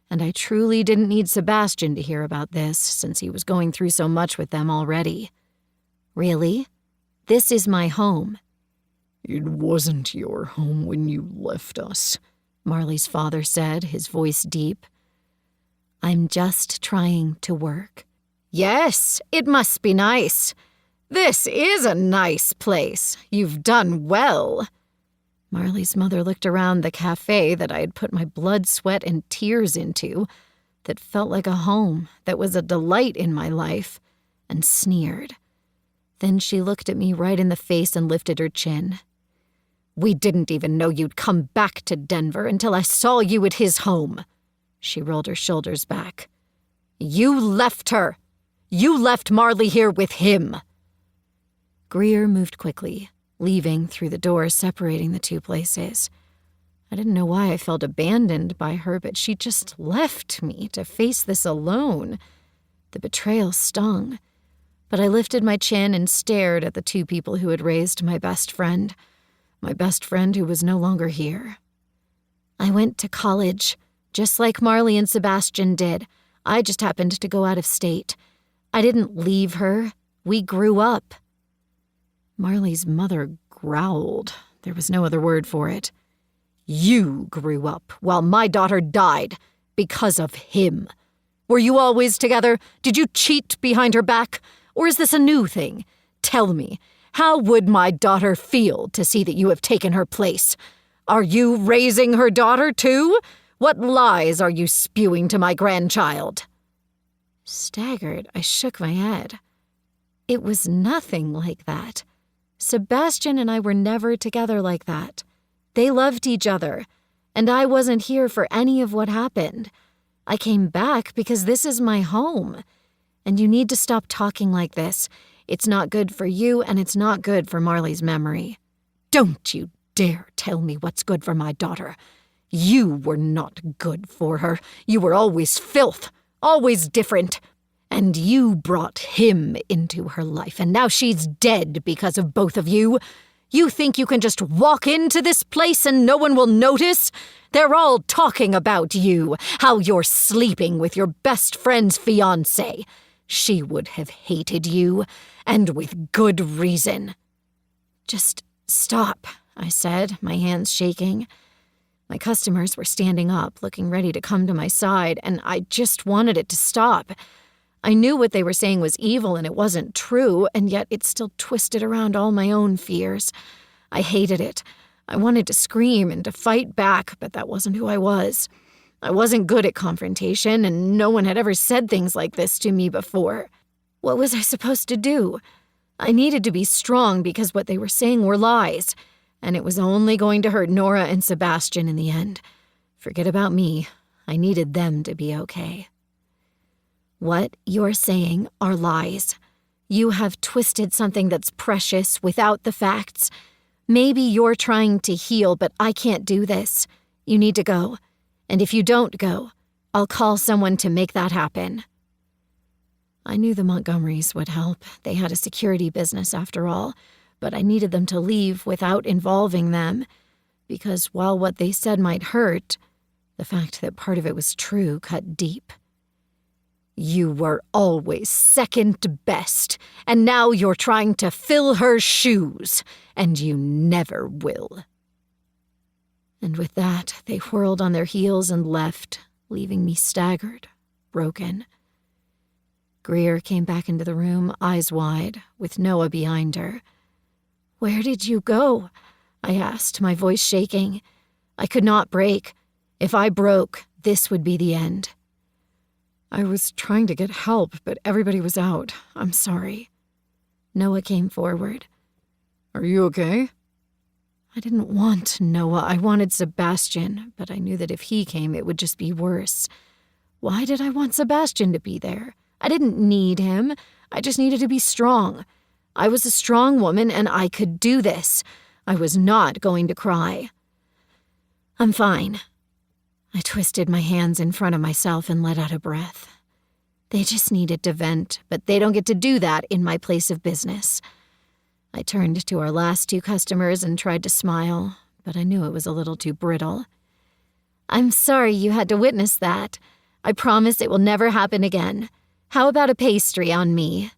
And I truly didn't need Sebastian to hear about this, since he was going through so much with them already. Really? This is my home. It wasn't your home when you left us, Marley's father said, his voice deep. I'm just trying to work. Yes, it must be nice. This is a nice place. You've done well. Marley's mother looked around the cafe that I had put my blood, sweat, and tears into, that felt like a home, that was a delight in my life, and sneered. Then she looked at me right in the face and lifted her chin. We didn't even know you'd come back to Denver until I saw you at his home. She rolled her shoulders back. You left her. You left Marley here with him. Greer moved quickly, leaving through the door separating the two places. I didn't know why I felt abandoned by her, but she just left me to face this alone. The betrayal stung, but I lifted my chin and stared at the two people who had raised my best friend who was no longer here. I went to college, just like Marley and Sebastian did. I just happened to go out of state. I didn't leave her. We grew up. Marley's mother growled. There was no other word for it. You grew up while my daughter died because of him. Were you always together? Did you cheat behind her back? Or is this a new thing? Tell me, how would my daughter feel to see that you have taken her place? Are you raising her daughter too? What lies are you spewing to my grandchild?" Staggered, I shook my head. It was nothing like that. Sebastian and I were never together like that. They loved each other, and I wasn't here for any of what happened. I came back because this is my home. And you need to stop talking like this. It's not good for you, and it's not good for Marley's memory. Don't you dare tell me what's good for my daughter. You were not good for her. You were always filth, always different. And you brought him into her life, and now she's dead because of both of you. You think you can just walk into this place and no one will notice? They're all talking about you, how you're sleeping with your best friend's fiancé. She would have hated you, and with good reason. Just stop, I said, my hands shaking. My customers were standing up, looking ready to come to my side, and I just wanted it to stop. I knew what they were saying was evil and it wasn't true, and yet it still twisted around all my own fears. I hated it. I wanted to scream and to fight back, but that wasn't who I was. I wasn't good at confrontation, and no one had ever said things like this to me before. What was I supposed to do? I needed to be strong because what they were saying were lies, and it was only going to hurt Nora and Sebastian in the end. Forget about me. I needed them to be okay. What you're saying are lies. You have twisted something that's precious without the facts. Maybe you're trying to heal, but I can't do this. You need to go. And if you don't go, I'll call someone to make that happen. I knew the Montgomerys would help. They had a security business after all, but I needed them to leave without involving them, because while what they said might hurt, the fact that part of it was true cut deep. You were always second best, and now you're trying to fill her shoes, and you never will. And with that, they whirled on their heels and left, leaving me staggered, broken. Greer came back into the room, eyes wide, with Noah behind her. "Where did you go?" I asked, my voice shaking. I could not break. If I broke, this would be the end. "I was trying to get help, but everybody was out. I'm sorry." Noah came forward. "Are you okay?" I didn't want Noah. I wanted Sebastian, but I knew that if he came, it would just be worse. Why did I want Sebastian to be there? I didn't need him. I just needed to be strong. I was a strong woman, and I could do this. I was not going to cry. "I'm fine." I twisted my hands in front of myself and let out a breath. They just needed to vent, but they don't get to do that in my place of business. I turned to our last two customers and tried to smile, but I knew it was a little too brittle. "I'm sorry you had to witness that. I promise it will never happen again. How about a pastry on me?"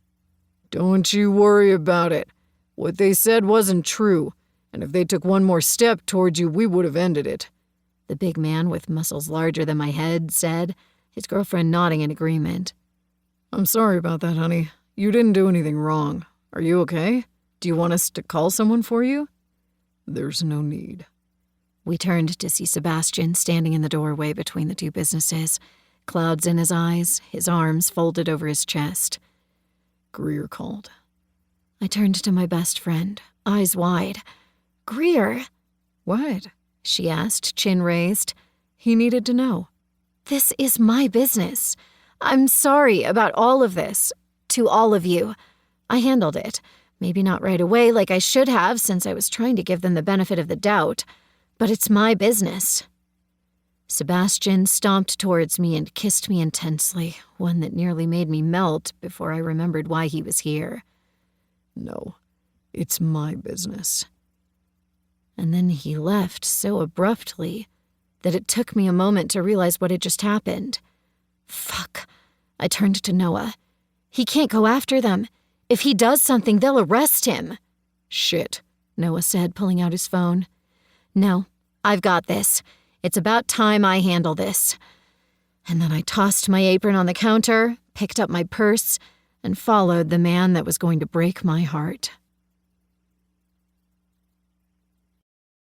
"Don't you worry about it. What they said wasn't true, and if they took one more step towards you, we would have ended it," the big man with muscles larger than my head said, his girlfriend nodding in agreement. "I'm sorry about that, honey. You didn't do anything wrong. Are you okay? Do you want us to call someone for you?" "There's no need." We turned to see Sebastian standing in the doorway between the two businesses, clouds in his eyes, his arms folded over his chest. Greer called. I turned to my best friend, eyes wide. "Greer?" "What?" she asked, chin raised. He needed to know. "This is my business. I'm sorry about all of this. To all of you. I handled it. Maybe not right away like I should have, since I was trying to give them the benefit of the doubt. But it's my business." Sebastian stomped towards me and kissed me intensely, one that nearly made me melt before I remembered why he was here. "No, it's my business." And then he left so abruptly that it took me a moment to realize what had just happened. Fuck. I turned to Noah. He can't go after them. If he does something, they'll arrest him. "Shit," Noah said, pulling out his phone. "No, I've got this. It's about time I handle this. And then I tossed my apron on the counter, picked up my purse, and followed the man that was going to break my heart.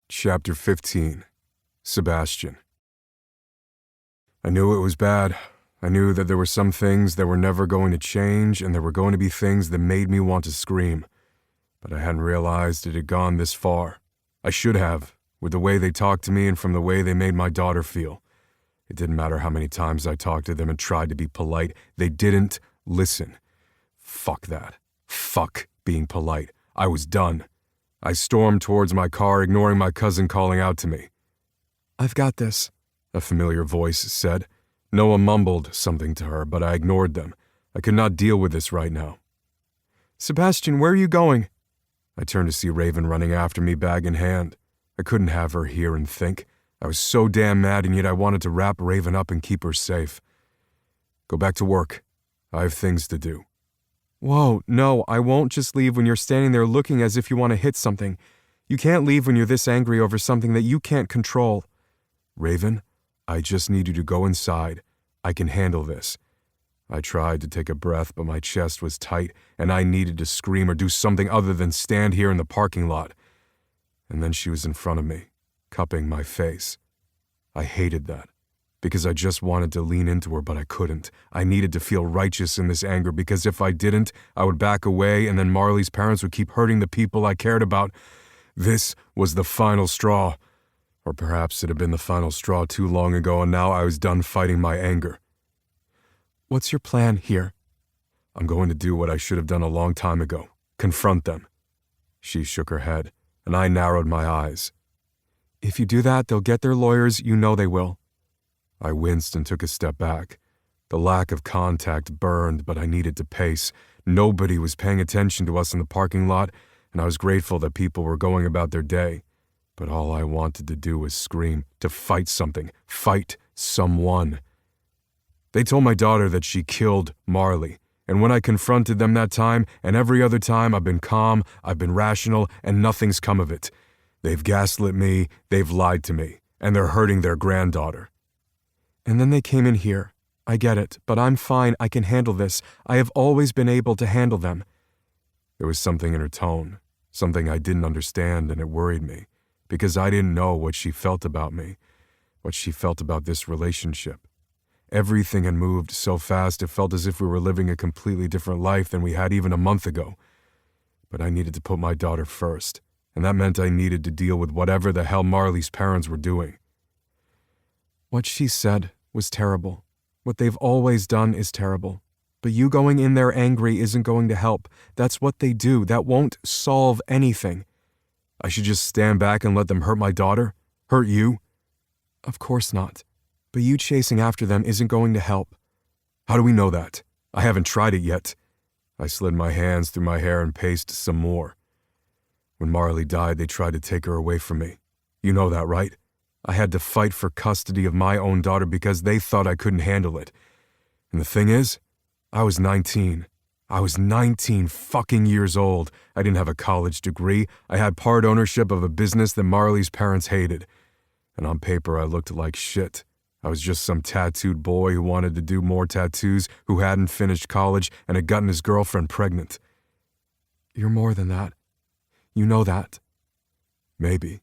Chapter 15. Sebastian. I knew it was bad. I knew that there were some things that were never going to change, and there were going to be things that made me want to scream. But I hadn't realized it had gone this far. I should have, with the way they talked to me and from the way they made my daughter feel. It didn't matter how many times I talked to them and tried to be polite. They didn't listen. Fuck that. Fuck being polite. I was done. I stormed towards my car, ignoring my cousin calling out to me. I've got this, a familiar voice said. Noah mumbled something to her, but I ignored them. I could not deal with this right now. Sebastian, where are you going? I turned to see Raven running after me, bag in hand. I couldn't have her hear and think. I was so damn mad, and yet I wanted to wrap Raven up and keep her safe. Go back to work. I have things to do. Whoa, no, I won't just leave when you're standing there looking as if you want to hit something. You can't leave when you're this angry over something that you can't control. Raven, I just need you to go inside. I can handle this. I tried to take a breath, but my chest was tight, and I needed to scream or do something other than stand here in the parking lot. And then she was in front of me, cupping my face. I hated that, because I just wanted to lean into her, but I couldn't. I needed to feel righteous in this anger, because if I didn't, I would back away, and then Marley's parents would keep hurting the people I cared about. This was the final straw. Or perhaps it had been the final straw too long ago, and now I was done fighting my anger. What's your plan here? I'm going to do what I should have done a long time ago. Confront them. She shook her head, and I narrowed my eyes. If you do that, they'll get their lawyers. You know they will. I winced and took a step back. The lack of contact burned, but I needed to pace. Nobody was paying attention to us in the parking lot, and I was grateful that people were going about their day. But all I wanted to do was scream, to fight something, fight someone. They told my daughter that she killed Marley, and when I confronted them that time, and every other time, I've been calm, I've been rational, and nothing's come of it. They've gaslit me, they've lied to me, and they're hurting their granddaughter. And then they came in here. I get it, but I'm fine, I can handle this. I have always been able to handle them. There was something in her tone, something I didn't understand, and it worried me, because I didn't know what she felt about me, what she felt about this relationship. Everything had moved so fast it felt as if we were living a completely different life than we had even a month ago. But I needed to put my daughter first, and that meant I needed to deal with whatever the hell Marley's parents were doing. What she said was terrible. What they've always done is terrible. But you going in there angry isn't going to help. That's what they do. That won't solve anything. I should just stand back and let them hurt my daughter? Hurt you? Of course not. But you chasing after them isn't going to help. How do we know that? I haven't tried it yet. I slid my hands through my hair and paced some more. When Marley died, they tried to take her away from me. You know that, right? I had to fight for custody of my own daughter because they thought I couldn't handle it. And the thing is, I was 19. I was 19 fucking years old. I didn't have a college degree. I had part ownership of a business that Marley's parents hated. And on paper, I looked like shit. I was just some tattooed boy who wanted to do more tattoos, who hadn't finished college and had gotten his girlfriend pregnant. You're more than that. You know that. Maybe.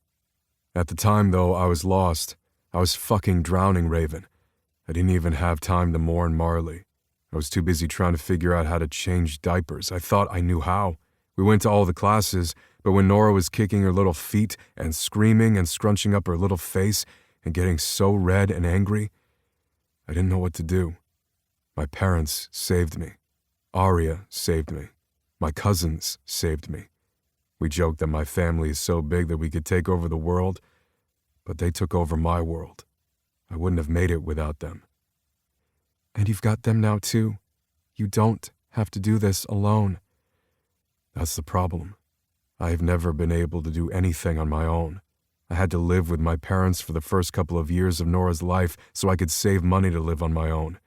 At the time, though, I was lost. I was fucking drowning, Raven. I didn't even have time to mourn Marley. I was too busy trying to figure out how to change diapers. I thought I knew how. We went to all the classes, but when Nora was kicking her little feet and screaming and scrunching up her little face and getting so red and angry, I didn't know what to do. My parents saved me. Aria saved me. My cousins saved me. We joked that my family is so big that we could take over the world, but they took over my world. I wouldn't have made it without them. And you've got them now, too. You don't have to do this alone. That's the problem. I have never been able to do anything on my own. I had to live with my parents for the first couple of years of Nora's life so I could save money to live on my own.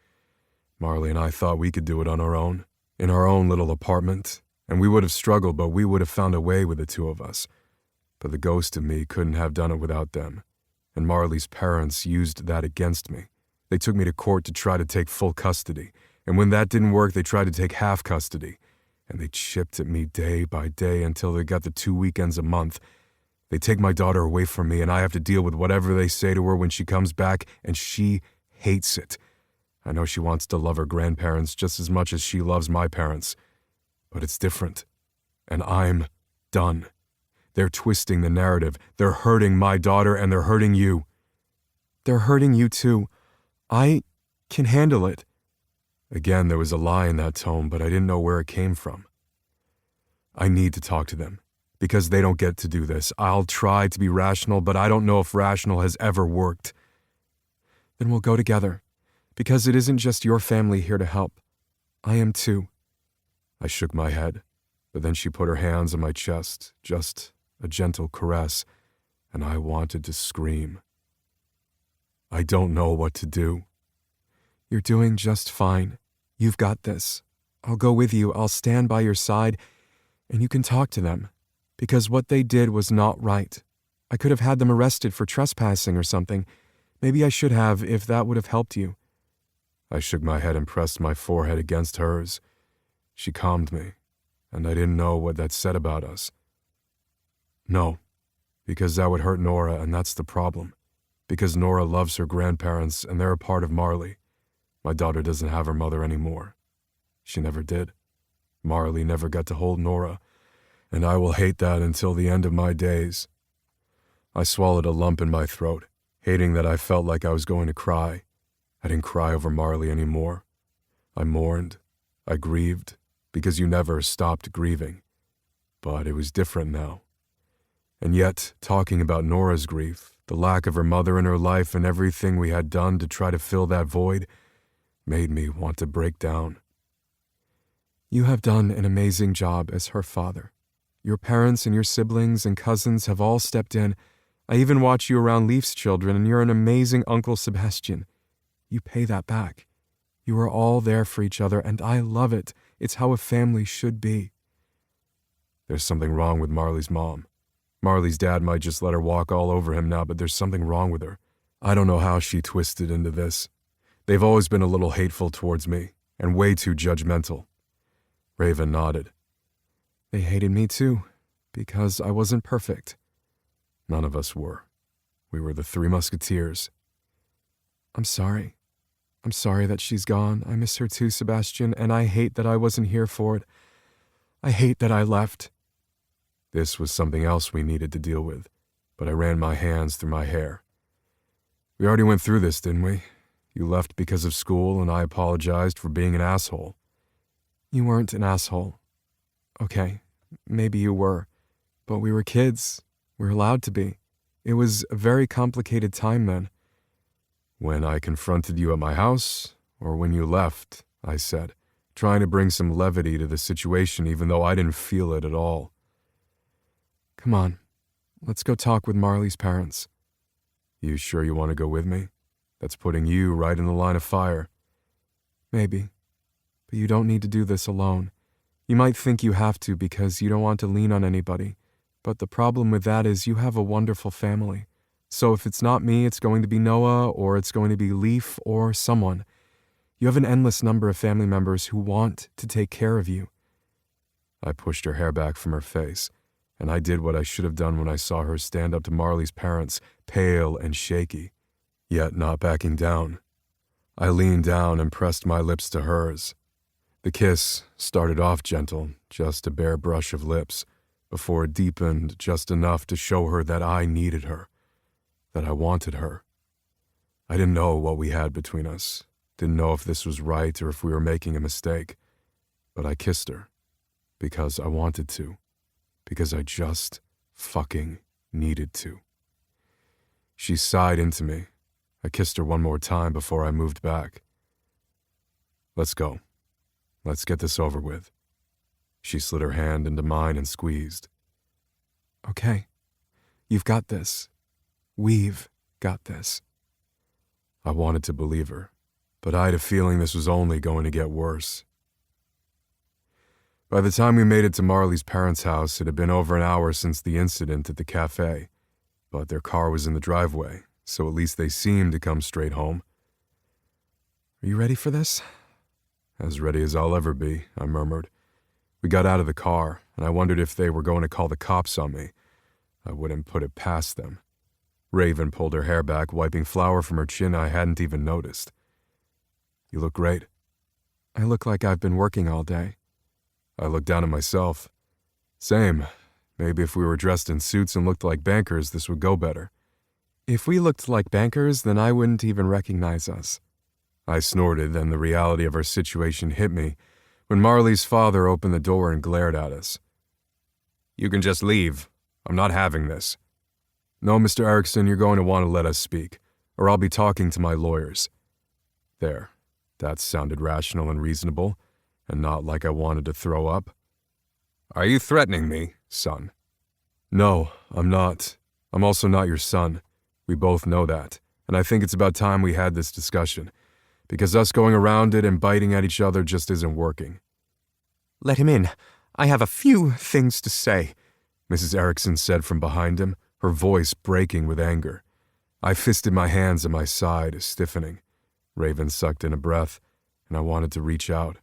Marley and I thought we could do it on our own, in our own little apartment, and we would have struggled, but we would have found a way with the two of us. But the ghost of me couldn't have done it without them. and Marley's parents used that against me. They took me to court to try to take full custody, and when that didn't work, they tried to take half custody, and they chipped at me day by day until they got the 2 weekends a month. They take my daughter away from me, and I have to deal with whatever they say to her when she comes back, and she hates it. I know she wants to love her grandparents just as much as she loves my parents, but it's different, and I'm done. They're twisting the narrative. They're hurting my daughter, and they're hurting you. They're hurting you too. I can handle it. Again, there was a lie in that tone, but I didn't know where it came from. I need to talk to them, because they don't get to do this. I'll try to be rational, but I don't know if rational has ever worked. Then we'll go together, because it isn't just your family here to help. I am too. I shook my head, but then she put her hands on my chest, just a gentle caress, and I wanted to scream. I don't know what to do. You're doing just fine. You've got this. I'll go with you. I'll stand by your side, and you can talk to them, because what they did was not right. I could have had them arrested for trespassing or something. Maybe I should have, if that would have helped you. I shook my head and pressed my forehead against hers. She calmed me, and I didn't know what that said about us. No, because that would hurt Nora, and that's the problem. Because Nora loves her grandparents, and they're a part of Marley. My daughter doesn't have her mother anymore. She never did. Marley never got to hold Nora, and I will hate that until the end of my days. I swallowed a lump in my throat, hating that I felt like I was going to cry. I didn't cry over Marley anymore. I mourned. I grieved, because you never stopped grieving. But it was different now. And yet, talking about Nora's grief, the lack of her mother in her life and everything we had done to try to fill that void, made me want to break down. You have done an amazing job as her father. Your parents and your siblings and cousins have all stepped in. I even watch you around Leaf's children, and you're an amazing Uncle Sebastian. You pay that back. You are all there for each other, and I love it. It's how a family should be. There's something wrong with Marley's mom. Marley's dad might just let her walk all over him now, but there's something wrong with her. I don't know how she twisted into this. They've always been a little hateful towards me, and way too judgmental. Raven nodded. They hated me too, because I wasn't perfect. None of us were. We were the Three Musketeers. I'm sorry. I'm sorry that she's gone. I miss her too, Sebastian, and I hate that I wasn't here for it. I hate that I left. This was something else we needed to deal with, but I ran my hands through my hair. We already went through this, didn't we? You left because of school, and I apologized for being an asshole. You weren't an asshole. Okay, maybe you were, but we were kids. We were allowed to be. It was a very complicated time then. When I confronted you at my house, or when you left, I said, trying to bring some levity to the situation even though I didn't feel it at all. Come on, let's go talk with Marley's parents. You sure you want to go with me? That's putting you right in the line of fire. Maybe, but you don't need to do this alone. You might think you have to because you don't want to lean on anybody, but the problem with that is you have a wonderful family. So if it's not me, it's going to be Noah, or it's going to be Leaf, or someone. You have an endless number of family members who want to take care of you. I pushed her hair back from her face, and I did what I should have done when I saw her stand up to Marley's parents, pale and shaky, yet not backing down. I leaned down and pressed my lips to hers. The kiss started off gentle, just a bare brush of lips, before it deepened just enough to show her that I needed her, that I wanted her. I didn't know what we had between us, didn't know if this was right or if we were making a mistake, but I kissed her, because I wanted to, because I just fucking needed to. She sighed into me. I kissed her one more time before I moved back. Let's go. Let's get this over with. She slid her hand into mine and squeezed. Okay, you've got this. We've got this. I wanted to believe her, but I had a feeling this was only going to get worse. By the time we made it to Marley's parents' house, it had been over an hour since the incident at the cafe, but their car was in the driveway, so at least they seemed to come straight home. Are you ready for this? As ready as I'll ever be, I murmured. We got out of the car, and I wondered if they were going to call the cops on me. I wouldn't put it past them. Raven pulled her hair back, wiping flour from her chin I hadn't even noticed. You look great. I look like I've been working all day. I looked down at myself. Same. Maybe if we were dressed in suits and looked like bankers, this would go better. If we looked like bankers, then I wouldn't even recognize us. I snorted, then the reality of our situation hit me when Marley's father opened the door and glared at us. You can just leave. I'm not having this. No, Mr. Erickson, you're going to want to let us speak, or I'll be talking to my lawyers. There. That sounded rational and reasonable, and not like I wanted to throw up. Are you threatening me, son? No, I'm not. I'm also not your son. We both know that, and I think it's about time we had this discussion, because us going around it and biting at each other just isn't working. Let him in. I have a few things to say, Mrs. Erickson said from behind him, her voice breaking with anger. I fisted my hands at my side, stiffening. Raven sucked in a breath, and I wanted to reach out.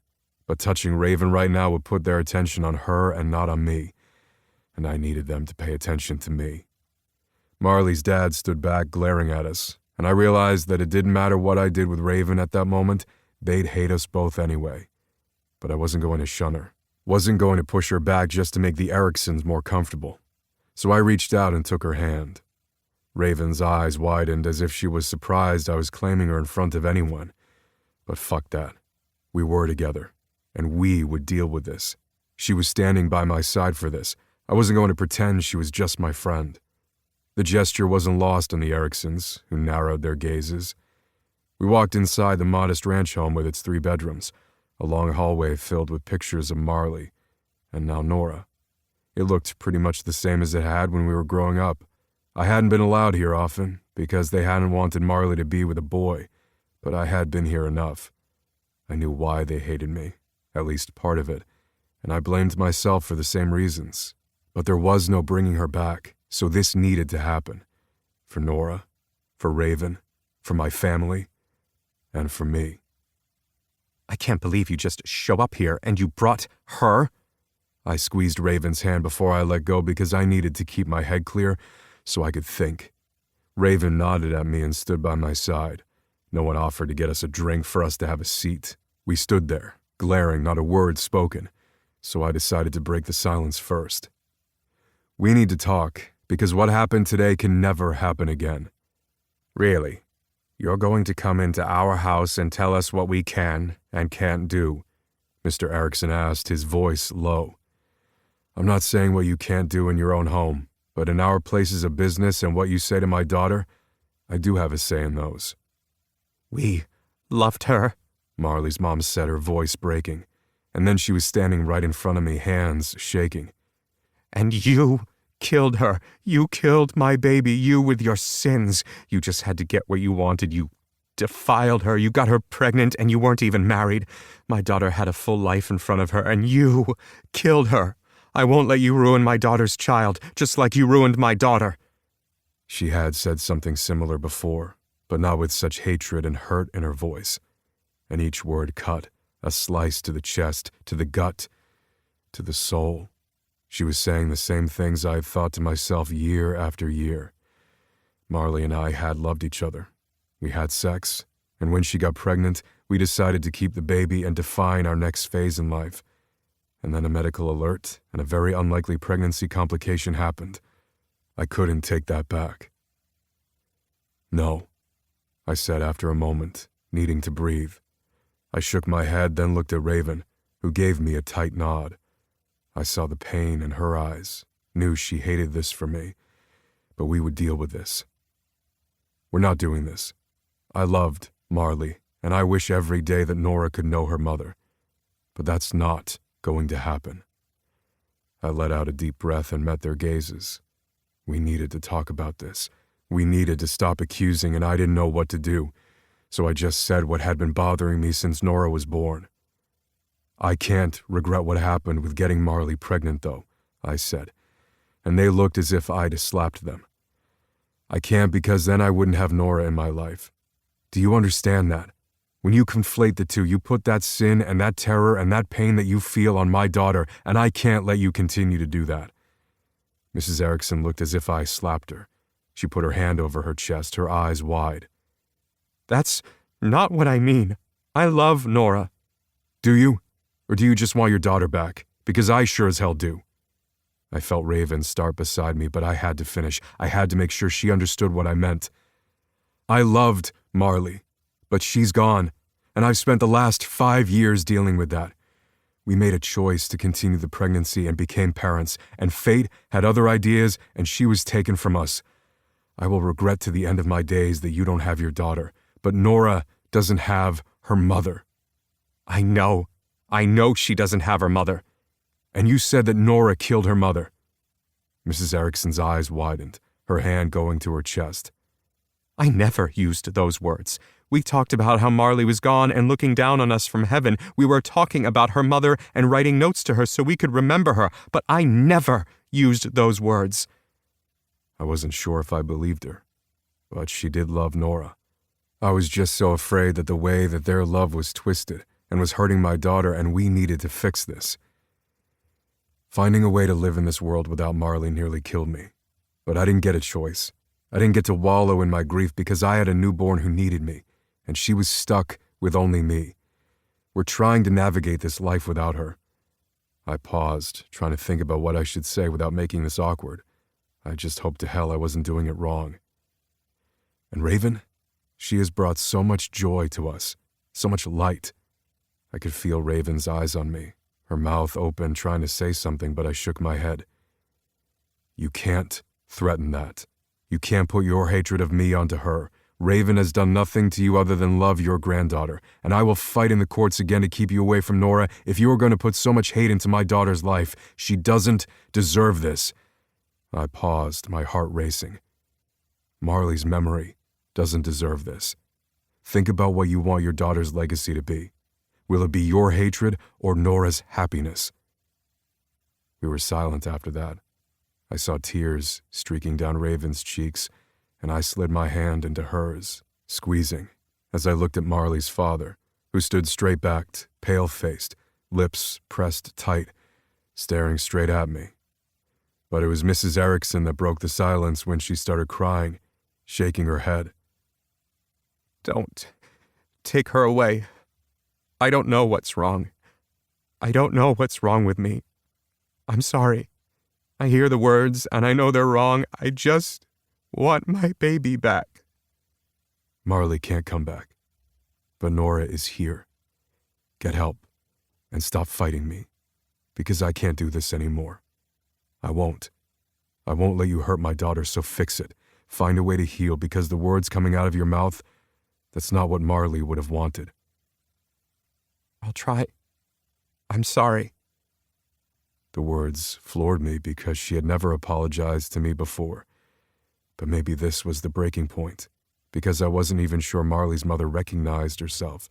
But touching Raven right now would put their attention on her and not on me, and I needed them to pay attention to me. Marley's dad stood back glaring at us, and I realized that it didn't matter what I did with Raven at that moment, they'd hate us both anyway. But I wasn't going to shun her, wasn't going to push her back just to make the Ericksons more comfortable. So I reached out and took her hand. Raven's eyes widened as if she was surprised I was claiming her in front of anyone. But fuck that. We were together, and we would deal with this. She was standing by my side for this. I wasn't going to pretend she was just my friend. The gesture wasn't lost on the Ericksons, who narrowed their gazes. We walked inside the modest ranch home with its 3 bedrooms, a long hallway filled with pictures of Marley, and now Nora. It looked pretty much the same as it had when we were growing up. I hadn't been allowed here often, because they hadn't wanted Marley to be with a boy, but I had been here enough. I knew why they hated me, at least part of it, and I blamed myself for the same reasons. But there was no bringing her back, so this needed to happen. For Nora, for Raven, for my family, and for me. I can't believe you just show up here and you brought her. I squeezed Raven's hand before I let go because I needed to keep my head clear so I could think. Raven nodded at me and stood by my side. No one offered to get us a drink for us to have a seat. We stood there, glaring, not a word spoken, so I decided to break the silence first. We need to talk, because what happened today can never happen again. Really? You're going to come into our house and tell us what we can and can't do? Mr. Erickson asked, his voice low. I'm not saying what you can't do in your own home, but in our places of business and what you say to my daughter, I do have a say in those. We loved her, Marley's mom said, her voice breaking, and then she was standing right in front of me, hands shaking. And you killed her. You killed my baby. You with your sins. You just had to get what you wanted. You defiled her. You got her pregnant and you weren't even married. My daughter had a full life in front of her and you killed her. I won't let you ruin my daughter's child, just like you ruined my daughter. She had said something similar before, but not with such hatred and hurt in her voice. And each word cut, a slice to the chest, to the gut, to the soul. She was saying the same things I had thought to myself year after year. Marley and I had loved each other. We had sex, and when she got pregnant, we decided to keep the baby and define our next phase in life. And then a medical alert and a very unlikely pregnancy complication happened. I couldn't take that back. No, I said after a moment, needing to breathe. I shook my head, then looked at Raven, who gave me a tight nod. I saw the pain in her eyes, knew she hated this for me, but we would deal with this. We're not doing this. I loved Marley, and I wish every day that Nora could know her mother, but that's not going to happen. I let out a deep breath and met their gazes. We needed to talk about this. We needed to stop accusing, and I didn't know what to do, so I just said what had been bothering me since Nora was born. I can't regret what happened with getting Marley pregnant, though, I said, and they looked as if I'd slapped them. I can't because then I wouldn't have Nora in my life. Do you understand that? When you conflate the two, you put that sin and that terror and that pain that you feel on my daughter, and I can't let you continue to do that." Mrs. Erickson looked as if I slapped her. She put her hand over her chest, her eyes wide. "That's not what I mean. I love Nora." "Do you? Or do you just want your daughter back? Because I sure as hell do." I felt Raven start beside me, but I had to finish. I had to make sure she understood what I meant. I loved Marley, but she's gone, and I've spent the last 5 years dealing with that. We made a choice to continue the pregnancy and became parents, and fate had other ideas, and she was taken from us. I will regret to the end of my days that you don't have your daughter, but Nora doesn't have her mother. I know she doesn't have her mother. And you said that Nora killed her mother." Mrs. Erickson's eyes widened, her hand going to her chest. I never used those words. We talked about how Marley was gone and looking down on us from heaven. We were talking about her mother and writing notes to her so we could remember her, but I never used those words. I wasn't sure if I believed her, but she did love Nora. I was just so afraid that the way that their love was twisted and was hurting my daughter, and we needed to fix this. Finding a way to live in this world without Marley nearly killed me, but I didn't get a choice. I didn't get to wallow in my grief because I had a newborn who needed me, and she was stuck with only me. We're trying to navigate this life without her. I paused, trying to think about what I should say without making this awkward. I just hoped to hell I wasn't doing it wrong. And Raven, she has brought so much joy to us, so much light. I could feel Raven's eyes on me, her mouth open, trying to say something, but I shook my head. You can't threaten that. You can't put your hatred of me onto her. Raven has done nothing to you other than love your granddaughter, and I will fight in the courts again to keep you away from Nora if you are going to put so much hate into my daughter's life. She doesn't deserve this. I paused, my heart racing. Marley's memory doesn't deserve this. Think about what you want your daughter's legacy to be. Will it be your hatred or Nora's happiness? We were silent after that. I saw tears streaking down Raven's cheeks, and I slid my hand into hers, squeezing, as I looked at Marley's father, who stood straight-backed, pale-faced, lips pressed tight, staring straight at me. But it was Mrs. Erickson that broke the silence when she started crying, shaking her head. Don't take her away. I don't know what's wrong. I don't know what's wrong with me. I'm sorry. I hear the words, and I know they're wrong. I just want my baby back. Marley can't come back, but Nora is here. Get help, and stop fighting me, because I can't do this anymore. I won't. I won't let you hurt my daughter, so fix it. Find a way to heal, because the words coming out of your mouth, that's not what Marley would have wanted. I'll try. I'm sorry. The words floored me because she had never apologized to me before. But maybe this was the breaking point, because I wasn't even sure Marley's mother recognized herself.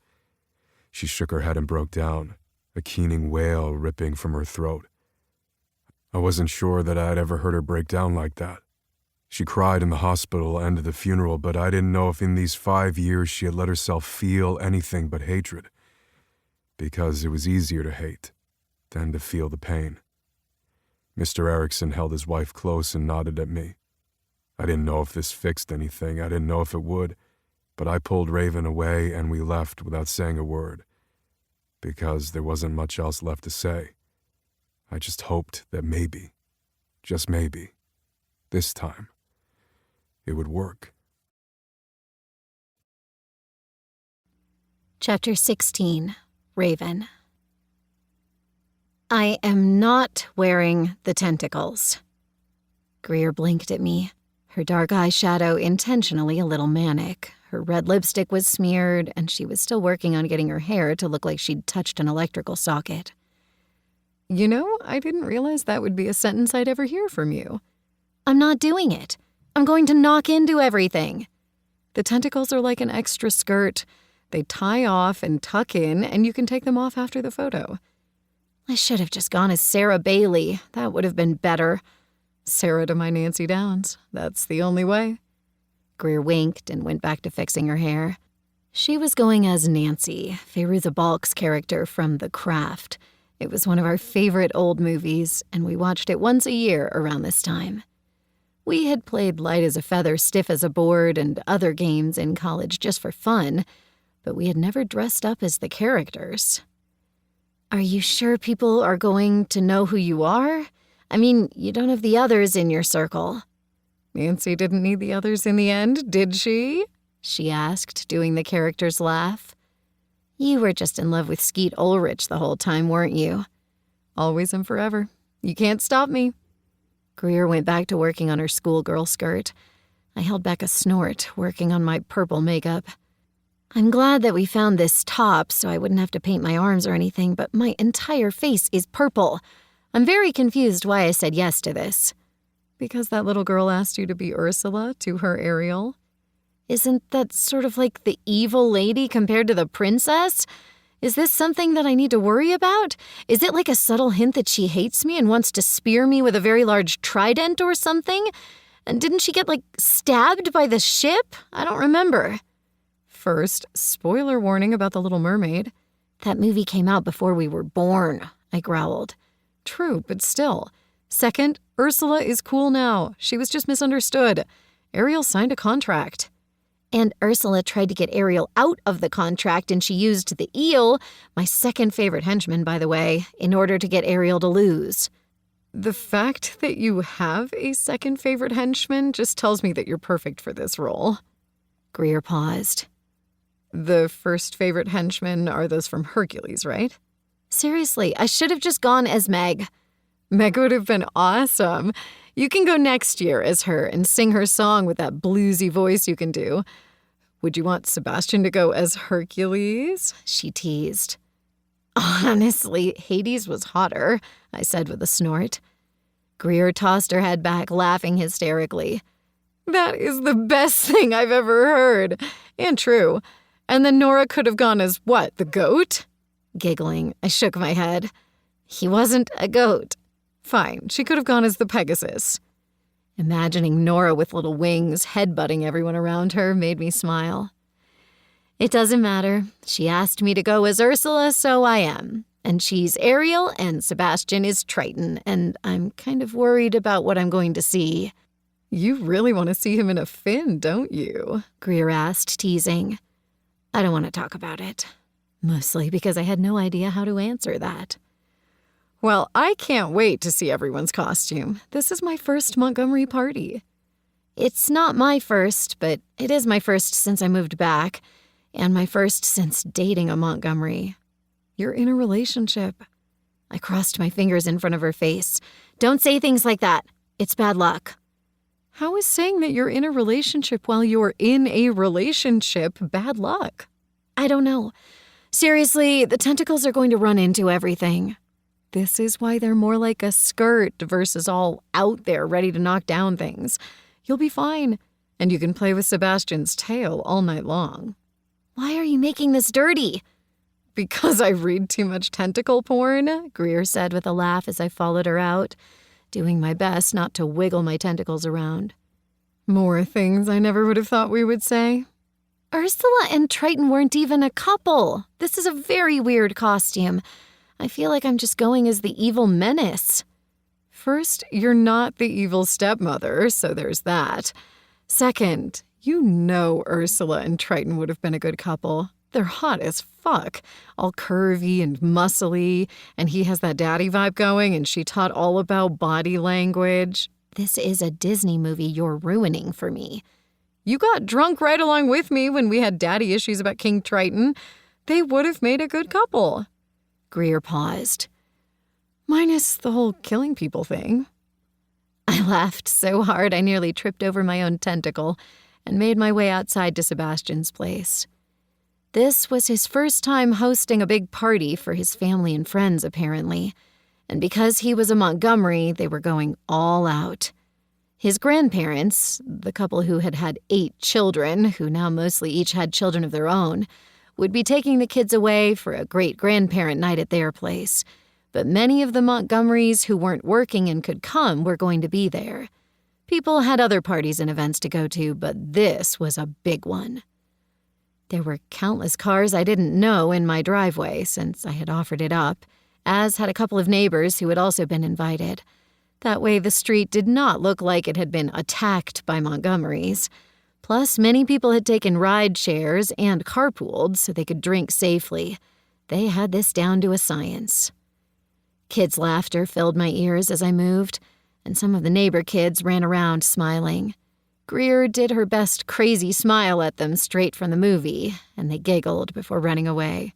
She shook her head and broke down, a keening wail ripping from her throat. I wasn't sure that I'd ever heard her break down like that. She cried in the hospital and at the funeral, but I didn't know if in these 5 years she had let herself feel anything but hatred, because it was easier to hate than to feel the pain. Mr. Erickson held his wife close and nodded at me. I didn't know if this fixed anything. I didn't know if it would, but I pulled Raven away and we left without saying a word, because there wasn't much else left to say. I just hoped that maybe, just maybe, this time, it would work. Chapter 16, Raven. I am not wearing the tentacles. Greer blinked at me, her dark eyeshadow intentionally a little manic. Her red lipstick was smeared, and she was still working on getting her hair to look like she'd touched an electrical socket. You know, I didn't realize that would be a sentence I'd ever hear from you. I'm not doing it. I'm going to knock into everything. The tentacles are like an extra skirt. They tie off and tuck in, and you can take them off after the photo. I should have just gone as Sarah Bailey. That would have been better. Sarah to my Nancy Downs. That's the only way. Greer winked and went back to fixing her hair. She was going as Nancy, Feyruza Balk's character from The Craft. It was one of our favorite old movies, and we watched it once a year around this time. We had played light as a feather, stiff as a board, and other games in college just for fun, but we had never dressed up as the characters. Are you sure people are going to know who you are? I mean, you don't have the others in your circle. Nancy didn't need the others in the end, did she? She asked, doing the character's laugh. You were just in love with Skeet Ulrich the whole time, weren't you? Always and forever. You can't stop me. Greer went back to working on her schoolgirl skirt. I held back a snort, working on my purple makeup. I'm glad that we found this top so I wouldn't have to paint my arms or anything, but my entire face is purple. I'm very confused why I said yes to this. Because that little girl asked you to be Ursula to her Ariel? Isn't that sort of like the evil lady compared to the princess? Is this something that I need to worry about? Is it like a subtle hint that she hates me and wants to spear me with a very large trident or something? And didn't she get, stabbed by the ship? I don't remember. First, spoiler warning about The Little Mermaid. That movie came out before we were born, I growled. True, but still. Second, Ursula is cool now. She was just misunderstood. Ariel signed a contract. And Ursula tried to get Ariel out of the contract, and she used the eel, my second favorite henchman, by the way, in order to get Ariel to lose. The fact that you have a second favorite henchman just tells me that you're perfect for this role. Greer paused. The first favorite henchmen are those from Hercules, right? Seriously, I should have just gone as Meg. Meg would have been awesome. You can go next year as her and sing her song with that bluesy voice you can do. Would you want Sebastian to go as Hercules? She teased. Honestly, Hades was hotter, I said with a snort. Greer tossed her head back, laughing hysterically. That is the best thing I've ever heard. And true. And then Nora could have gone as what, the goat? Giggling, I shook my head. He wasn't a goat. Fine, she could have gone as the Pegasus. Imagining Nora with little wings headbutting everyone around her made me smile. It doesn't matter. She asked me to go as Ursula, so I am. And she's Ariel, and Sebastian is Triton, and I'm kind of worried about what I'm going to see. You really want to see him in a fin, don't you? Greer asked, teasing. I don't want to talk about it. Mostly because I had no idea how to answer that. Well, I can't wait to see everyone's costume. This is my first Montgomery party. It's not my first, but it is my first since I moved back, and my first since dating a Montgomery. You're in a relationship. I crossed my fingers in front of her face. Don't say things like that. It's bad luck. How is saying that you're in a relationship while you're in a relationship bad luck? I don't know. Seriously, the tentacles are going to run into everything. This is why they're more like a skirt versus all out there ready to knock down things. You'll be fine, and you can play with Sebastian's tail all night long. Why are you making this dirty? Because I read too much tentacle porn, Greer said with a laugh as I followed her out, doing my best not to wiggle my tentacles around. More things I never would have thought we would say. Ursula and Triton weren't even a couple. This is a very weird costume. I feel like I'm just going as the evil menace. First, you're not the evil stepmother, so there's that. Second, you know Ursula and Triton would have been a good couple. They're hot as fuck, all curvy and muscly, and he has that daddy vibe going, and she taught all about body language. This is a Disney movie you're ruining for me. You got drunk right along with me when we had daddy issues about King Triton. They would have made a good couple. Greer paused. Minus the whole killing people thing. I laughed so hard I nearly tripped over my own tentacle and made my way outside to Sebastian's place. This was his first time hosting a big party for his family and friends, apparently. And because he was a Montgomery, they were going all out. His grandparents, the couple who had had 8 children, who now mostly each had children of their own, would be taking the kids away for a great-grandparent night at their place. But many of the Montgomerys who weren't working and could come were going to be there. People had other parties and events to go to, but this was a big one. There were countless cars I didn't know in my driveway since I had offered it up, as had a couple of neighbors who had also been invited. That way the street did not look like it had been attacked by Montgomerys. Plus, many people had taken ride shares and carpooled so they could drink safely. They had this down to a science. Kids' laughter filled my ears as I moved, and some of the neighbor kids ran around smiling. Greer did her best crazy smile at them straight from the movie, and they giggled before running away.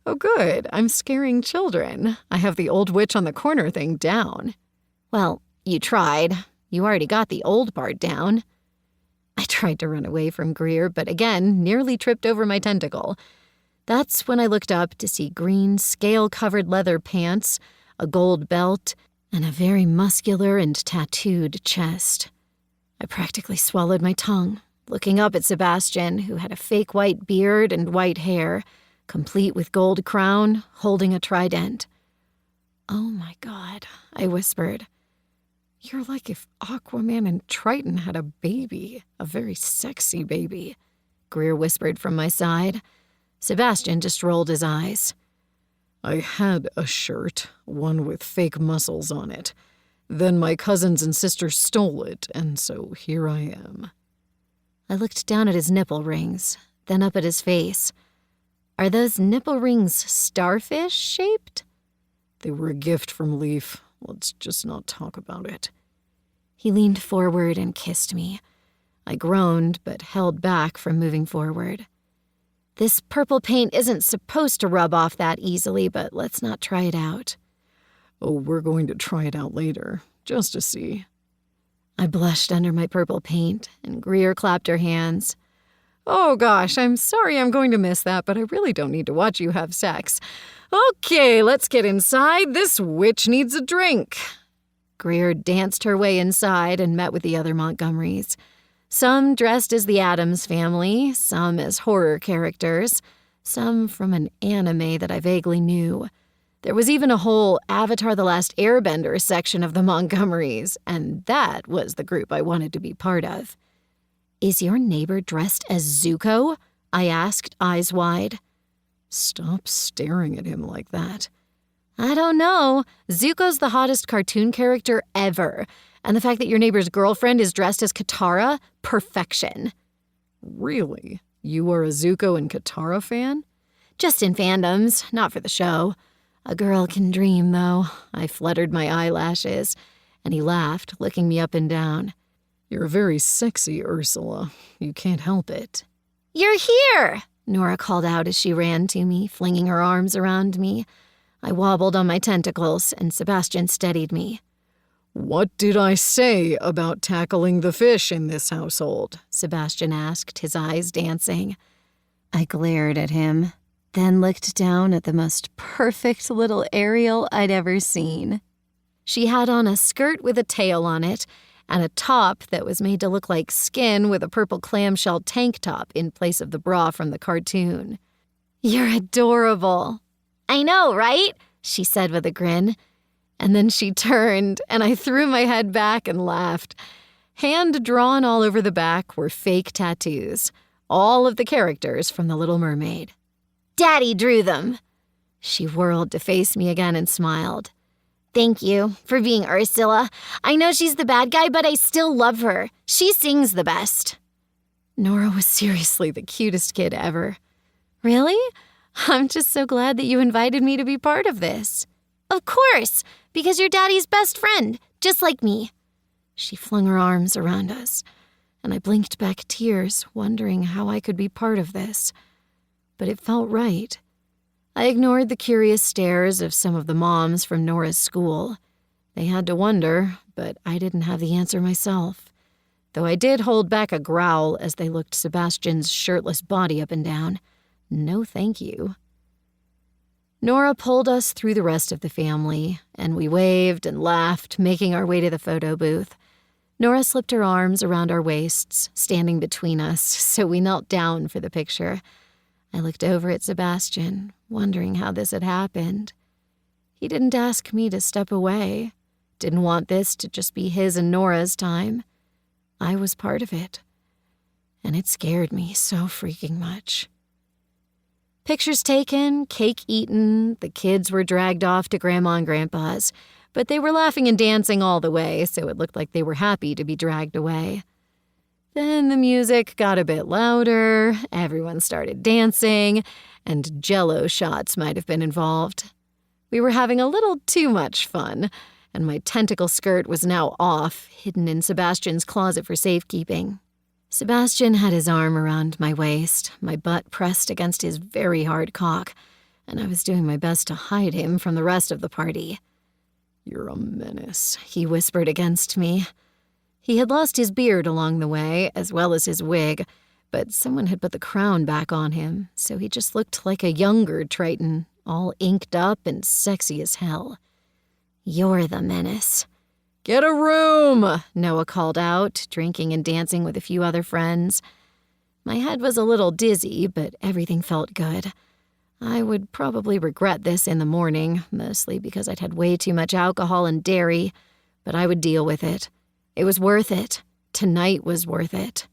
Oh good, I'm scaring children. I have the old witch on the corner thing down. Well, you tried. You already got the old part down. I tried to run away from Greer, but again, nearly tripped over my tentacle. That's when I looked up to see green, scale-covered leather pants, a gold belt, and a very muscular and tattooed chest. I practically swallowed my tongue, looking up at Sebastian, who had a fake white beard and white hair, complete with gold crown, holding a trident. "Oh my God," I whispered. "You're like if Aquaman and Triton had a baby, a very sexy baby," Greer whispered from my side. Sebastian just rolled his eyes. "I had a shirt, one with fake muscles on it. Then my cousins and sisters stole it, and so here I am." I looked down at his nipple rings, then up at his face. "Are those nipple rings starfish-shaped?" "They were a gift from Leaf. Let's just not talk about it." He leaned forward and kissed me. I groaned, but held back from moving forward. This purple paint isn't supposed to rub off that easily, but let's not try it out. "Oh, we're going to try it out later, just to see." I blushed under my purple paint, and Greer clapped her hands. "Oh gosh, I'm sorry I'm going to miss that, but I really don't need to watch you have sex. Okay, let's get inside. This witch needs a drink." Greer danced her way inside and met with the other Montgomerys. Some dressed as the Addams family, some as horror characters, some from an anime that I vaguely knew. There was even a whole Avatar: The Last Airbender section of the Montgomerys, and that was the group I wanted to be part of. "Is your neighbor dressed as Zuko?" I asked, eyes wide. "Stop staring at him like that." "I don't know. Zuko's the hottest cartoon character ever. And the fact that your neighbor's girlfriend is dressed as Katara, perfection." "Really? You are a Zuko and Katara fan?" "Just in fandoms, not for the show. A girl can dream, though." I fluttered my eyelashes, and he laughed, looking me up and down. "You're very sexy, Ursula. You can't help it." "You're here!" Nora called out as she ran to me, flinging her arms around me. I wobbled on my tentacles, and Sebastian steadied me. "What did I say about tackling the fish in this household?" Sebastian asked, his eyes dancing. I glared at him, then looked down at the most perfect little Ariel I'd ever seen. She had on a skirt with a tail on it, and a top that was made to look like skin with a purple clamshell tank top in place of the bra from the cartoon. "You're adorable." I know, right? she said with a grin. And then she turned, and I threw my head back and laughed. Hand drawn all over the back were fake tattoos, all of the characters from The Little Mermaid. Daddy drew them. She whirled to face me again and smiled. Thank you for being Ursula. I know she's the bad guy, but I still love her. She sings the best. Nora was seriously the cutest kid ever. Really? I'm just so glad that you invited me to be part of this. Of course, because you're Daddy's best friend, just like me. She flung her arms around us, and I blinked back tears, wondering how I could be part of this. But it felt right. I ignored the curious stares of some of the moms from Nora's school. They had to wonder, but I didn't have the answer myself. Though I did hold back a growl as they looked Sebastian's shirtless body up and down. No thank you. Nora pulled us through the rest of the family, and we waved and laughed, making our way to the photo booth. Nora slipped her arms around our waists, standing between us, so we knelt down for the picture. I looked over at Sebastian, wondering how this had happened. He didn't ask me to step away, didn't want this to just be his and Nora's time. I was part of it. And it scared me so freaking much. Pictures taken, cake eaten, the kids were dragged off to Grandma and Grandpa's, but they were laughing and dancing all the way, so it looked like they were happy to be dragged away. Then the music got a bit louder, everyone started dancing, and Jell-O shots might have been involved. We were having a little too much fun, and my tentacle skirt was now off, hidden in Sebastian's closet for safekeeping. Sebastian had his arm around my waist, my butt pressed against his very hard cock, and I was doing my best to hide him from the rest of the party. "You're a menace," he whispered against me. He had lost his beard along the way, as well as his wig, but someone had put the crown back on him, so he just looked like a younger Triton, all inked up and sexy as hell. "You're the menace." "Get a room," Noah called out, drinking and dancing with a few other friends. My head was a little dizzy, but everything felt good. I would probably regret this in the morning, mostly because I'd had way too much alcohol and dairy, but I would deal with it. It was worth it. Tonight was worth it.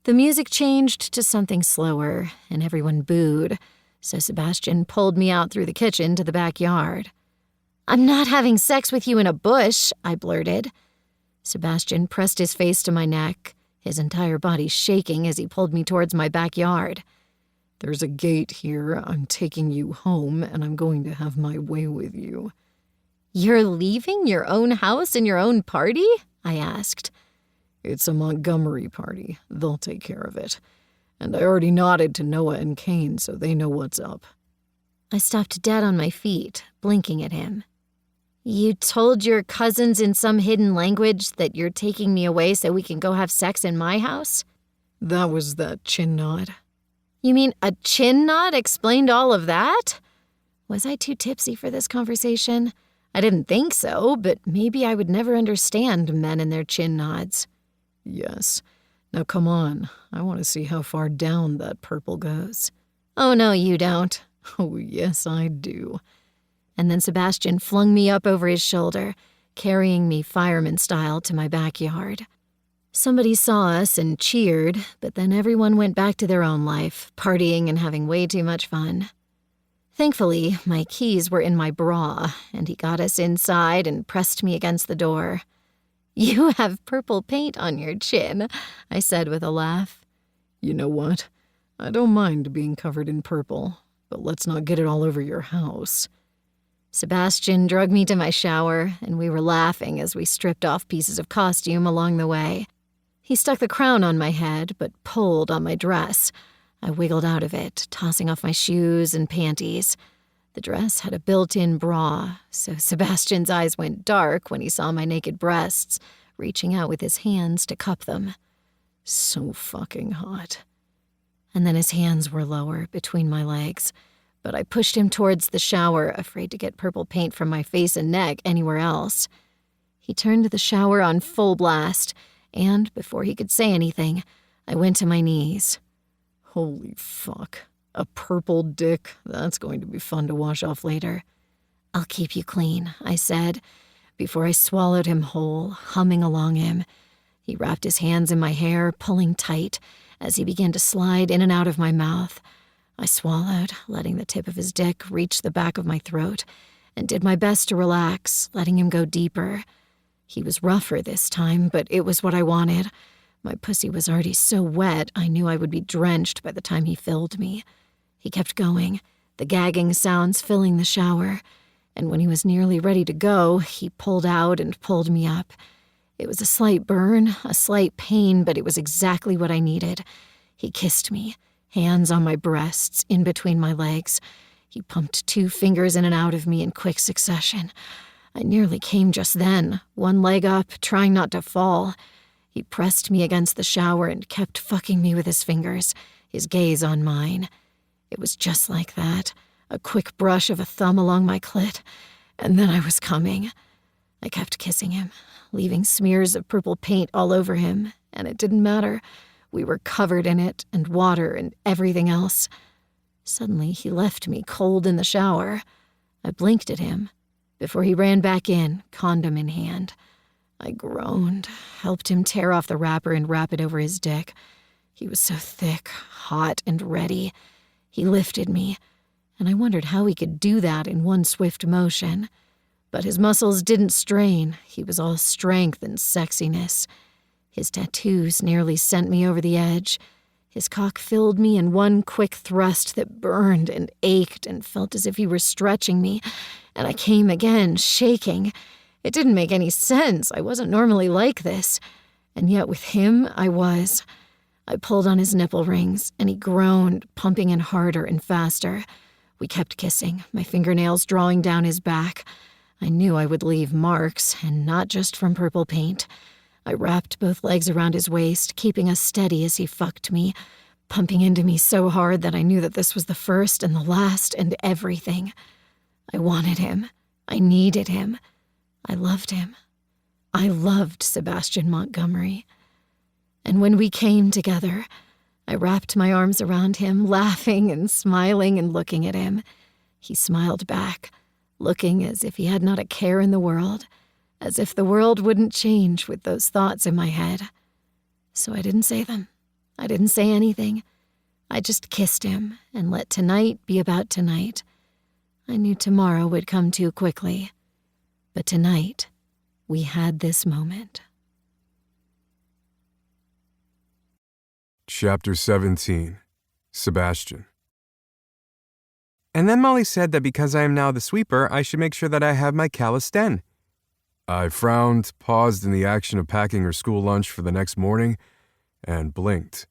The music changed to something slower, and everyone booed, so Sebastian pulled me out through the kitchen to the backyard. "I'm not having sex with you in a bush," I blurted. Sebastian pressed his face to my neck, his entire body shaking as he pulled me towards my backyard. "There's a gate here. I'm taking you home, and I'm going to have my way with you." "You're leaving your own house and your own party?" I asked. "It's a Montgomery party. They'll take care of it. And I already nodded to Noah and Kane, so they know what's up." I stopped dead on my feet, blinking at him. "You told your cousins in some hidden language that you're taking me away so we can go have sex in my house?" "That was that chin nod." "You mean a chin nod explained all of that?" Was I too tipsy for this conversation? I didn't think so, but maybe I would never understand men and their chin nods. "Yes. Now come on. I want to see how far down that purple goes." "Oh, no, you don't." "Oh, yes, I do." And then Sebastian flung me up over his shoulder, carrying me fireman style to my backyard. Somebody saw us and cheered, but then everyone went back to their own life, partying and having way too much fun. Thankfully, my keys were in my bra, and he got us inside and pressed me against the door. "You have purple paint on your chin," I said with a laugh. "You know what? I don't mind being covered in purple, but let's not get it all over your house." Sebastian dragged me to my shower, and we were laughing as we stripped off pieces of costume along the way. He stuck the crown on my head, but pulled on my dress. I wiggled out of it, tossing off my shoes and panties. The dress had a built-in bra, so Sebastian's eyes went dark when he saw my naked breasts, reaching out with his hands to cup them. So fucking hot. And then his hands were lower, between my legs, but I pushed him towards the shower, afraid to get purple paint from my face and neck anywhere else. He turned the shower on full blast, and before he could say anything, I went to my knees. Holy fuck. A purple dick. That's going to be fun to wash off later. "I'll keep you clean," I said, before I swallowed him whole, humming along him. He wrapped his hands in my hair, pulling tight, as he began to slide in and out of my mouth. I swallowed, letting the tip of his dick reach the back of my throat, and did my best to relax, letting him go deeper. He was rougher this time, but it was what I wanted. My pussy was already so wet, I knew I would be drenched by the time he filled me. He kept going, the gagging sounds filling the shower, and when he was nearly ready to go, he pulled out and pulled me up. It was a slight burn, a slight pain, but it was exactly what I needed. He kissed me, hands on my breasts, in between my legs. He pumped 2 fingers in and out of me in quick succession. I nearly came just then, one leg up, trying not to fall. He pressed me against the shower and kept fucking me with his fingers, his gaze on mine. It was just like that, a quick brush of a thumb along my clit, and then I was coming. I kept kissing him, leaving smears of purple paint all over him, and it didn't matter. We were covered in it, and water, and everything else. Suddenly, he left me cold in the shower. I blinked at him, before he ran back in, condom in hand. I groaned, helped him tear off the wrapper and wrap it over his dick. He was so thick, hot, and ready. He lifted me, and I wondered how he could do that in one swift motion. But his muscles didn't strain. He was all strength and sexiness. His tattoos nearly sent me over the edge. His cock filled me in one quick thrust that burned and ached and felt as if he were stretching me, and I came again, shaking. It didn't make any sense. I wasn't normally like this, and yet with him, I was. I pulled on his nipple rings, and he groaned, pumping in harder and faster. We kept kissing, my fingernails drawing down his back. I knew I would leave marks, and not just from purple paint. I wrapped both legs around his waist, keeping us steady as he fucked me, pumping into me so hard that I knew that this was the first and the last and everything. I wanted him. I needed him. I loved him. I loved Sebastian Montgomery. And when we came together, I wrapped my arms around him, laughing and smiling and looking at him. He smiled back, looking as if he had not a care in the world, as if the world wouldn't change with those thoughts in my head. So I didn't say them. I didn't say anything. I just kissed him and let tonight be about tonight. I knew tomorrow would come too quickly. But tonight, we had this moment. Chapter 17. Sebastian. And then Molly said that because I am now the sweeper, I should make sure that I have my calisthenics. I frowned, paused in the action of packing her school lunch for the next morning, and blinked.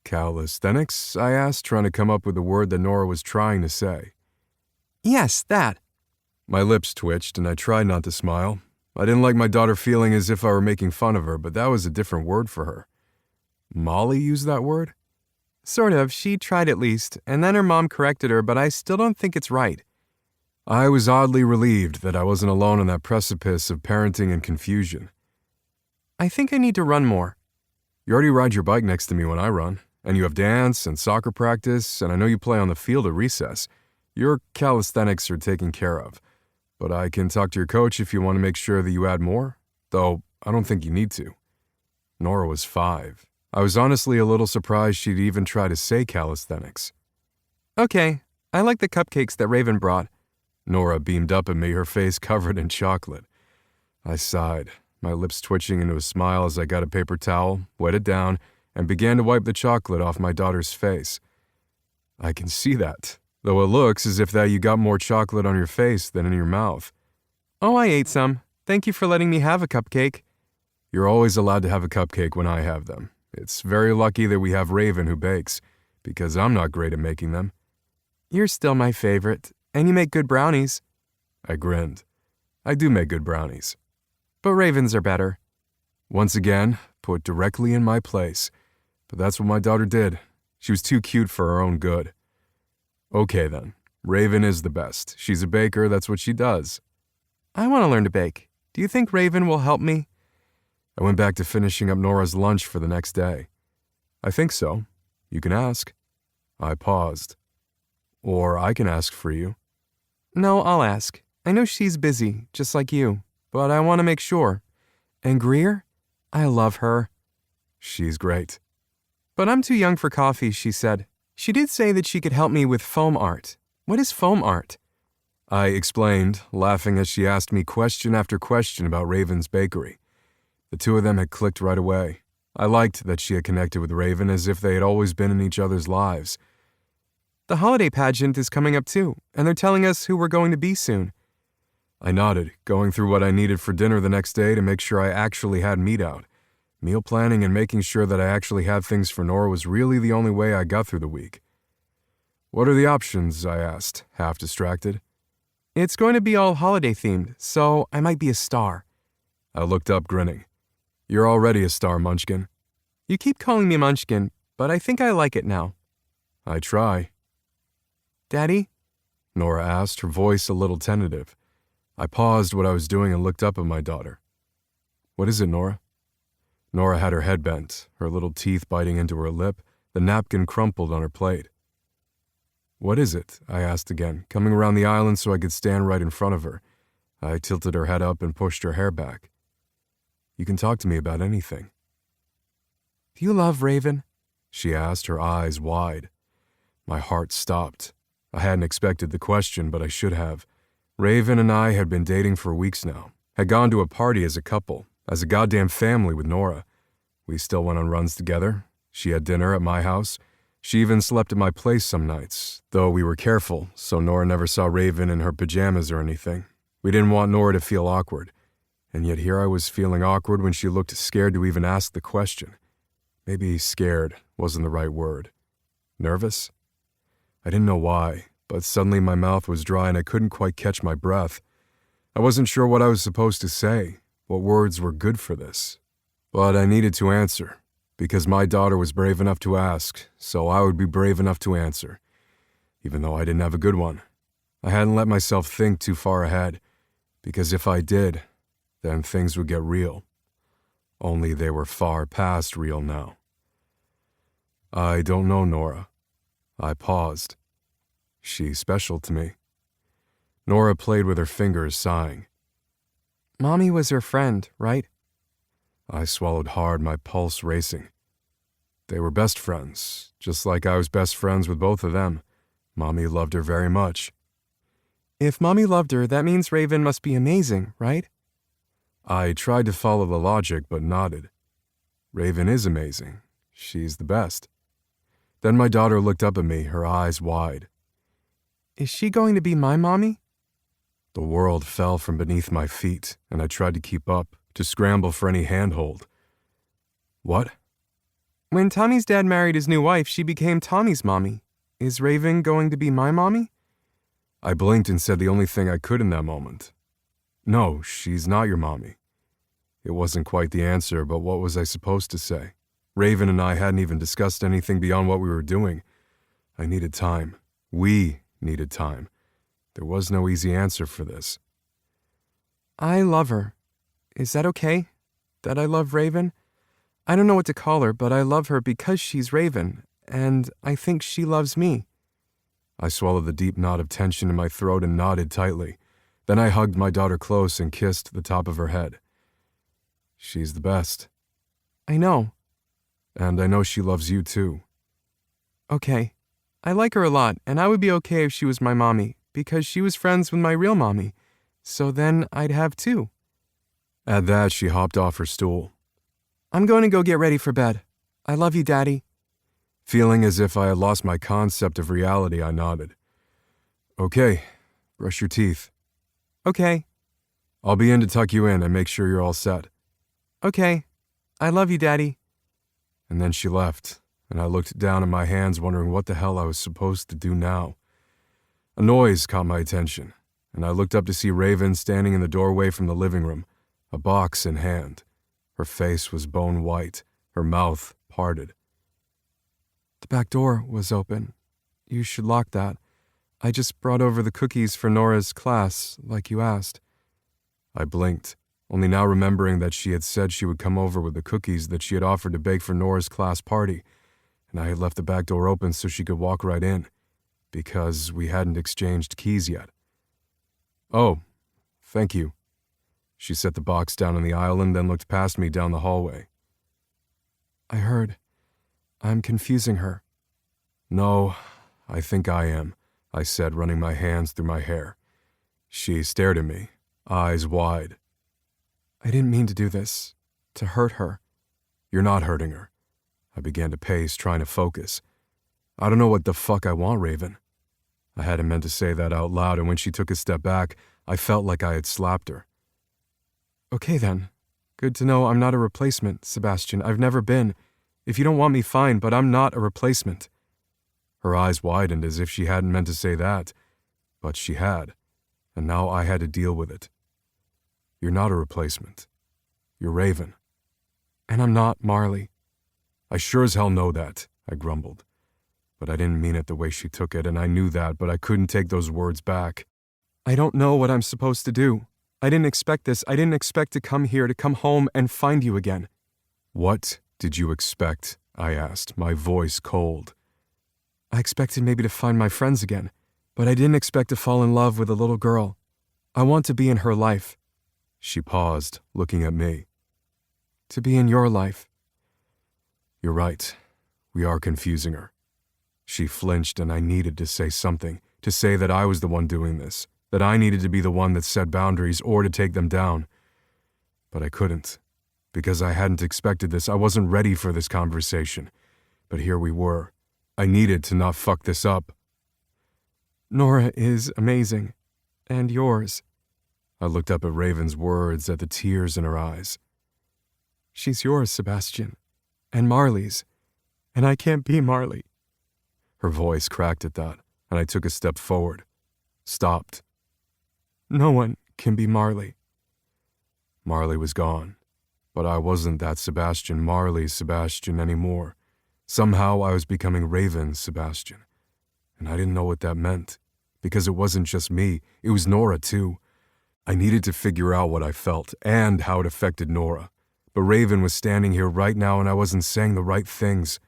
Calisthenics? I asked, trying to come up with the word that Nora was trying to say. Yes, that. My lips twitched, and I tried not to smile. I didn't like my daughter feeling as if I were making fun of her, but that was a different word for her. Molly used that word? Sort of. She tried at least, and then her mom corrected her, but I still don't think it's right. I was oddly relieved that I wasn't alone on that precipice of parenting and confusion. I think I need to run more. You already ride your bike next to me when I run, and you have dance and soccer practice, and I know you play on the field at recess. Your calisthenics are taken care of, but I can talk to your coach if you want to make sure that you add more, though I don't think you need to. Nora was 5. I was honestly a little surprised she'd even try to say calisthenics. Okay, I like the cupcakes that Raven brought. Nora beamed up at me, her face covered in chocolate. I sighed, my lips twitching into a smile as I got a paper towel, wet it down, and began to wipe the chocolate off my daughter's face. I can see that, though it looks as if that you got more chocolate on your face than in your mouth. Oh, I ate some. Thank you for letting me have a cupcake. You're always allowed to have a cupcake when I have them. It's very lucky that we have Raven who bakes, because I'm not great at making them. You're still my favorite, and you make good brownies. I grinned. I do make good brownies. But Ravens are better. Once again, put directly in my place. But that's what my daughter did. She was too cute for her own good. Okay then, Raven is the best. She's a baker, that's what she does. I want to learn to bake. Do you think Raven will help me? I went back to finishing up Nora's lunch for the next day. I think so. You can ask. I paused. Or I can ask for you. No, I'll ask. I know she's busy, just like you, but I want to make sure. And Greer? I love her. She's great. But I'm too young for coffee, she said. She did say that she could help me with foam art. What is foam art? I explained, laughing as she asked me question after question about Raven's bakery. The two of them had clicked right away. I liked that she had connected with Raven as if they had always been in each other's lives. The holiday pageant is coming up too, and they're telling us who we're going to be soon. I nodded, going through what I needed for dinner the next day to make sure I actually had meat out. Meal planning and making sure that I actually had things for Nora was really the only way I got through the week. What are the options? I asked, half distracted. It's going to be all holiday themed, so I might be a star. I looked up, grinning. You're already a star, Munchkin. You keep calling me Munchkin, but I think I like it now. I try. Daddy? Nora asked, her voice a little tentative. I paused what I was doing and looked up at my daughter. What is it, Nora? Nora had her head bent, her little teeth biting into her lip, the napkin crumpled on her plate. What is it? I asked again, coming around the island so I could stand right in front of her. I tilted her head up and pushed her hair back. You can talk to me about anything." Do you love Raven? She asked, her eyes wide. My heart stopped. I hadn't expected the question, but I should have. Raven and I had been dating for weeks now, had gone to a party as a couple, as a goddamn family with Nora. We still went on runs together. She had dinner at my house. She even slept at my place some nights, though we were careful, so Nora never saw Raven in her pajamas or anything. We didn't want Nora to feel awkward. And yet here I was feeling awkward when she looked scared to even ask the question. Maybe scared wasn't the right word. Nervous? I didn't know why, but suddenly my mouth was dry and I couldn't quite catch my breath. I wasn't sure what I was supposed to say, what words were good for this. But I needed to answer, because my daughter was brave enough to ask, so I would be brave enough to answer, even though I didn't have a good one. I hadn't let myself think too far ahead, because if I did, then things would get real. Only they were far past real now. "I don't know, Nora." I paused. "She's special to me." Nora played with her fingers, sighing. Mommy was her friend, right? I swallowed hard, my pulse racing. They were best friends, just like I was best friends with both of them. Mommy loved her very much. If Mommy loved her, that means Raven must be amazing, right? I tried to follow the logic, but nodded. Raven is amazing. She's the best. Then my daughter looked up at me, her eyes wide. Is she going to be my mommy? The world fell from beneath my feet, and I tried to keep up, to scramble for any handhold. What? When Tommy's dad married his new wife, she became Tommy's mommy. Is Raven going to be my mommy? I blinked and said the only thing I could in that moment. No, she's not your mommy. It wasn't quite the answer, but what was I supposed to say? Raven and I hadn't even discussed anything beyond what we were doing. I needed time. We needed time. There was no easy answer for this. I love her. Is that okay? That I love Raven? I don't know what to call her, but I love her because she's Raven, and I think she loves me. I swallowed the deep knot of tension in my throat and nodded tightly. Then I hugged my daughter close and kissed the top of her head. She's the best. I know. And I know she loves you too. Okay. I like her a lot, and I would be okay if she was my mommy, because she was friends with my real mommy. So then I'd have two. At that, she hopped off her stool. I'm going to go get ready for bed. I love you, Daddy. Feeling as if I had lost my concept of reality, I nodded. Okay, brush your teeth. Okay. I'll be in to tuck you in and make sure you're all set. Okay. I love you, Daddy. And then she left, and I looked down at my hands wondering what the hell I was supposed to do now. A noise caught my attention, and I looked up to see Raven standing in the doorway from the living room, a box in hand. Her face was bone white, her mouth parted. The back door was open. You should lock that. I just brought over the cookies for Nora's class, like you asked. I blinked, only now remembering that she had said she would come over with the cookies that she had offered to bake for Nora's class party, and I had left the back door open so she could walk right in, because we hadn't exchanged keys yet. Oh, thank you. She set the box down in the aisle and then looked past me down the hallway. I heard. I'm confusing her. No, I think I am, I said, running my hands through my hair. She stared at me, eyes wide. I didn't mean to do this, to hurt her. You're not hurting her. I began to pace, trying to focus. I don't know what the fuck I want, Raven. I hadn't meant to say that out loud, and when she took a step back, I felt like I had slapped her. Okay then. Good to know I'm not a replacement, Sebastian. I've never been. If you don't want me, fine, but I'm not a replacement. Her eyes widened as if she hadn't meant to say that, but she had, and now I had to deal with it. You're not a replacement. You're Raven. And I'm not Marley. I sure as hell know that, I grumbled. But I didn't mean it the way she took it, and I knew that, but I couldn't take those words back. I don't know what I'm supposed to do. I didn't expect this. I didn't expect to come here, to come home and find you again. What did you expect? I asked, my voice cold. I expected maybe to find my friends again, but I didn't expect to fall in love with a little girl. I want to be in her life. She paused, looking at me. to be in your life. You're right. We are confusing her. She flinched and I needed to say something, to say that I was the one doing this, that I needed to be the one that set boundaries or to take them down. But I couldn't, because I hadn't expected this. I wasn't ready for this conversation. But here we were. I needed to not fuck this up. Nora is amazing. And yours. I looked up at Raven's words, at the tears in her eyes. She's yours, Sebastian. And Marley's. And I can't be Marley. Her voice cracked at that, and I took a step forward. Stopped. No one can be Marley. Marley was gone, but I wasn't that Sebastian Marley's Sebastian anymore. Somehow I was becoming Raven's Sebastian, and I didn't know what that meant, because it wasn't just me, it was Nora too. I needed to figure out what I felt and how it affected Nora, but Raven was standing here right now and I wasn't saying the right things.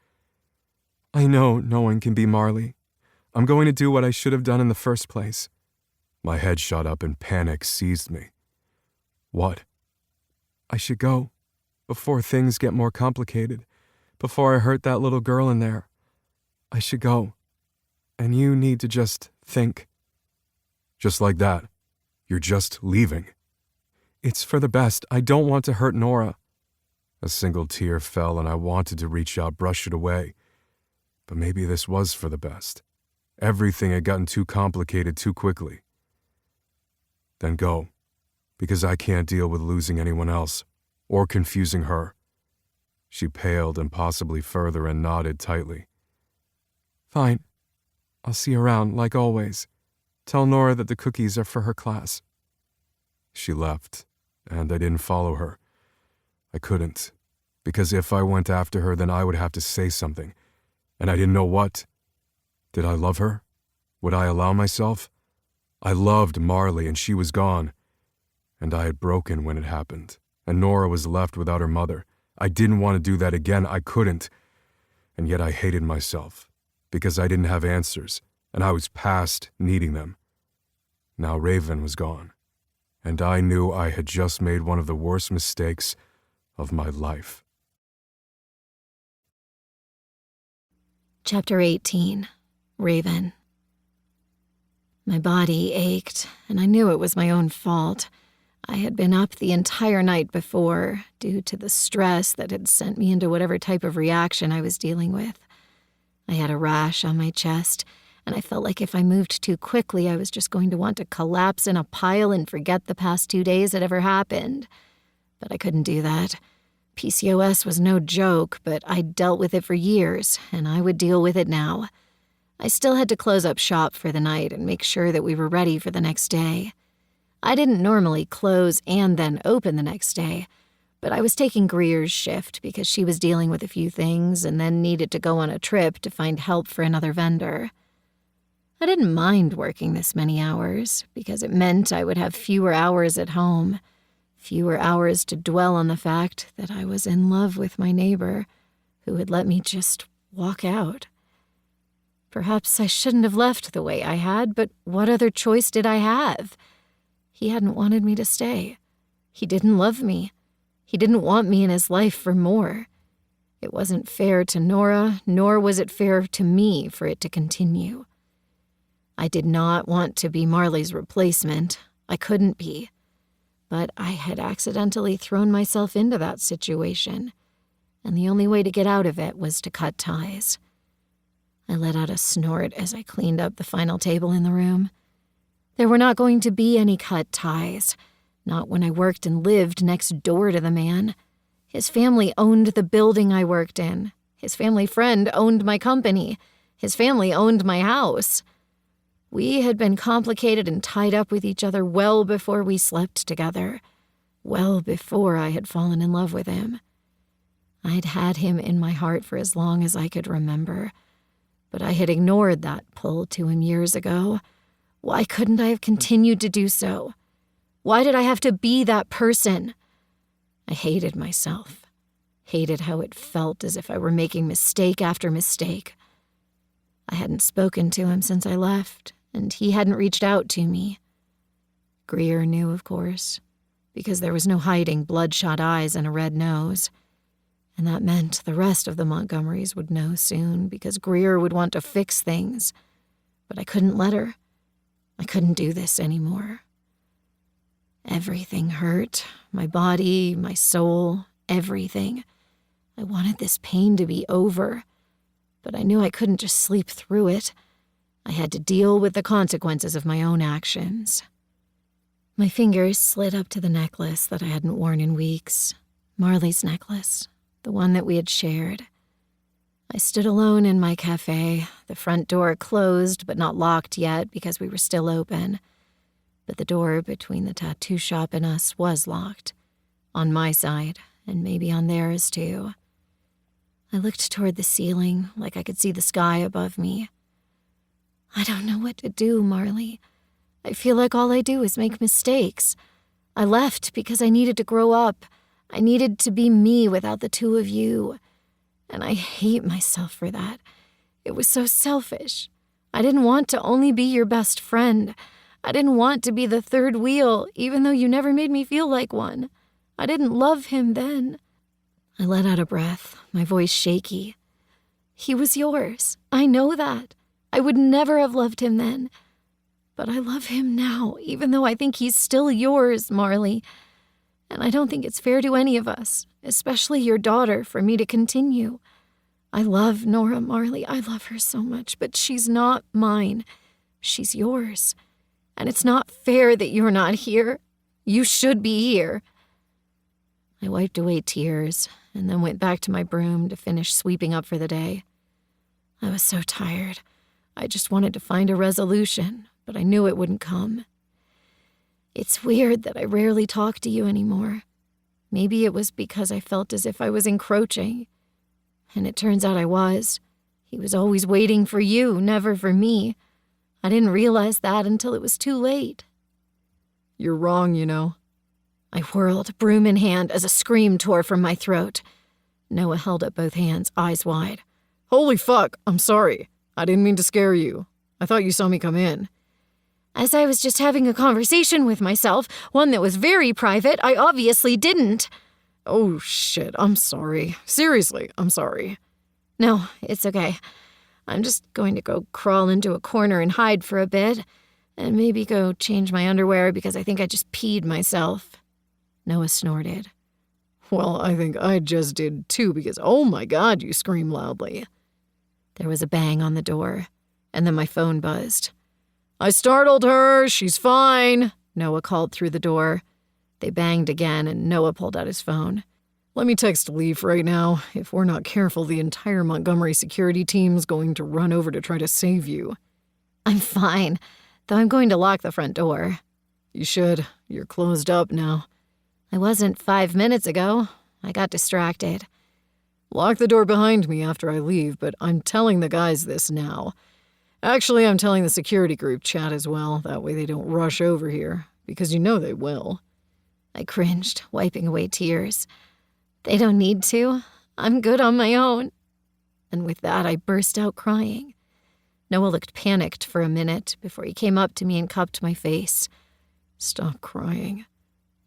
I know no one can be Marley. I'm going to do what I should have done in the first place. My head shot up and panic seized me. What? I should go, before things get more complicated, before I hurt that little girl in there. I should go. And you need to just think. Just like that? You're just leaving? It's for the best. I don't want to hurt Nora. A single tear fell and I wanted to reach out, brush it away. But maybe this was for the best. Everything had gotten too complicated too quickly. Then go, because I can't deal with losing anyone else, or confusing her. She paled impossibly further and nodded tightly. Fine. I'll see you around, like always. Tell Nora that the cookies are for her class. She left, and I didn't follow her. I couldn't, because if I went after her, then I would have to say something, and I didn't know what. Did I love her? Would I allow myself? I loved Marley, and she was gone. And I had broken when it happened, and Nora was left without her mother. I didn't want to do that again. I couldn't. And yet I hated myself, because I didn't have answers, and I was past needing them. Now Raven was gone, and I knew I had just made one of the worst mistakes of my life. Chapter 18. Raven. My body ached, and I knew it was my own fault. I had been up the entire night before, due to the stress that had sent me into whatever type of reaction I was dealing with. I had a rash on my chest, and I felt like if I moved too quickly, I was just going to want to collapse in a pile and forget the past 2 days had ever happened. But I couldn't do that. PCOS was no joke, but I'd dealt with it for years, and I would deal with it now. I still had to close up shop for the night and make sure that we were ready for the next day. I didn't normally close and then open the next day, but I was taking Greer's shift because she was dealing with a few things and then needed to go on a trip to find help for another vendor. I didn't mind working this many hours because it meant I would have fewer hours at home, fewer hours to dwell on the fact that I was in love with my neighbor who had let me just walk out. Perhaps I shouldn't have left the way I had, but what other choice did I have? He hadn't wanted me to stay. He didn't love me. He didn't want me in his life for more. It wasn't fair to Nora, nor was it fair to me for it to continue. I did not want to be Marley's replacement. I couldn't be. But I had accidentally thrown myself into that situation, and the only way to get out of it was to cut ties. I let out a snort as I cleaned up the final table in the room. There were not going to be any cut ties, not when I worked and lived next door to the man. His family owned the building I worked in. His family friend owned my company. His family owned my house. We had been complicated and tied up with each other well before we slept together, well before I had fallen in love with him. I'd had him in my heart for as long as I could remember, but I had ignored that pull to him years ago. Why couldn't I have continued to do so? Why did I have to be that person? I hated myself, hated how it felt as if I were making mistake after mistake. I hadn't spoken to him since I left, and he hadn't reached out to me. Greer knew, of course. because there was no hiding bloodshot eyes and a red nose. And that meant the rest of the Montgomerys would know soon, because Greer would want to fix things. But I couldn't let her. I couldn't do this anymore. Everything hurt. My body, my soul, everything. I wanted this pain to be over, but I knew I couldn't just sleep through it. I had to deal with the consequences of my own actions. My fingers slid up to the necklace that I hadn't worn in weeks. Marley's necklace, the one that we had shared. I stood alone in my cafe, the front door closed but not locked yet because we were still open. But the door between the tattoo shop and us was locked, on my side, and maybe on theirs too. I looked toward the ceiling like I could see the sky above me. I don't know what to do, Marley. I feel like all I do is make mistakes. I left because I needed to grow up. I needed to be me without the two of you. And I hate myself for that. It was so selfish. I didn't want to only be your best friend. I didn't want to be the third wheel, even though you never made me feel like one. I didn't love him then. I let out a breath, my voice shaky. He was yours. I know that. I would never have loved him then. But I love him now, even though I think he's still yours, Marley. And I don't think it's fair to any of us, especially your daughter, for me to continue. I love Nora Marley. I love her so much, but she's not mine. She's yours. And it's not fair that you're not here. You should be here. I wiped away tears and then went back to my broom to finish sweeping up for the day. I was so tired. I just wanted to find a resolution, but I knew it wouldn't come. It's weird that I rarely talk to you anymore. Maybe it was because I felt as if I was encroaching. And it turns out I was. He was always waiting for you, never for me. I didn't realize that until it was too late. You're wrong, you know. I whirled, broom in hand, as a scream tore from my throat. Noah held up both hands, eyes wide. Holy fuck, I'm sorry. I didn't mean to scare you. I thought you saw me come in. As I was just having a conversation with myself, one that was very private, I obviously didn't. Oh shit, I'm sorry. Seriously, I'm sorry. No, it's okay. I'm just going to go crawl into a corner and hide for a bit, and maybe go change my underwear because I think I just peed myself. Noah snorted. Well, I think I just did too because, oh my God, you scream loudly. There was a bang on the door, and then my phone buzzed. I startled her. She's fine, Noah called through the door. They banged again, and Noah pulled out his phone. Let me text Leaf right now. If we're not careful, the entire Montgomery security team's going to run over to try to save you. I'm fine, though I'm going to lock the front door. You should. You're closed up now. I wasn't 5 minutes ago. I got distracted. Lock the door behind me after I leave, but I'm telling the guys this now. Actually, I'm telling the security group chat as well. That way they don't rush over here, because you know they will. I cringed, wiping away tears. They don't need to. I'm good on my own. And with that, I burst out crying. Noah looked panicked for a minute before he came up to me and cupped my face. Stop crying.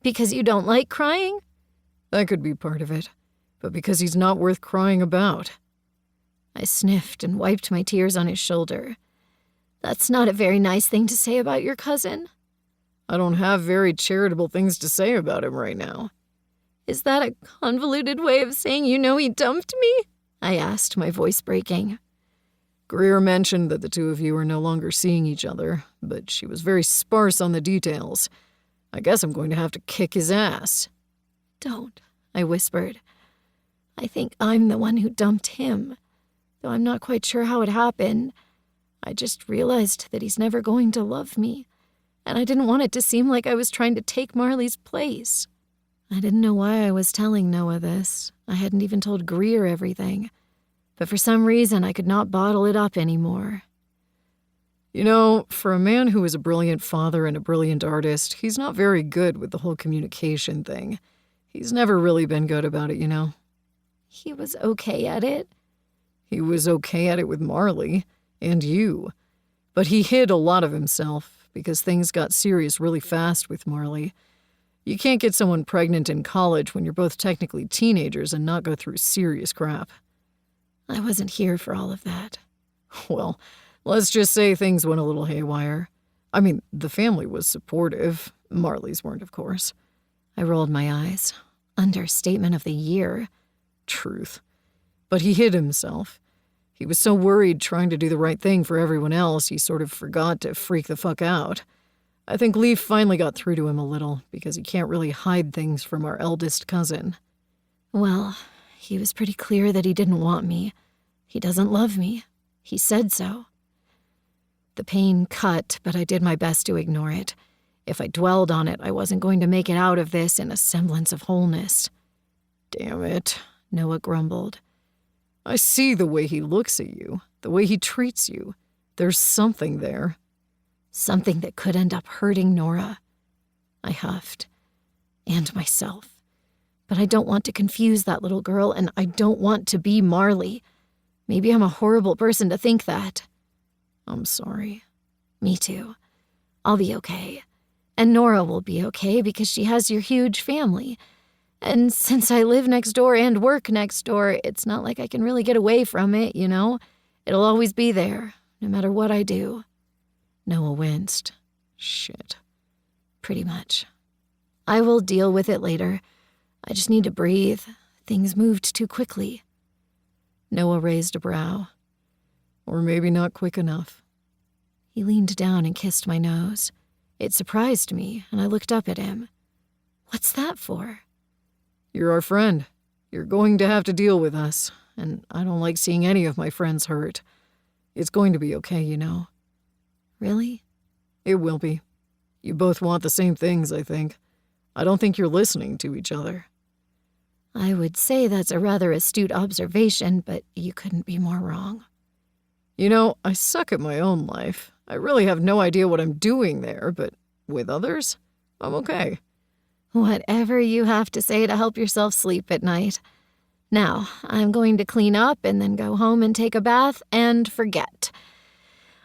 Because you don't like crying? That could be part of it, but because he's not worth crying about. I sniffed and wiped my tears on his shoulder. That's not a very nice thing to say about your cousin. I don't have very charitable things to say about him right now. Is that a convoluted way of saying you know he dumped me? I asked, my voice breaking. Greer mentioned that the two of you are no longer seeing each other, but she was very sparse on the details. I guess I'm going to have to kick his ass. Don't, I whispered. I think I'm the one who dumped him, though I'm not quite sure how it happened. I just realized that he's never going to love me, and I didn't want it to seem like I was trying to take Marley's place. I didn't know why I was telling Noah this. I hadn't even told Greer everything. But for some reason, I could not bottle it up anymore. You know, for a man who is a brilliant father and a brilliant artist, he's not very good with the whole communication thing. He's never really been good about it, you know. He was okay at it? He was okay at it with Marley, and you. But he hid a lot of himself, because things got serious really fast with Marley. You can't get someone pregnant in college when you're both technically teenagers and not go through serious crap. I wasn't here for all of that. Well, let's just say things went a little haywire. I mean, the family was supportive. Marley's weren't, of course. I rolled my eyes. Understatement of the year. Truth. But he hid himself. He was so worried trying to do the right thing for everyone else, he sort of forgot to freak the fuck out. I think Leaf finally got through to him a little, because he can't really hide things from our eldest cousin. Well, he was pretty clear that he didn't want me. He doesn't love me. He said so. The pain cut, but I did my best to ignore it. If I dwelled on it, I wasn't going to make it out of this in a semblance of wholeness. Damn it, Noah grumbled. I see the way he looks at you, the way he treats you. There's something there. Something that could end up hurting Nora. I huffed. And myself. But I don't want to confuse that little girl, and I don't want to be Marley. Maybe I'm a horrible person to think that. I'm sorry. Me too. I'll be okay. And Nora will be okay because she has your huge family. And since I live next door and work next door, it's not like I can really get away from it, you know? It'll always be there, no matter what I do. Noah winced. Shit. Pretty much. I will deal with it later. I just need to breathe. Things moved too quickly. Noah raised a brow. Or maybe not quick enough. He leaned down and kissed my nose. It surprised me, and I looked up at him. What's that for? You're our friend. You're going to have to deal with us, and I don't like seeing any of my friends hurt. It's going to be okay, you know. Really? It will be. You both want the same things, I think. I don't think you're listening to each other. I would say that's a rather astute observation, but you couldn't be more wrong. You know, I suck at my own life. I really have no idea what I'm doing there, but with others, I'm okay. Whatever you have to say to help yourself sleep at night. Now, I'm going to clean up and then go home and take a bath and forget.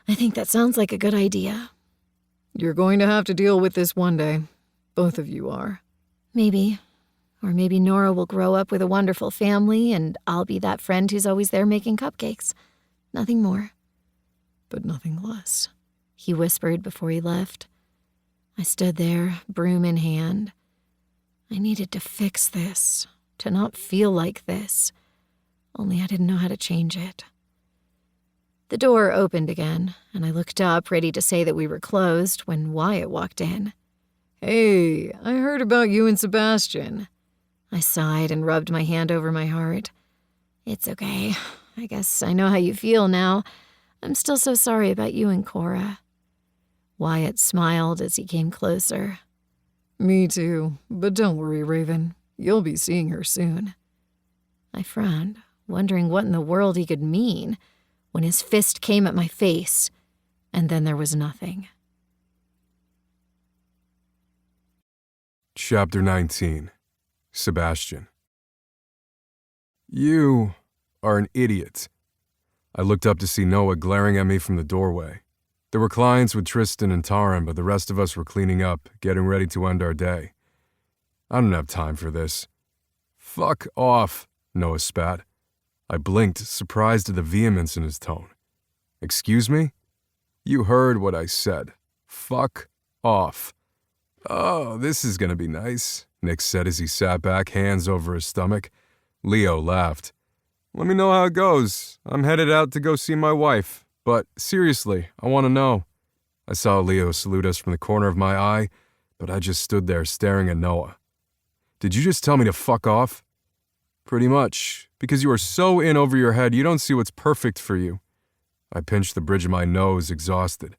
I think that sounds like a good idea. You're going to have to deal with this one day. Both of you are. Maybe. Or maybe Nora will grow up with a wonderful family and I'll be that friend who's always there making cupcakes. Nothing more. But nothing less, he whispered before he left. I stood there, broom in hand. I needed to fix this, to not feel like this. Only I didn't know how to change it. The door opened again, and I looked up, ready to say that we were closed, when Wyatt walked in. Hey, I heard about you and Sebastian. I sighed and rubbed my hand over my heart. It's okay. I guess I know how you feel now. I'm still so sorry about you and Cora. Wyatt smiled as he came closer. Me too, but don't worry, Raven. You'll be seeing her soon. I frowned, wondering what in the world he could mean, when his fist came at my face, and then there was nothing. Chapter 19. Sebastian. You are an idiot. I looked up to see Noah glaring at me from the doorway. There were clients with Tristan and Taran, but the rest of us were cleaning up, getting ready to end our day. I don't have time for this. Fuck off, Noah spat. I blinked, surprised at the vehemence in his tone. Excuse me? You heard what I said. Fuck off. Oh, this is gonna be nice, Nick said as he sat back, hands over his stomach. Leo laughed. Let me know how it goes. I'm headed out to go see my wife. But seriously, I want to know. I saw Leo salute us from the corner of my eye, but I just stood there staring at Noah. Did you just tell me to fuck off? Pretty much, because you are so in over your head you don't see what's perfect for you. I pinched the bridge of my nose, exhausted.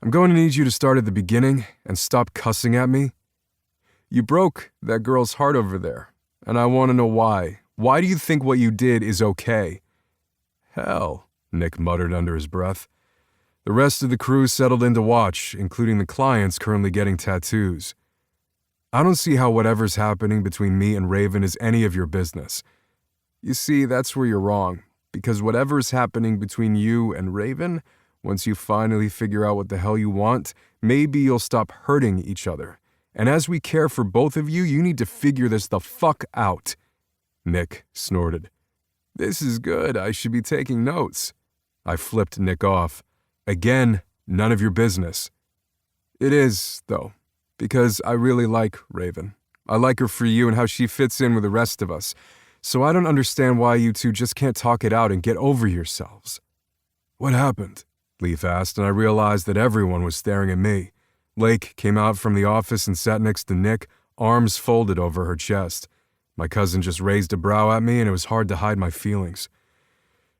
I'm going to need you to start at the beginning and stop cussing at me. You broke that girl's heart over there, and I want to know why. Why do you think what you did is okay? Hell, Nick muttered under his breath. The rest of the crew settled in to watch, including the clients currently getting tattoos. I don't see how whatever's happening between me and Raven is any of your business. You see, that's where you're wrong, because whatever's happening between you and Raven, once you finally figure out what the hell you want, maybe you'll stop hurting each other, And as we care for both of you, you need to figure this the fuck out. Nick snorted. This is good. I should be taking notes. I flipped Nick off. Again, none of your business. It is, though, because I really like Raven. I like her for you and how she fits in with the rest of us. So I don't understand why you two just can't talk it out and get over yourselves. What happened? Leaf asked, and I realized that everyone was staring at me. Lake came out from the office and sat next to Nick, arms folded over her chest. My cousin just raised a brow at me, and it was hard to hide my feelings.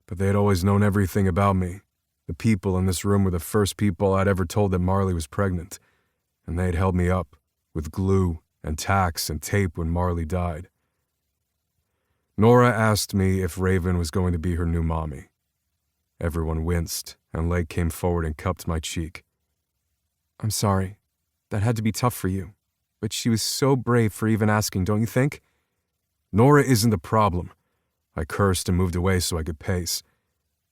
But they had always known everything about me. The people in this room were the first people I'd ever told that Marley was pregnant, and they had held me up with glue and tacks and tape when Marley died. Nora asked me if Raven was going to be her new mommy. Everyone winced, and Lake came forward and cupped my cheek. I'm sorry. That had to be tough for you. But she was so brave for even asking, don't you think? Nora isn't the problem. I cursed and moved away so I could pace.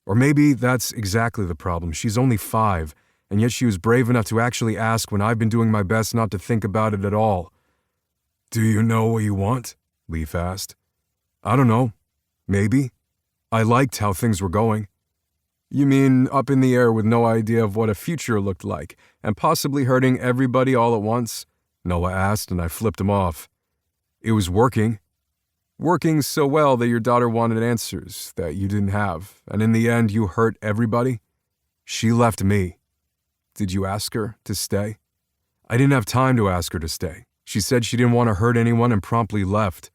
Or maybe that's exactly the problem. She's only 5, and yet she was brave enough to actually ask when I've been doing my best not to think about it at all. Do you know what you want? Leaf asked. I don't know. Maybe. I liked how things were going. You mean up in the air with no idea of what a future looked like, and possibly hurting everybody all at once? Noah asked, and I flipped him off. It was working. Working so well that your daughter wanted answers that you didn't have, and in the end you hurt everybody? She left me. Did you ask her to stay? I didn't have time to ask her to stay. She said she didn't want to hurt anyone and promptly left.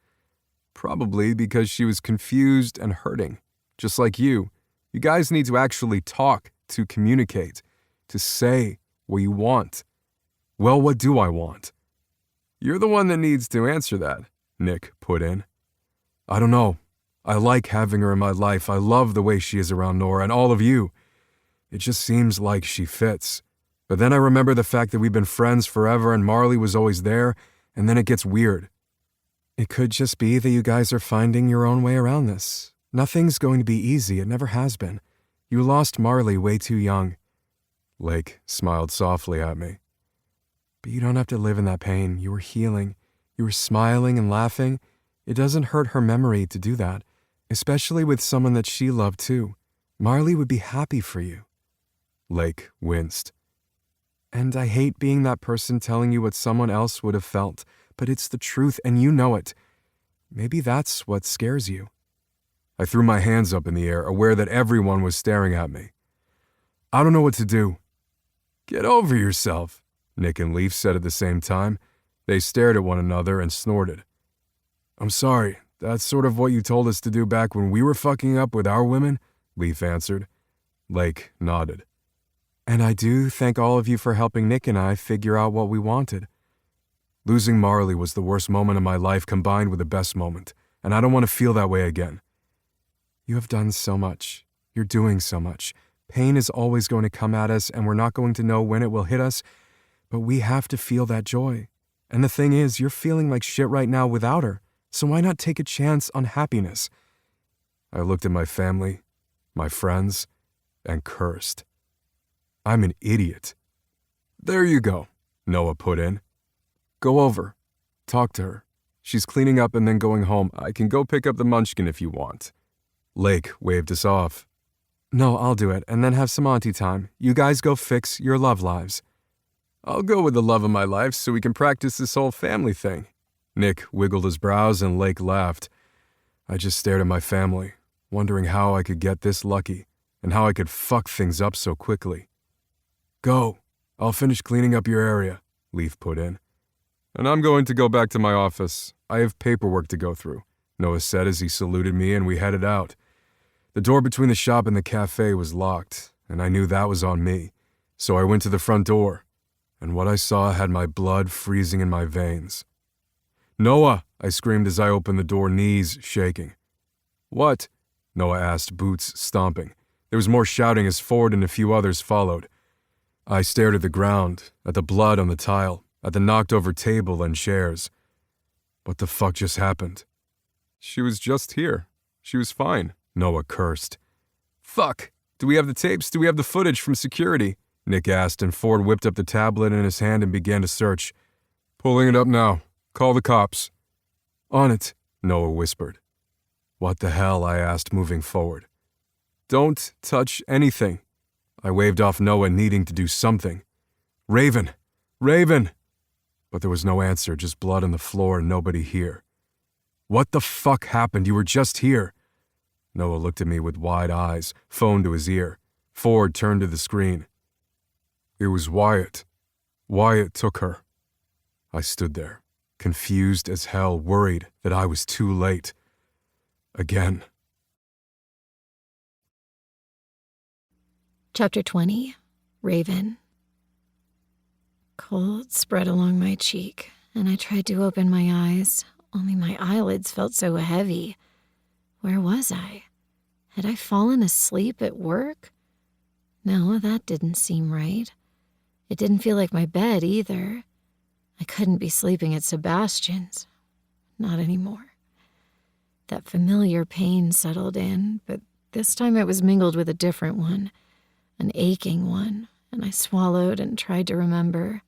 Probably because she was confused and hurting, just like you. You guys need to actually talk, to communicate, to say what you want. Well, what do I want? You're the one that needs to answer that, Nick put in. I don't know. I like having her in my life. I love the way she is around Nora and all of you. It just seems like she fits. But then I remember the fact that we've been friends forever and Marley was always there, and then it gets weird. It could just be that you guys are finding your own way around this. Nothing's going to be easy. It never has been. You lost Marley way too young. Lake smiled softly at me. But you don't have to live in that pain. You were healing. You were smiling and laughing. It doesn't hurt her memory to do that, especially with someone that she loved too. Marley would be happy for you. Lake winced. And I hate being that person telling you what someone else would have felt, but it's the truth and you know it. Maybe that's what scares you. I threw my hands up in the air, aware that everyone was staring at me. I don't know what to do. Get over yourself, Nick and Leaf said at the same time. They stared at one another and snorted. I'm sorry, that's sort of what you told us to do back when we were fucking up with our women, Leaf answered. Lake nodded. And I do thank all of you for helping Nick and I figure out what we wanted. Losing Marley was the worst moment of my life combined with the best moment, and I don't want to feel that way again. You have done so much. You're doing so much. Pain is always going to come at us, and we're not going to know when it will hit us, but we have to feel that joy. And the thing is, you're feeling like shit right now without her, so why not take a chance on happiness? I looked at my family, my friends, and cursed. I'm an idiot. There you go, Noah put in. Go over. Talk to her. She's cleaning up and then going home. I can go pick up the munchkin if you want. Lake waved us off. No, I'll do it, and then have some auntie time. You guys go fix your love lives. I'll go with the love of my life so we can practice this whole family thing. Nick wiggled his brows and Lake laughed. I just stared at my family, wondering how I could get this lucky and how I could fuck things up so quickly. Go. I'll finish cleaning up your area, Leaf put in. And I'm going to go back to my office. I have paperwork to go through, Noah said as he saluted me and we headed out. The door between the shop and the cafe was locked, and I knew that was on me, so I went to the front door, and what I saw had my blood freezing in my veins. Noah, I screamed as I opened the door, knees shaking. What? Noah asked, boots stomping. There was more shouting as Ford and a few others followed. I stared at the ground, at the blood on the tile, at the knocked-over table and chairs. What the fuck just happened? She was just here. She was fine, Noah cursed. Fuck! Do we have the tapes? Do we have the footage from security? Nick asked, and Ford whipped up the tablet in his hand and began to search. Pulling it up now. Call the cops. On it. Noah whispered. What the hell, I asked, moving forward. Don't touch anything. I waved off Noah, needing to do something. Raven! Raven! But there was no answer, just blood on the floor and nobody here. What the fuck happened? You were just here. Noah looked at me with wide eyes, phone to his ear. Ford turned to the screen. It was Wyatt. Wyatt took her. I stood there, confused as hell, worried that I was too late. Again. Chapter 20. Raven. Cold spread along my cheek, and I tried to open my eyes, only my eyelids felt so heavy. Where was I? Had I fallen asleep at work? No, that didn't seem right. It didn't feel like my bed either. I couldn't be sleeping at Sebastian's. Not anymore. That familiar pain settled in, but this time it was mingled with a different one, an aching one, and I swallowed and tried to remember.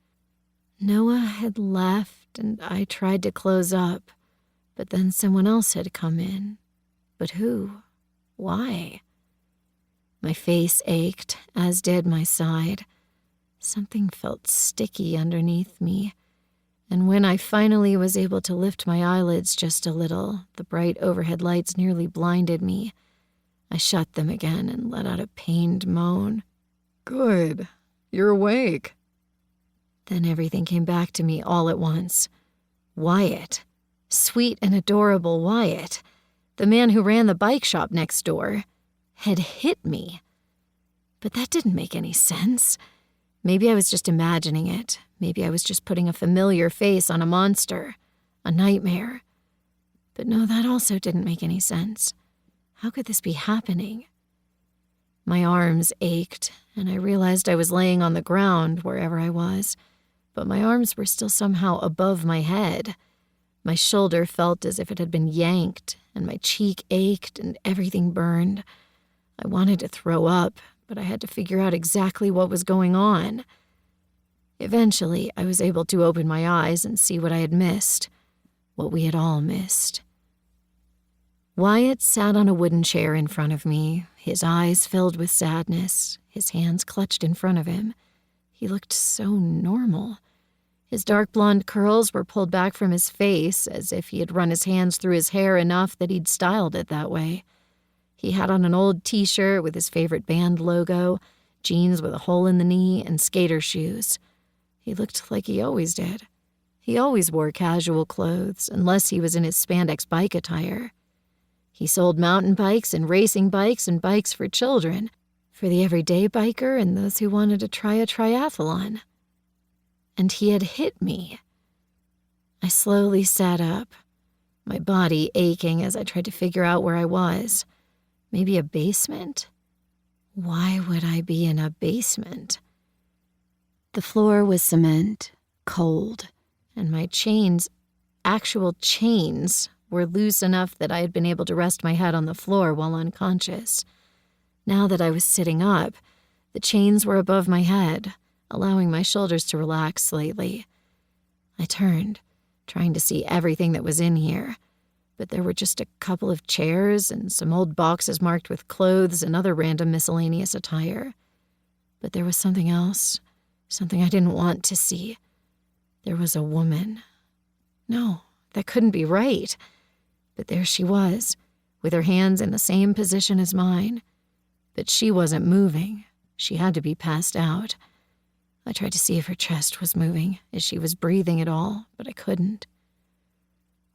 Noah had left, and I tried to close up, but then someone else had come in. But who? Why? My face ached, as did my side. Something felt sticky underneath me, and when I finally was able to lift my eyelids just a little, the bright overhead lights nearly blinded me. I shut them again and let out a pained moan. Good. You're awake. Then everything came back to me all at once. Wyatt. Sweet and adorable Wyatt, the man who ran the bike shop next door, had hit me. But that didn't make any sense. Maybe I was just imagining it. Maybe I was just putting a familiar face on a monster, a nightmare. But no, that also didn't make any sense. How could this be happening? My arms ached, and I realized I was laying on the ground wherever I was, but my arms were still somehow above my head. My shoulder felt as if it had been yanked, and my cheek ached and everything burned. I wanted to throw up, but I had to figure out exactly what was going on. Eventually, I was able to open my eyes and see what I had missed, what we had all missed. Wyatt sat on a wooden chair in front of me, his eyes filled with sadness, his hands clutched in front of him. He looked so normal. His dark blonde curls were pulled back from his face as if he had run his hands through his hair enough that he'd styled it that way. He had on an old t-shirt with his favorite band logo, jeans with a hole in the knee, and skater shoes. He looked like he always did. He always wore casual clothes, unless he was in his spandex bike attire. He sold mountain bikes and racing bikes and bikes for children, for the everyday biker and those who wanted to try a triathlon. And he had hit me. I slowly sat up, my body aching as I tried to figure out where I was. Maybe a basement? Why would I be in a basement? The floor was cement, cold, and my chains, actual chains, were loose enough that I had been able to rest my head on the floor while unconscious. Now that I was sitting up, the chains were above my head, allowing my shoulders to relax slightly. I turned, trying to see everything that was in here, but there were just a couple of chairs and some old boxes marked with clothes and other random miscellaneous attire. But there was something else, something I didn't want to see. There was a woman. No, that couldn't be right. But there she was, with her hands in the same position as mine. But she wasn't moving. She had to be passed out. I tried to see if her chest was moving, if she was breathing at all, but I couldn't.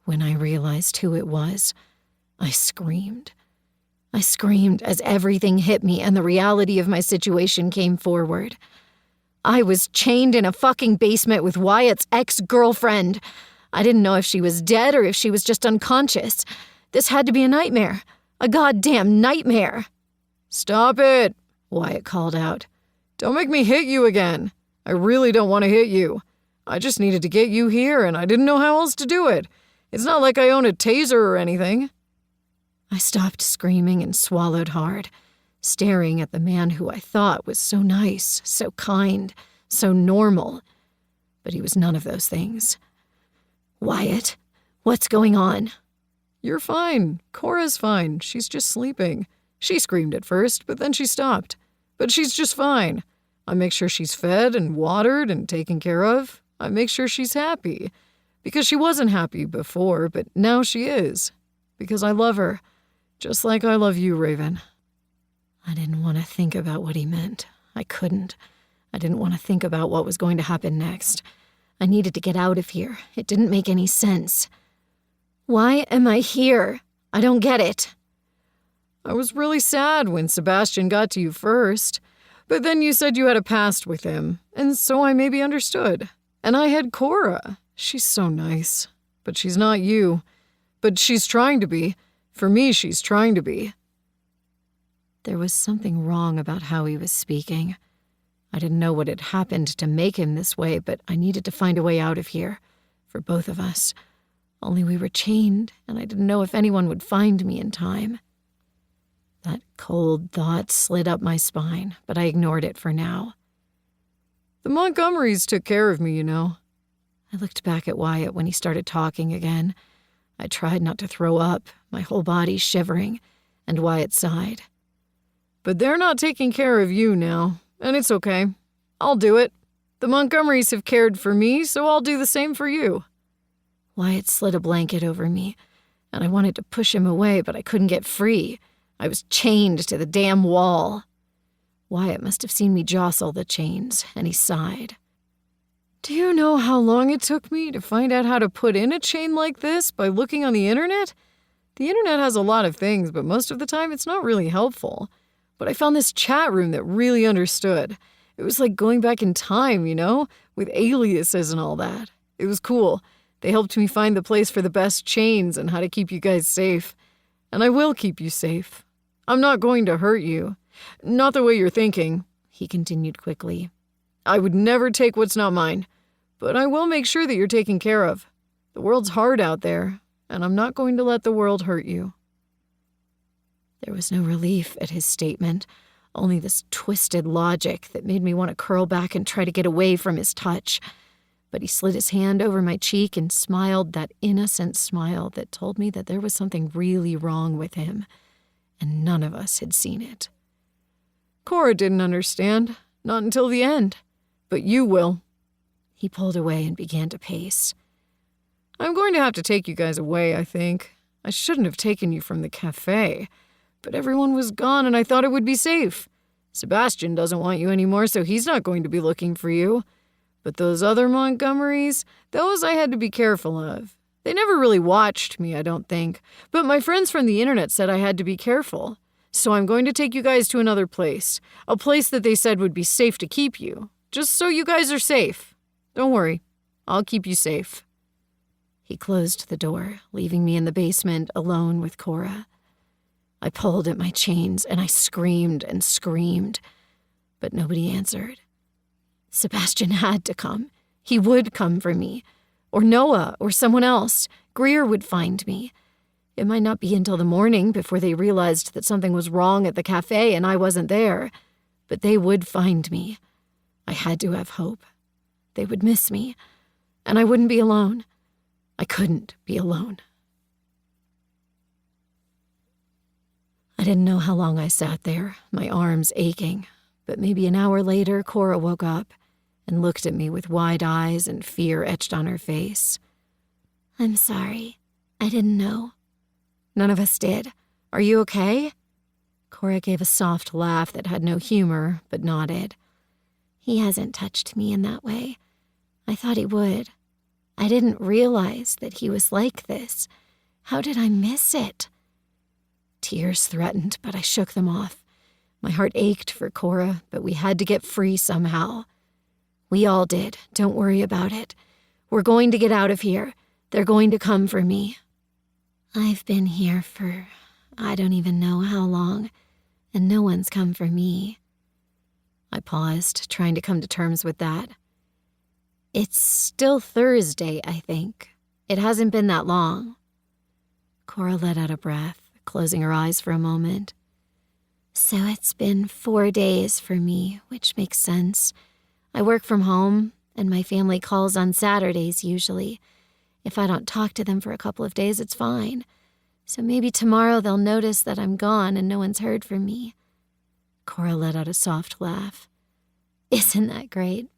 When I realized who it was, I screamed. I screamed as everything hit me and the reality of my situation came forward. I was chained in a fucking basement with Wyatt's ex-girlfriend. I didn't know if she was dead or if she was just unconscious. This had to be a nightmare. A goddamn nightmare. Stop it, Wyatt called out. Don't make me hit you again. I really don't want to hit you. I just needed to get you here and I didn't know how else to do it. It's not like I own a taser or anything. I stopped screaming and swallowed hard, staring at the man who I thought was so nice, so kind, so normal. But he was none of those things. Wyatt, what's going on? You're fine. Cora's fine. She's just sleeping. She screamed at first, but then she stopped. But she's just fine. I make sure she's fed and watered and taken care of. I make sure she's happy. Because she wasn't happy before, but now she is. Because I love her. Just like I love you, Raven. I didn't want to think about what he meant. I couldn't. I didn't want to think about what was going to happen next. I needed to get out of here. It didn't make any sense. Why am I here? I don't get it. I was really sad when Sebastian got to you first, but then you said you had a past with him, and so I maybe understood. And I had Cora. She's so nice. But she's not you. But she's trying to be. For me, she's trying to be. There was something wrong about how he was speaking. I didn't know what had happened to make him this way, but I needed to find a way out of here. For both of us. Only we were chained, and I didn't know if anyone would find me in time. That cold thought slid up my spine, but I ignored it for now. The Montgomerys took care of me, you know. I looked back at Wyatt when he started talking again. I tried not to throw up, my whole body shivering, and Wyatt sighed. But they're not taking care of you now, and it's okay. I'll do it. The Montgomerys have cared for me, so I'll do the same for you. Wyatt slid a blanket over me, and I wanted to push him away, but I couldn't get free. I was chained to the damn wall. Wyatt must have seen me jostle the chains, and he sighed. Do you know how long it took me to find out how to put in a chain like this by looking on the internet? The internet has a lot of things, but most of the time it's not really helpful. But I found this chat room that really understood. It was like going back in time, you know, with aliases and all that. It was cool. They helped me find the place for the best chains and how to keep you guys safe. And I will keep you safe. I'm not going to hurt you. Not the way you're thinking, he continued quickly. I would never take what's not mine, but I will make sure that you're taken care of. The world's hard out there, and I'm not going to let the world hurt you. There was no relief at his statement, only this twisted logic that made me want to curl back and try to get away from his touch. But he slid his hand over my cheek and smiled that innocent smile that told me that there was something really wrong with him, and none of us had seen it. Cora didn't understand, not until the end. But you will. He pulled away and began to pace. I'm going to have to take you guys away, I think. I shouldn't have taken you from the cafe. But everyone was gone and I thought it would be safe. Sebastian doesn't want you anymore, so he's not going to be looking for you. But those other Montgomerys, those I had to be careful of. They never really watched me, I don't think. But my friends from the internet said I had to be careful. So I'm going to take you guys to another place. A place that they said would be safe to keep you. Just so you guys are safe. Don't worry. I'll keep you safe. He closed the door, leaving me in the basement alone with Cora. I pulled at my chains and I screamed and screamed, but nobody answered. Sebastian had to come. He would come for me. Or Noah, or someone else. Greer would find me. It might not be until the morning before they realized that something was wrong at the cafe and I wasn't there, but they would find me. I had to have hope. They would miss me, and I wouldn't be alone. I couldn't be alone. I didn't know how long I sat there, my arms aching, but maybe an hour later, Cora woke up and looked at me with wide eyes and fear etched on her face. I'm sorry. I didn't know. None of us did. Are you okay? Cora gave a soft laugh that had no humor, but nodded. He hasn't touched me in that way. I thought he would. I didn't realize that he was like this. How did I miss it? Tears threatened, but I shook them off. My heart ached for Cora, but we had to get free somehow. We all did. Don't worry about it. We're going to get out of here. They're going to come for me. I've been here for I don't even know how long, and no one's come for me. I paused, trying to come to terms with that. It's still Thursday, I think. It hasn't been that long. Cora let out a breath, closing her eyes for a moment. So it's been 4 days for me, which makes sense. I work from home, and my family calls on Saturdays usually. If I don't talk to them for a couple of days, it's fine. So maybe tomorrow they'll notice that I'm gone and no one's heard from me." Cora let out a soft laugh. "Isn't that great?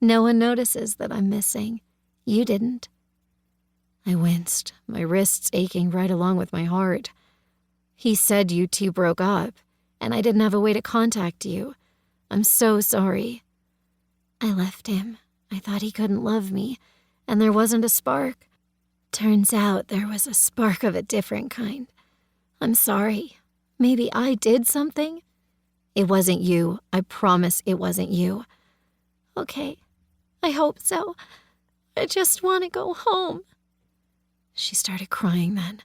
No one notices that I'm missing. You didn't." I winced, my wrists aching right along with my heart. "He said you two broke up, and I didn't have a way to contact you. I'm so sorry." "I left him. I thought he couldn't love me, and there wasn't a spark. Turns out there was a spark of a different kind. I'm sorry. Maybe I did something?" "It wasn't you. I promise it wasn't you." "Okay. I hope so. I just want to go home." She started crying then,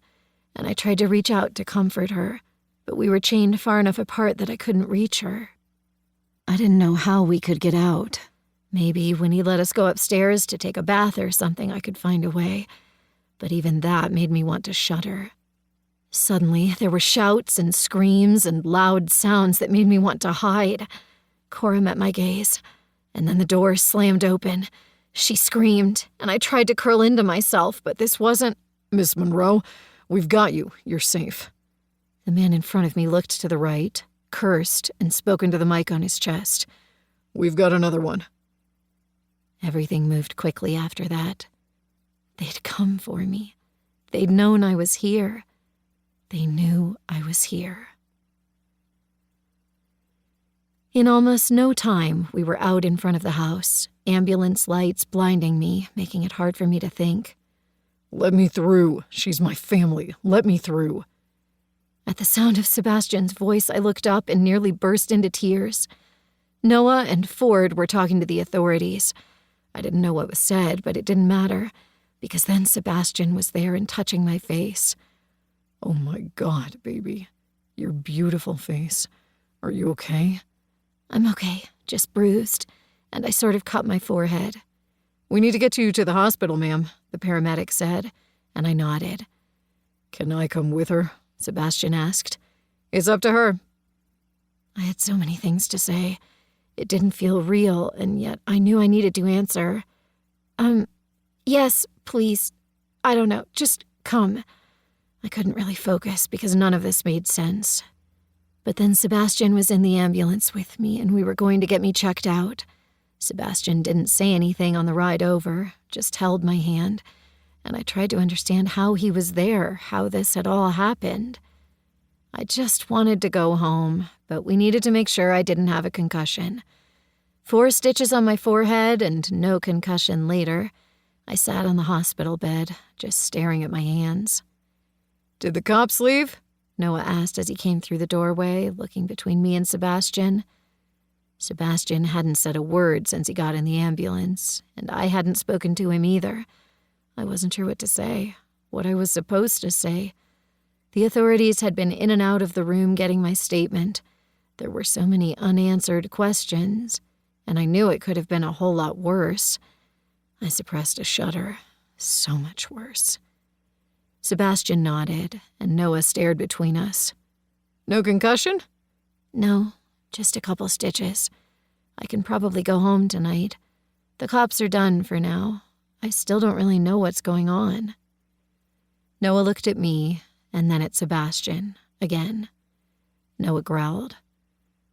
and I tried to reach out to comfort her, but we were chained far enough apart that I couldn't reach her. I didn't know how we could get out. Maybe when he let us go upstairs to take a bath or something, I could find a way, but even that made me want to shudder. Suddenly, there were shouts and screams and loud sounds that made me want to hide. Cora met my gaze, and then the door slammed open. She screamed, and I tried to curl into myself, but this wasn't— "Miss Monroe, we've got you. You're safe." The man in front of me looked to the right, cursed, and spoke into the mic on his chest. "We've got another one." Everything moved quickly after that. They'd come for me. They'd known I was here. They knew I was here. In almost no time, we were out in front of the house, ambulance lights blinding me, making it hard for me to think. "Let me through. She's my family. Let me through." At the sound of Sebastian's voice, I looked up and nearly burst into tears. Noah and Ford were talking to the authorities. I didn't know what was said, but it didn't matter, because then Sebastian was there and touching my face. "Oh my God, baby. Your beautiful face. Are you okay?" "I'm okay, just bruised, and I sort of cut my forehead." "We need to get you to the hospital, ma'am," the paramedic said, and I nodded. "Can I come with her?" Sebastian asked. "It's up to her." I had so many things to say. It didn't feel real, and yet I knew I needed to answer. Yes, please. I don't know, just come." I couldn't really focus because none of this made sense. But then Sebastian was in the ambulance with me, and we were going to get me checked out. Sebastian didn't say anything on the ride over, just held my hand, and I tried to understand how he was there, how this had all happened. I just wanted to go home, but we needed to make sure I didn't have a concussion. 4 stitches on my forehead and no concussion later. I sat on the hospital bed, just staring at my hands. "Did the cops leave?" Noah asked as he came through the doorway, looking between me and Sebastian. Sebastian hadn't said a word since he got in the ambulance, and I hadn't spoken to him either. I wasn't sure what to say, what I was supposed to say. The authorities had been in and out of the room getting my statement. There were so many unanswered questions, and I knew it could have been a whole lot worse. I suppressed a shudder. So much worse. Sebastian nodded, and Noah stared between us. "No concussion?" "No, just a couple stitches. I can probably go home tonight. The cops are done for now. I still don't really know what's going on." Noah looked at me, and then at Sebastian, again. Noah growled.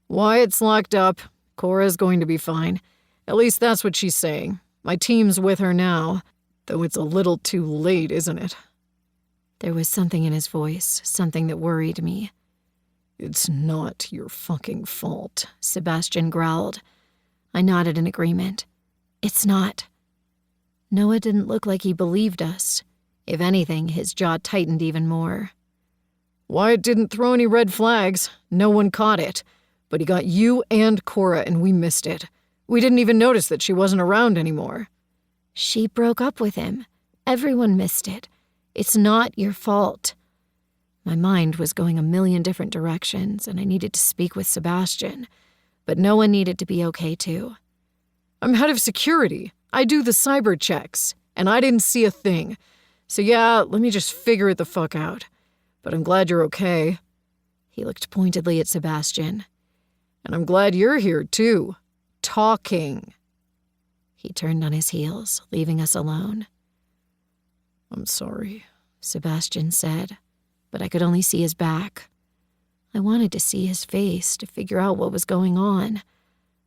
"Wyatt's locked up. Cora's going to be fine. At least that's what she's saying. My team's with her now, though it's a little too late, isn't it?" There was something in his voice, something that worried me. "It's not your fucking fault," Sebastian growled. I nodded in agreement. "It's not." Noah didn't look like he believed us. If anything, his jaw tightened even more. "Wyatt didn't throw any red flags. No one caught it. But he got you and Cora, and we missed it. We didn't even notice that she wasn't around anymore." "She broke up with him. Everyone missed it. It's not your fault." My mind was going a million different directions, and I needed to speak with Sebastian. But Noah needed to be okay, too. "I'm head of security. I do the cyber checks, and I didn't see a thing. So yeah, let me just figure it the fuck out. But I'm glad you're okay." He looked pointedly at Sebastian. "And I'm glad you're here, too. Talking." He turned on his heels, leaving us alone. I'm sorry, Sebastian said, but I could only see his back. I wanted to see his face to figure out what was going on.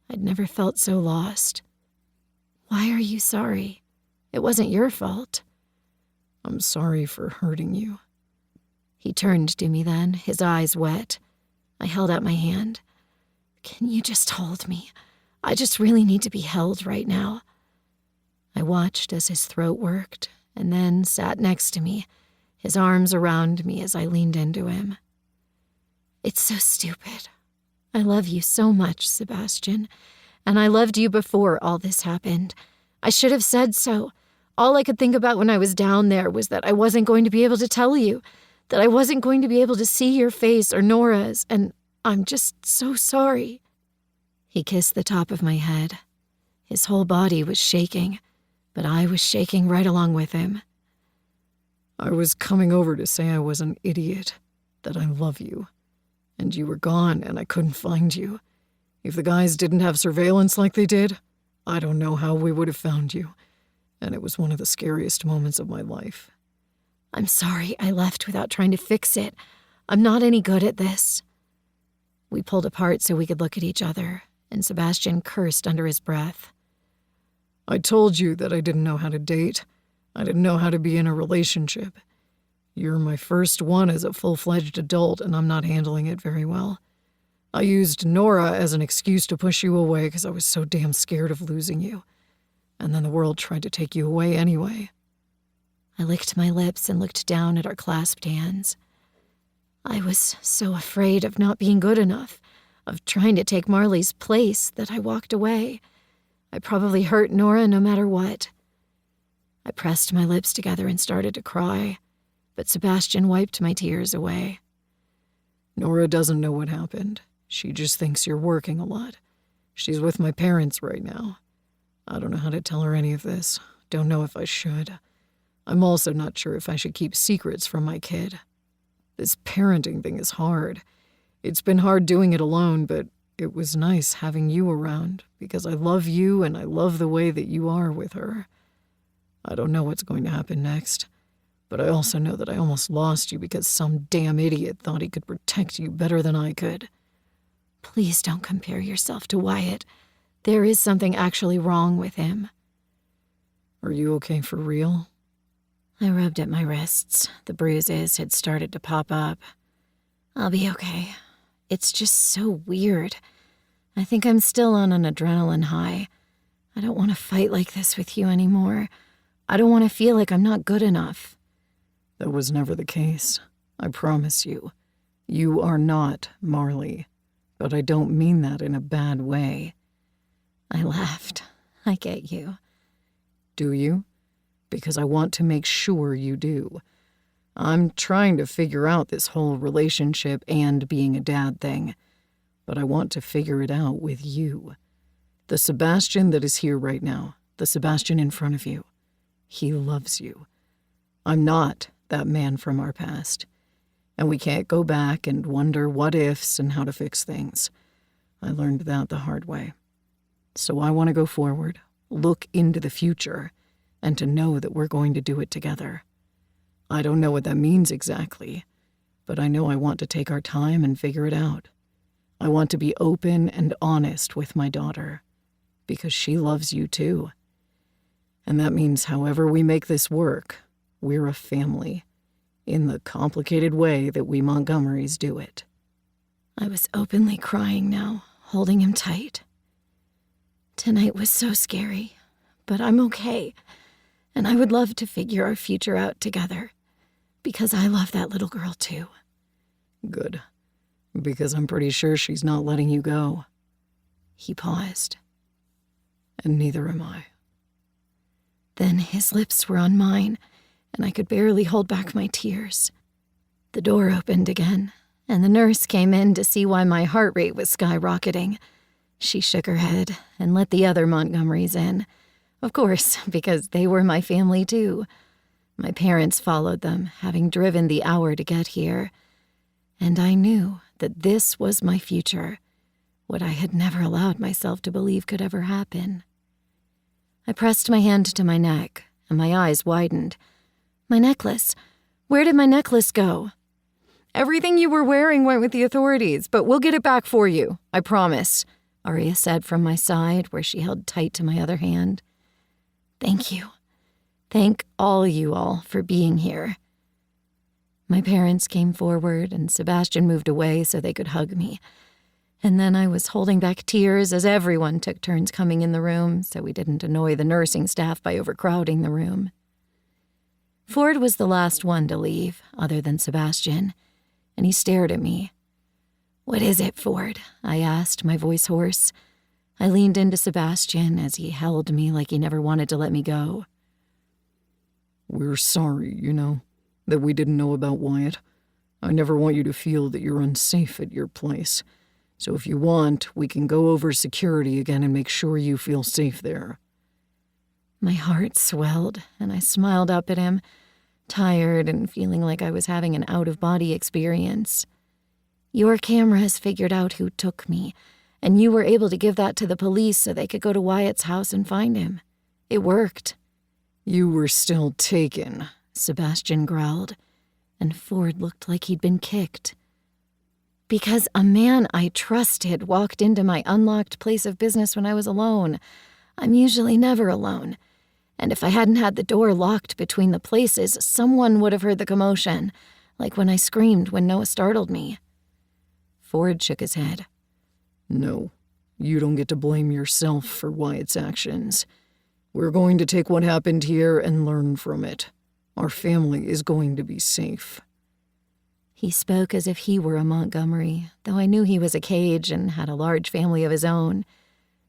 I'd never felt so lost. Why are you sorry? It wasn't your fault. I'm sorry for hurting you. He turned to me then, his eyes wet. I held out my hand. Can you just hold me? I just really need to be held right now. I watched as his throat worked, and then sat next to me, his arms around me as I leaned into him. It's so stupid. I love you so much, Sebastian, and I loved you before all this happened. I should have said so. All I could think about when I was down there was that I wasn't going to be able to tell you, that I wasn't going to be able to see your face or Nora's, and I'm just so sorry. He kissed the top of my head. His whole body was shaking, but I was shaking right along with him. I was coming over to say I was an idiot, that I love you, and you were gone and I couldn't find you. If the guys didn't have surveillance like they did, I don't know how we would have found you, and it was one of the scariest moments of my life. I'm sorry I left without trying to fix it. I'm not any good at this. We pulled apart so we could look at each other, and Sebastian cursed under his breath. I told you that I didn't know how to date. I didn't know how to be in a relationship. You're my first one as a full-fledged adult, and I'm not handling it very well. I used Nora as an excuse to push you away because I was so damn scared of losing you. And then the world tried to take you away anyway. I licked my lips and looked down at our clasped hands. I was so afraid of not being good enough, of trying to take Marley's place, that I walked away. I probably hurt Nora no matter what. I pressed my lips together and started to cry, but Sebastian wiped my tears away. Nora doesn't know what happened. She just thinks you're working a lot. She's with my parents right now. I don't know how to tell her any of this. Don't know if I should. I'm also not sure if I should keep secrets from my kid. This parenting thing is hard. It's been hard doing it alone, but it was nice having you around because I love you and I love the way that you are with her. I don't know what's going to happen next, but I also know that I almost lost you because some damn idiot thought he could protect you better than I could. Please don't compare yourself to Wyatt. There is something actually wrong with him. Are you okay for real? I rubbed at my wrists. The bruises had started to pop up. I'll be okay. It's just so weird. I think I'm still on an adrenaline high. I don't want to fight like this with you anymore. I don't want to feel like I'm not good enough. That was never the case. I promise you. You are not Marley. But I don't mean that in a bad way. I laughed. I get you. Do you? Because I want to make sure you do. I'm trying to figure out this whole relationship and being a dad thing, but I want to figure it out with you. The Sebastian that is here right now, the Sebastian in front of you, he loves you. I'm not that man from our past, and we can't go back and wonder what ifs and how to fix things. I learned that the hard way. So I want to go forward, look into the future, and to know that we're going to do it together. I don't know what that means exactly, but I know I want to take our time and figure it out. I want to be open and honest with my daughter, because she loves you too. And that means however we make this work, we're a family, in the complicated way that we Montgomerys do it. I was openly crying now, holding him tight. Tonight was so scary, but I'm okay. And I would love to figure our future out together, because I love that little girl too. Good, because I'm pretty sure she's not letting you go. He paused. And neither am I. Then his lips were on mine, and I could barely hold back my tears. The door opened again, and the nurse came in to see why my heart rate was skyrocketing. She shook her head and let the other Montgomerys in. Of course, because they were my family too. My parents followed them, having driven the hour to get here. And I knew that this was my future, what I had never allowed myself to believe could ever happen. I pressed my hand to my neck, and my eyes widened. My necklace. Where did my necklace go? Everything you were wearing went with the authorities, but we'll get it back for you. I promise. Arya said from my side, where she held tight to my other hand. Thank you. Thank all you all for being here. My parents came forward, and Sebastian moved away so they could hug me. And then I was holding back tears as everyone took turns coming in the room so we didn't annoy the nursing staff by overcrowding the room. Ford was the last one to leave, other than Sebastian, and he stared at me. What is it, Ford? I asked, my voice hoarse. I leaned into Sebastian as he held me like he never wanted to let me go. We're sorry, that we didn't know about Wyatt. I never want you to feel that you're unsafe at your place. So if you want, we can go over security again and make sure you feel safe there. My heart swelled, and I smiled up at him, tired and feeling like I was having an out-of-body experience. Your camera has figured out who took me, and you were able to give that to the police so they could go to Wyatt's house and find him. It worked. You were still taken, Sebastian growled, and Ford looked like he'd been kicked. Because a man I trusted walked into my unlocked place of business when I was alone. I'm usually never alone. And if I hadn't had the door locked between the places, someone would have heard the commotion, like when I screamed when Noah startled me. Ford shook his head. No, you don't get to blame yourself for Wyatt's actions. We're going to take what happened here and learn from it. Our family is going to be safe. He spoke as if he were a Montgomery, though I knew he was a Cage and had a large family of his own.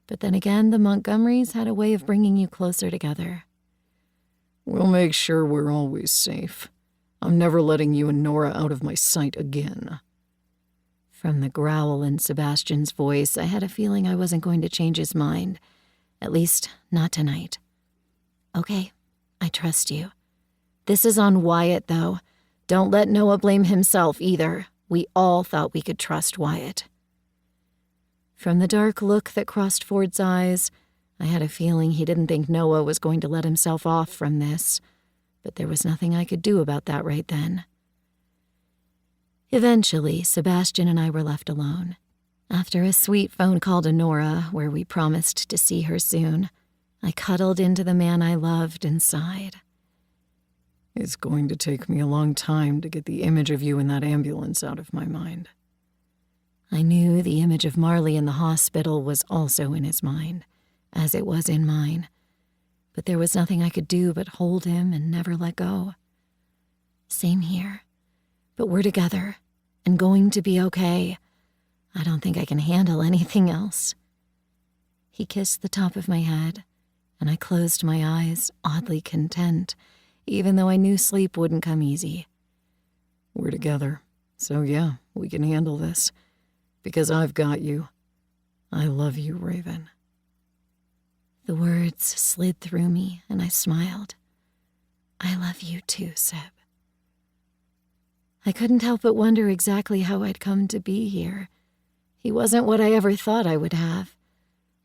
But then again, the Montgomerys had a way of bringing you closer together. We'll make sure we're always safe. I'm never letting you and Nora out of my sight again. From the growl in Sebastian's voice, I had a feeling I wasn't going to change his mind. At least, not tonight. Okay, I trust you. This is on Wyatt, though. Don't let Noah blame himself either. We all thought we could trust Wyatt. From the dark look that crossed Ford's eyes, I had a feeling he didn't think Noah was going to let himself off from this, but there was nothing I could do about that right then. Eventually, Sebastian and I were left alone. After a sweet phone call to Nora, where we promised to see her soon, I cuddled into the man I loved and sighed. It's going to take me a long time to get the image of you in that ambulance out of my mind. I knew the image of Marley in the hospital was also in his mind, as it was in mine. But there was nothing I could do but hold him and never let go. Same here. But we're together, and going to be okay. I don't think I can handle anything else. He kissed the top of my head, and I closed my eyes, oddly content, even though I knew sleep wouldn't come easy. We're together, so yeah, we can handle this. Because I've got you. I love you, Raven. The words slid through me, and I smiled. I love you too, Seb. I couldn't help but wonder exactly how I'd come to be here. He wasn't what I ever thought I would have,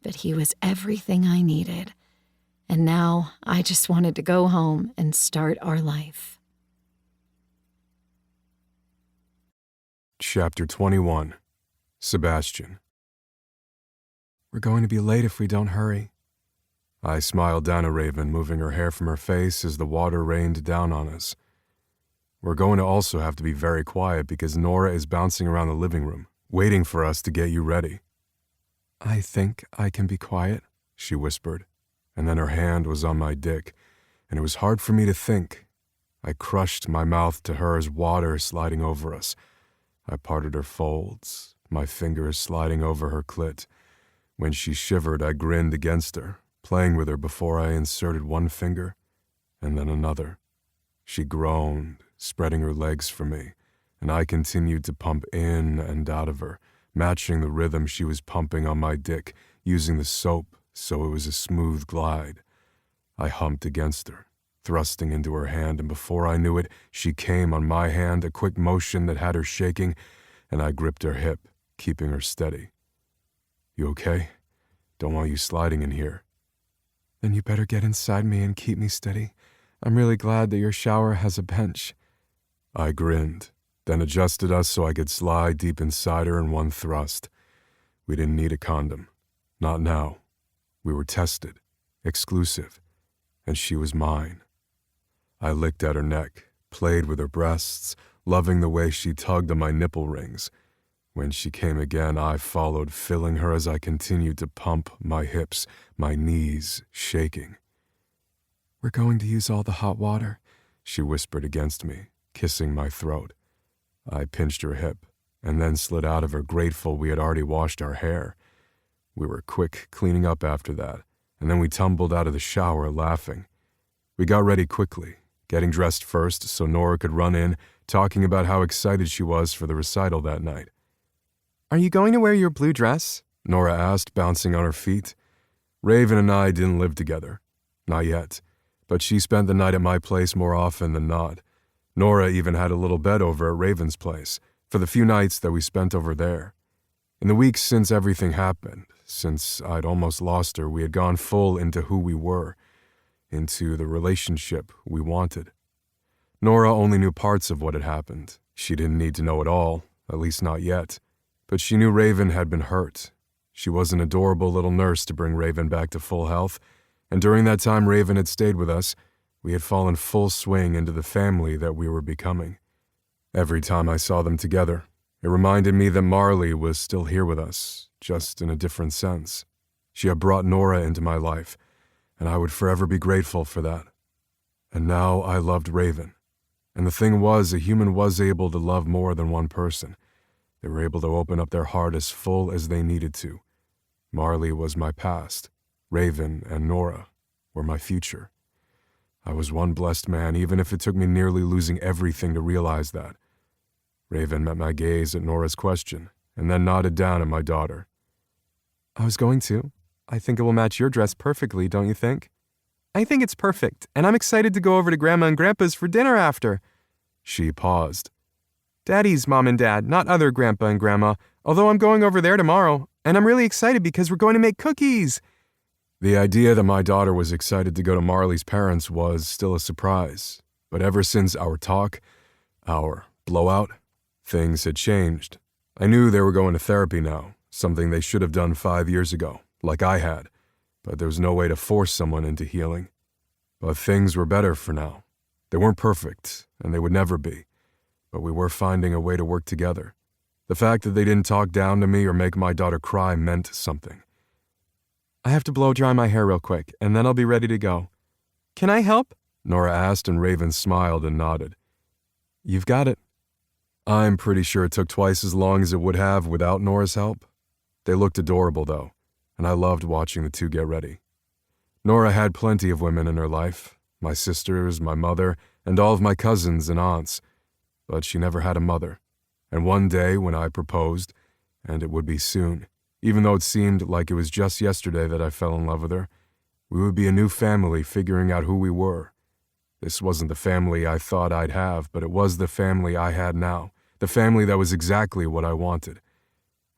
but he was everything I needed. And now I just wanted to go home and start our life. Chapter 21. Sebastian. We're going to be late if we don't hurry. I smiled down at Raven, moving her hair from her face as the water rained down on us. We're going to also have to be very quiet because Nora is bouncing around the living room, waiting for us to get you ready. I think I can be quiet, she whispered, and then her hand was on my dick, and it was hard for me to think. I crushed my mouth to hers, water sliding over us. I parted her folds, my fingers sliding over her clit. When she shivered, I grinned against her, playing with her before I inserted one finger, and then another. She groaned, spreading her legs for me, and I continued to pump in and out of her, matching the rhythm she was pumping on my dick, using the soap so it was a smooth glide. I humped against her, thrusting into her hand, and before I knew it, she came on my hand, a quick motion that had her shaking, and I gripped her hip, keeping her steady. You okay? Don't want you sliding in here. Then you better get inside me and keep me steady. I'm really glad that your shower has a bench. I grinned, then adjusted us so I could slide deep inside her in one thrust. We didn't need a condom. Not now. We were tested, exclusive, and she was mine. I licked at her neck, played with her breasts, loving the way she tugged on my nipple rings. When she came again, I followed, filling her as I continued to pump my hips, my knees shaking. We're going to use all the hot water, she whispered against me, kissing my throat. I pinched her hip, and then slid out of her, grateful we had already washed our hair. We were quick cleaning up after that, and then we tumbled out of the shower laughing. We got ready quickly, getting dressed first so Nora could run in, talking about how excited she was for the recital that night. Are you going to wear your blue dress? Nora asked, bouncing on her feet. Raven and I didn't live together. Not yet, but she spent the night at my place more often than not. Nora even had a little bed over at Raven's place for the few nights that we spent over there. In the weeks since everything happened, since I'd almost lost her, we had gone full into who we were, into the relationship we wanted. Nora only knew parts of what had happened. She didn't need to know it all, at least not yet. But she knew Raven had been hurt. She was an adorable little nurse to bring Raven back to full health, and during that time Raven had stayed with us, we had fallen full swing into the family that we were becoming. Every time I saw them together, it reminded me that Marley was still here with us, just in a different sense. She had brought Nora into my life, and I would forever be grateful for that. And now I loved Raven. And the thing was, a human was able to love more than one person. They were able to open up their heart as full as they needed to. Marley was my past. Raven and Nora were my future. I was one blessed man, even if it took me nearly losing everything to realize that. Raven met my gaze at Nora's question, and then nodded down at my daughter. I was going to. I think it will match your dress perfectly, don't you think? I think it's perfect, and I'm excited to go over to Grandma and Grandpa's for dinner after. She paused. Daddy's mom and dad, not other Grandpa and Grandma, although I'm going over there tomorrow, and I'm really excited because we're going to make cookies. The idea that my daughter was excited to go to Marley's parents was still a surprise, but ever since our talk, our blowout, things had changed. I knew they were going to therapy now, something they should have done 5 years ago, like I had, but there was no way to force someone into healing. But things were better for now. They weren't perfect, and they would never be, but we were finding a way to work together. The fact that they didn't talk down to me or make my daughter cry meant something. I have to blow dry my hair real quick, and then I'll be ready to go. Can I help? Nora asked, and Raven smiled and nodded. You've got it. I'm pretty sure it took twice as long as it would have without Nora's help. They looked adorable, though, and I loved watching the two get ready. Nora had plenty of women in her life, my sisters, my mother, and all of my cousins and aunts, but she never had a mother. And one day when I proposed, and it would be soon, even though it seemed like it was just yesterday that I fell in love with her, we would be a new family figuring out who we were. This wasn't the family I thought I'd have, but it was the family I had now, the family that was exactly what I wanted.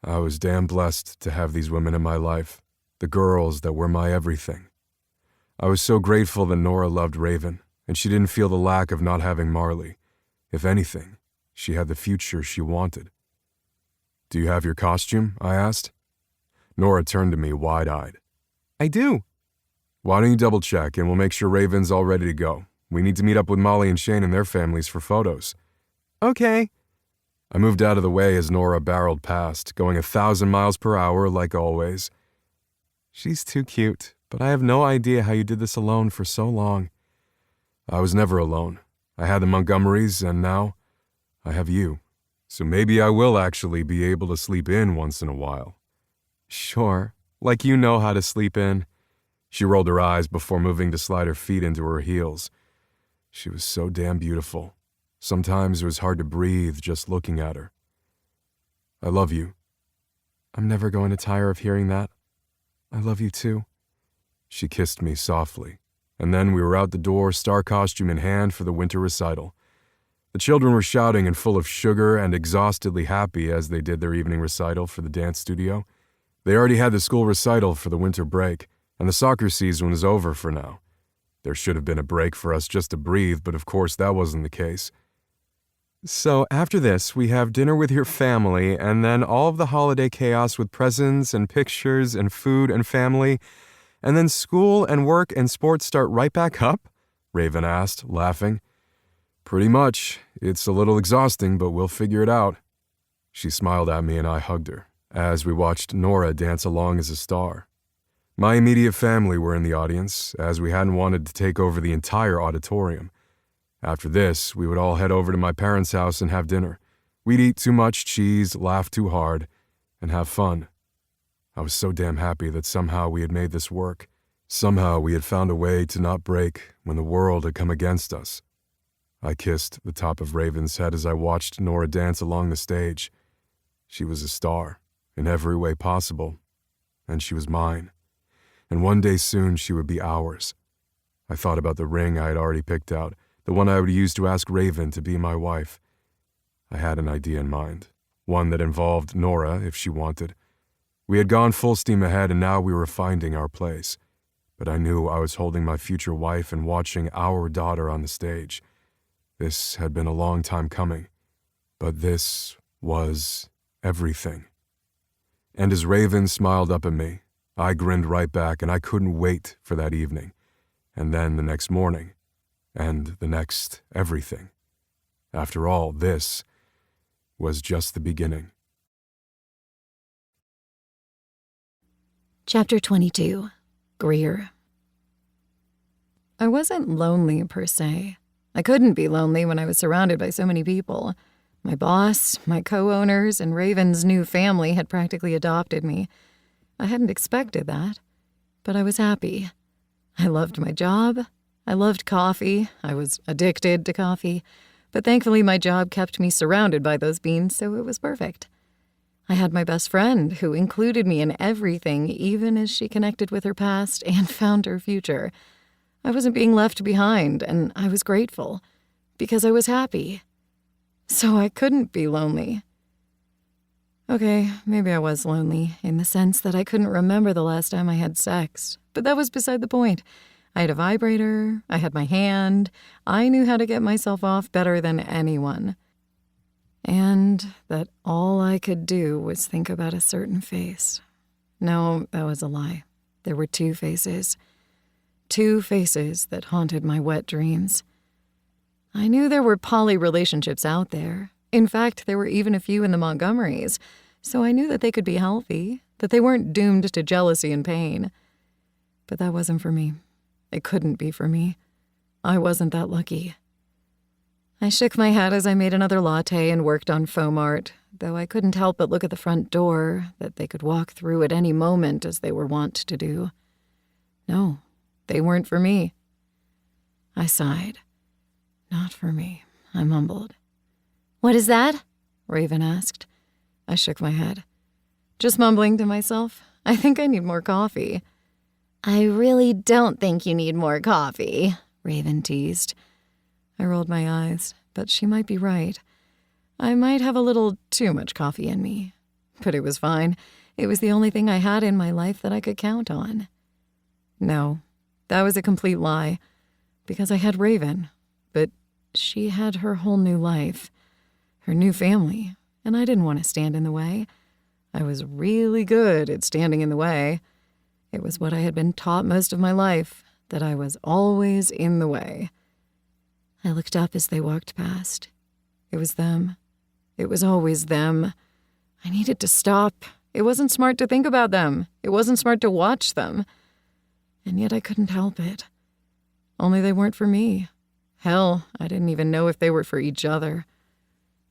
I was damn blessed to have these women in my life, the girls that were my everything. I was so grateful that Nora loved Raven, and she didn't feel the lack of not having Marley. If anything, she had the future she wanted. Do you have your costume? I asked. Nora turned to me wide-eyed. I do. Why don't you double-check, and we'll make sure Raven's all ready to go. We need to meet up with Molly and Shane and their families for photos. Okay. I moved out of the way as Nora barreled past, going 1,000 miles per hour like always. She's too cute, but I have no idea how you did this alone for so long. I was never alone. I had the Montgomerys, and now I have you. So maybe I will actually be able to sleep in once in a while. Sure, like you know how to sleep in. She rolled her eyes before moving to slide her feet into her heels. She was so damn beautiful. Sometimes it was hard to breathe just looking at her. I love you. I'm never going to tire of hearing that. I love you too. She kissed me softly, and then we were out the door, star costume in hand, for the winter recital. The children were shouting and full of sugar and exhaustedly happy as they did their evening recital for the dance studio. They already had the school recital for the winter break, and the soccer season was over for now. There should have been a break for us just to breathe, but of course that wasn't the case. So after this, we have dinner with your family, and then all of the holiday chaos with presents and pictures and food and family, and then school and work and sports start right back up? Raven asked, laughing. Pretty much. It's a little exhausting, but we'll figure it out. She smiled at me and I hugged her, as we watched Nora dance along as a star. My immediate family were in the audience, as we hadn't wanted to take over the entire auditorium. After this, we would all head over to my parents' house and have dinner. We'd eat too much cheese, laugh too hard, and have fun. I was so damn happy that somehow we had made this work. Somehow we had found a way to not break when the world had come against us. I kissed the top of Raven's head as I watched Nora dance along the stage. She was a star, in every way possible, and she was mine. And one day soon she would be ours. I thought about the ring I had already picked out, the one I would use to ask Raven to be my wife. I had an idea in mind, one that involved Nora if she wanted. We had gone full steam ahead and now we were finding our place. But I knew I was holding my future wife and watching our daughter on the stage. This had been a long time coming, but this was everything. And as Raven smiled up at me, I grinned right back and I couldn't wait for that evening, and then the next morning, and the next everything. After all, this was just the beginning. Chapter 22. Greer. I wasn't lonely per se. I couldn't be lonely when I was surrounded by so many people. My boss, my co-owners, and Raven's new family had practically adopted me. I hadn't expected that, but I was happy. I loved my job. I loved coffee. I was addicted to coffee. But thankfully my job kept me surrounded by those beans, so it was perfect. I had my best friend who included me in everything, even as she connected with her past and found her future. I wasn't being left behind, and I was grateful, because I was happy. So I couldn't be lonely. Okay, maybe I was lonely, in the sense that I couldn't remember the last time I had sex, but that was beside the point. I had a vibrator, I had my hand, I knew how to get myself off better than anyone. And that all I could do was think about a certain face. No, that was a lie. There were two faces. Two faces that haunted my wet dreams. I knew there were poly relationships out there. In fact, there were even a few in the Montgomerys, so I knew that they could be healthy, that they weren't doomed to jealousy and pain. But that wasn't for me. It couldn't be for me. I wasn't that lucky. I shook my head as I made another latte and worked on foam art, though I couldn't help but look at the front door that they could walk through at any moment as they were wont to do. No, they weren't for me. I sighed. Not for me, I mumbled. What is that? Raven asked. I shook my head. Just mumbling to myself, I think I need more coffee. I really don't think you need more coffee, Raven teased. I rolled my eyes, but she might be right. I might have a little too much coffee in me. But it was fine. It was the only thing I had in my life that I could count on. No, that was a complete lie, because I had Raven, but she had her whole new life, her new family, and I didn't want to stand in the way. I was really good at standing in the way. It was what I had been taught most of my life, that I was always in the way. I looked up as they walked past. It was them. It was always them. I needed to stop. It wasn't smart to think about them. It wasn't smart to watch them. And yet I couldn't help it. Only they weren't for me. Hell, I didn't even know if they were for each other.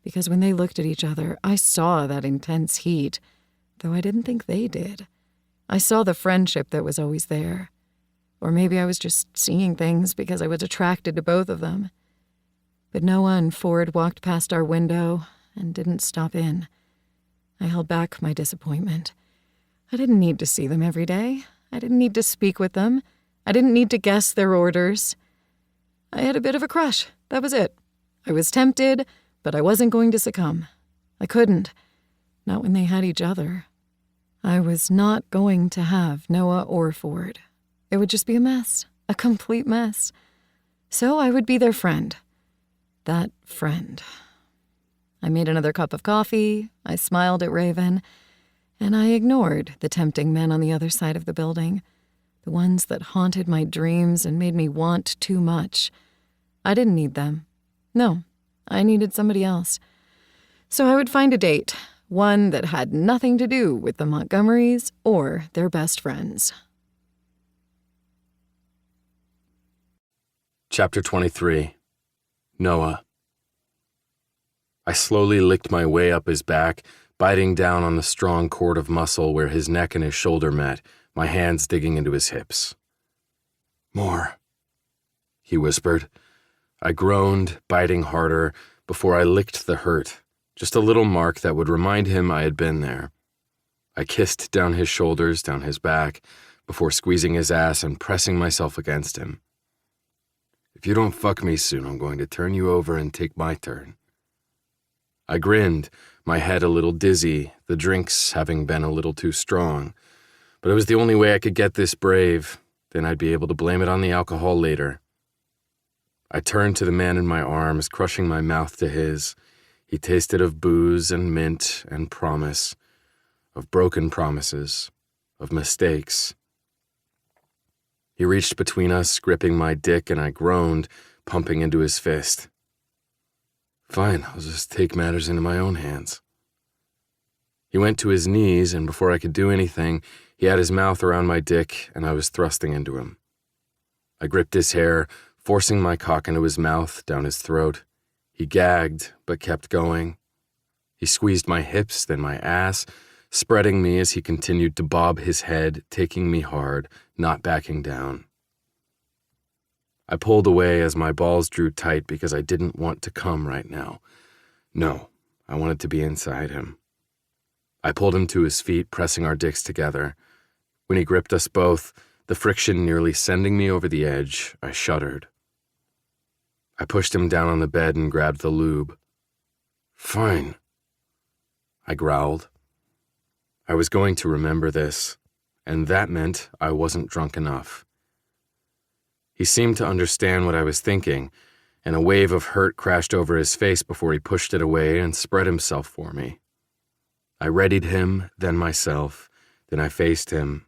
Because when they looked at each other, I saw that intense heat, though I didn't think they did. I saw the friendship that was always there. Or maybe I was just seeing things because I was attracted to both of them. But Noah and Ford walked past our window and didn't stop in. I held back my disappointment. I didn't need to see them every day. I didn't need to speak with them. I didn't need to guess their orders. I had a bit of a crush. That was it. I was tempted, but I wasn't going to succumb. I couldn't. Not when they had each other. I was not going to have Noah or Ford. It would just be a mess. a complete mess. So I would be their friend. That friend. I made another cup of coffee, I smiled at Raven, and I ignored the tempting men on the other side of the building, the ones that haunted my dreams and made me want too much. I didn't need them. No, I needed somebody else. So I would find a date, one that had nothing to do with the Montgomerys or their best friends. Chapter 23. Noah. I slowly licked my way up his back, biting down on the strong cord of muscle where his neck and his shoulder met, my hands digging into his hips. "More," he whispered. I groaned, biting harder, before I licked the hurt, just a little mark that would remind him I had been there. I kissed down his shoulders, down his back, before squeezing his ass and pressing myself against him. "If you don't fuck me soon, I'm going to turn you over and take my turn." I grinned, my head a little dizzy, the drinks having been a little too strong. But it was the only way I could get this brave, then I'd be able to blame it on the alcohol later. I turned to the man in my arms, crushing my mouth to his. He tasted of booze and mint and promise, of broken promises, of mistakes. He reached between us, gripping my dick, and I groaned, pumping into his fist. Fine, I'll just take matters into my own hands. He went to his knees, and before I could do anything, he had his mouth around my dick, and I was thrusting into him. I gripped his hair, forcing my cock into his mouth, down his throat. He gagged, but kept going. He squeezed my hips, then my ass, spreading me as he continued to bob his head, taking me hard, not backing down. I pulled away as my balls drew tight because I didn't want to come right now. No, I wanted to be inside him. I pulled him to his feet, pressing our dicks together. When he gripped us both, the friction nearly sending me over the edge, I shuddered. I pushed him down on the bed and grabbed the lube. "Fine," I growled. I was going to remember this, and that meant I wasn't drunk enough. He seemed to understand what I was thinking, and a wave of hurt crashed over his face before he pushed it away and spread himself for me. I readied him, then myself, then I faced him,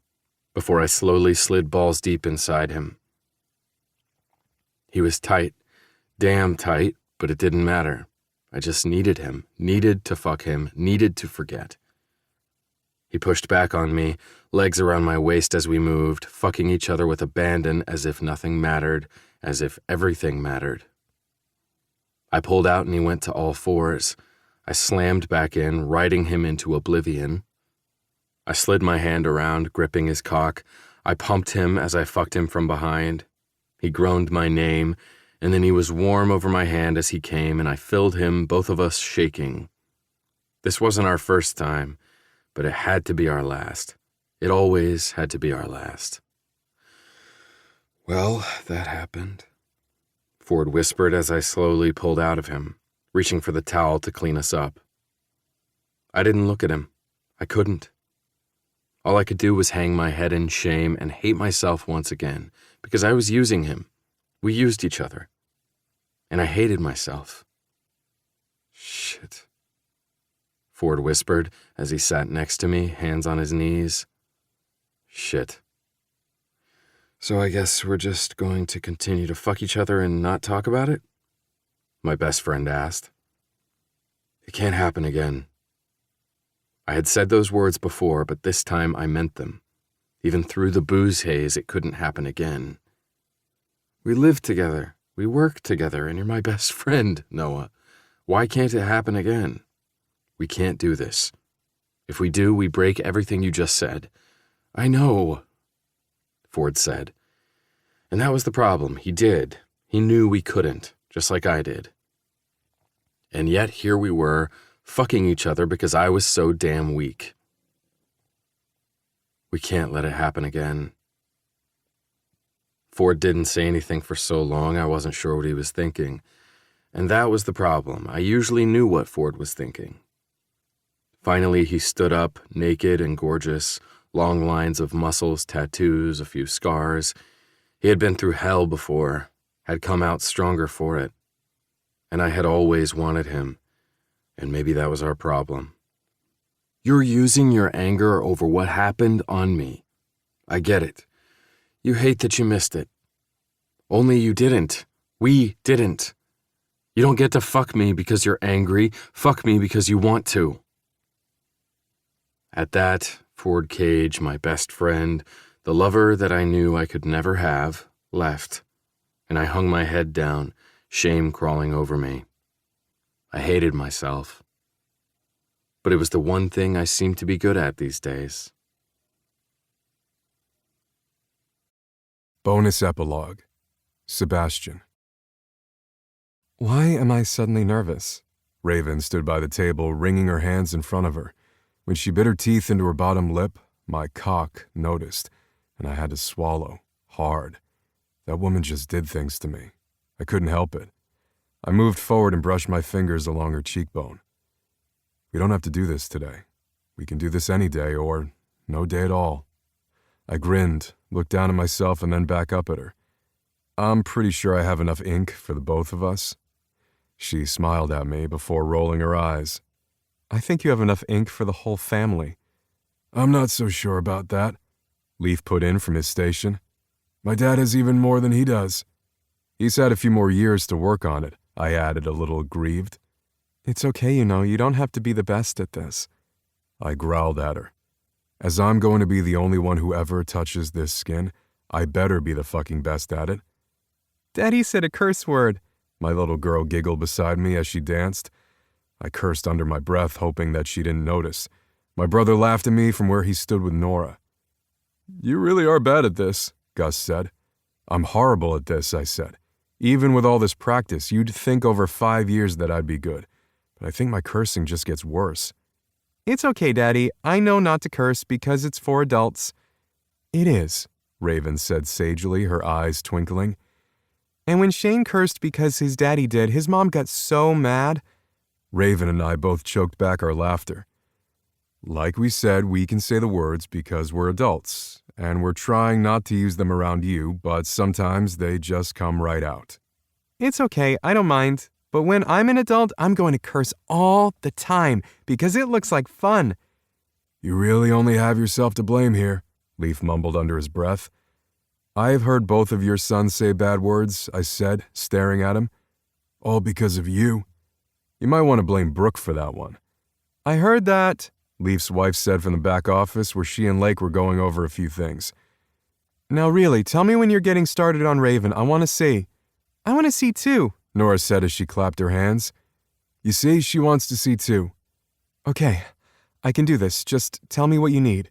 before I slowly slid balls deep inside him. He was tight, damn tight, but it didn't matter. I just needed him, needed to fuck him, needed to forget. He pushed back on me, legs around my waist as we moved, fucking each other with abandon as if nothing mattered, as if everything mattered. I pulled out and he went to all fours. I slammed back in, riding him into oblivion. I slid my hand around, gripping his cock. I pumped him as I fucked him from behind. He groaned my name, and then he was warm over my hand as he came, and I filled him, both of us shaking. This wasn't our first time, but it had to be our last. It always had to be our last. "Well, that happened," Ford whispered as I slowly pulled out of him, reaching for the towel to clean us up. I didn't look at him. I couldn't. All I could do was hang my head in shame and hate myself once again, because I was using him. We used each other. And I hated myself. "Shit," Ford whispered as he sat next to me, hands on his knees. "Shit. So I guess we're just going to continue to fuck each other and not talk about it?" my best friend asked. "It can't happen again." I had said those words before, but this time I meant them. Even through the booze haze, it couldn't happen again. "We live together, we work together, and you're my best friend, Noah. Why can't it happen again? We can't do this. If we do, we break everything you just said." "I know," Ford said. And that was the problem. He did. He knew we couldn't, just like I did. And yet here we were, fucking each other because I was so damn weak. We can't let it happen again. Ford didn't say anything for so long I wasn't sure what he was thinking. And that was the problem. I usually knew what Ford was thinking. Finally, he stood up, naked and gorgeous, long lines of muscles, tattoos, a few scars. He had been through hell before, had come out stronger for it. And I had always wanted him, and maybe that was our problem. You're using your anger over what happened on me. I get it. You hate that you missed it. Only you didn't. We didn't. You don't get to fuck me because you're angry. Fuck me because you want to. At that, Ford Cage, my best friend, the lover that I knew I could never have, left, and I hung my head down, shame crawling over me. I hated myself. But it was the one thing I seemed to be good at these days. Bonus epilogue. Sebastian. Why am I suddenly nervous? Raven stood by the table, wringing her hands in front of her. When she bit her teeth into her bottom lip, my cock noticed, and I had to swallow, hard. That woman just did things to me. I couldn't help it. I moved forward and brushed my fingers along her cheekbone. We don't have to do this today. We can do this any day, or no day at all. I grinned, looked down at myself, and then back up at her. I'm pretty sure I have enough ink for the both of us. She smiled at me before rolling her eyes. I think you have enough ink for the whole family. I'm not so sure about that, Leaf put in from his station. My dad has even more than he does. He's had a few more years to work on it, I added, a little grieved. It's okay, you don't have to be the best at this. I growled at her. As I'm going to be the only one who ever touches this skin, I better be the fucking best at it. Daddy said a curse word. My little girl giggled beside me as she danced. I cursed under my breath, hoping that she didn't notice. My brother laughed at me from where he stood with Nora. You really are bad at this, Gus said. I'm horrible at this, I said. Even with all this practice, you'd think over 5 years that I'd be good. But I think my cursing just gets worse. It's okay, Daddy. I know not to curse because it's for adults. It is, Raven said sagely, her eyes twinkling. And when Shane cursed because his daddy did, his mom got so mad. Raven and I both choked back our laughter. Like we said, we can say the words because we're adults, and we're trying not to use them around you, but sometimes they just come right out. It's okay, I don't mind. But when I'm an adult, I'm going to curse all the time because it looks like fun. You really only have yourself to blame here, Leaf mumbled under his breath. I have heard both of your sons say bad words, I said, staring at him. All because of you. You might want to blame Brooke for that one. I heard that, Leaf's wife said from the back office where she and Lake were going over a few things. Now really, tell me when you're getting started on Raven. I want to see. I want to see too, Nora said as she clapped her hands. You see, she wants to see too. Okay, I can do this. Just tell me what you need.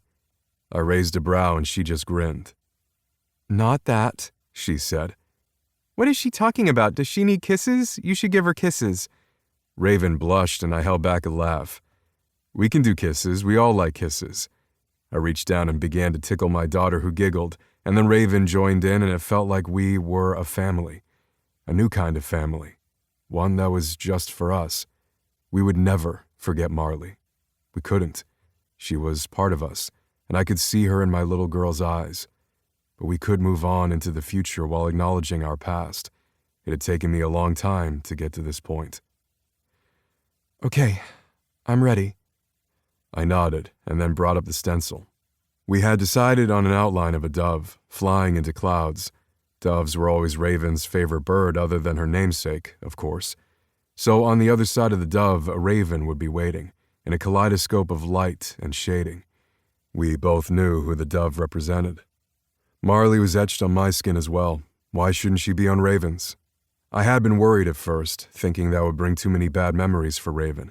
I raised a brow and she just grinned. Not that, she said. What is she talking about? Does she need kisses? You should give her kisses. Raven blushed and I held back a laugh. We can do kisses. We all like kisses. I reached down and began to tickle my daughter, who giggled, and then Raven joined in, and it felt like we were a family. A new kind of family. One that was just for us. We would never forget Marley. We couldn't. She was part of us, and I could see her in my little girl's eyes. But we could move on into the future while acknowledging our past. It had taken me a long time to get to this point. Okay, I'm ready. I nodded and then brought up the stencil. We had decided on an outline of a dove, flying into clouds. Doves were always Raven's favorite bird other than her namesake, of course. So on the other side of the dove, a raven would be waiting, in a kaleidoscope of light and shading. We both knew who the dove represented. Marley was etched on my skin as well. Why shouldn't she be on Raven's? I had been worried at first, thinking that would bring too many bad memories for Raven.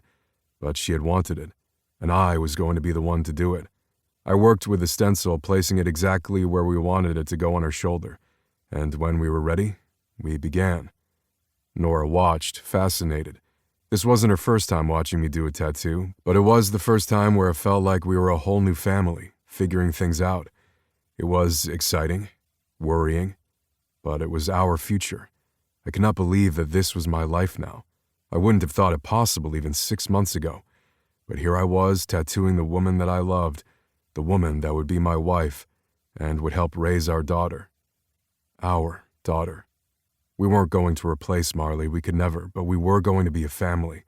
But she had wanted it, and I was going to be the one to do it. I worked with the stencil, placing it exactly where we wanted it to go on her shoulder. And when we were ready, we began. Nora watched, fascinated. This wasn't her first time watching me do a tattoo, but it was the first time where it felt like we were a whole new family, figuring things out. It was exciting, worrying, but it was our future. I could not believe that this was my life now. I wouldn't have thought it possible even 6 months ago. But here I was, tattooing the woman that I loved, the woman that would be my wife and would help raise our daughter. our daughter. We weren't going to replace Marley, we could never, but we were going to be a family,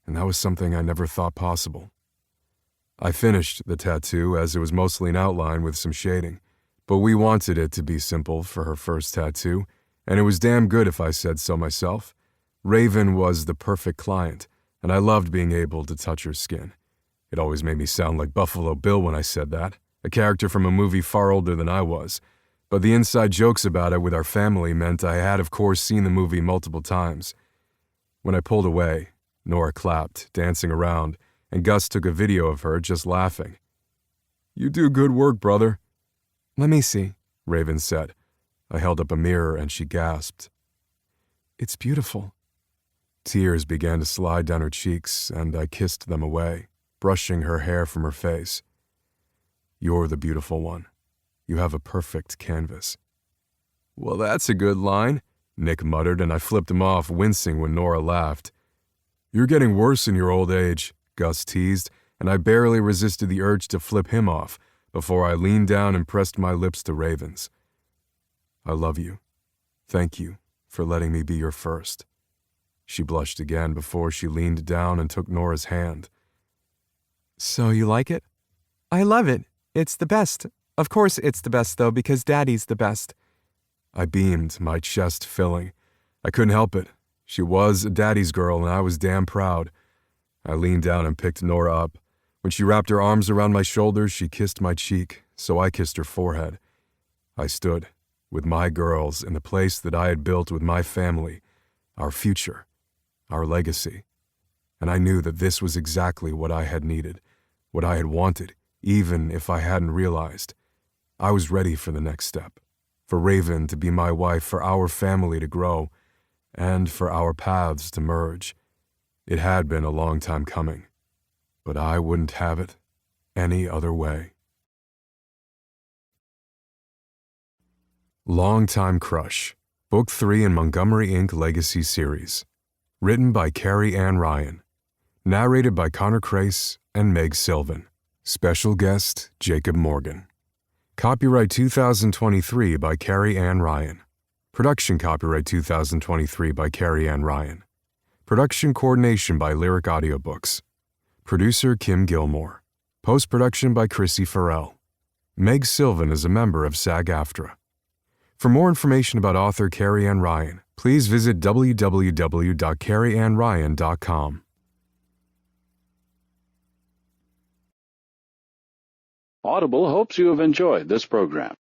and that was something I never thought possible. I finished the tattoo as it was mostly an outline with some shading, but we wanted it to be simple for her first tattoo, and it was damn good if I said so myself. Raven was the perfect client, and I loved being able to touch her skin. It always made me sound like Buffalo Bill when I said that, a character from a movie far older than I was, but the inside jokes about it with our family meant I had of course seen the movie multiple times. When I pulled away, Nora clapped, dancing around, and Gus took a video of her just laughing. "You do good work, brother." Let me see, Raven said. I held up a mirror and she gasped. "It's beautiful." Tears began to slide down her cheeks and I kissed them away, brushing her hair from her face. "You're the beautiful one. You have a perfect canvas." "Well, that's a good line," Nick muttered, and I flipped him off, wincing when Nora laughed. "You're getting worse in your old age," Gus teased, and I barely resisted the urge to flip him off before I leaned down and pressed my lips to Raven's. "I love you. Thank you for letting me be your first." She blushed again before she leaned down and took Nora's hand. "So you like it?" "I love it. It's the best. Of course it's the best, though, because Daddy's the best." I beamed, my chest filling. I couldn't help it. She was a daddy's girl, and I was damn proud. I leaned down and picked Nora up. When she wrapped her arms around my shoulders, she kissed my cheek, so I kissed her forehead. I stood, with my girls, in the place that I had built with my family, our future, our legacy. And I knew that this was exactly what I had needed, what I had wanted, even if I hadn't realized. I was ready for the next step, for Raven to be my wife, for our family to grow, and for our paths to merge. It had been a long time coming, but I wouldn't have it any other way. Longtime Crush, Book 3 in Montgomery Inc. Legacy Series. Written by Carrie Ann Ryan. Narrated by Connor Crace and Meg Sylvan. Special guest, Jacob Morgan. Copyright 2023 by Carrie Ann Ryan. Production copyright 2023 by Carrie Ann Ryan. Production coordination by Lyric Audiobooks. Producer Kim Gilmore. Post-production by Chrissy Farrell. Meg Sylvan is a member of SAG-AFTRA. For more information about author Carrie Ann Ryan, please visit www.carrieannryan.com. Audible hopes you have enjoyed this program.